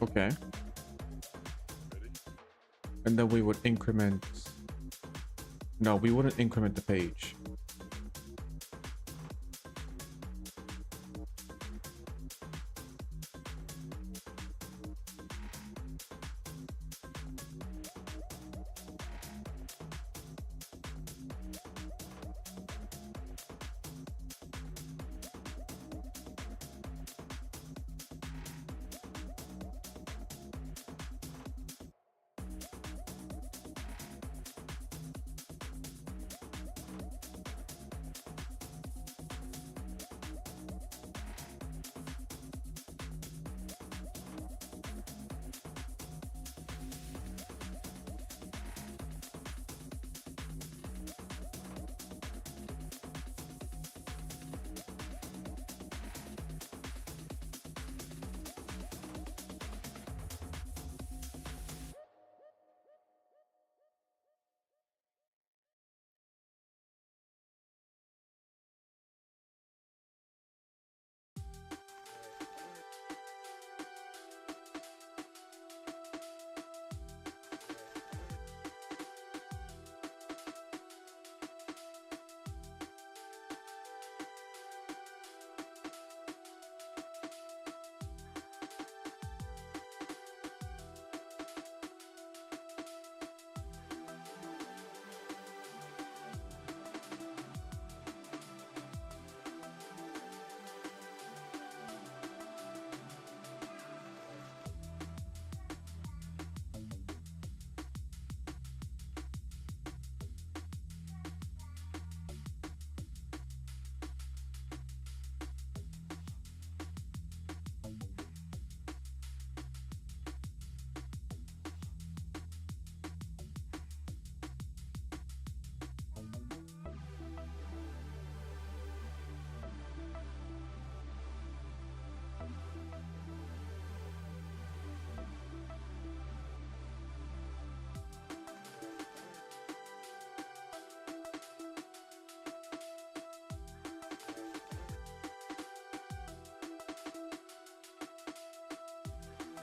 Okay. And then we would increment. No, we wouldn't increment the page.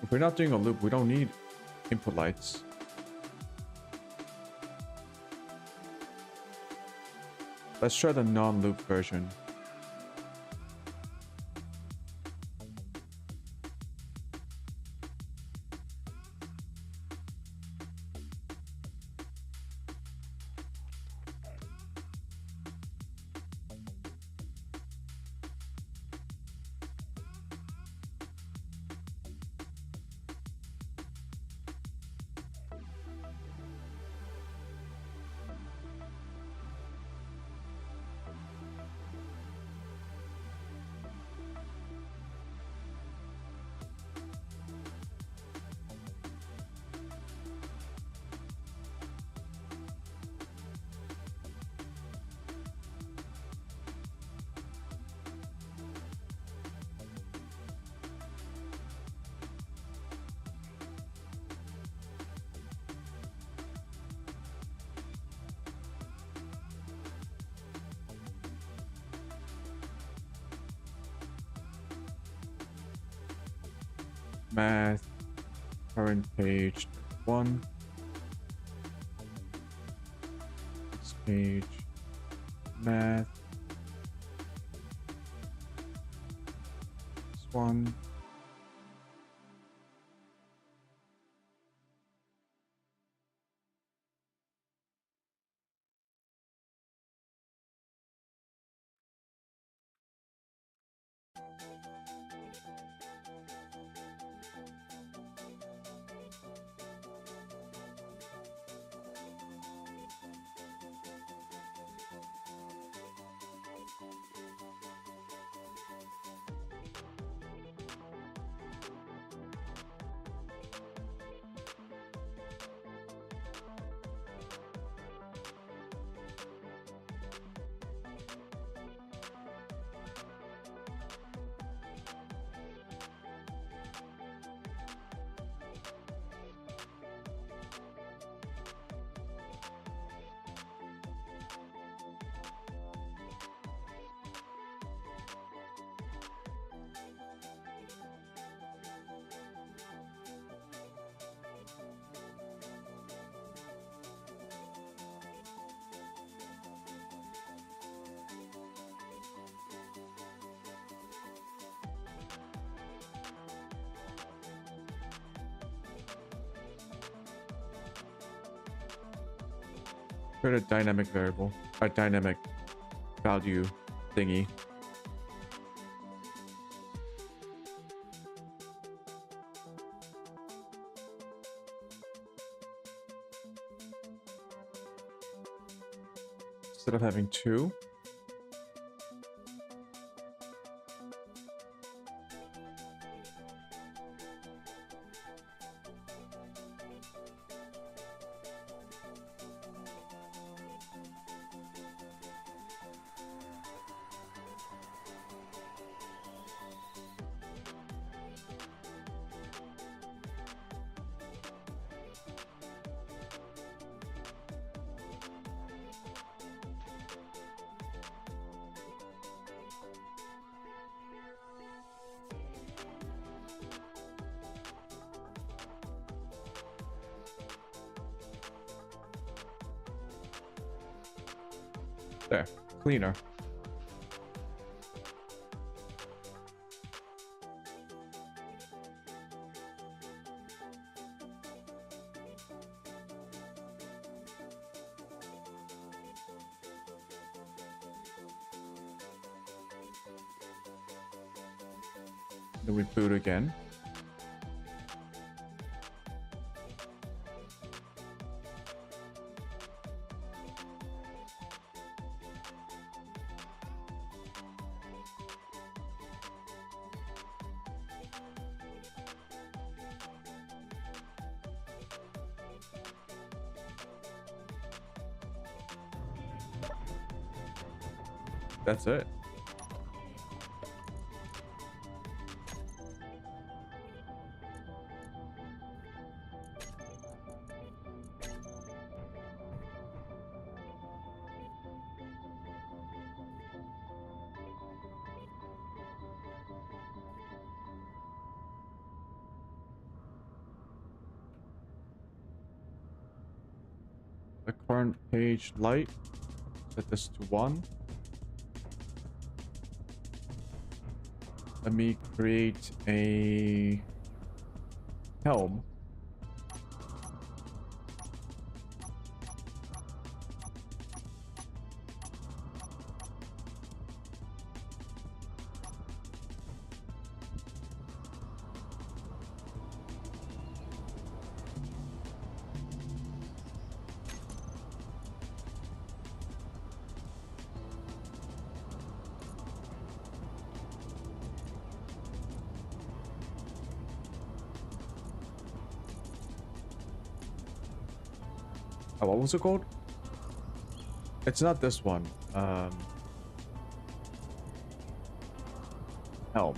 If we're not doing a loop, we don't need input lights. Let's try the non-loop version. Math, current page 1. Next page, math. This one. Create a dynamic variable, a dynamic value thingy. Instead of having two. There, cleaner. Then we boot again. That's it. The current page light, set this to 1. Let me create a helm. Oh, what was it called? It's not this one. Helm.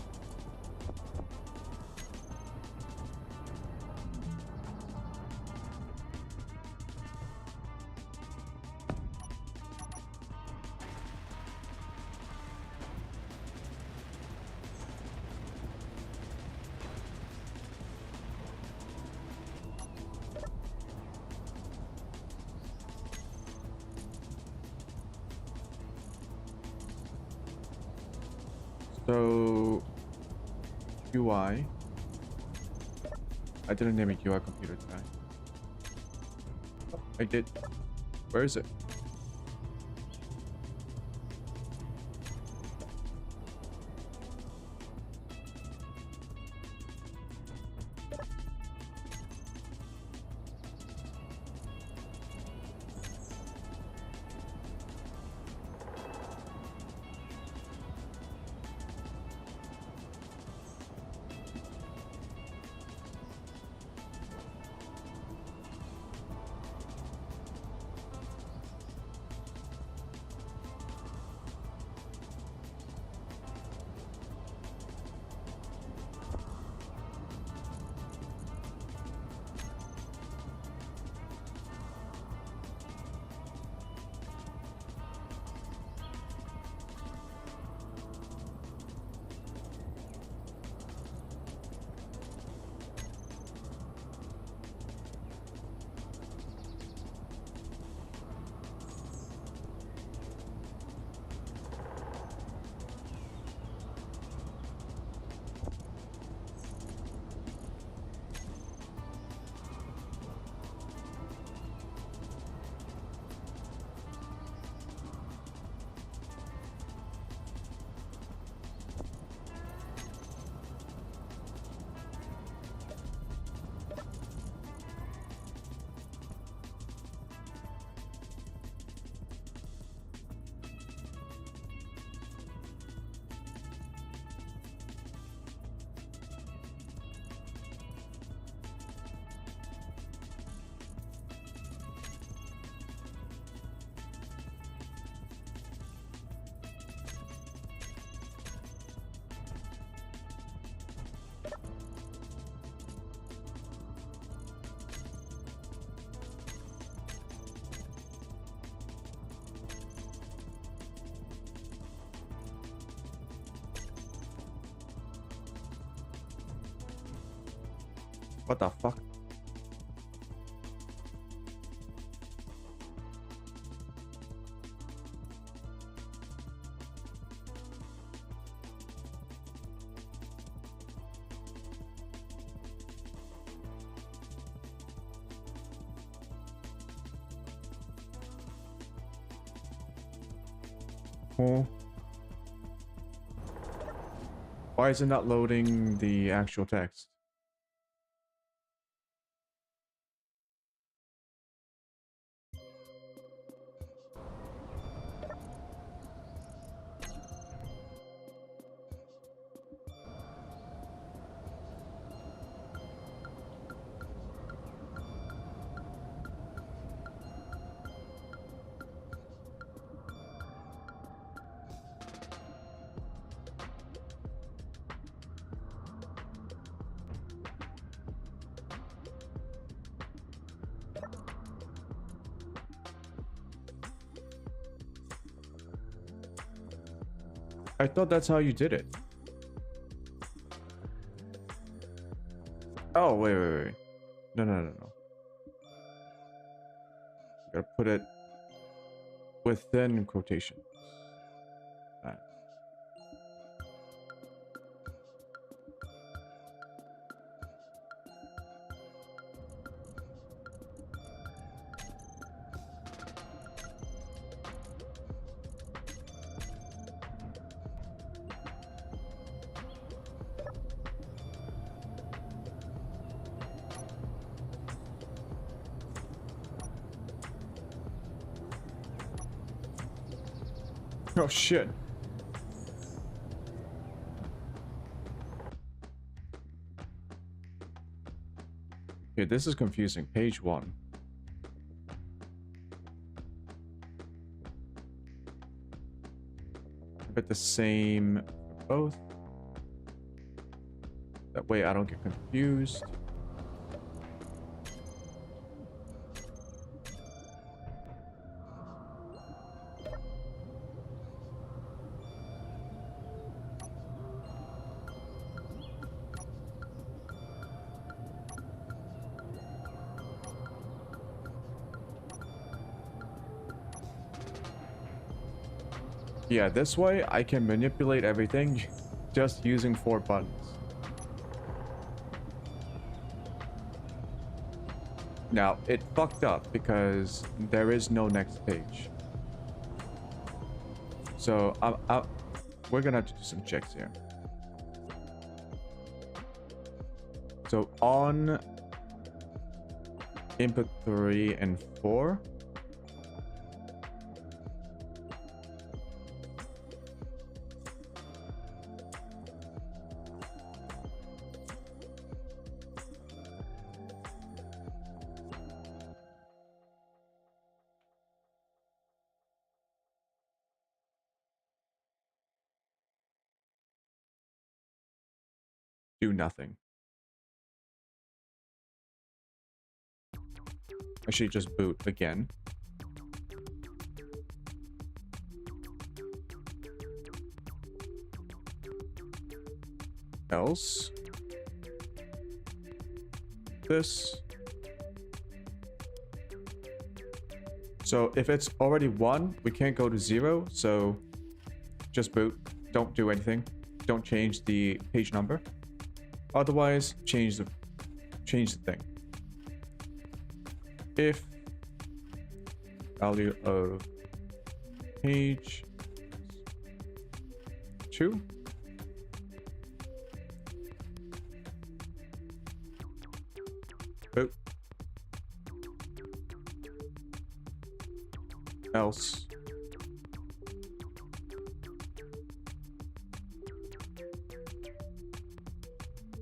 So UI. I didn't name it UI computer today. Oh, I did. Where is it? What the fuck? Oh. Why is it not loading the actual text? I thought that's how you did it. Oh, wait. No. Gotta put it within quotation. Alright. Oh shit. Okay, this is confusing. Page 1. But the same for both. That way I don't get confused. Yeah, this way I can manipulate everything just using 4 buttons. Now, it fucked up because there is no next page. So, we're gonna have to do some checks here. So, on input 3 and 4, do nothing. I should just boot again. Else. This. So if it's already 1, we can't go to 0. So just boot. Don't do anything. Don't change the page number. Otherwise, change the thing. If value of page 2, boot. Else.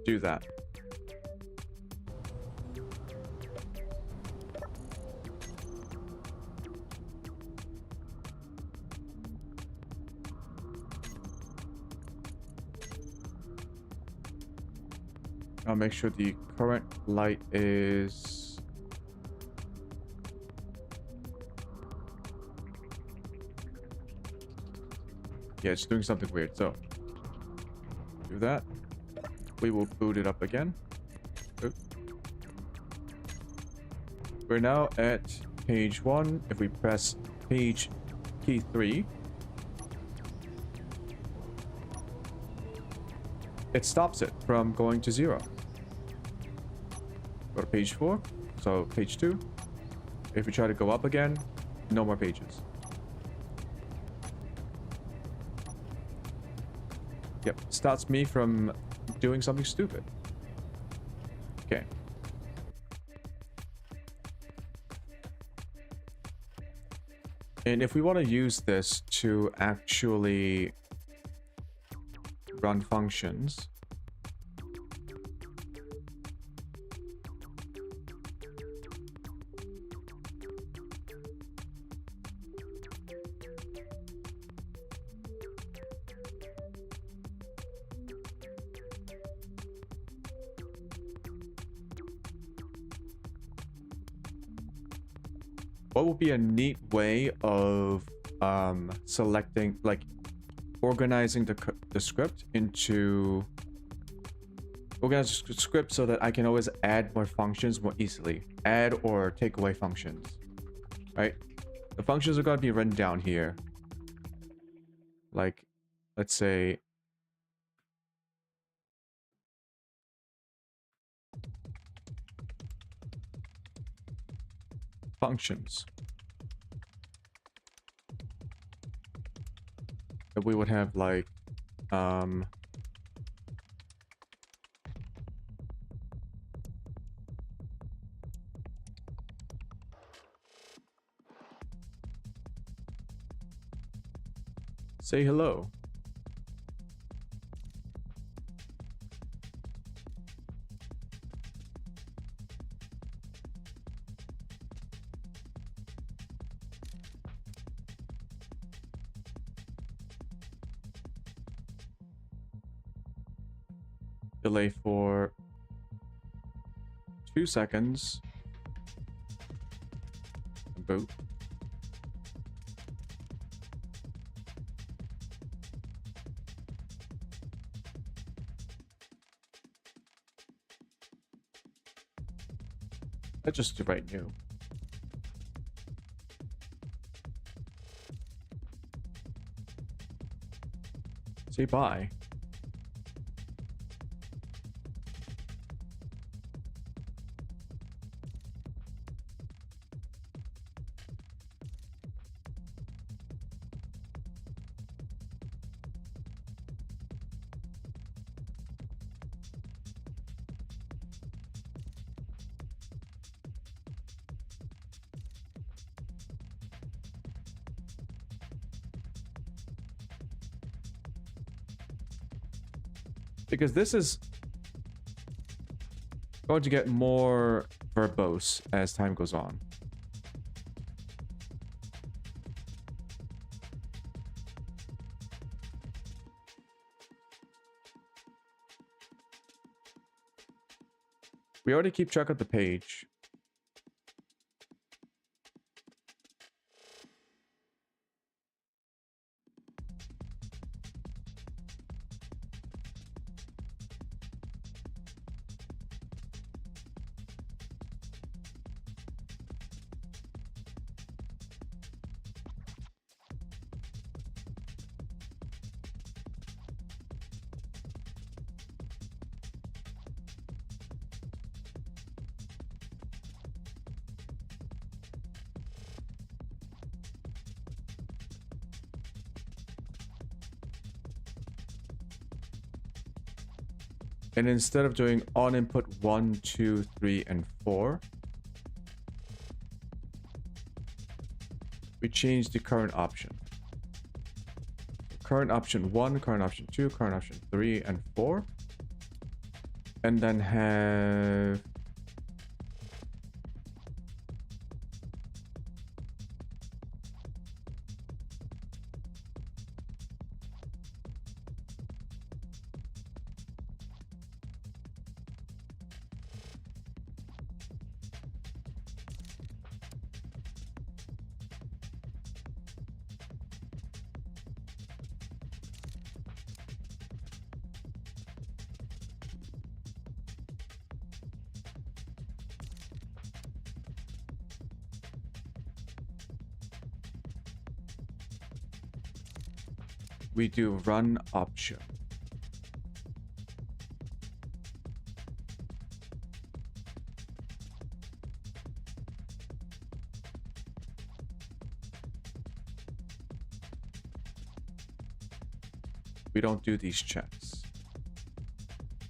Do that. I'll make sure the current light is it's doing something weird. So do that. We will boot it up again. Oop. We're now at page 1. If we press page key 3, it stops it from going to 0. Go to page 4, so page 2. If we try to go up again, no more pages. Yep, stops me from doing something stupid. Okay. And if we want to use this to actually run functions, what would be a neat way of selecting, like, organizing the script into organize the script so that I can always add more functions more easily, add or take away functions, right? The functions are going to be written down here, like, let's say functions. That we would have like say hello. Delay for 2 seconds. Boot. Let's just write new. Say bye. Because this is going to get more verbose as time goes on. We already keep track of the page. And instead of doing on input 1, 2, 3, and 4, we change the current option. Current option 1, current option 2, current option 3, and 4. And then have we do run option. We don't do these checks.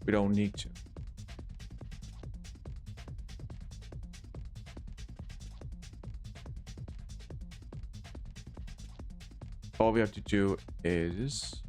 We don't need to. All we have to do is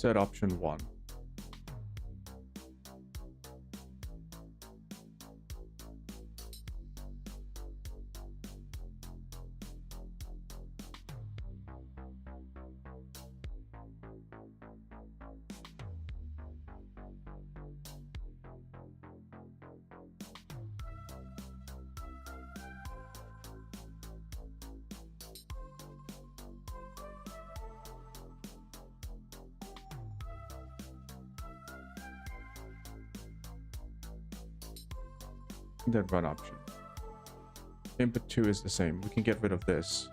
set option 1. Then run option. Input 2 is the same. We can get rid of this.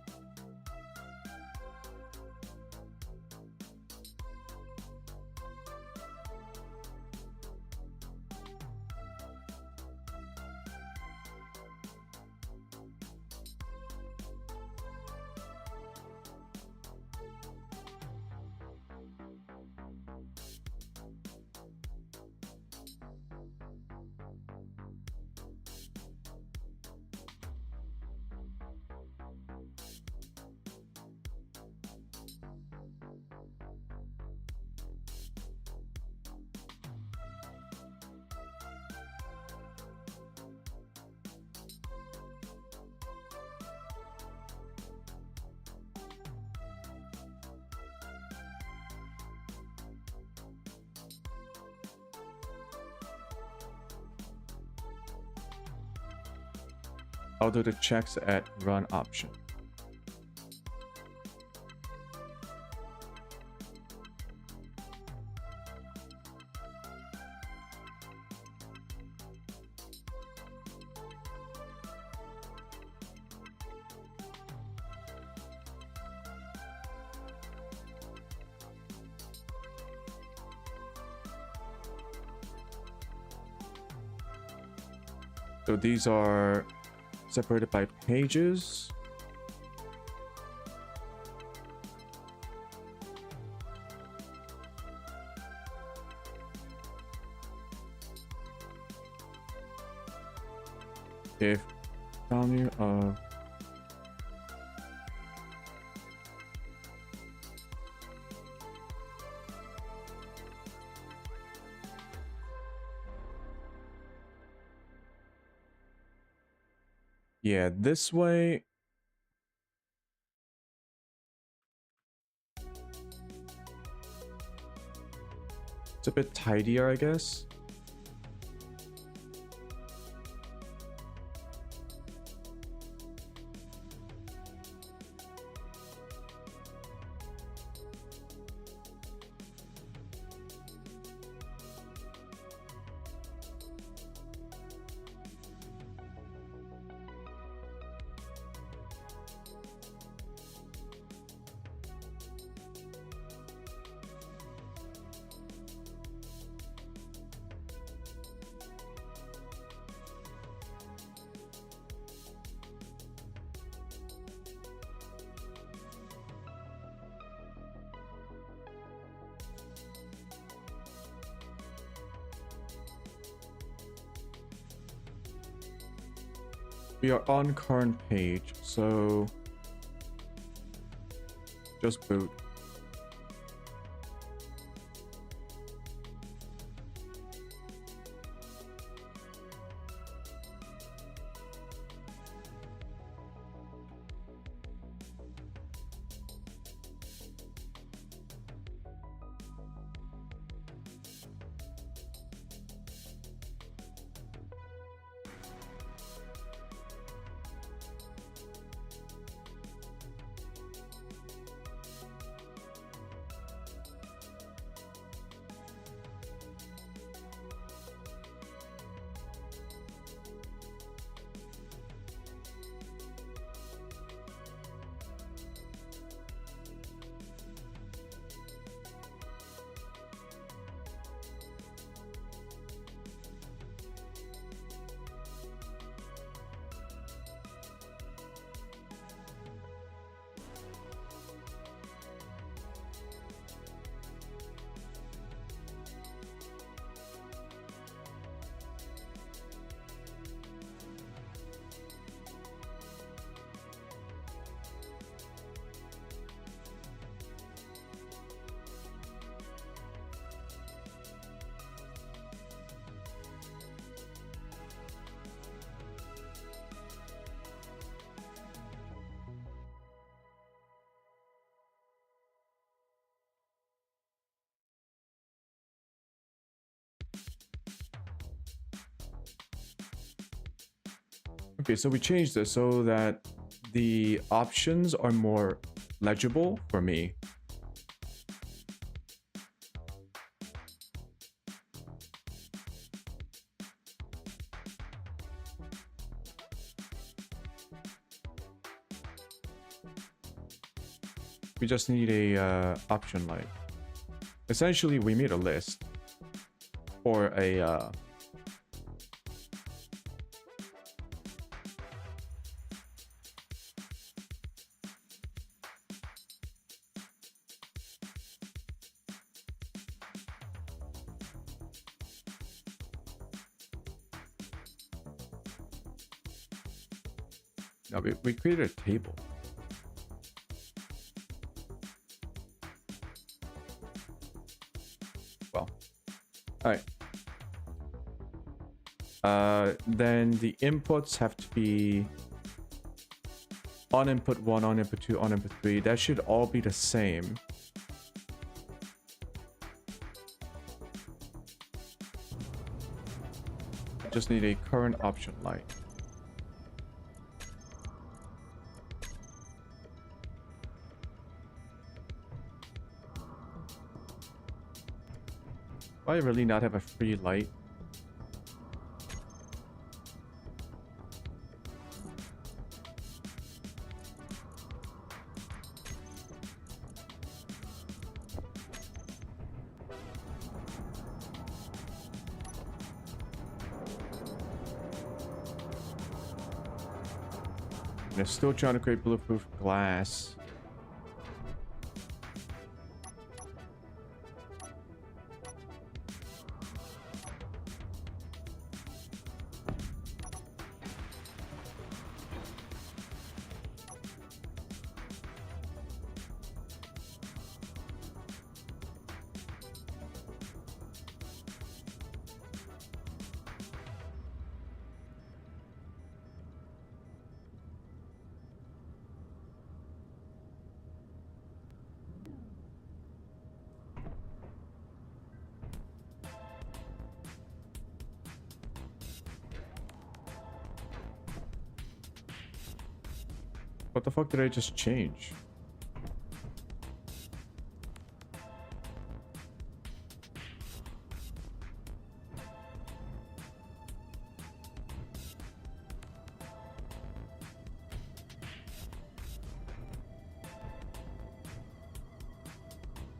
I'll do the checks at run option. So these are separated by pages. If value of yeah, this way. It's a bit tidier, I guess. We are on current page, so just boot. Okay, so we changed this so that the options are more legible for me. We just need a option light. Essentially, we made a list or a no, we created a table. Well, all right. Then the inputs have to be on input 1, on input 2, on input 3. That should all be the same. Just need a current option light. Do I really not have a free light? They're still trying to create bulletproof glass. What the fuck did I just change?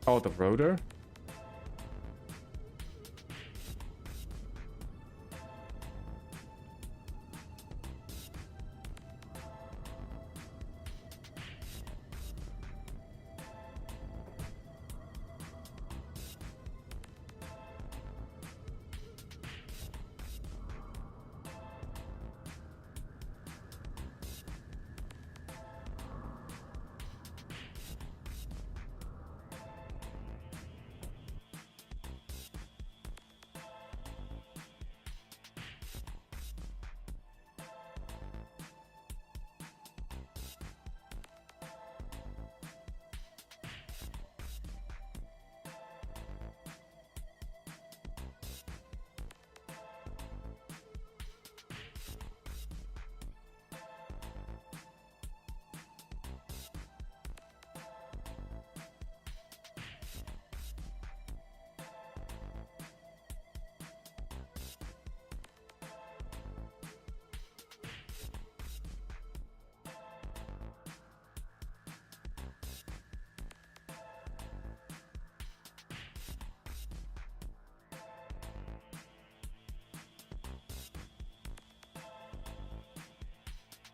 Oh, the rotor?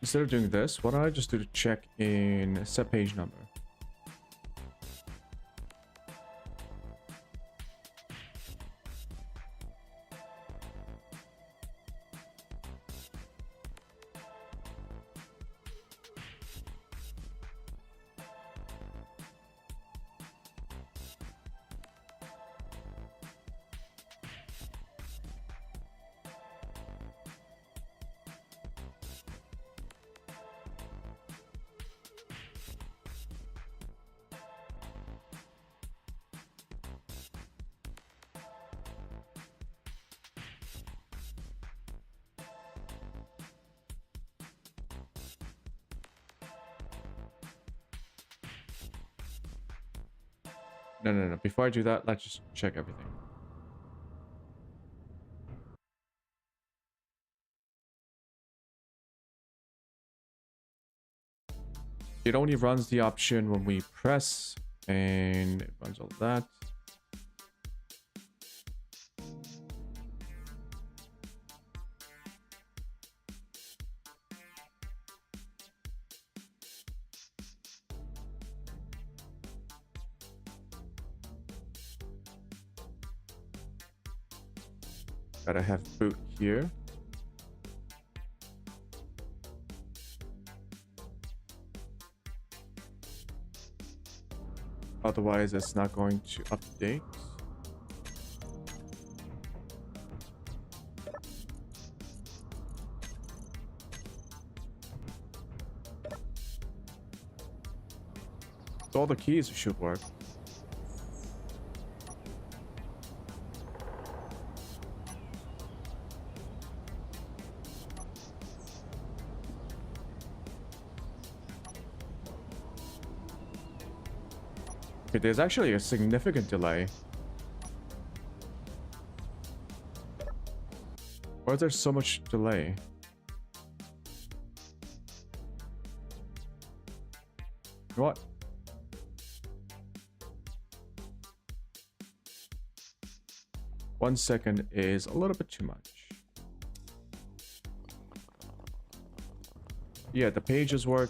Instead of doing this, why don't I just do the check in set page number? No. Before I do that, let's just check everything. It only runs the option when we press, and it runs all that. Gotta have boot here. Otherwise, it's not going to update. So all the keys should work. Okay, there's actually a significant delay. Why is there so much delay? What? One second is a little bit too much. Yeah, the pages work.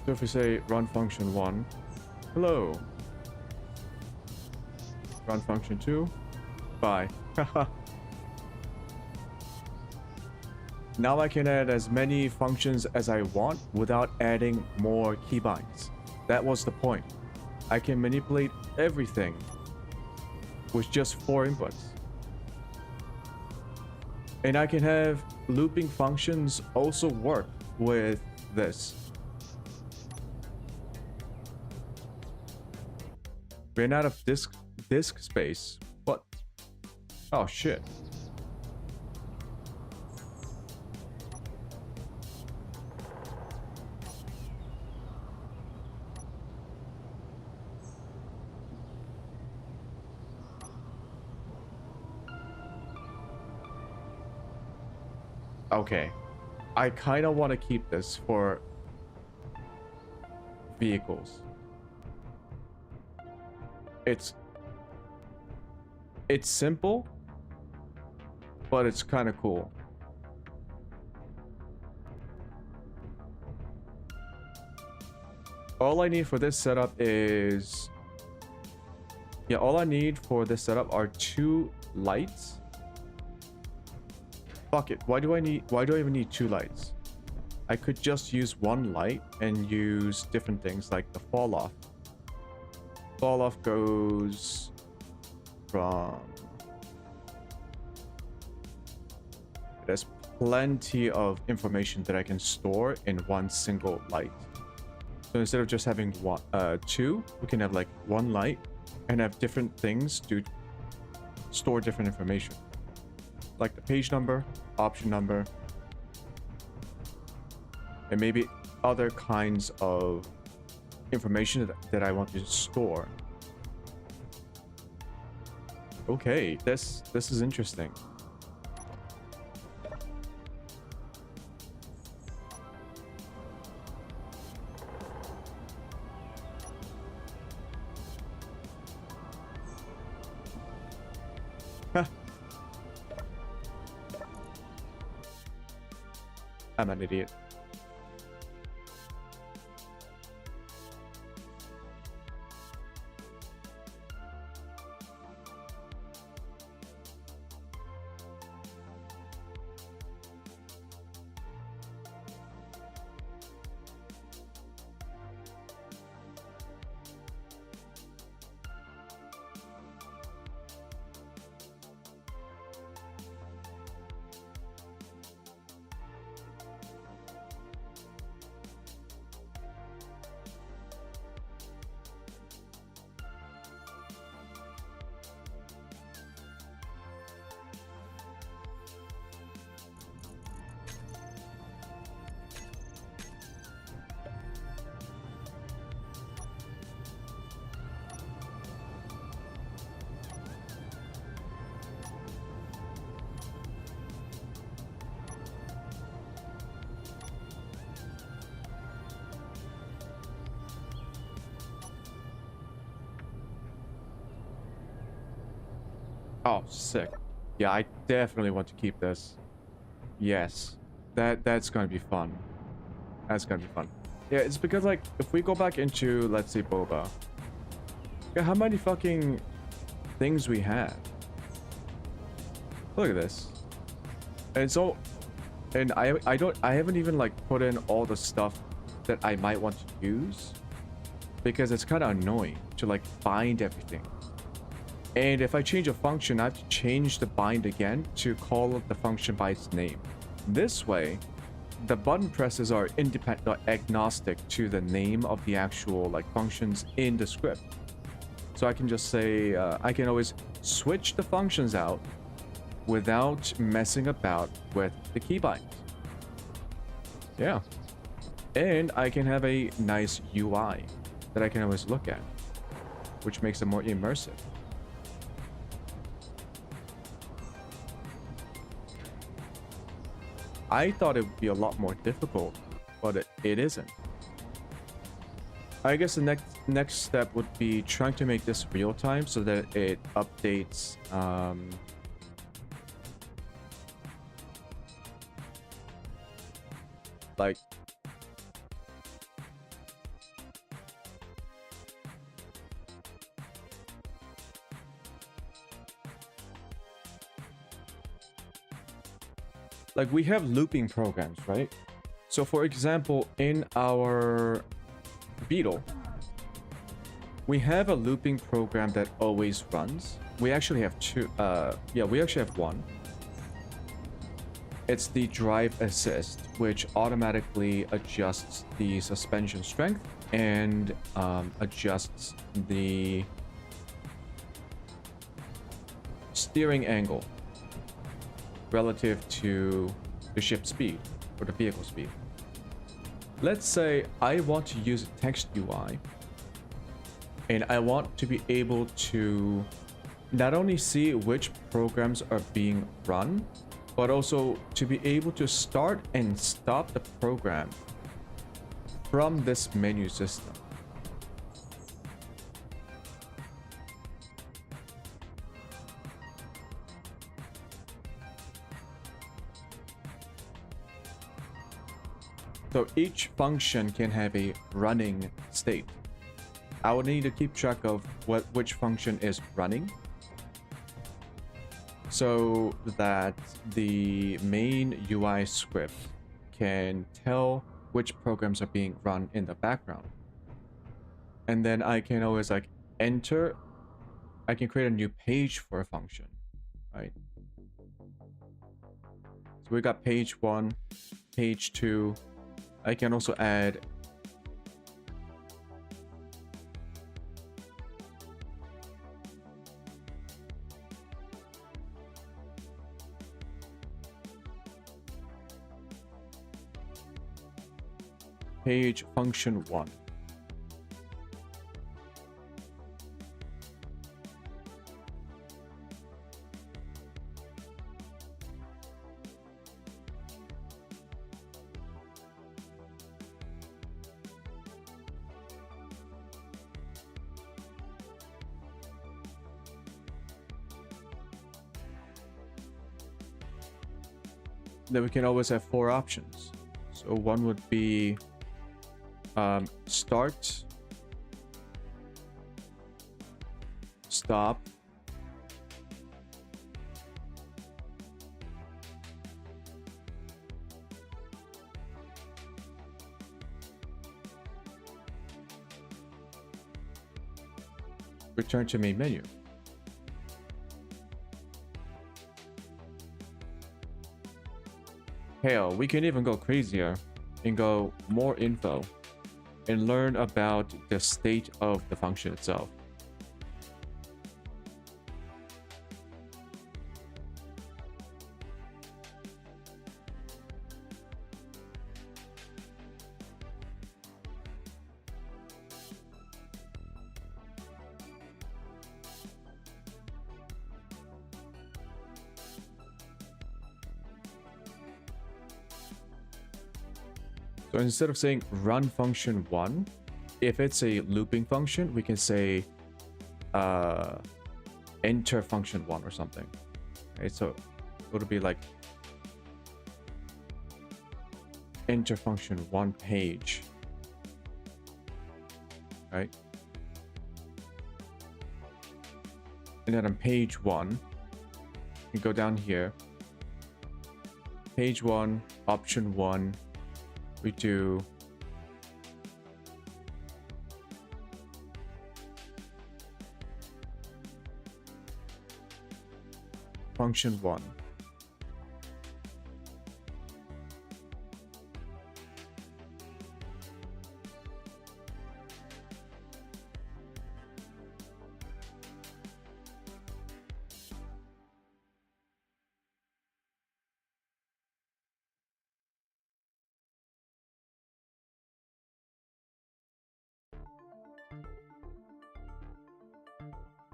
So if we say run function 1, hello. Run function 2, bye. Now I can add as many functions as I want without adding more keybinds. That was the point. I can manipulate everything with just 4 inputs. And I can have looping functions also work with this. Ran out of disk space. What? Oh shit. Okay. I kind of want to keep this for vehicles. It's simple, but it's kind of cool. All I need for this setup is... Yeah, all I need for this setup are 2 lights. Fuck it. Why do I even need 2 lights? I could just use 1 light and use different things like the fall off. Fall off goes from... There's plenty of information that I can store in 1 single light. So instead of just having 2, we can have like 1 light and have different things to store different information. Like the page number, option number, and maybe other kinds of information that I want to store. Okay, this is interesting. I'm an idiot. Oh, sick. Yeah, I definitely want to keep this. Yes. That's gonna be fun. That's gonna be fun. Yeah, it's because, like, if we go back into, let's say, Boba. Yeah, how many fucking things we have? Look at this. And so, and I haven't even, like, put in all the stuff that I might want to use. Because it's kind of annoying to, like, bind everything. And if I change a function, I have to change the bind again to call the function by its name. This way, the button presses are independent, agnostic to the name of the actual, like, functions in the script. So I can just say, I can always switch the functions out without messing about with the keybinds. Yeah. And I can have a nice UI that I can always look at, which makes it more immersive. I thought it would be a lot more difficult, but it isn't. I guess the next step would be trying to make this real time so that it updates like we have looping programs, right? So for example, in our Beetle, we have a looping program that always runs. We actually have two. We actually have one. It's the drive assist, which automatically adjusts the suspension strength and adjusts the steering angle relative to the ship speed or the vehicle speed. Let's say I want to use a text UI and I want to be able to not only see which programs are being run, but also to be able to start and stop the program from this menu system. So each function can have a running state. I would need to keep track of which function is running, so that the main UI script can tell which programs are being run in the background. And then I can always like enter, I can create a new page for a function, right? So we got page 1, page 2. I can also add page function 1. Then we can always have 4 options. So one would be start, stop, return to main menu. Hell, we can even go crazier and go more info and learn about the state of the function itself. So instead of saying run function 1, if it's a looping function, we can say enter function 1 or something. Okay, so it'll be like enter function 1 page, right? And then on page 1, you go down here, page 1, option 1, we do function 1.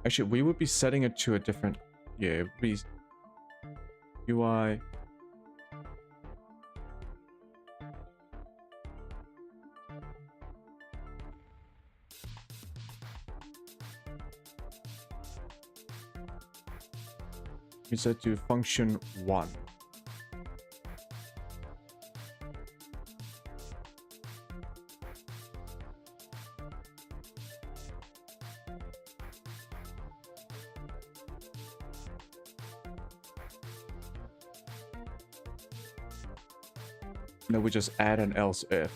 Actually, we would be setting it to a different, yeah, it would be UI. We set to function 1. And then we just add an else if.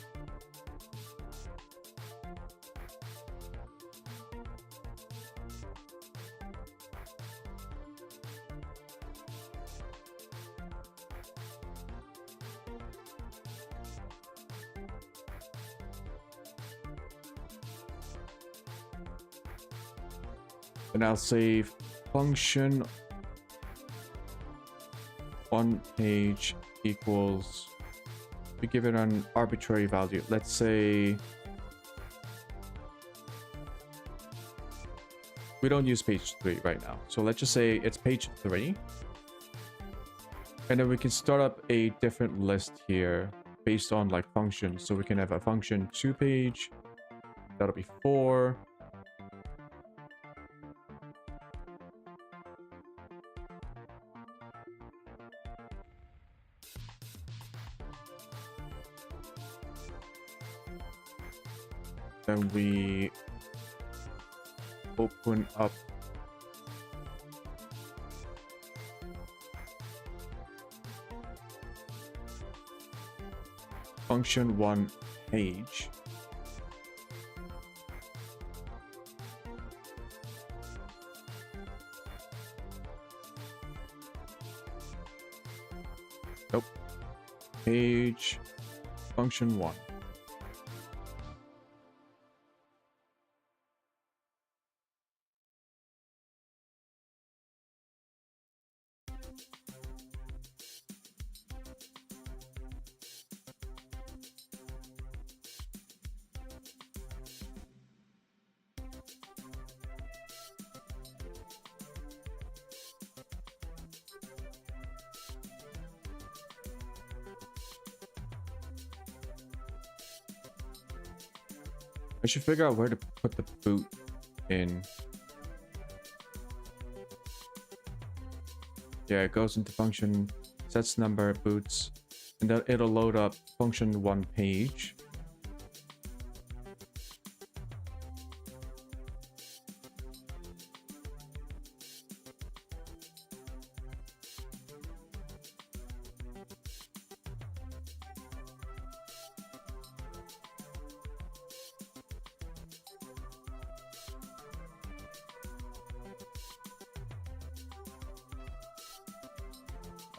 And I'll say function on page equals, we give it an arbitrary value. Let's say we don't use page 3 right now. So let's just say it's page 3. And then we can start up a different list here based on like functions. So we can have a function 2 page, that'll be 4. Then we open up function 1 page. Nope. Page function 1. I should figure out where to put the boot in. Yeah, it goes into function sets number boots, and then it'll load up function 1 page.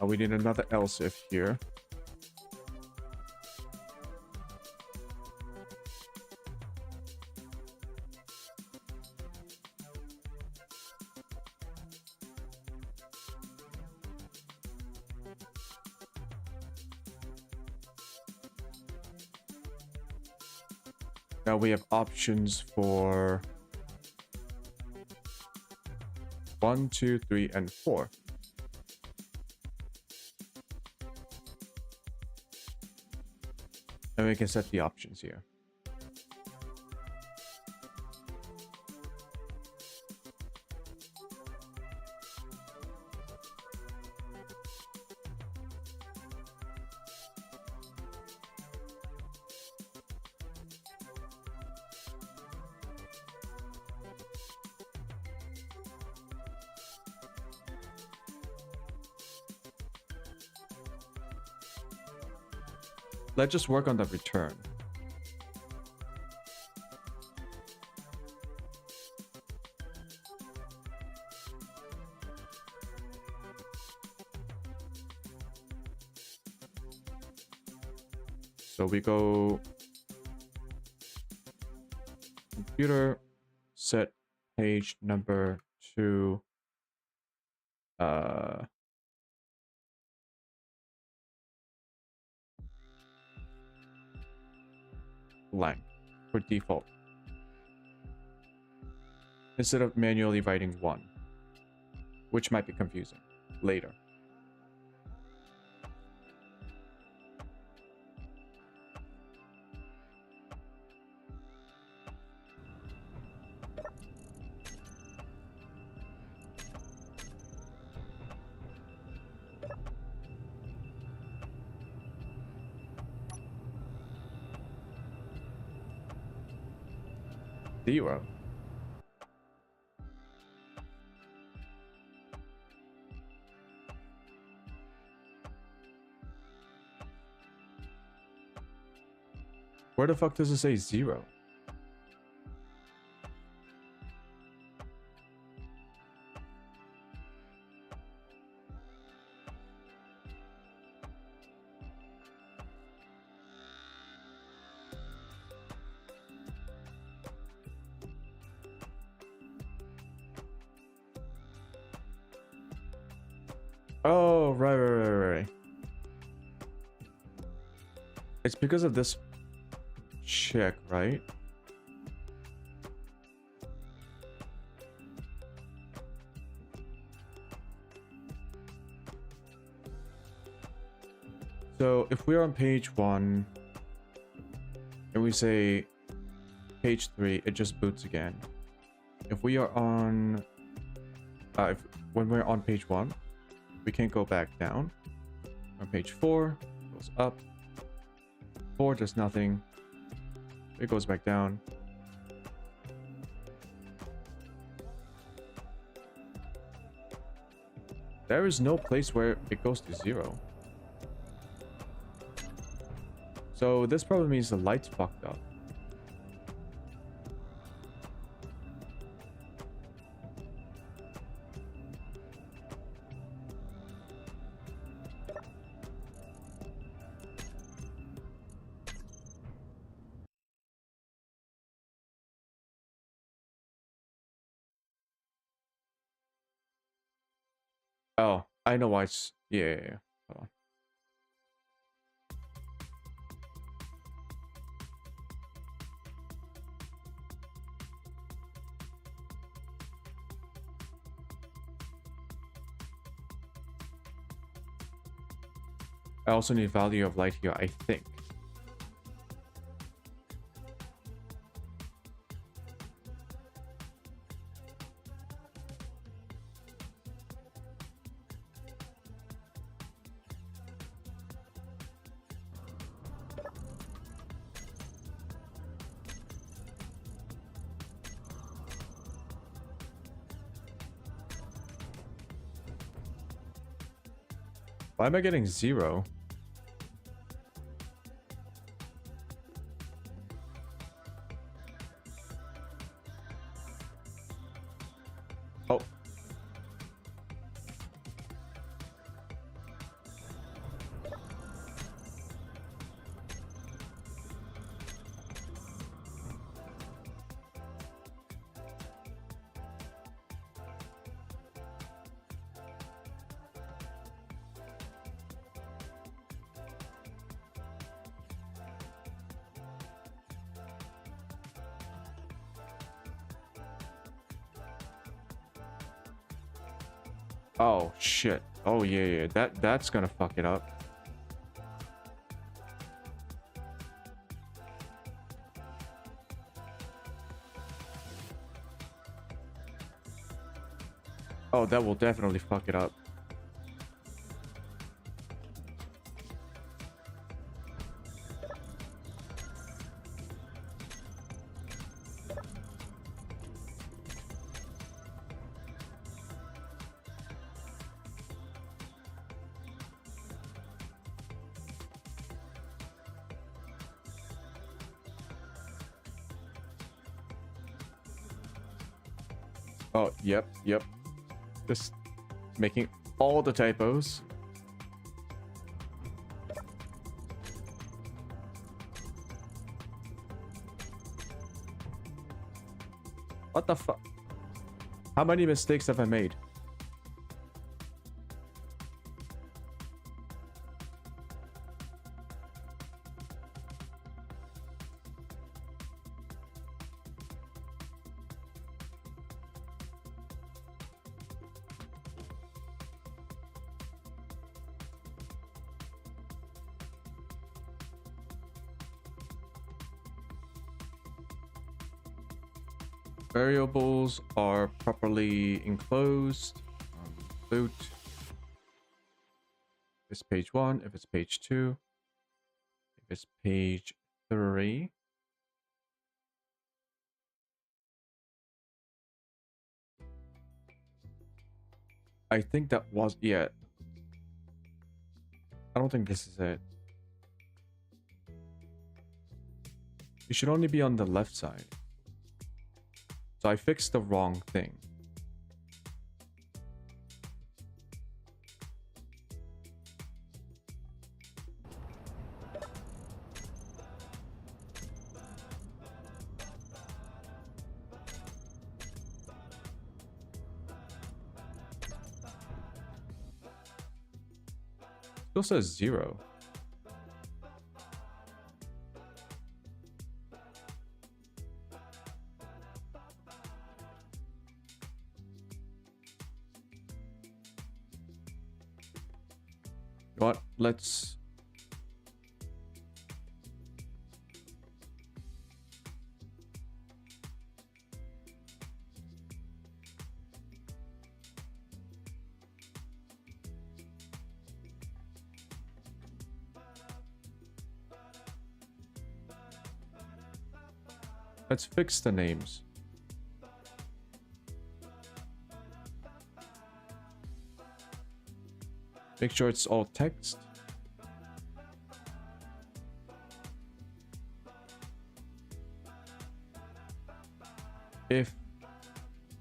We need another else if here. Now we have options for 1, 2, 3, and 4. And we can set the options here. let's just work on the return. So we go computer, set page number to blank for default, instead of manually writing 1, which might be confusing later. Zero. Where the fuck does it say 0? Oh, right. It's because of this check, right? So if we're on page 1 and we say page 3, it just boots again. If we are on when we're on page 1, we can't go back down. On page 4, it goes up. 4 does nothing. It goes back down. There is no place where it goes to 0. So this probably means the light's fucked up. Oh, I know why it's... Yeah. Hold on. I also need value of light here, I think. Why am I getting 0? Oh. Oh shit. Oh yeah. That's gonna fuck it up. Oh, that will definitely fuck it up. Oh, yep. Just making all the typos. What the fuck? How many mistakes have I made? Variables are properly enclosed. Boot. If it's page 1, if it's page 2, if it's page 3. I think that was it. I don't think this is it. It should only be on the left side. So I fixed the wrong thing. Still says 0. What? Let's... Let's fix the names. Make sure it's all text. If,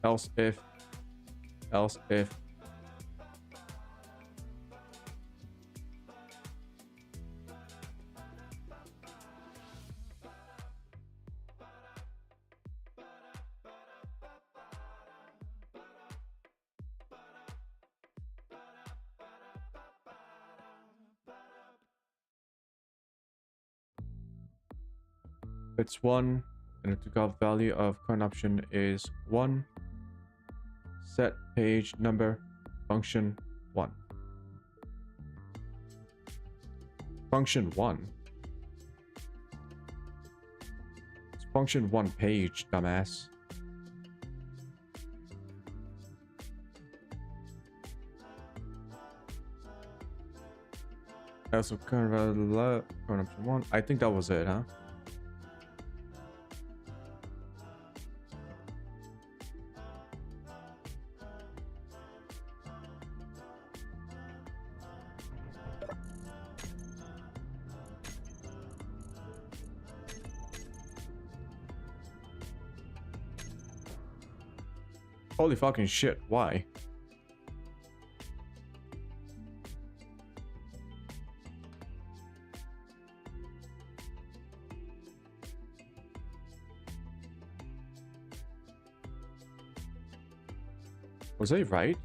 else if, else if. It's 1, and the lookup value of current option is 1. Set page number function 1. Function 1. It's function 1 page, dumbass. Also current value current option 1. I think that was it, huh? Holy fucking shit, why? Was I right?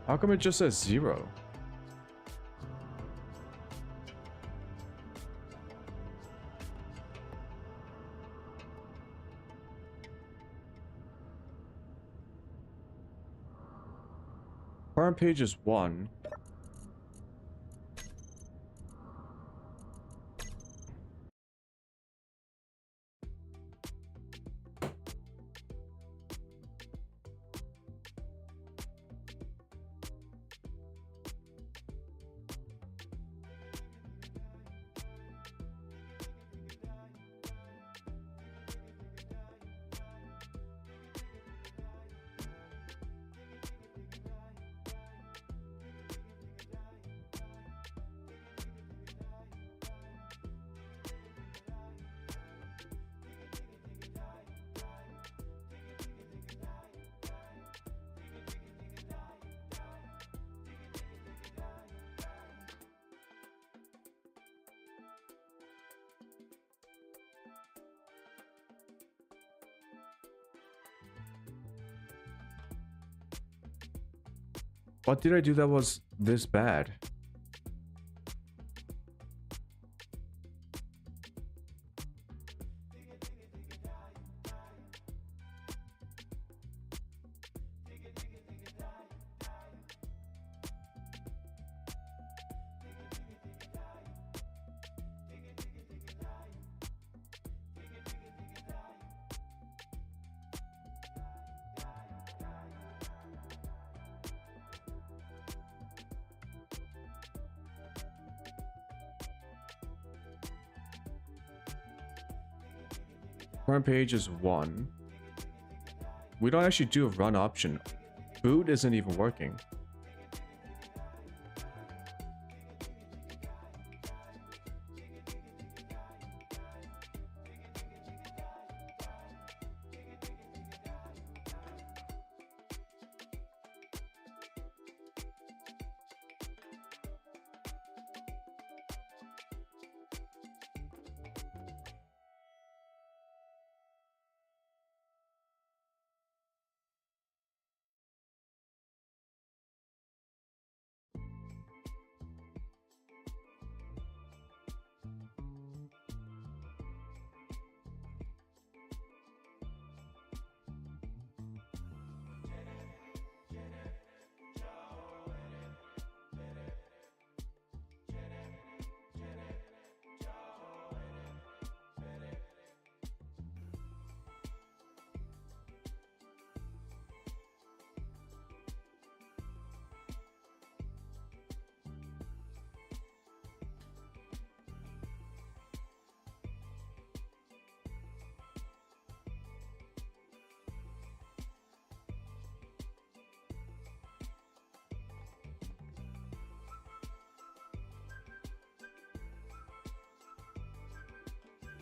How come it just says 0? Current page is 1. What did I do that was this bad? Current page is 1. We don't actually do a run option. Boot isn't even working.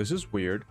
This is weird.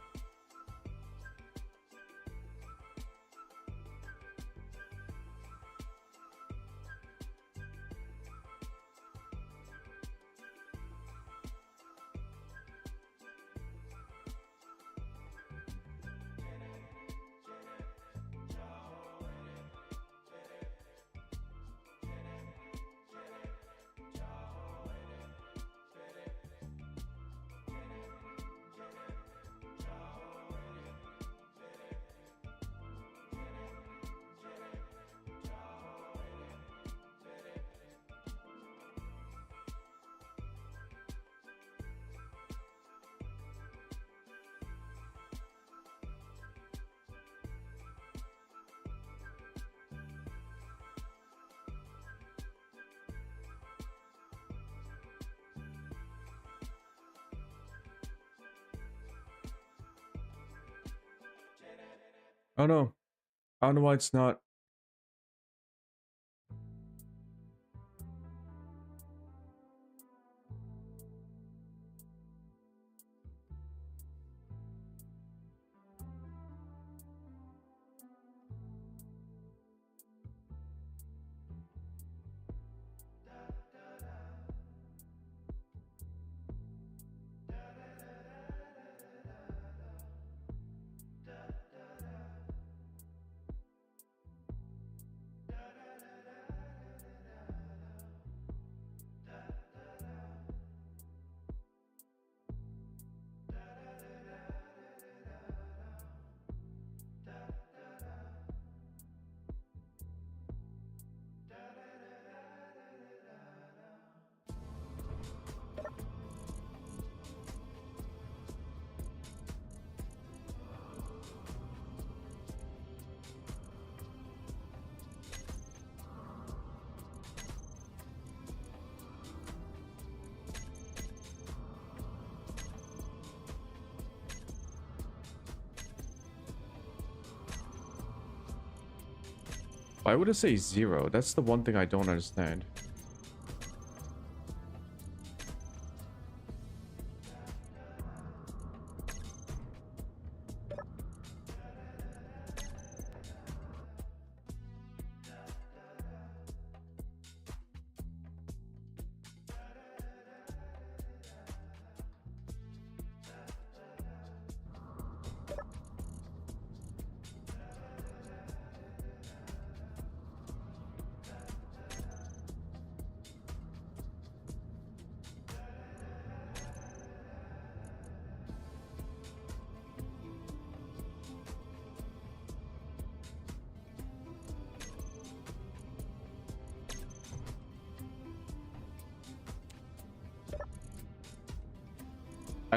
Oh no. I don't know why it's not. Why would it say 0? That's the one thing I don't understand.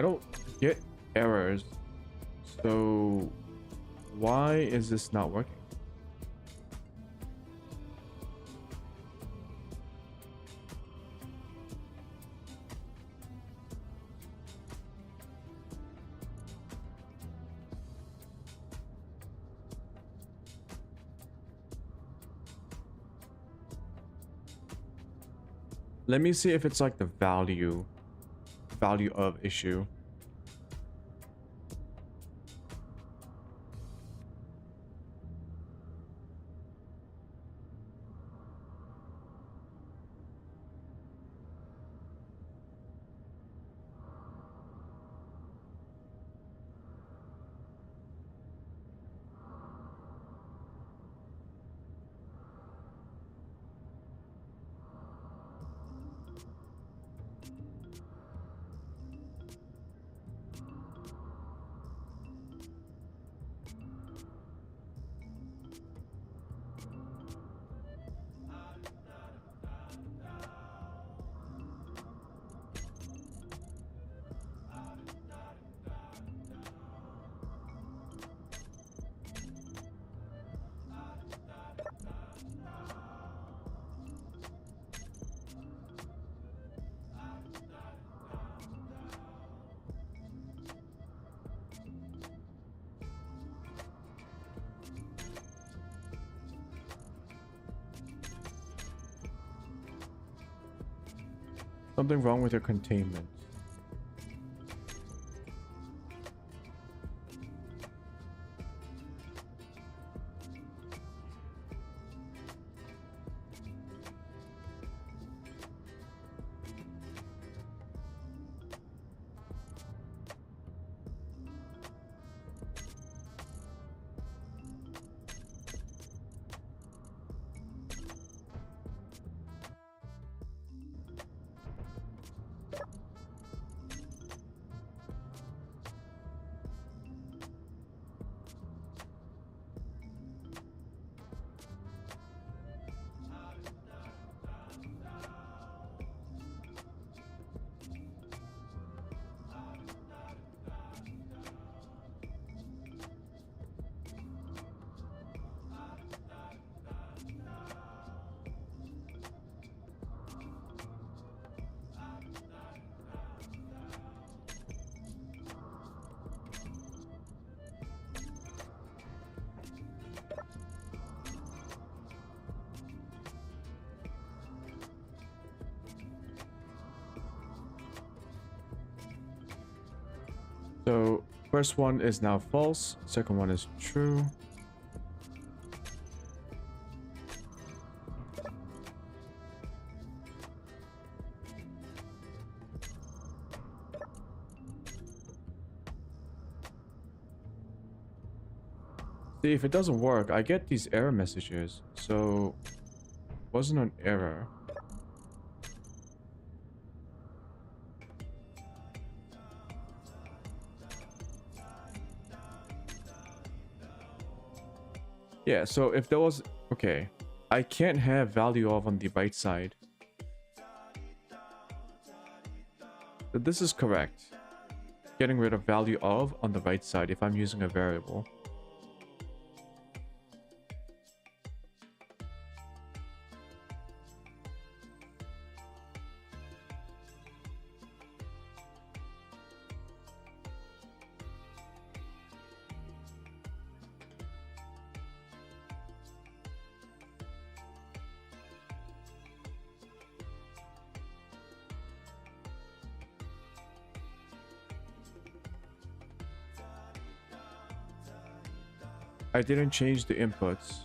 don't get errors. So why is this not working? Let me see if it's like the value of issue. Something wrong with your containment. So first one is now false, second one is true. See, if it doesn't work, I get these error messages. So wasn't an error. Yeah, so if there was... Okay. I can't have value of on the right side. So this is correct. Getting rid of value of on the right side if I'm using a variable. I didn't change the inputs.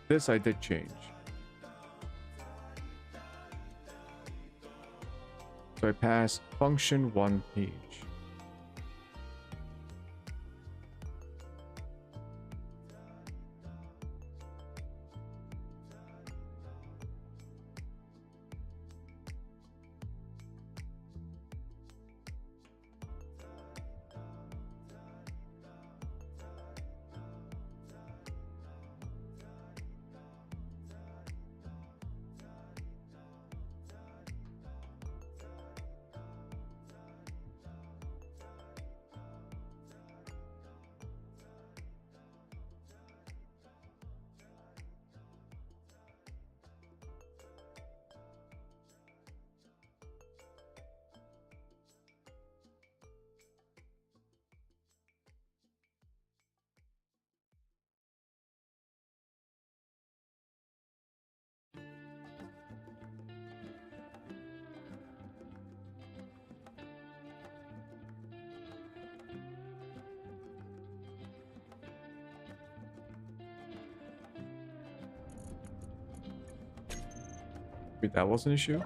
This I did change. So I pass function one page. Wait, that was an issue?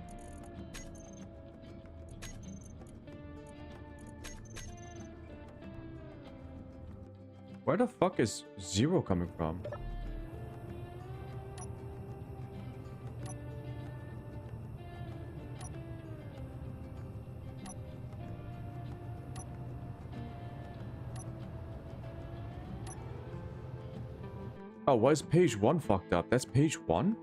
Where the fuck is 0 coming from? Oh, why is page 1 fucked up? That's page 1?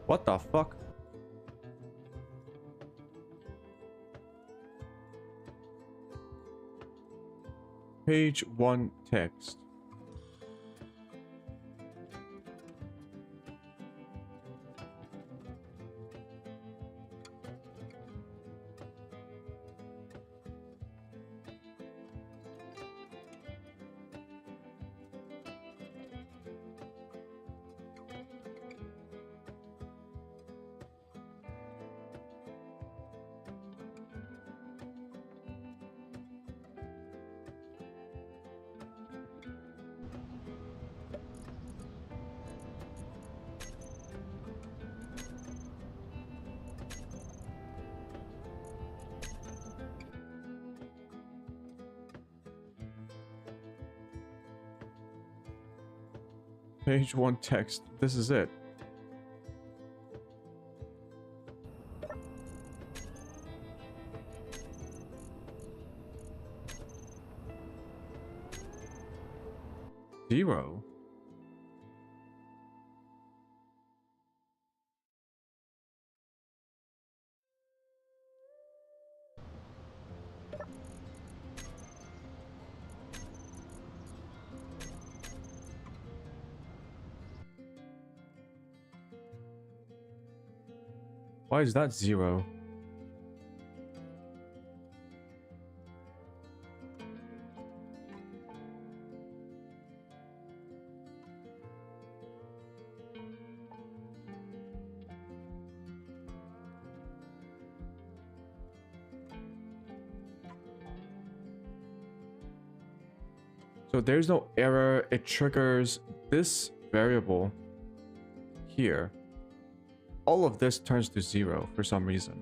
What the fuck? Page 1 text. Page 1 text. This is it. Zero. Why is that 0? So there's no error. It triggers this variable. here, all of this turns to 0 for some reason.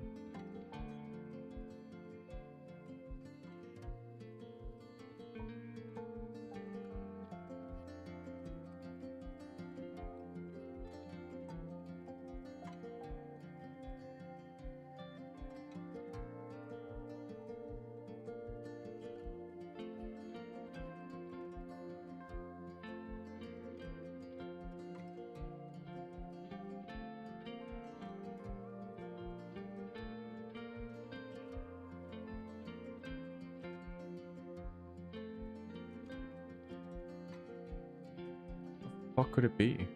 What could it be?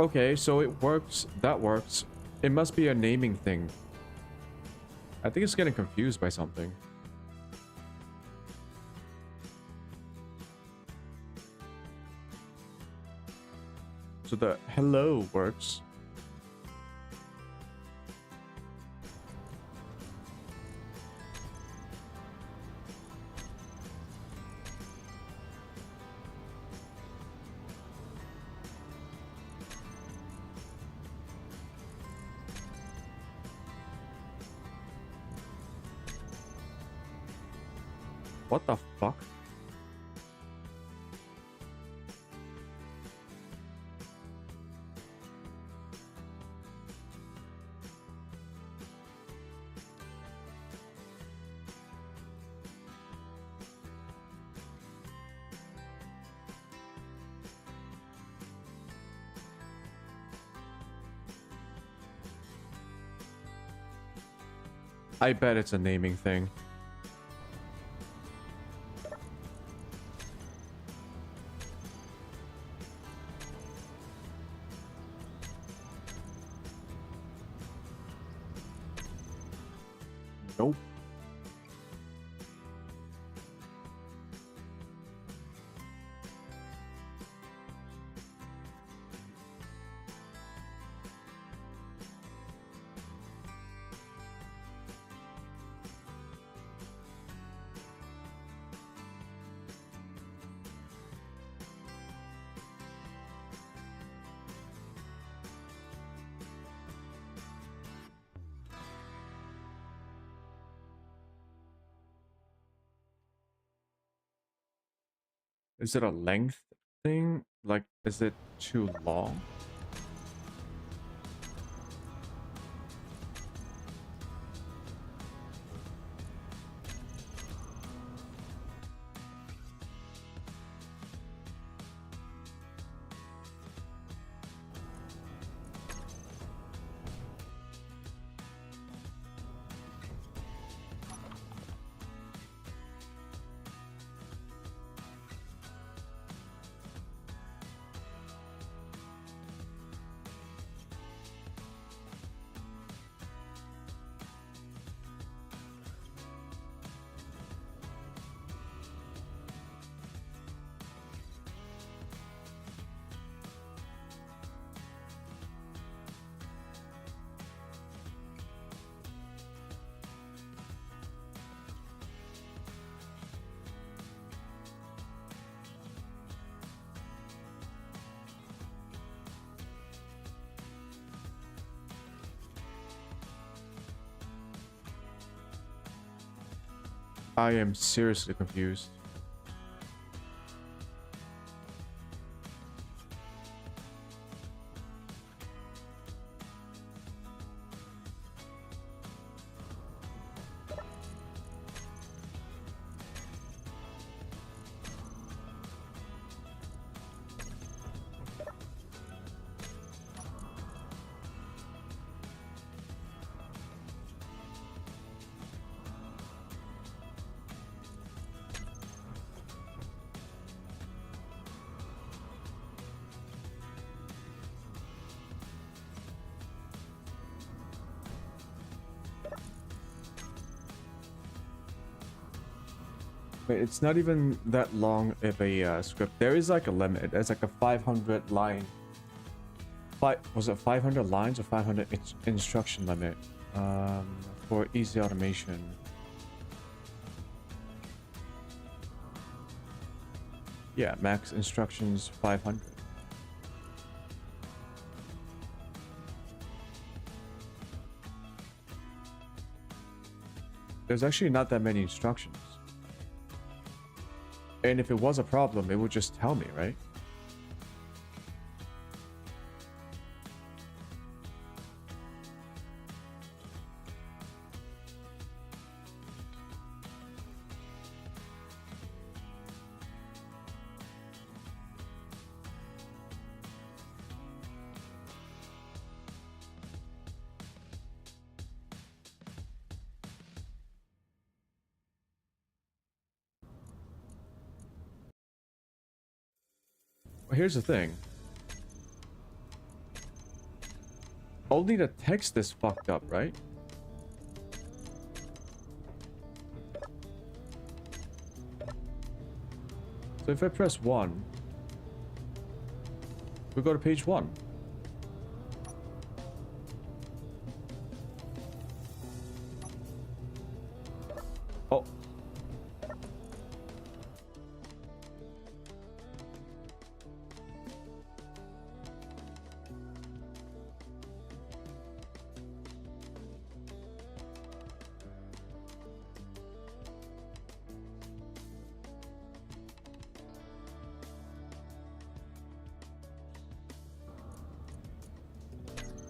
Okay, so it works. That works. It must be a naming thing. I think it's getting confused by something. So the hello works. What the fuck? I bet it's a naming thing. Nope. Is it a length thing? Like, is it too long? I am seriously confused. Wait, it's not even that long of a script. There is like a limit. There's like a 500 line. Was it 500 lines or 500 instruction limit for easy automation? Yeah, max instructions 500. There's actually not that many instructions. And if it was a problem, it would just tell me, right? Here's the thing. Only the text is fucked up, right? So if I press 1, we go to page 1. Oh.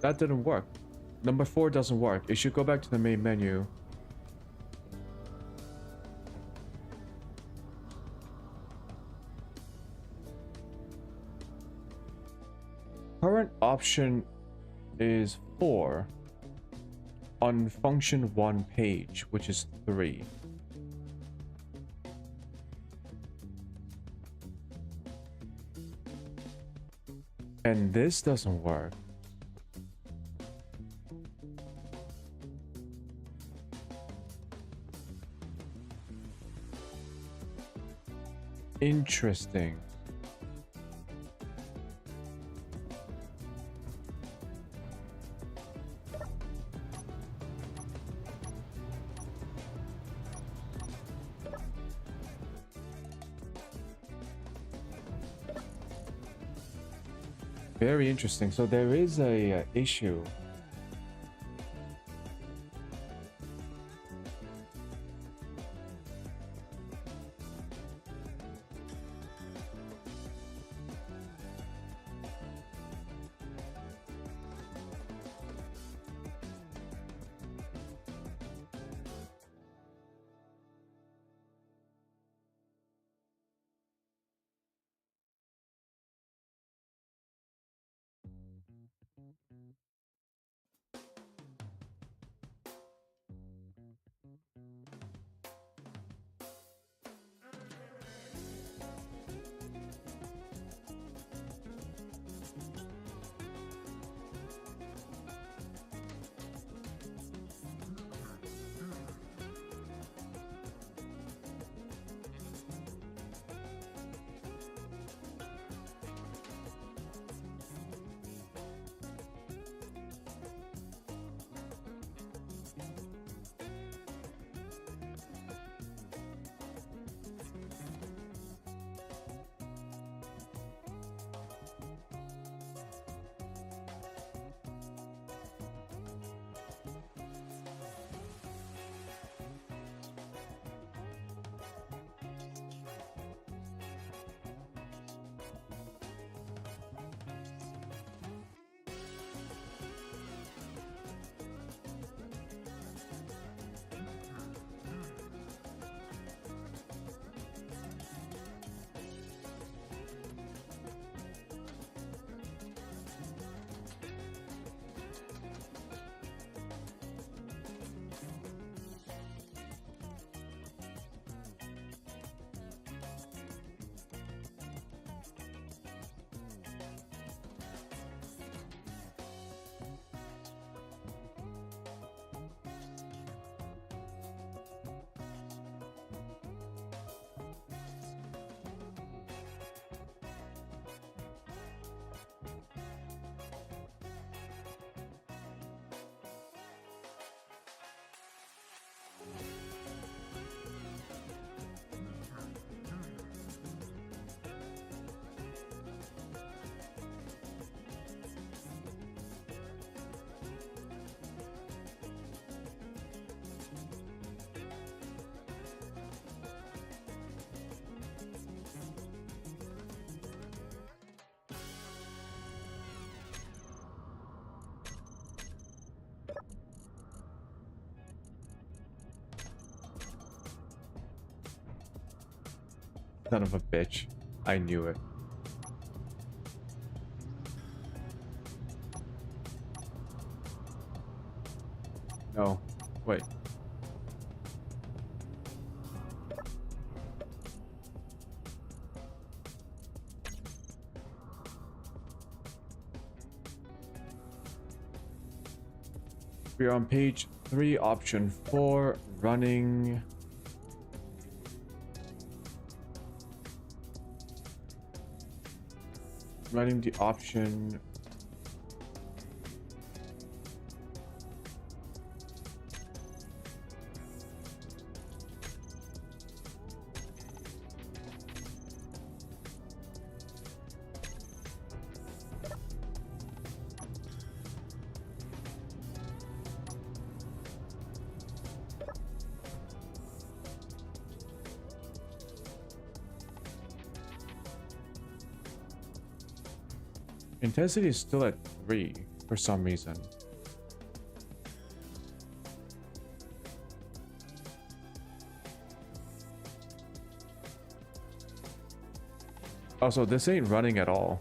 That didn't work. Number 4 doesn't work. It should go back to the main menu. Current option is 4 on function 1 page, which is 3. And this doesn't work. Interesting. Very interesting. So there is a issue. Son of a bitch. I knew it. No. Wait. We're on page 3, option 4, running. Running the option. Intensity is still at 3 for some reason. Also, this ain't running at all.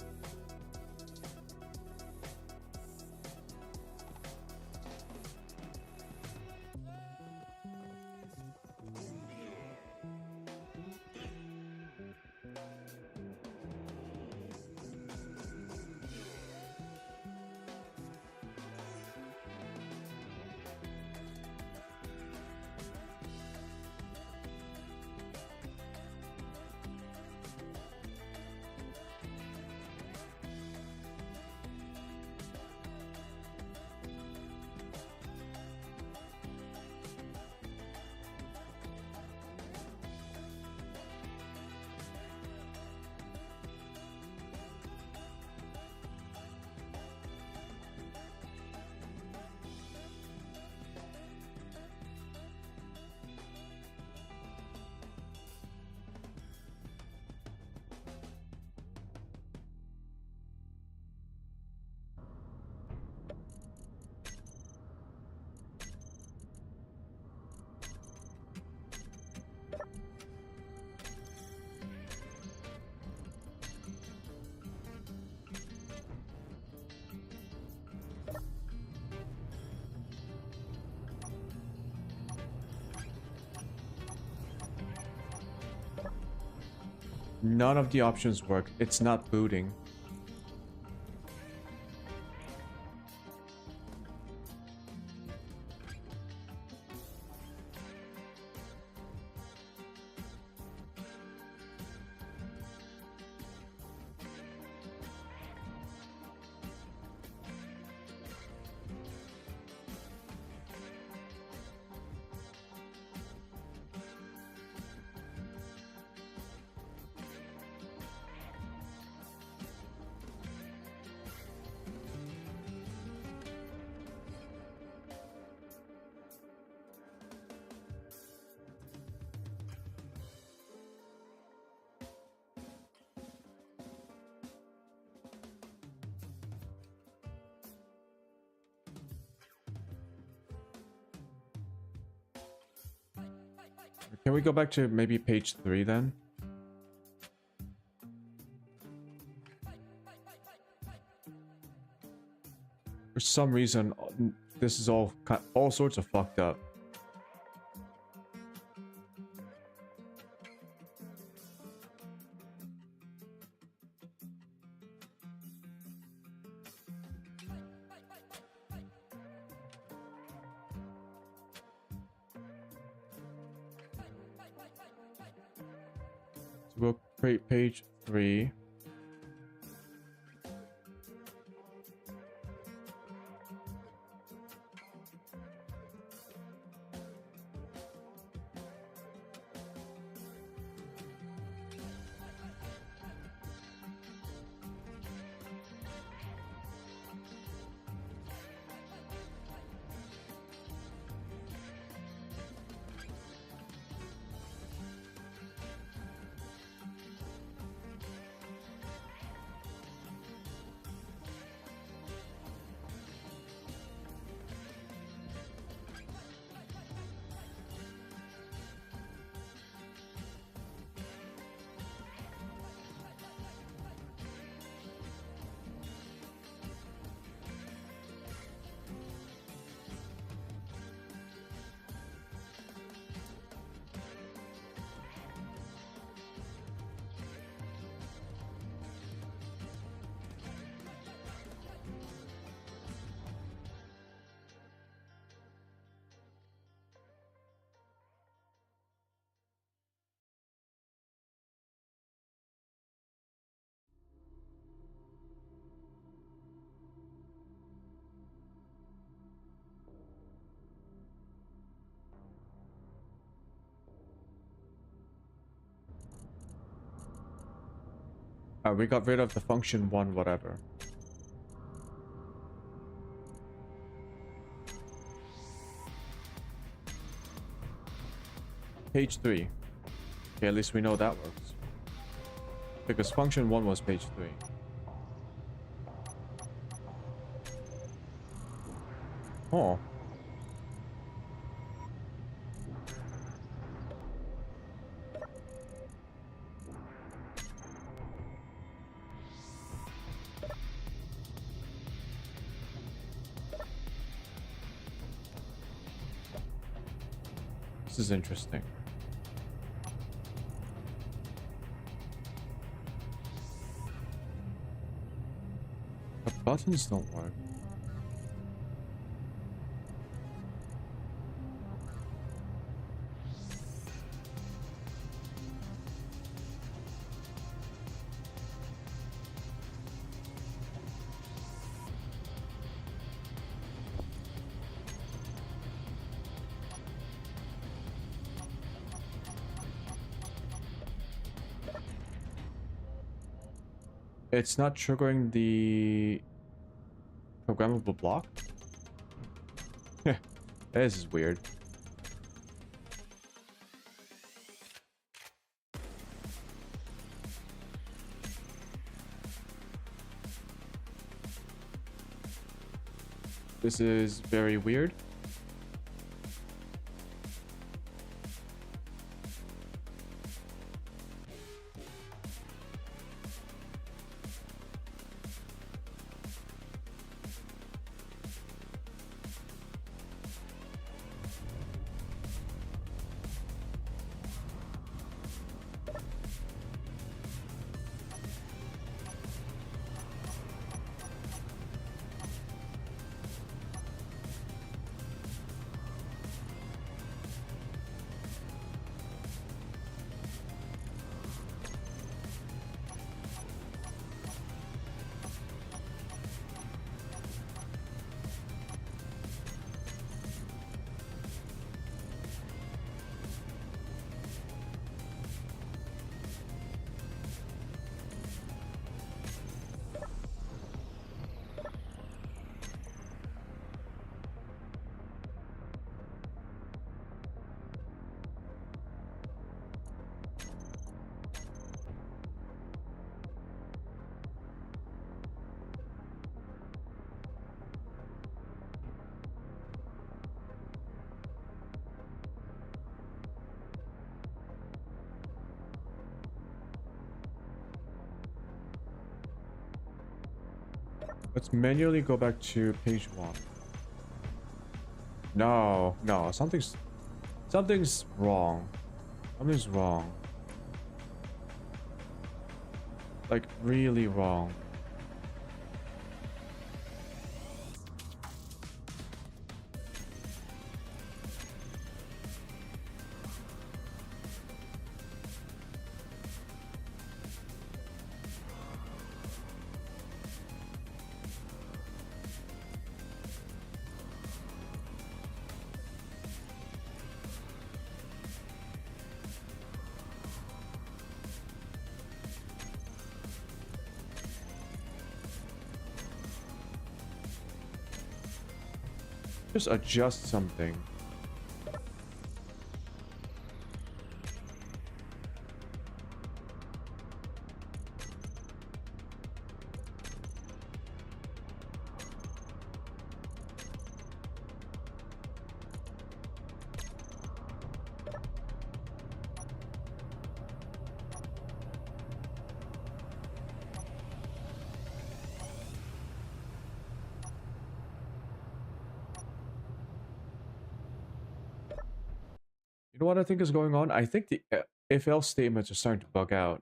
None of the options work. It's not booting. Can we go back to maybe page 3 then? For some reason, this is all sorts of fucked up. So we'll create page 3. We got rid of the function 1 whatever. Page 3. Okay, at least we know that works. Because function 1 was page 3. Oh. This is interesting. The buttons don't work. It's not triggering the programmable block? This is weird. This is very weird. Let's manually go back to page 1. No, something's wrong. Something's wrong. Like really wrong. Just adjust something. You know what I think is going on? I think the if-else statements are starting to bug out.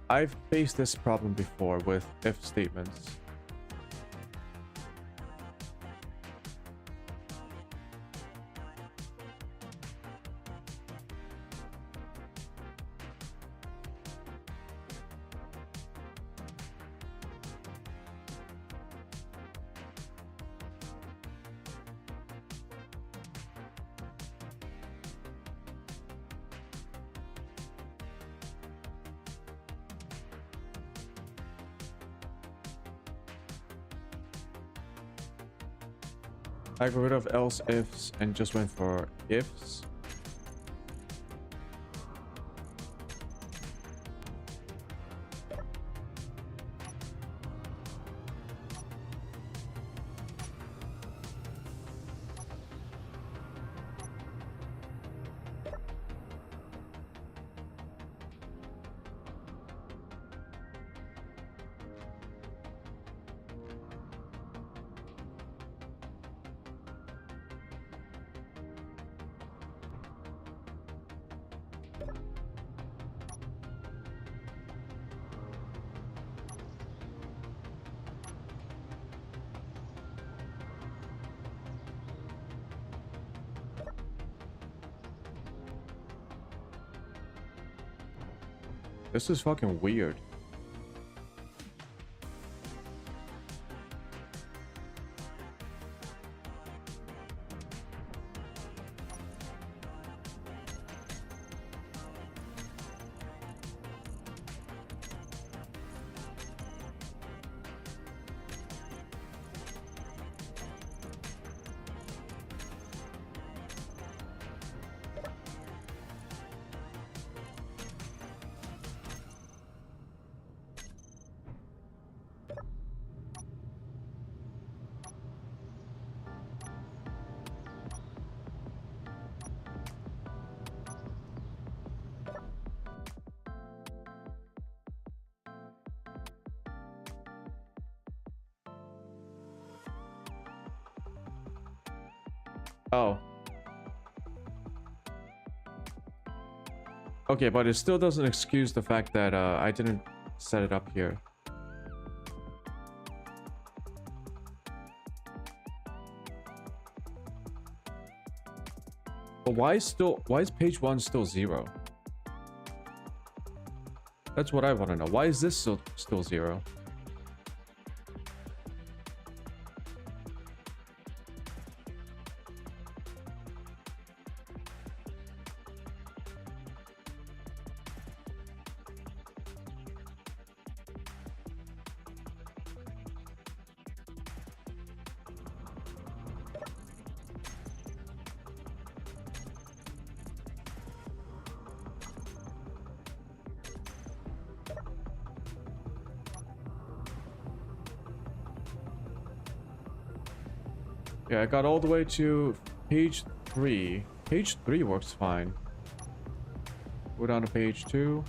I've faced this problem before with if statements. I got rid of else ifs and just went for ifs. This is fucking weird. Oh. Okay, but it still doesn't excuse the fact that I didn't set it up here. But why is page 1 still 0? That's what I want to know. Why is this still 0? Yeah, I got all the way to page 3. Page 3 works fine. Go down to page 2.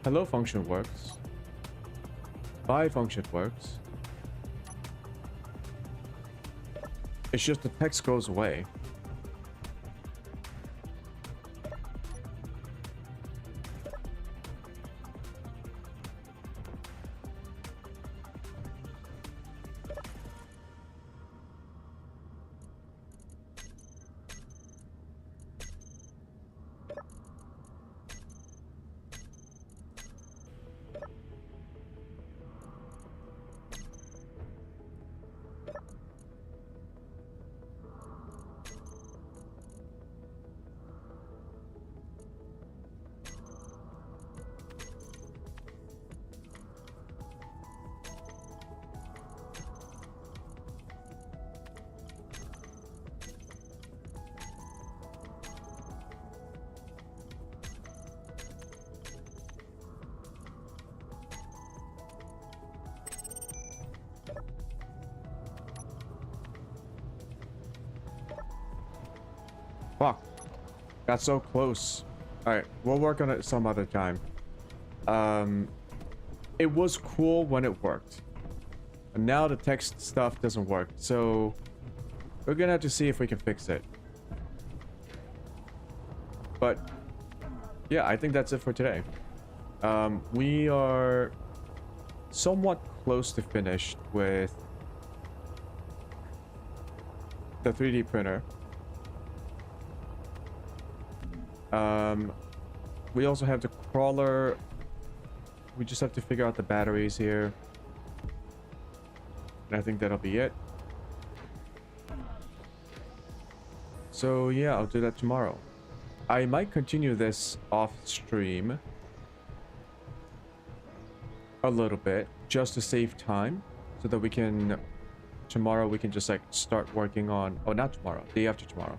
Hello function works. Bye function works. It's just the text goes away. Fuck. Got so close. Alright, we'll work on it some other time. It was cool when it worked. And now the text stuff doesn't work. So we're gonna have to see if we can fix it. But yeah, I think that's it for today. We are somewhat close to finished with the 3D printer. We also have the crawler. We just have to figure out the batteries here. And I think that'll be it. So yeah, I'll do that tomorrow. I might continue this off stream a little bit just to save time so that we can tomorrow we can just like start working on, oh, not tomorrow, day after tomorrow.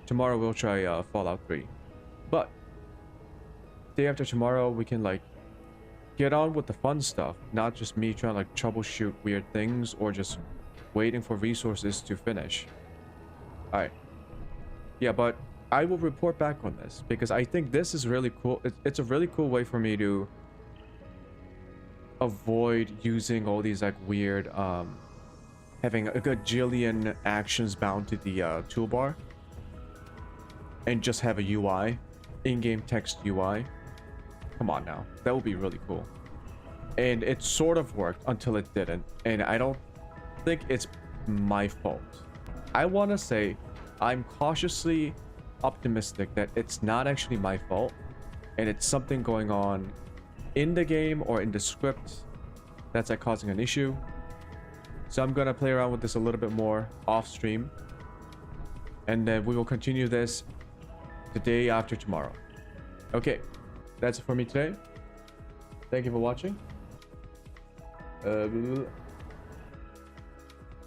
Tomorrow we'll try Fallout 3. But day after tomorrow we can like get on with the fun stuff, not just me trying to like troubleshoot weird things or just waiting for resources to finish. All right. Yeah, but I will report back on this because I think this is really cool. It's a really cool way for me to avoid using all these like weird having a gajillion actions bound to the toolbar and just have a UI, in-game text UI. Come on now, that would be really cool. And it sort of worked until it didn't, and I don't think it's my fault. I want to say I'm cautiously optimistic that it's not actually my fault and it's something going on in the game or in the script that's like causing an issue. So I'm gonna play around with this a little bit more off stream, and then we will continue this the day after tomorrow. Okay, that's it for me today. Thank you for watching.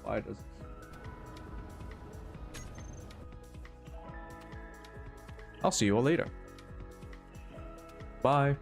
Why does this? I'll see you all later. Bye.